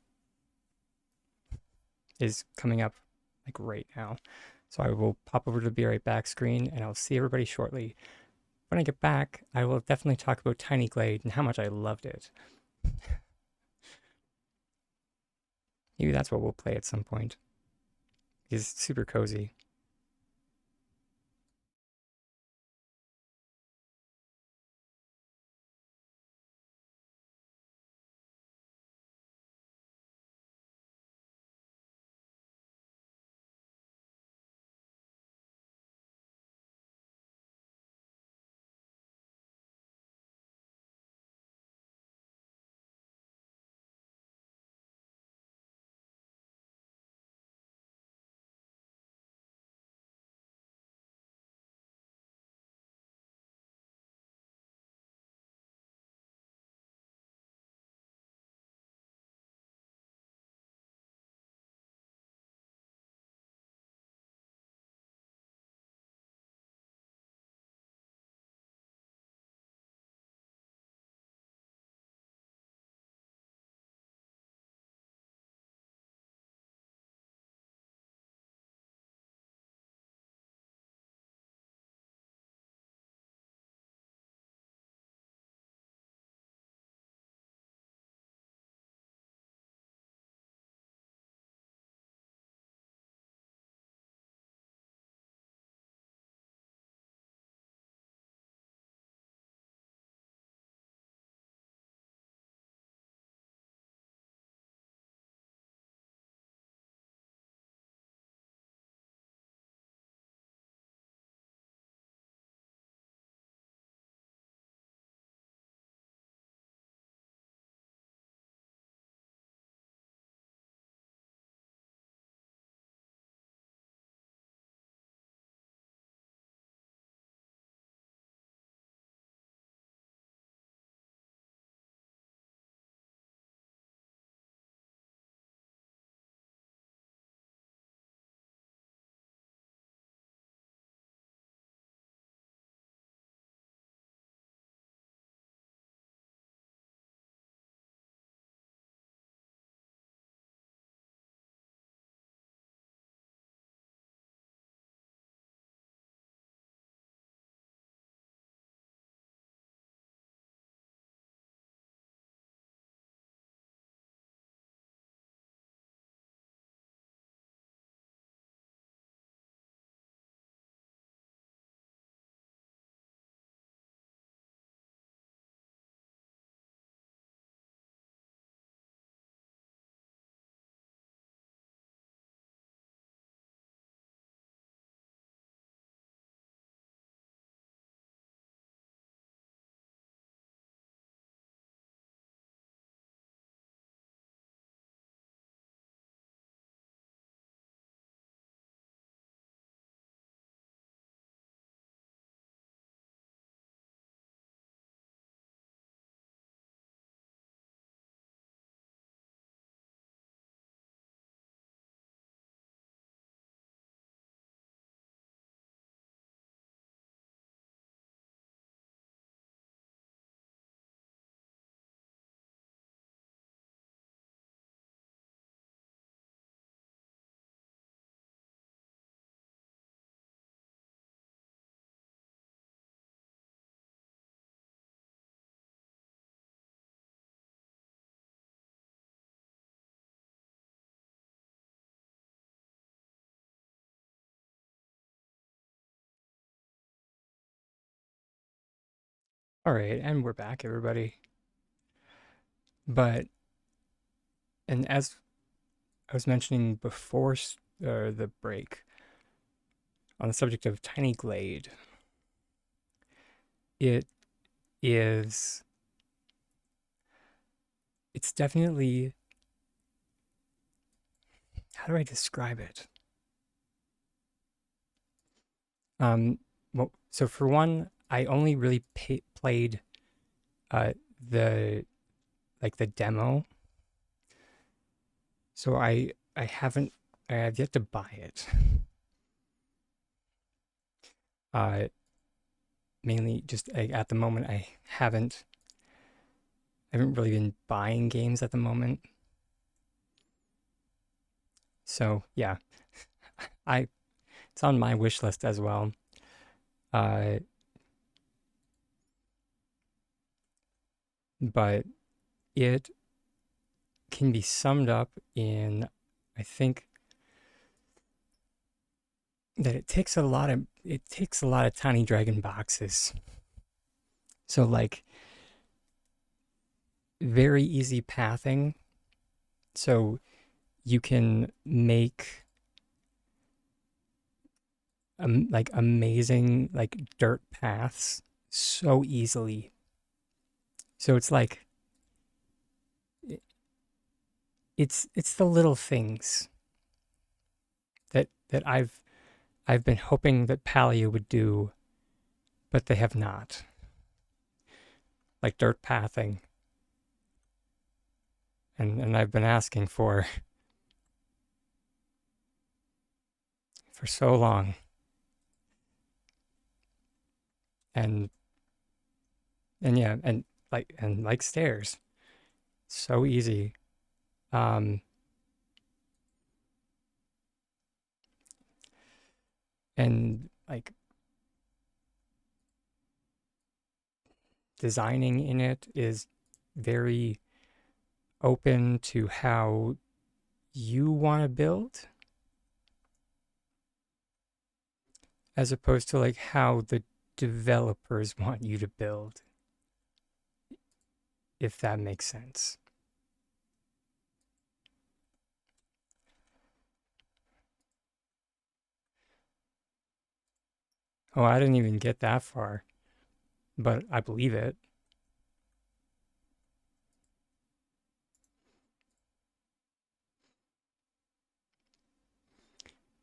S1: is coming up like right now, so I will pop over to the Be Right Back screen, and I'll see everybody shortly. When I get back, I will definitely talk about Tiny Glade and how much I loved it. Maybe that's what we'll play at some point. It's super cozy. All right, and we're back, everybody. But, and as I was mentioning before the break, on the subject of Tiny Glade, it is, it's definitely, how do I describe it? Um, well, so for one, I only really played uh, the the demo, so I have yet to buy it. Uh, Mainly just at the moment I haven't really been buying games at the moment. So yeah, I it's on my wish list as well. Uh, but it can be summed up in, I think that it takes a lot of tiny dragon boxes. So like very easy pathing. So you can make like amazing like dirt paths so easily. So it's like it's the little things that I've been hoping that Palia would do, but they have not. Like dirt pathing, and I've been asking for so long, and yeah, and like stairs, so easy. Um, and like designing in it is very open to how you want to build as opposed to like how the developers want you to build, if that makes sense. Oh, I didn't even get that far, but I believe it.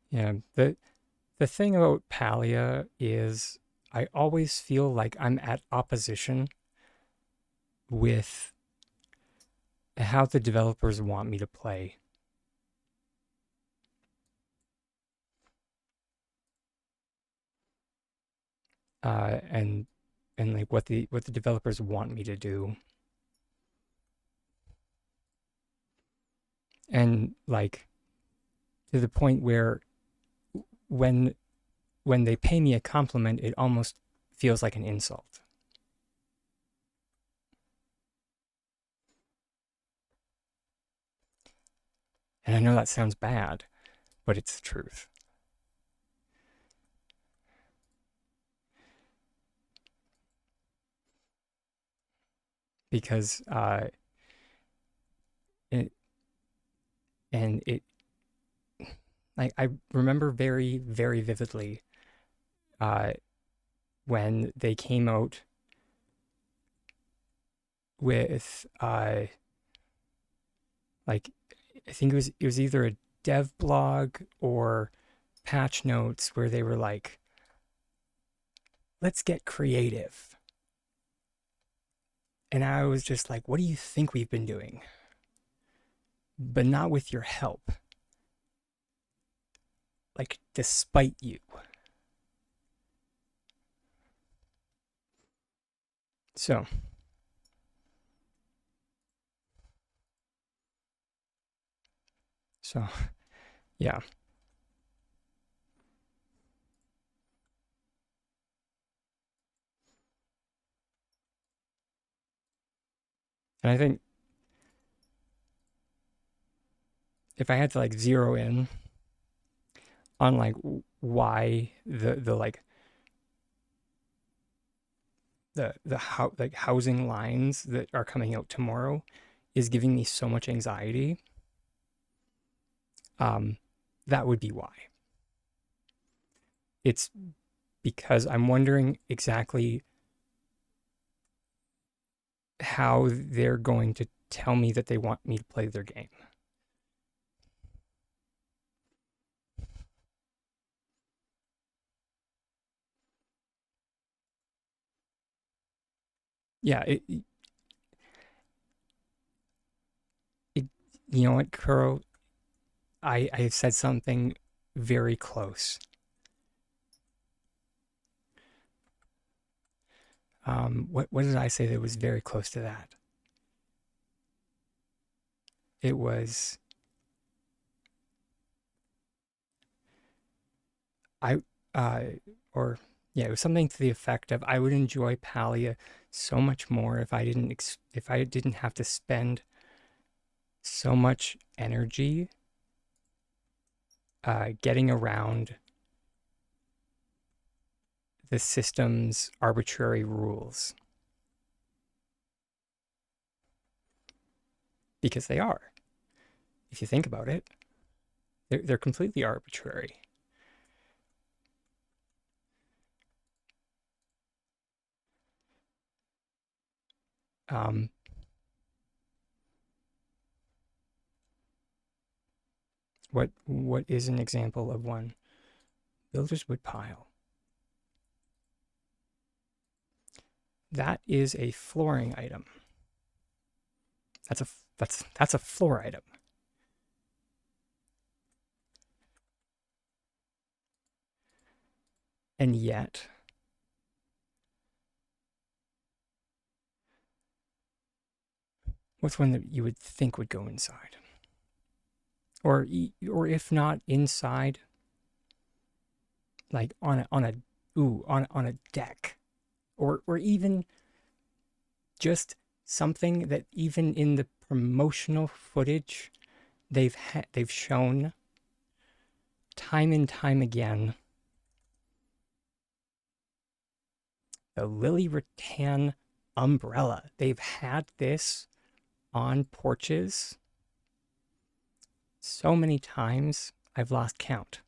S1: Yeah, the thing about Palia is I always feel like I'm at opposition with how the developers want me to play. And like what the developers want me to do. And like to the point where when when they pay me a compliment, it almost feels like an insult. And I know that sounds bad, but it's the truth. Because it, and it like I remember very vividly uh, when they came out with like I think it was either a dev blog or patch notes where they were like, let's get creative. And I was just like, what do you think we've been doing? But not with your help. Like, despite you. So, so yeah. And I think if I had to like zero in on like why the like like housing lines that are coming out tomorrow is giving me so much anxiety. That would be why. It's because I'm wondering exactly how they're going to tell me that they want me to play their game. Yeah, it you know what, Kuro? I have said something very close. What did I say that was very close to that? It was I uh or yeah, it was something to the effect of I would enjoy Palia so much more if I didn't have to spend so much energy getting around the system's arbitrary rules, because they are. If you think about it, they're completely arbitrary. Um, what is an example of one? Builder's wood pile. That is a flooring item. That's a floor item. And yet, what's one that you would think would go inside? Or if not inside, like on a deck, or even just something that even in the promotional footage they've shown time and time again, the lily rattan umbrella. They've had this on porches so many times I've lost count.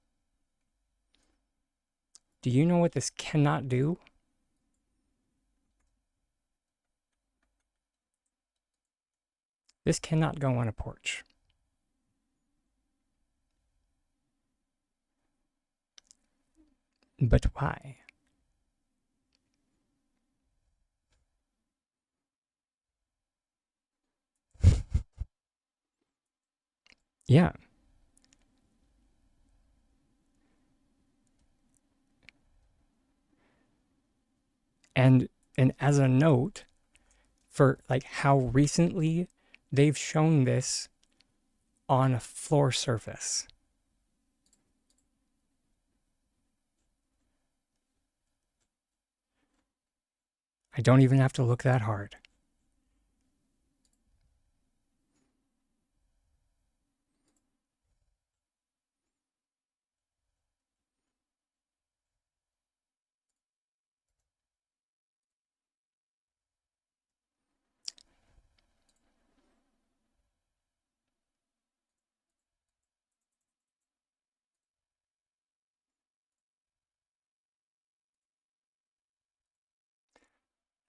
S1: Do you know what this cannot do? This cannot go on a porch. But why? Yeah. And as a note for like how recently they've shown this on a floor surface. I don't even have to look that hard.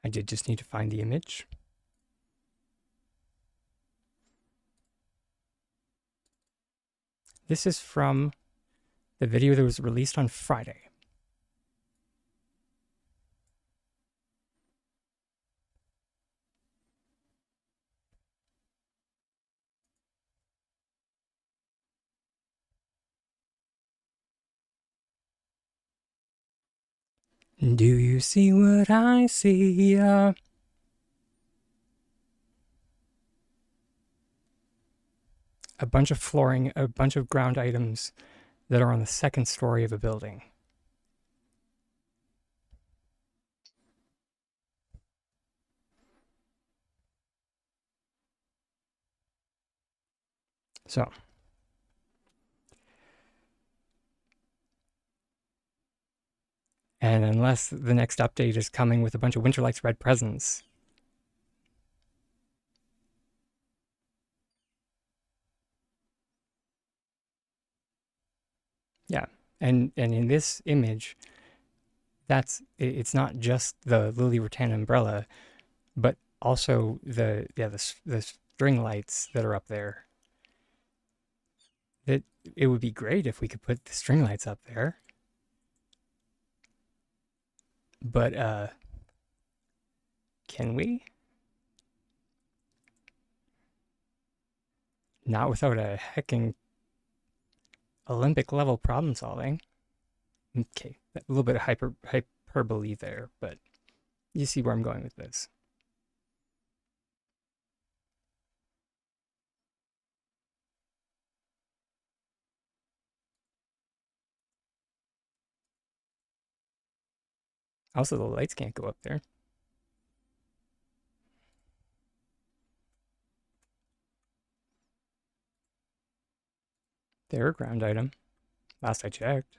S1: I did just need to find the image. This is from the video that was released on Friday. Do you see what I see? A bunch of flooring, a bunch of ground items that are on the second story of a building. So, And unless the next update is coming with a bunch of Winterlight's red presents. Yeah. And in this image, it's not just the Lily Rattan umbrella, but also the string lights that are up there. That it would be great if we could put the string lights up there. But can we? Not without a hecking Olympic level problem solving. Okay, a little bit of hyperbole there, but you see where I'm going with this. Also, the lights can't go up there. They're a ground item. Last I checked.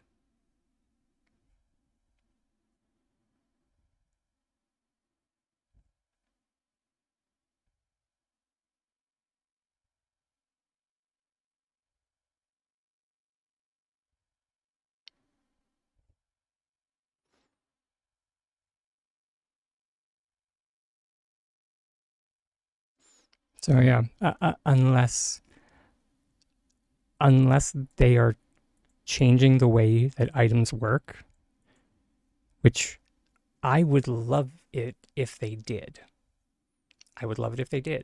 S1: So yeah, unless they are changing the way that items work, which I would love it if they did. I would love it if they did.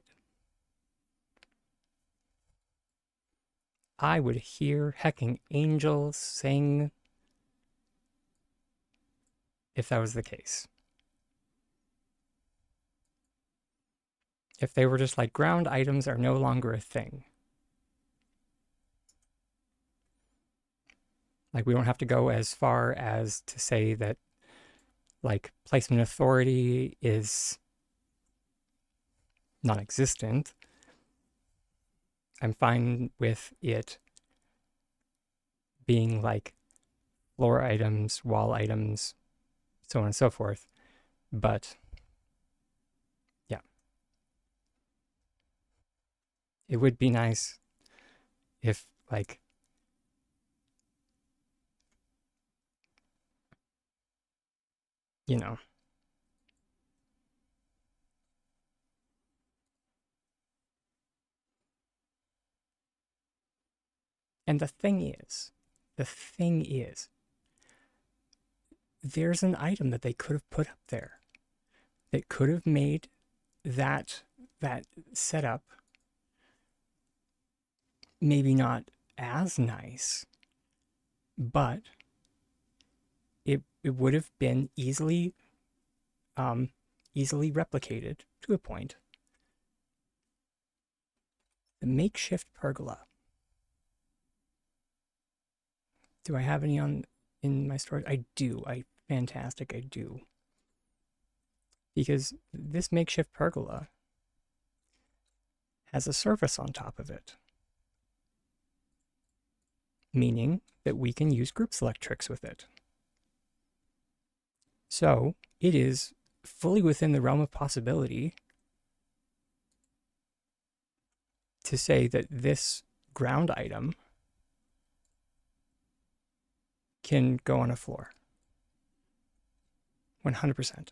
S1: I would hear hecking angels sing if that was the case. If they were just like ground items are no longer a thing. Like we don't have to go as far as to say that like placement authority is non-existent. I'm fine with it being like floor items, wall items, so on and so forth. But yeah, it would be nice if like you know. And the thing is, there's an item that they could have put up there that could have made that that setup maybe not as nice, but it would have been easily replicated to a point. The makeshift pergola. Do I have any on in my storage? I do. Fantastic, I do. Because this makeshift pergola has a surface on top of it, meaning that we can use group select tricks with it. So it is fully within the realm of possibility to say that this ground item can go on a floor. 100%.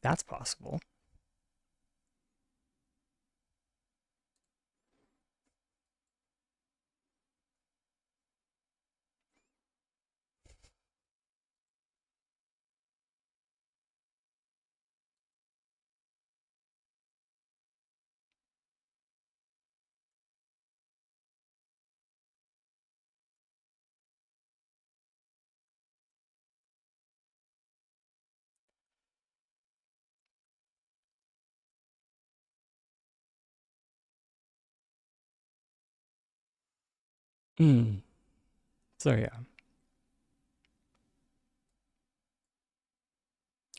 S1: That's possible. Mm. So yeah.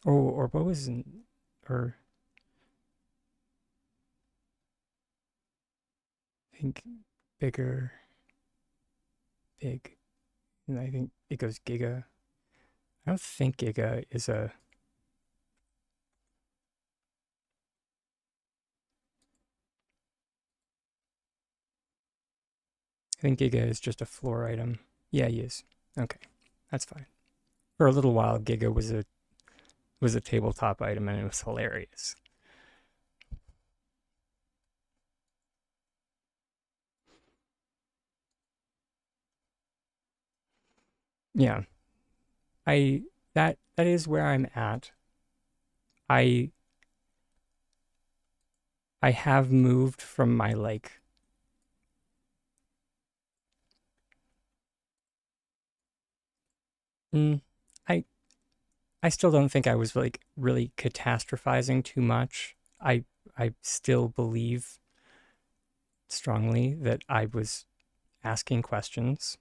S1: Or what was or I think bigger, big, and I think it goes giga. I don't think Giga is a. I think Giga is just a floor item. Yeah, he is. Okay, that's fine. For a little while, Giga was a tabletop item, and it was hilarious. Yeah, I that is where I'm at. I I have moved from my like mm, I I still don't think I was like really catastrophizing too much. I still believe strongly that I was asking questions.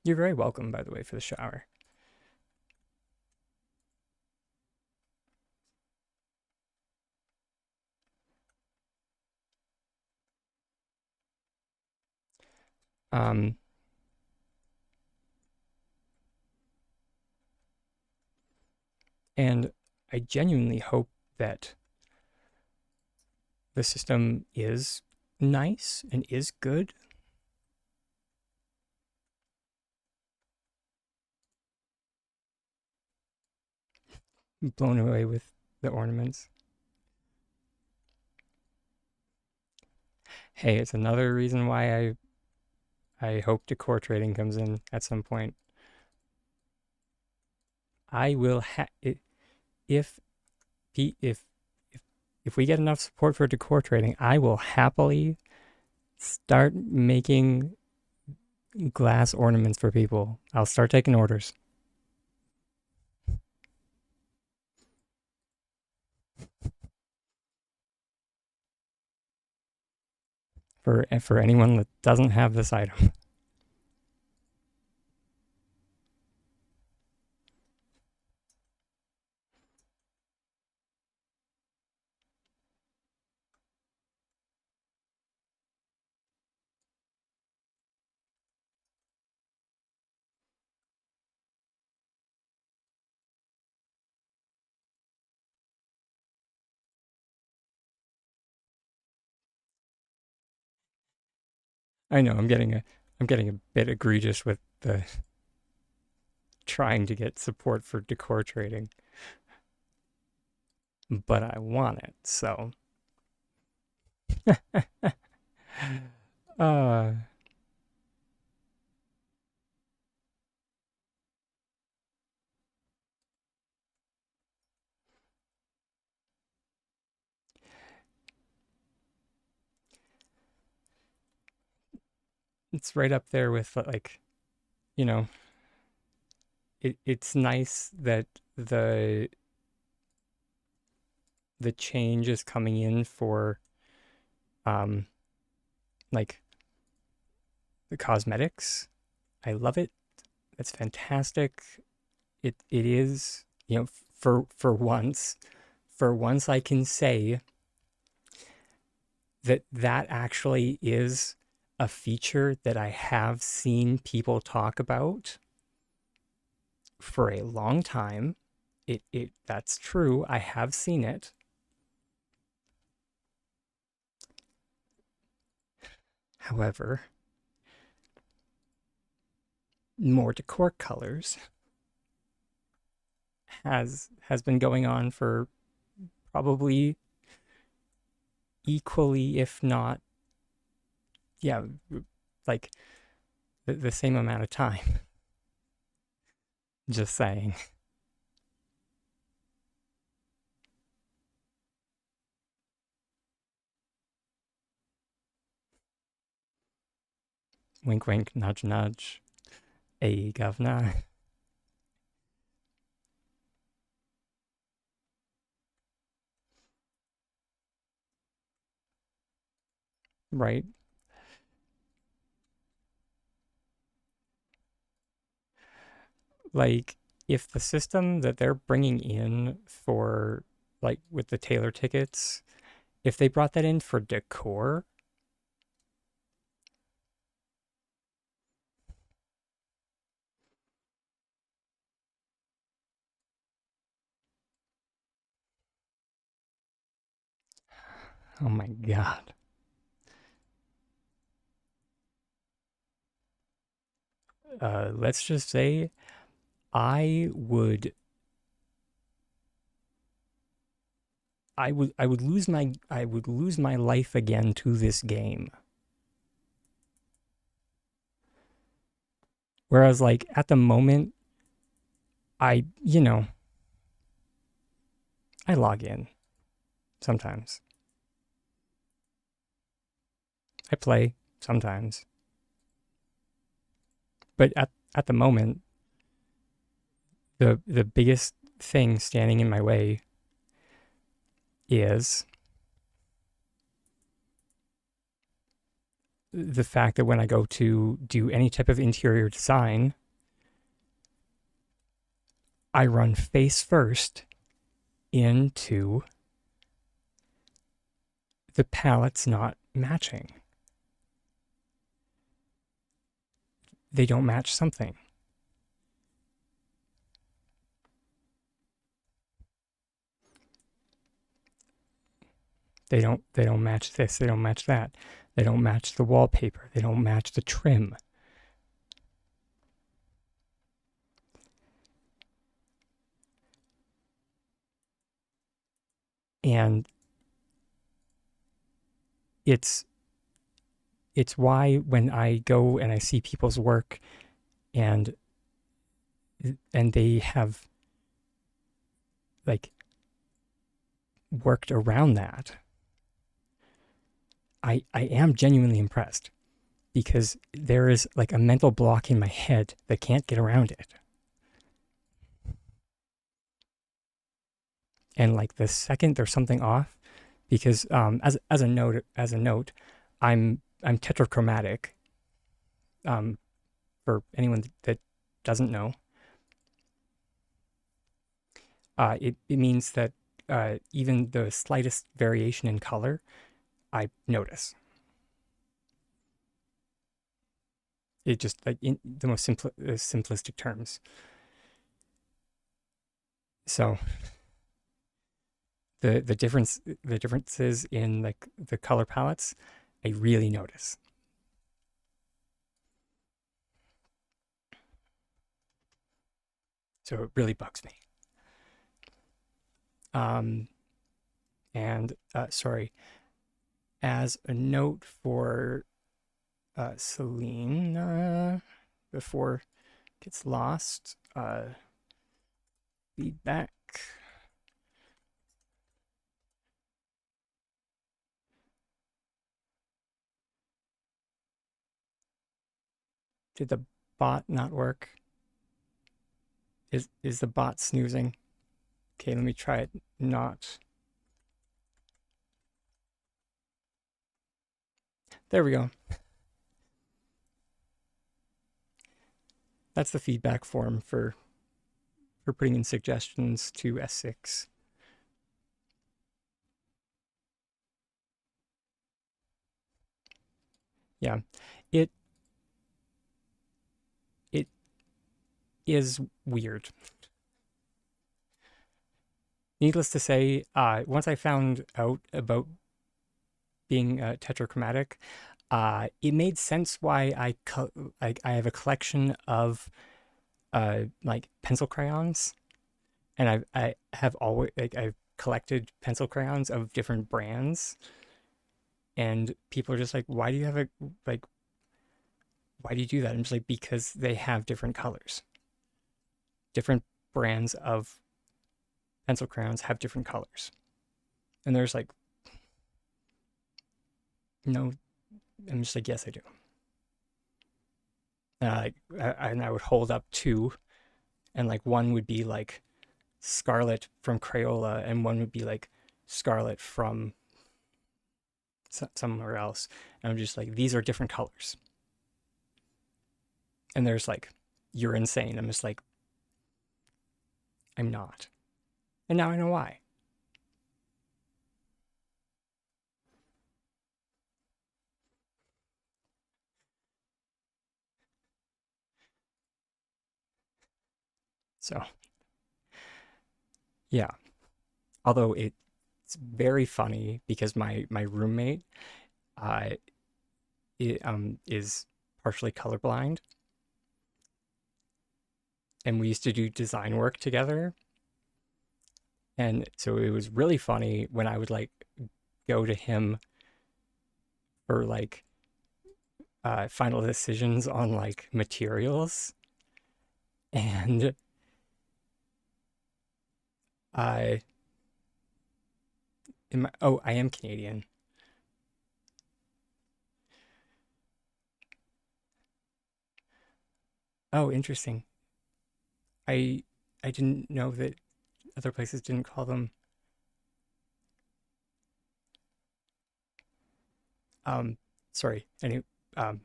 S1: You're very welcome, by the way, for the shower. Um, and I genuinely hope that the system is nice and is good. Blown away with the ornaments. Hey, it's another reason why I hope decor trading comes in at some point. I will if if if if we get enough support for decor trading, I will happily start making glass ornaments for people. I'll start taking orders for anyone that doesn't have this item. I know I'm getting a bit egregious with the trying to get support for decor trading, but I want it. So, uh, it's right up there with like, you know, it's nice that the the change is coming in for um like the cosmetics. I love it. It's fantastic. It is, you know, for once I can say that that actually is a feature that I have seen people talk about for a long time. It that's true. I have seen it. However, more decor colors has been going on for probably equally, if not, yeah, like the same amount of time. Just saying. Wink, wink, nudge, nudge. Hey, governor. Right? Like, if the system that they're bringing in for, like, with the Taylor tickets, if they brought that in for decor, Oh my god. Let's just say I would I would lose my life again to this game. Whereas like at the moment I I log in sometimes. I play sometimes. But at the moment the biggest thing standing in my way is the fact that when I go to do any type of interior design, I run face first into the palettes not matching. They don't match something. They don't match this, they don't match that. They don't match the wallpaper, they don't match the trim. And it's why when I go and I see people's work and they have like worked around that, I am genuinely impressed because there is like a mental block in my head that can't get around it. And like the second there's something off, because as a note, I'm tetrachromatic. For anyone that doesn't know, it means that even the slightest variation in color, I notice. It just like in the most simplistic terms. So the differences in like the color palettes, I really notice. So it really bugs me. Um, and sorry, as a note for Celine, before it gets lost, feedback. Did the bot not work? Is the bot snoozing? Okay, let me try it not. There we go. That's the feedback form for putting in suggestions to S6. Yeah, it it is weird. Needless to say, once I found out about being tetrachromatic, it made sense why I have a collection of like pencil crayons, and I have always like I've collected pencil crayons of different brands, and people are just like, why do you have a like why do you do that? I'm just like, because they have different colors. Different brands of pencil crayons have different colors, and there's like no. I'm just like, yes, I do. And I would hold up two, and like one would be like Scarlet from Crayola, and one would be like Scarlet from somewhere else. And I'm just like, these are different colors. And there's like, you're insane. I'm just like, I'm not. And now I know why. So, yeah. Although it it's very funny because my roommate uh is partially colorblind, and we used to do design work together. And so it was really funny when I would like go to him for like final decisions on like materials. And I oh, I am Canadian. Oh, interesting. I I didn't know that other places didn't call them. Um, sorry. Um,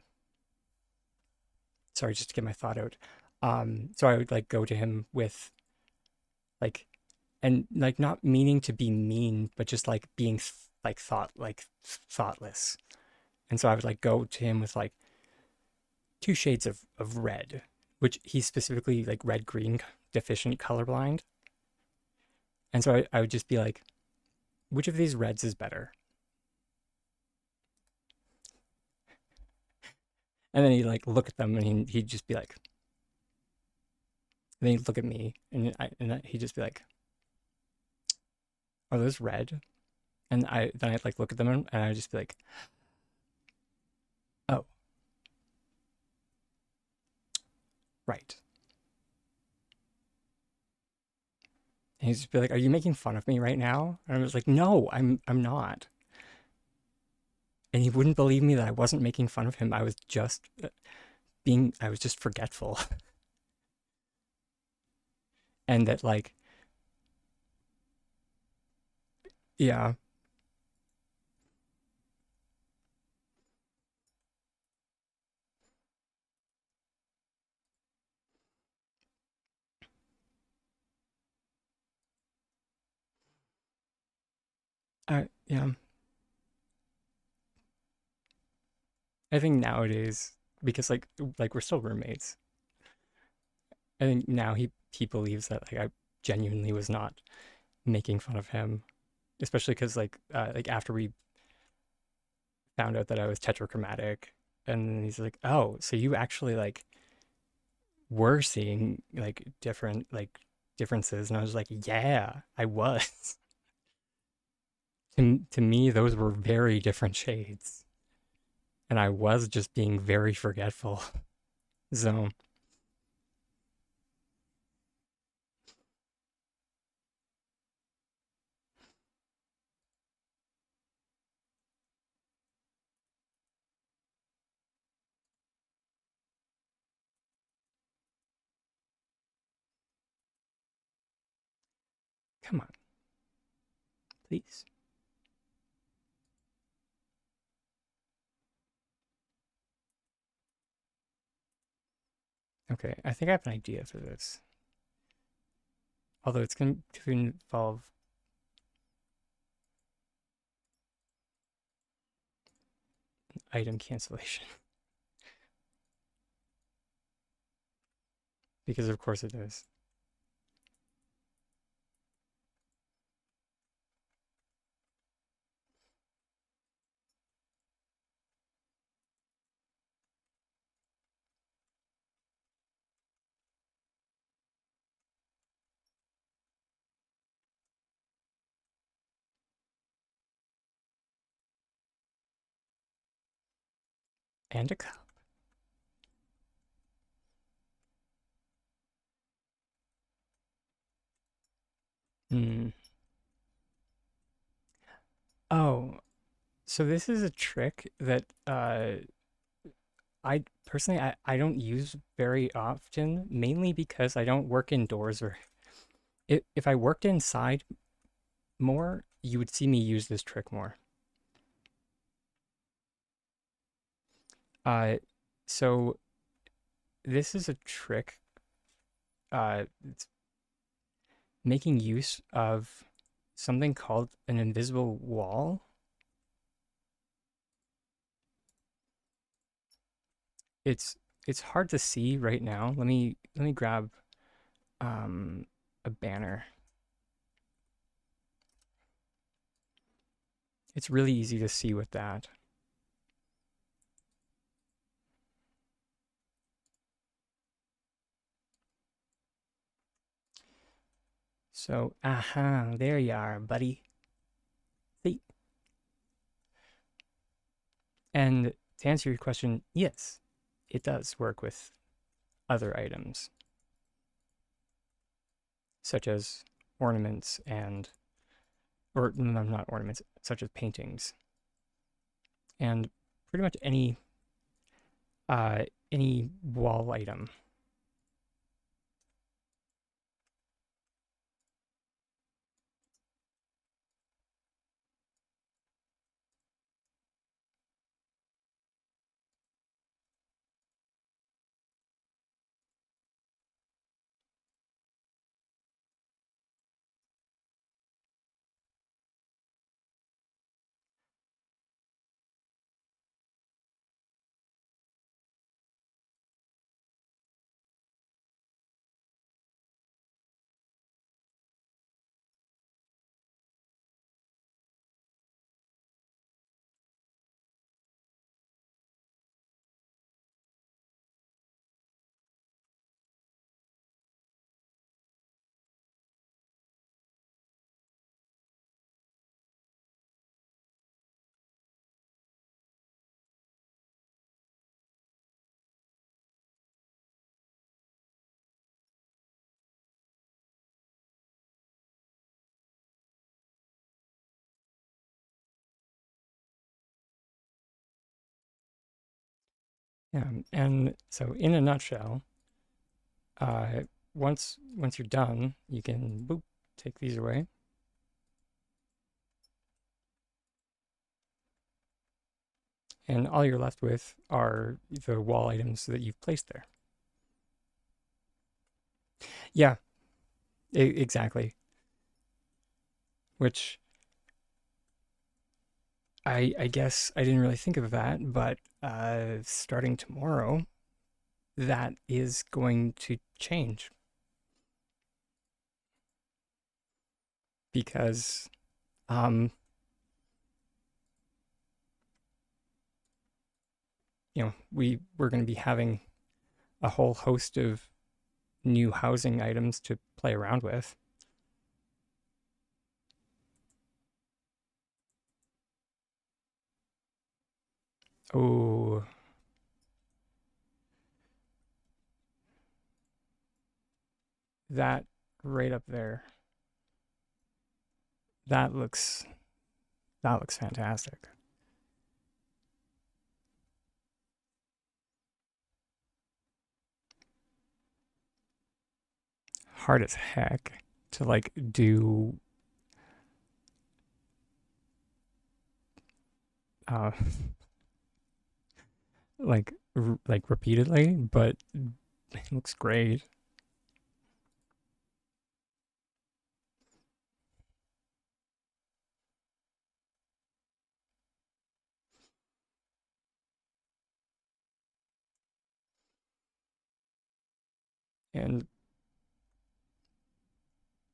S1: sorry, just to get my thought out. So I would like go to him with like, and like not meaning to be mean, but just like being like thoughtless. And so I would like go to him with like two shades of red, which he's specifically like red green deficient colorblind. And so I would just be like, which of these reds is better? And then he'd like look at them and he'd just be like, and then he'd look at me and he'd just be like, are those red? And then I'd like look at them and I'd just be like, oh, right. And he'd just be like, are you making fun of me right now? And I was like, no, I'm not. And he wouldn't believe me that I wasn't making fun of him. I was just forgetful. And that like, yeah, yeah. I think nowadays, because like we're still roommates, I think now he believes that like I genuinely was not making fun of him, especially because like after we found out that I was tetrachromatic, and he's like, oh, so you actually like were seeing like differences, and I was like, yeah, I was. To me, those were very different shades, and I was just being very forgetful. So come on, please. Okay, I think I have an idea for this. Although it's going to involve item cancellation, because of course it is. And a cup. Hmm. Oh, so this is a trick that I personally I don't use very often, mainly because I don't work indoors or if I worked inside more, you would see me use this trick more. Uh, so this is a trick. It's making use of something called an invisible wall. It's it's hard to see right now. Let me grab um a banner. It's really easy to see with that. So, aha, there you are, buddy. See? And to answer your question, yes, it does work with other items, such as ornaments and, or no, not ornaments, such as paintings, and pretty much any wall item. And so, in a nutshell, uh, once you're done, you can boop, take these away. And all you're left with are the wall items that you've placed there. Yeah, exactly. Which I guess I didn't really think of that, but starting tomorrow, that is going to change because um, we're going to be having a whole host of new housing items to play around with. Oh, that right up there. That looks that looks fantastic. Hard as heck to like do uh like repeatedly, but it looks great. And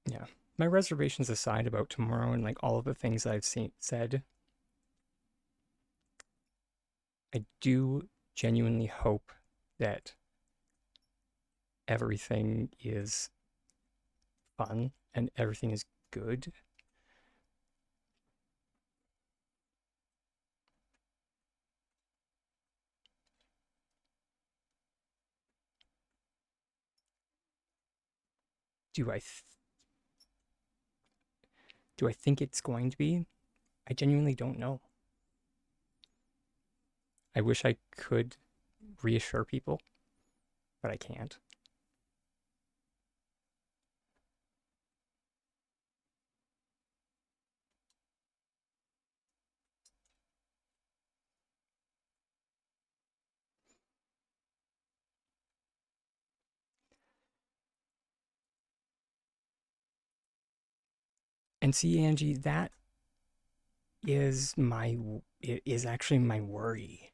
S1: yeah, my reservations aside about tomorrow and like all of the things that I've said, I do genuinely hope that everything is fun and everything is good. Do I do I think it's going to be? I genuinely don't know. I wish I could reassure people, but I can't. And see, Angie, that is my it is actually my worry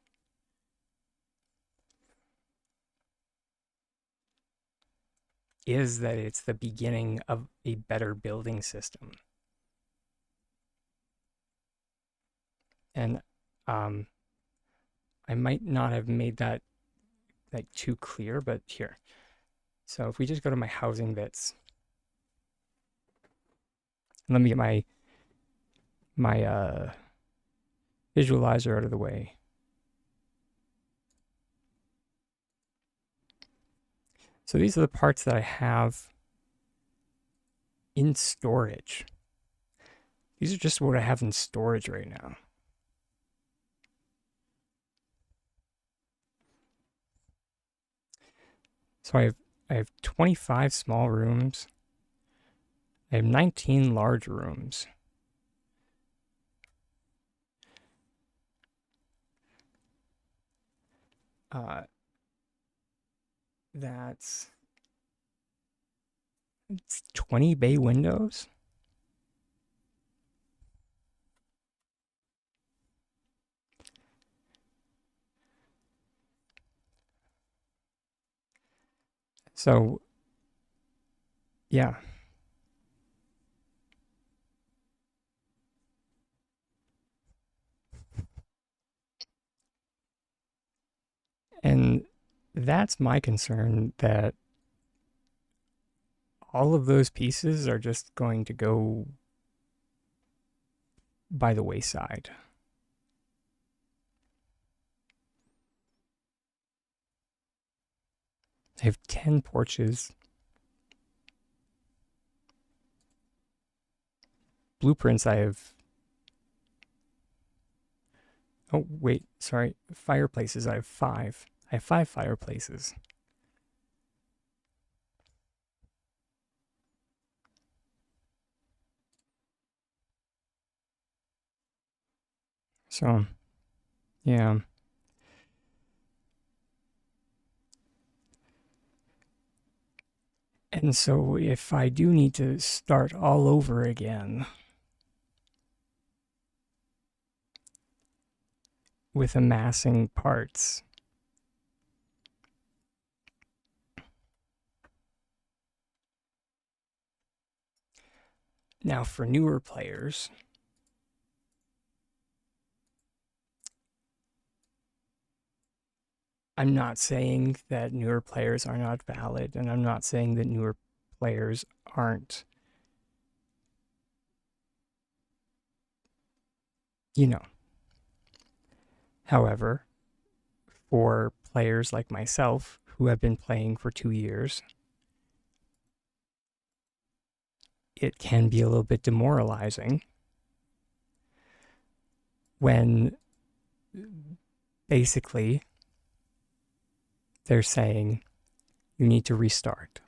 S1: is that it's the beginning of a better building system. And um, I might not have made that like too clear, but here. So if we just go to my housing bits, let me get my visualizer out of the way. So these are the parts that I have in storage. These are just what I have in storage right now. So I have 25 small rooms. I have 19 large rooms. Uh, that's 20 bay windows. So yeah. And that's my concern, that all of those pieces are just going to go by the wayside. I have 10 porches. Blueprints, I have. Oh, wait, sorry. Fireplaces, I have 5. I have 5 fireplaces. So, yeah. And so if I do need to start all over again with amassing parts, now for newer players, I'm not saying that newer players are not valid, and I'm not saying that newer players aren't, you know. However, for players like myself who have been playing for 2 years, it can be a little bit demoralizing when basically they're saying you need to restart.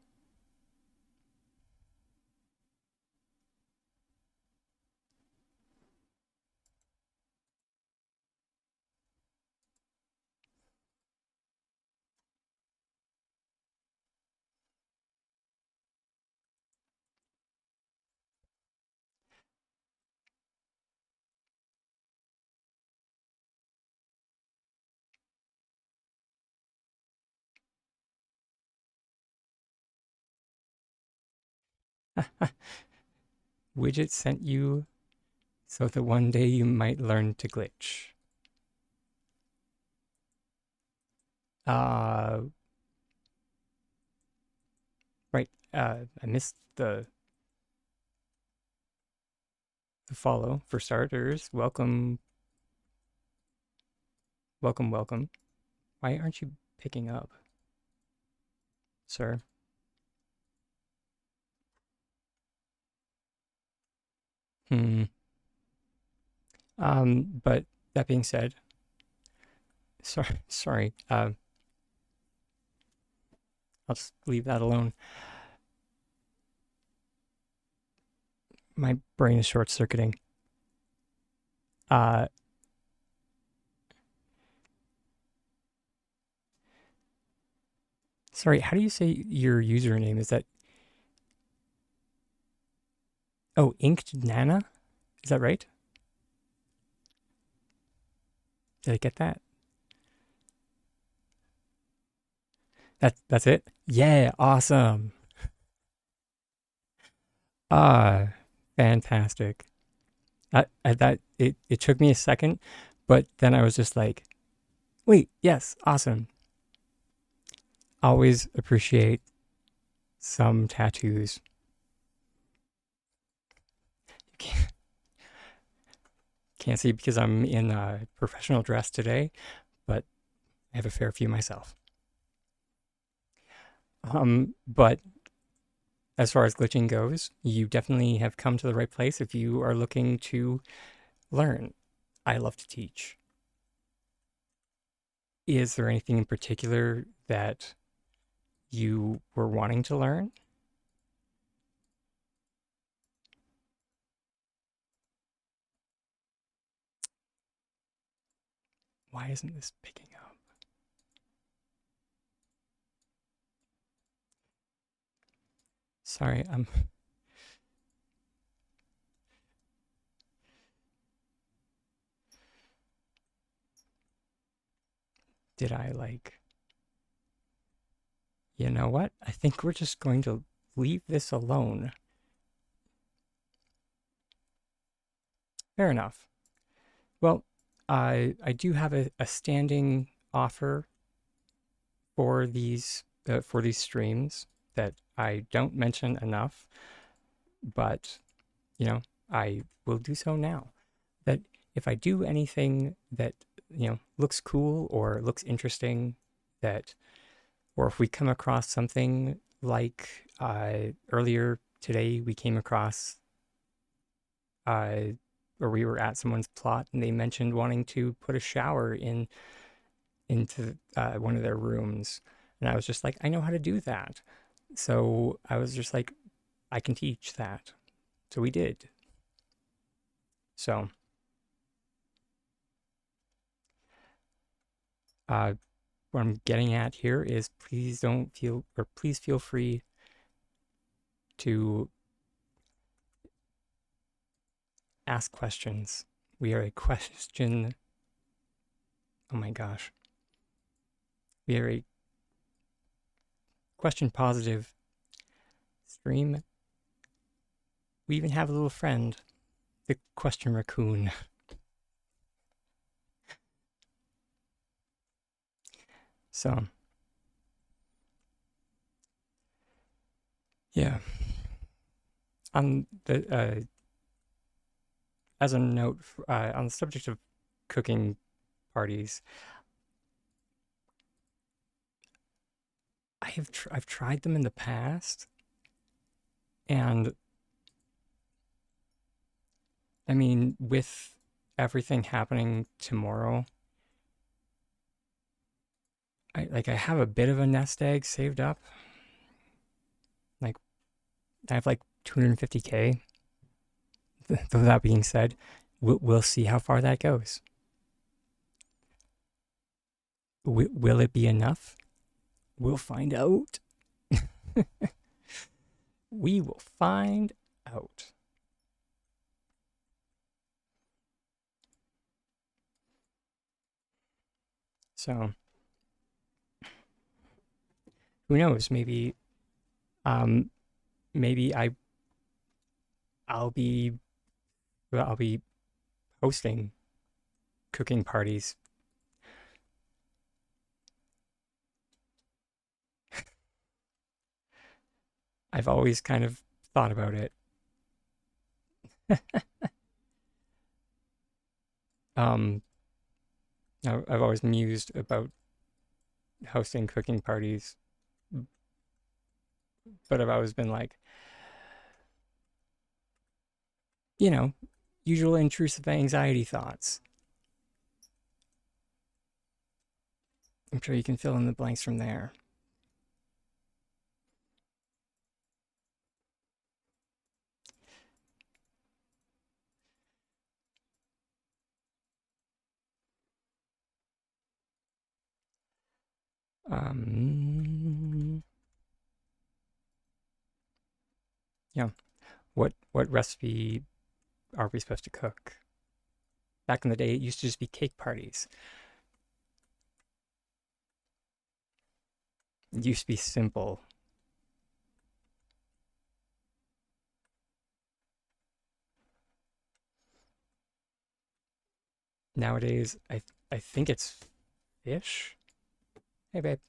S1: Widget sent you so that one day you might learn to glitch. Uh, right. I missed the follow for starters. Welcome, welcome, welcome. Why aren't you picking up, sir? Hmm. But that being said, sorry. I'll just leave that alone. My brain is short circuiting. Uh, sorry. How do you say your username? Is that Inked Nana? Is that right? Did I get that? That's it. Yeah, awesome. Ah, fantastic. It took me a second, but then I was just like, wait, yes, awesome. Always appreciate some tattoos. You can't see because I'm in professional dress today, but I have a fair few myself. But as far as glitching goes, you definitely have come to the right place if you are looking to learn. I love to teach. Is there anything in particular that you were wanting to learn? Why isn't this picking up? Sorry, did I like, you know what? I think we're just going to leave this alone. Fair enough. Well, I do have a standing offer for these streams that I don't mention enough, but you know, I will do so now. That if I do anything that, looks cool or looks interesting, that, or if we come across something like earlier today, we came across, uh, or we were at someone's plot and they mentioned wanting to put a shower into one of their rooms. And I was just like, I know how to do that. So I was just like, I can teach that. So we did. So uh, what I'm getting at here is please feel free to ask questions. We are a question, oh my gosh, we are a question positive stream. We even have a little friend, the question raccoon. So, yeah. On the As a note, on the subject of cooking parties, I've tried them in the past, and I mean, with everything happening tomorrow, I have a bit of a nest egg saved up. Like I have like 250K. Though that being said, we'll see how far that goes. Will it be enough? We'll find out. We will find out. So who knows? Um, maybe I'll be I'll be hosting cooking parties. I've always kind of thought about it. um, I've always mused about hosting cooking parties, but I've always been like, you know, usual intrusive anxiety thoughts. I'm sure you can fill in the blanks from there. Um, yeah. What recipe are we supposed to cook? Back in the day, it used to just be cake parties. It used to be simple. Nowadays, I think it's fish. Hey, babe.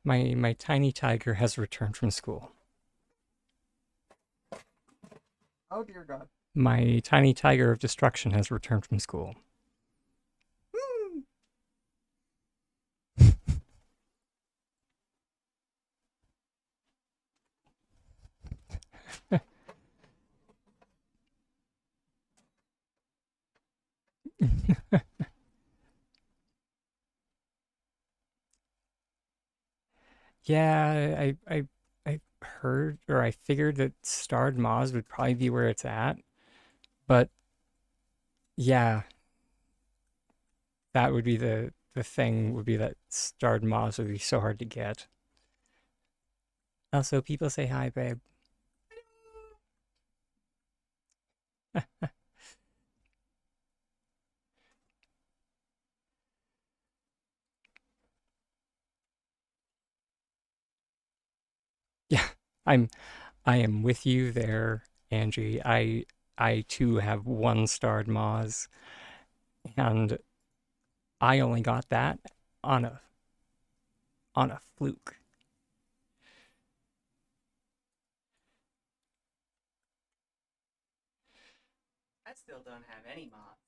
S1: My tiny tiger has returned from school.
S2: Oh dear God.
S1: My tiny tiger of destruction has returned from school. Yeah, I heard or I figured that starred moths would probably be where it's at, but yeah, that would be the thing would be that starred moths would be so hard to get. Also, people say hi, babe. Yeah, I'm I am with you there, Angie. I too have one starred moths, and I only got that on a fluke.
S2: I still don't have any mods.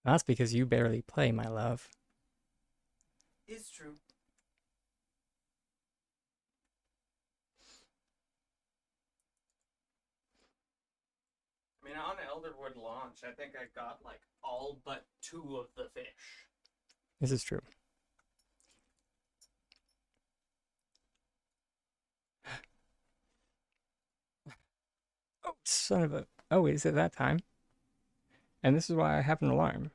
S1: That's because you barely play, my love.
S2: Is true. I mean, on Elderwood launch, I think I got like all but 2 of the fish.
S1: This is true. Oh, son of a. Oh, is it that time? And this is why I have an alarm.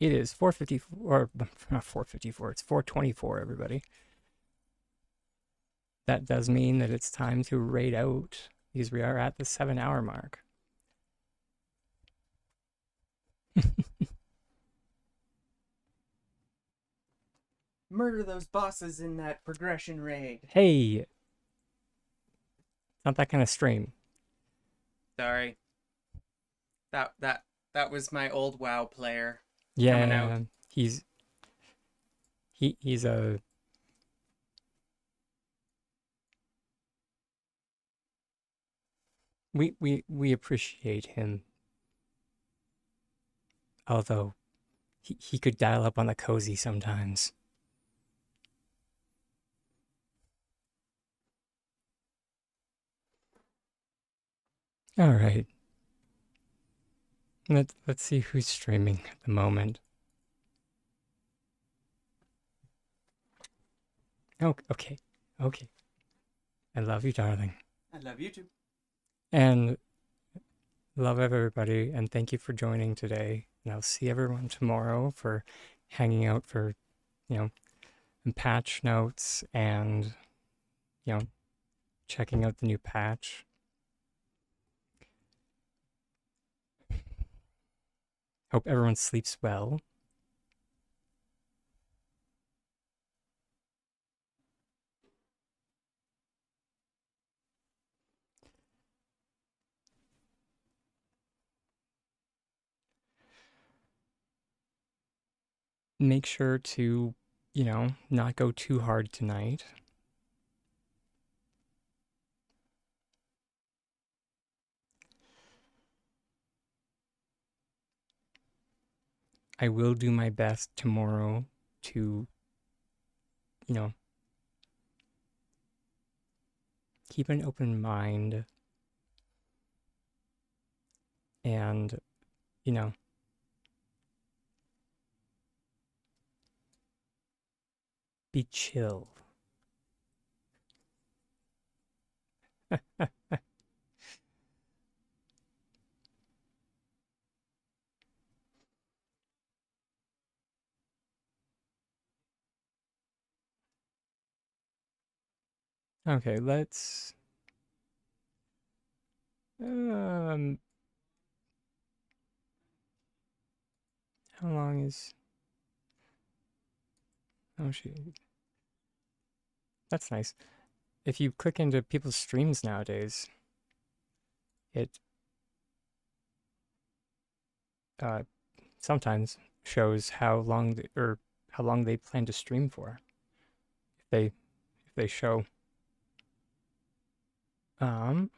S1: It is 4:54, or not 4:54, it's 4:24, everybody. That does mean that it's time to raid out because we are at the 7 hour mark.
S2: Murder those bosses in that progression raid.
S1: Hey, not that kind of stream.
S2: Sorry. That was my old WoW player coming out.
S1: Yeah, he's a we appreciate him, although he could dial up on the cozy sometimes. All right, let's see who's streaming at the moment. Oh, okay, okay. I love you, darling,
S2: I love you too.
S1: and love everybody, and thank you for joining today. And I'll see everyone tomorrow for hanging out for you know patch notes and you know checking out the new patch. Hope everyone sleeps well. Make sure to, not go too hard tonight. I will do my best tomorrow to, you know, keep an open mind and, you know, be chill. Okay, let's um how long is oh shoot. That's nice. if you click into people's streams nowadays, it uh, sometimes shows how long they plan to stream for. If they show, um,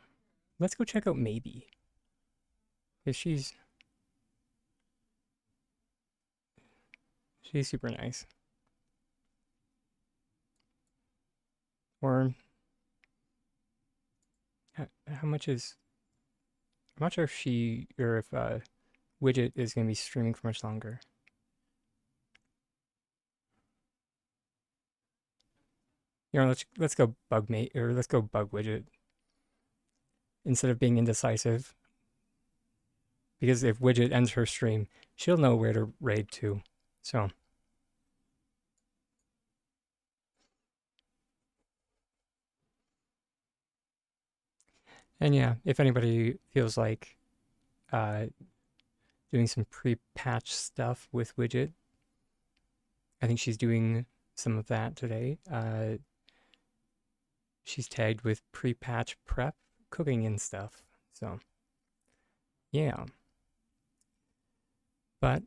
S1: let's go check out Maybe, because she's super nice. Or how much is I'm not sure if she or if Widget is gonna be streaming for much longer. Let's go bug mate or let's go bug Widget instead of being indecisive. Because if Widget ends her stream, she'll know where to raid to. So and yeah, if anybody feels like uh, doing some pre-patch stuff with Widget, I think she's doing some of that today. She's tagged with pre-patch prep, cooking and stuff. So yeah. But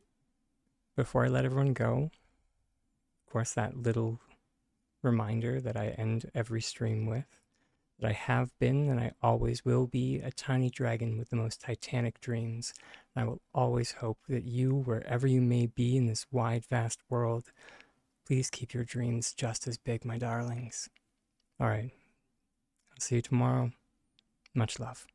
S1: before I let everyone go, of course, that little reminder that I end every stream with, that I have been and I always will be a tiny dragon with the most titanic dreams. And I will always hope that you, wherever you may be in this wide, vast world, please keep your dreams just as big, my darlings. All right. I'll see you tomorrow. Much love.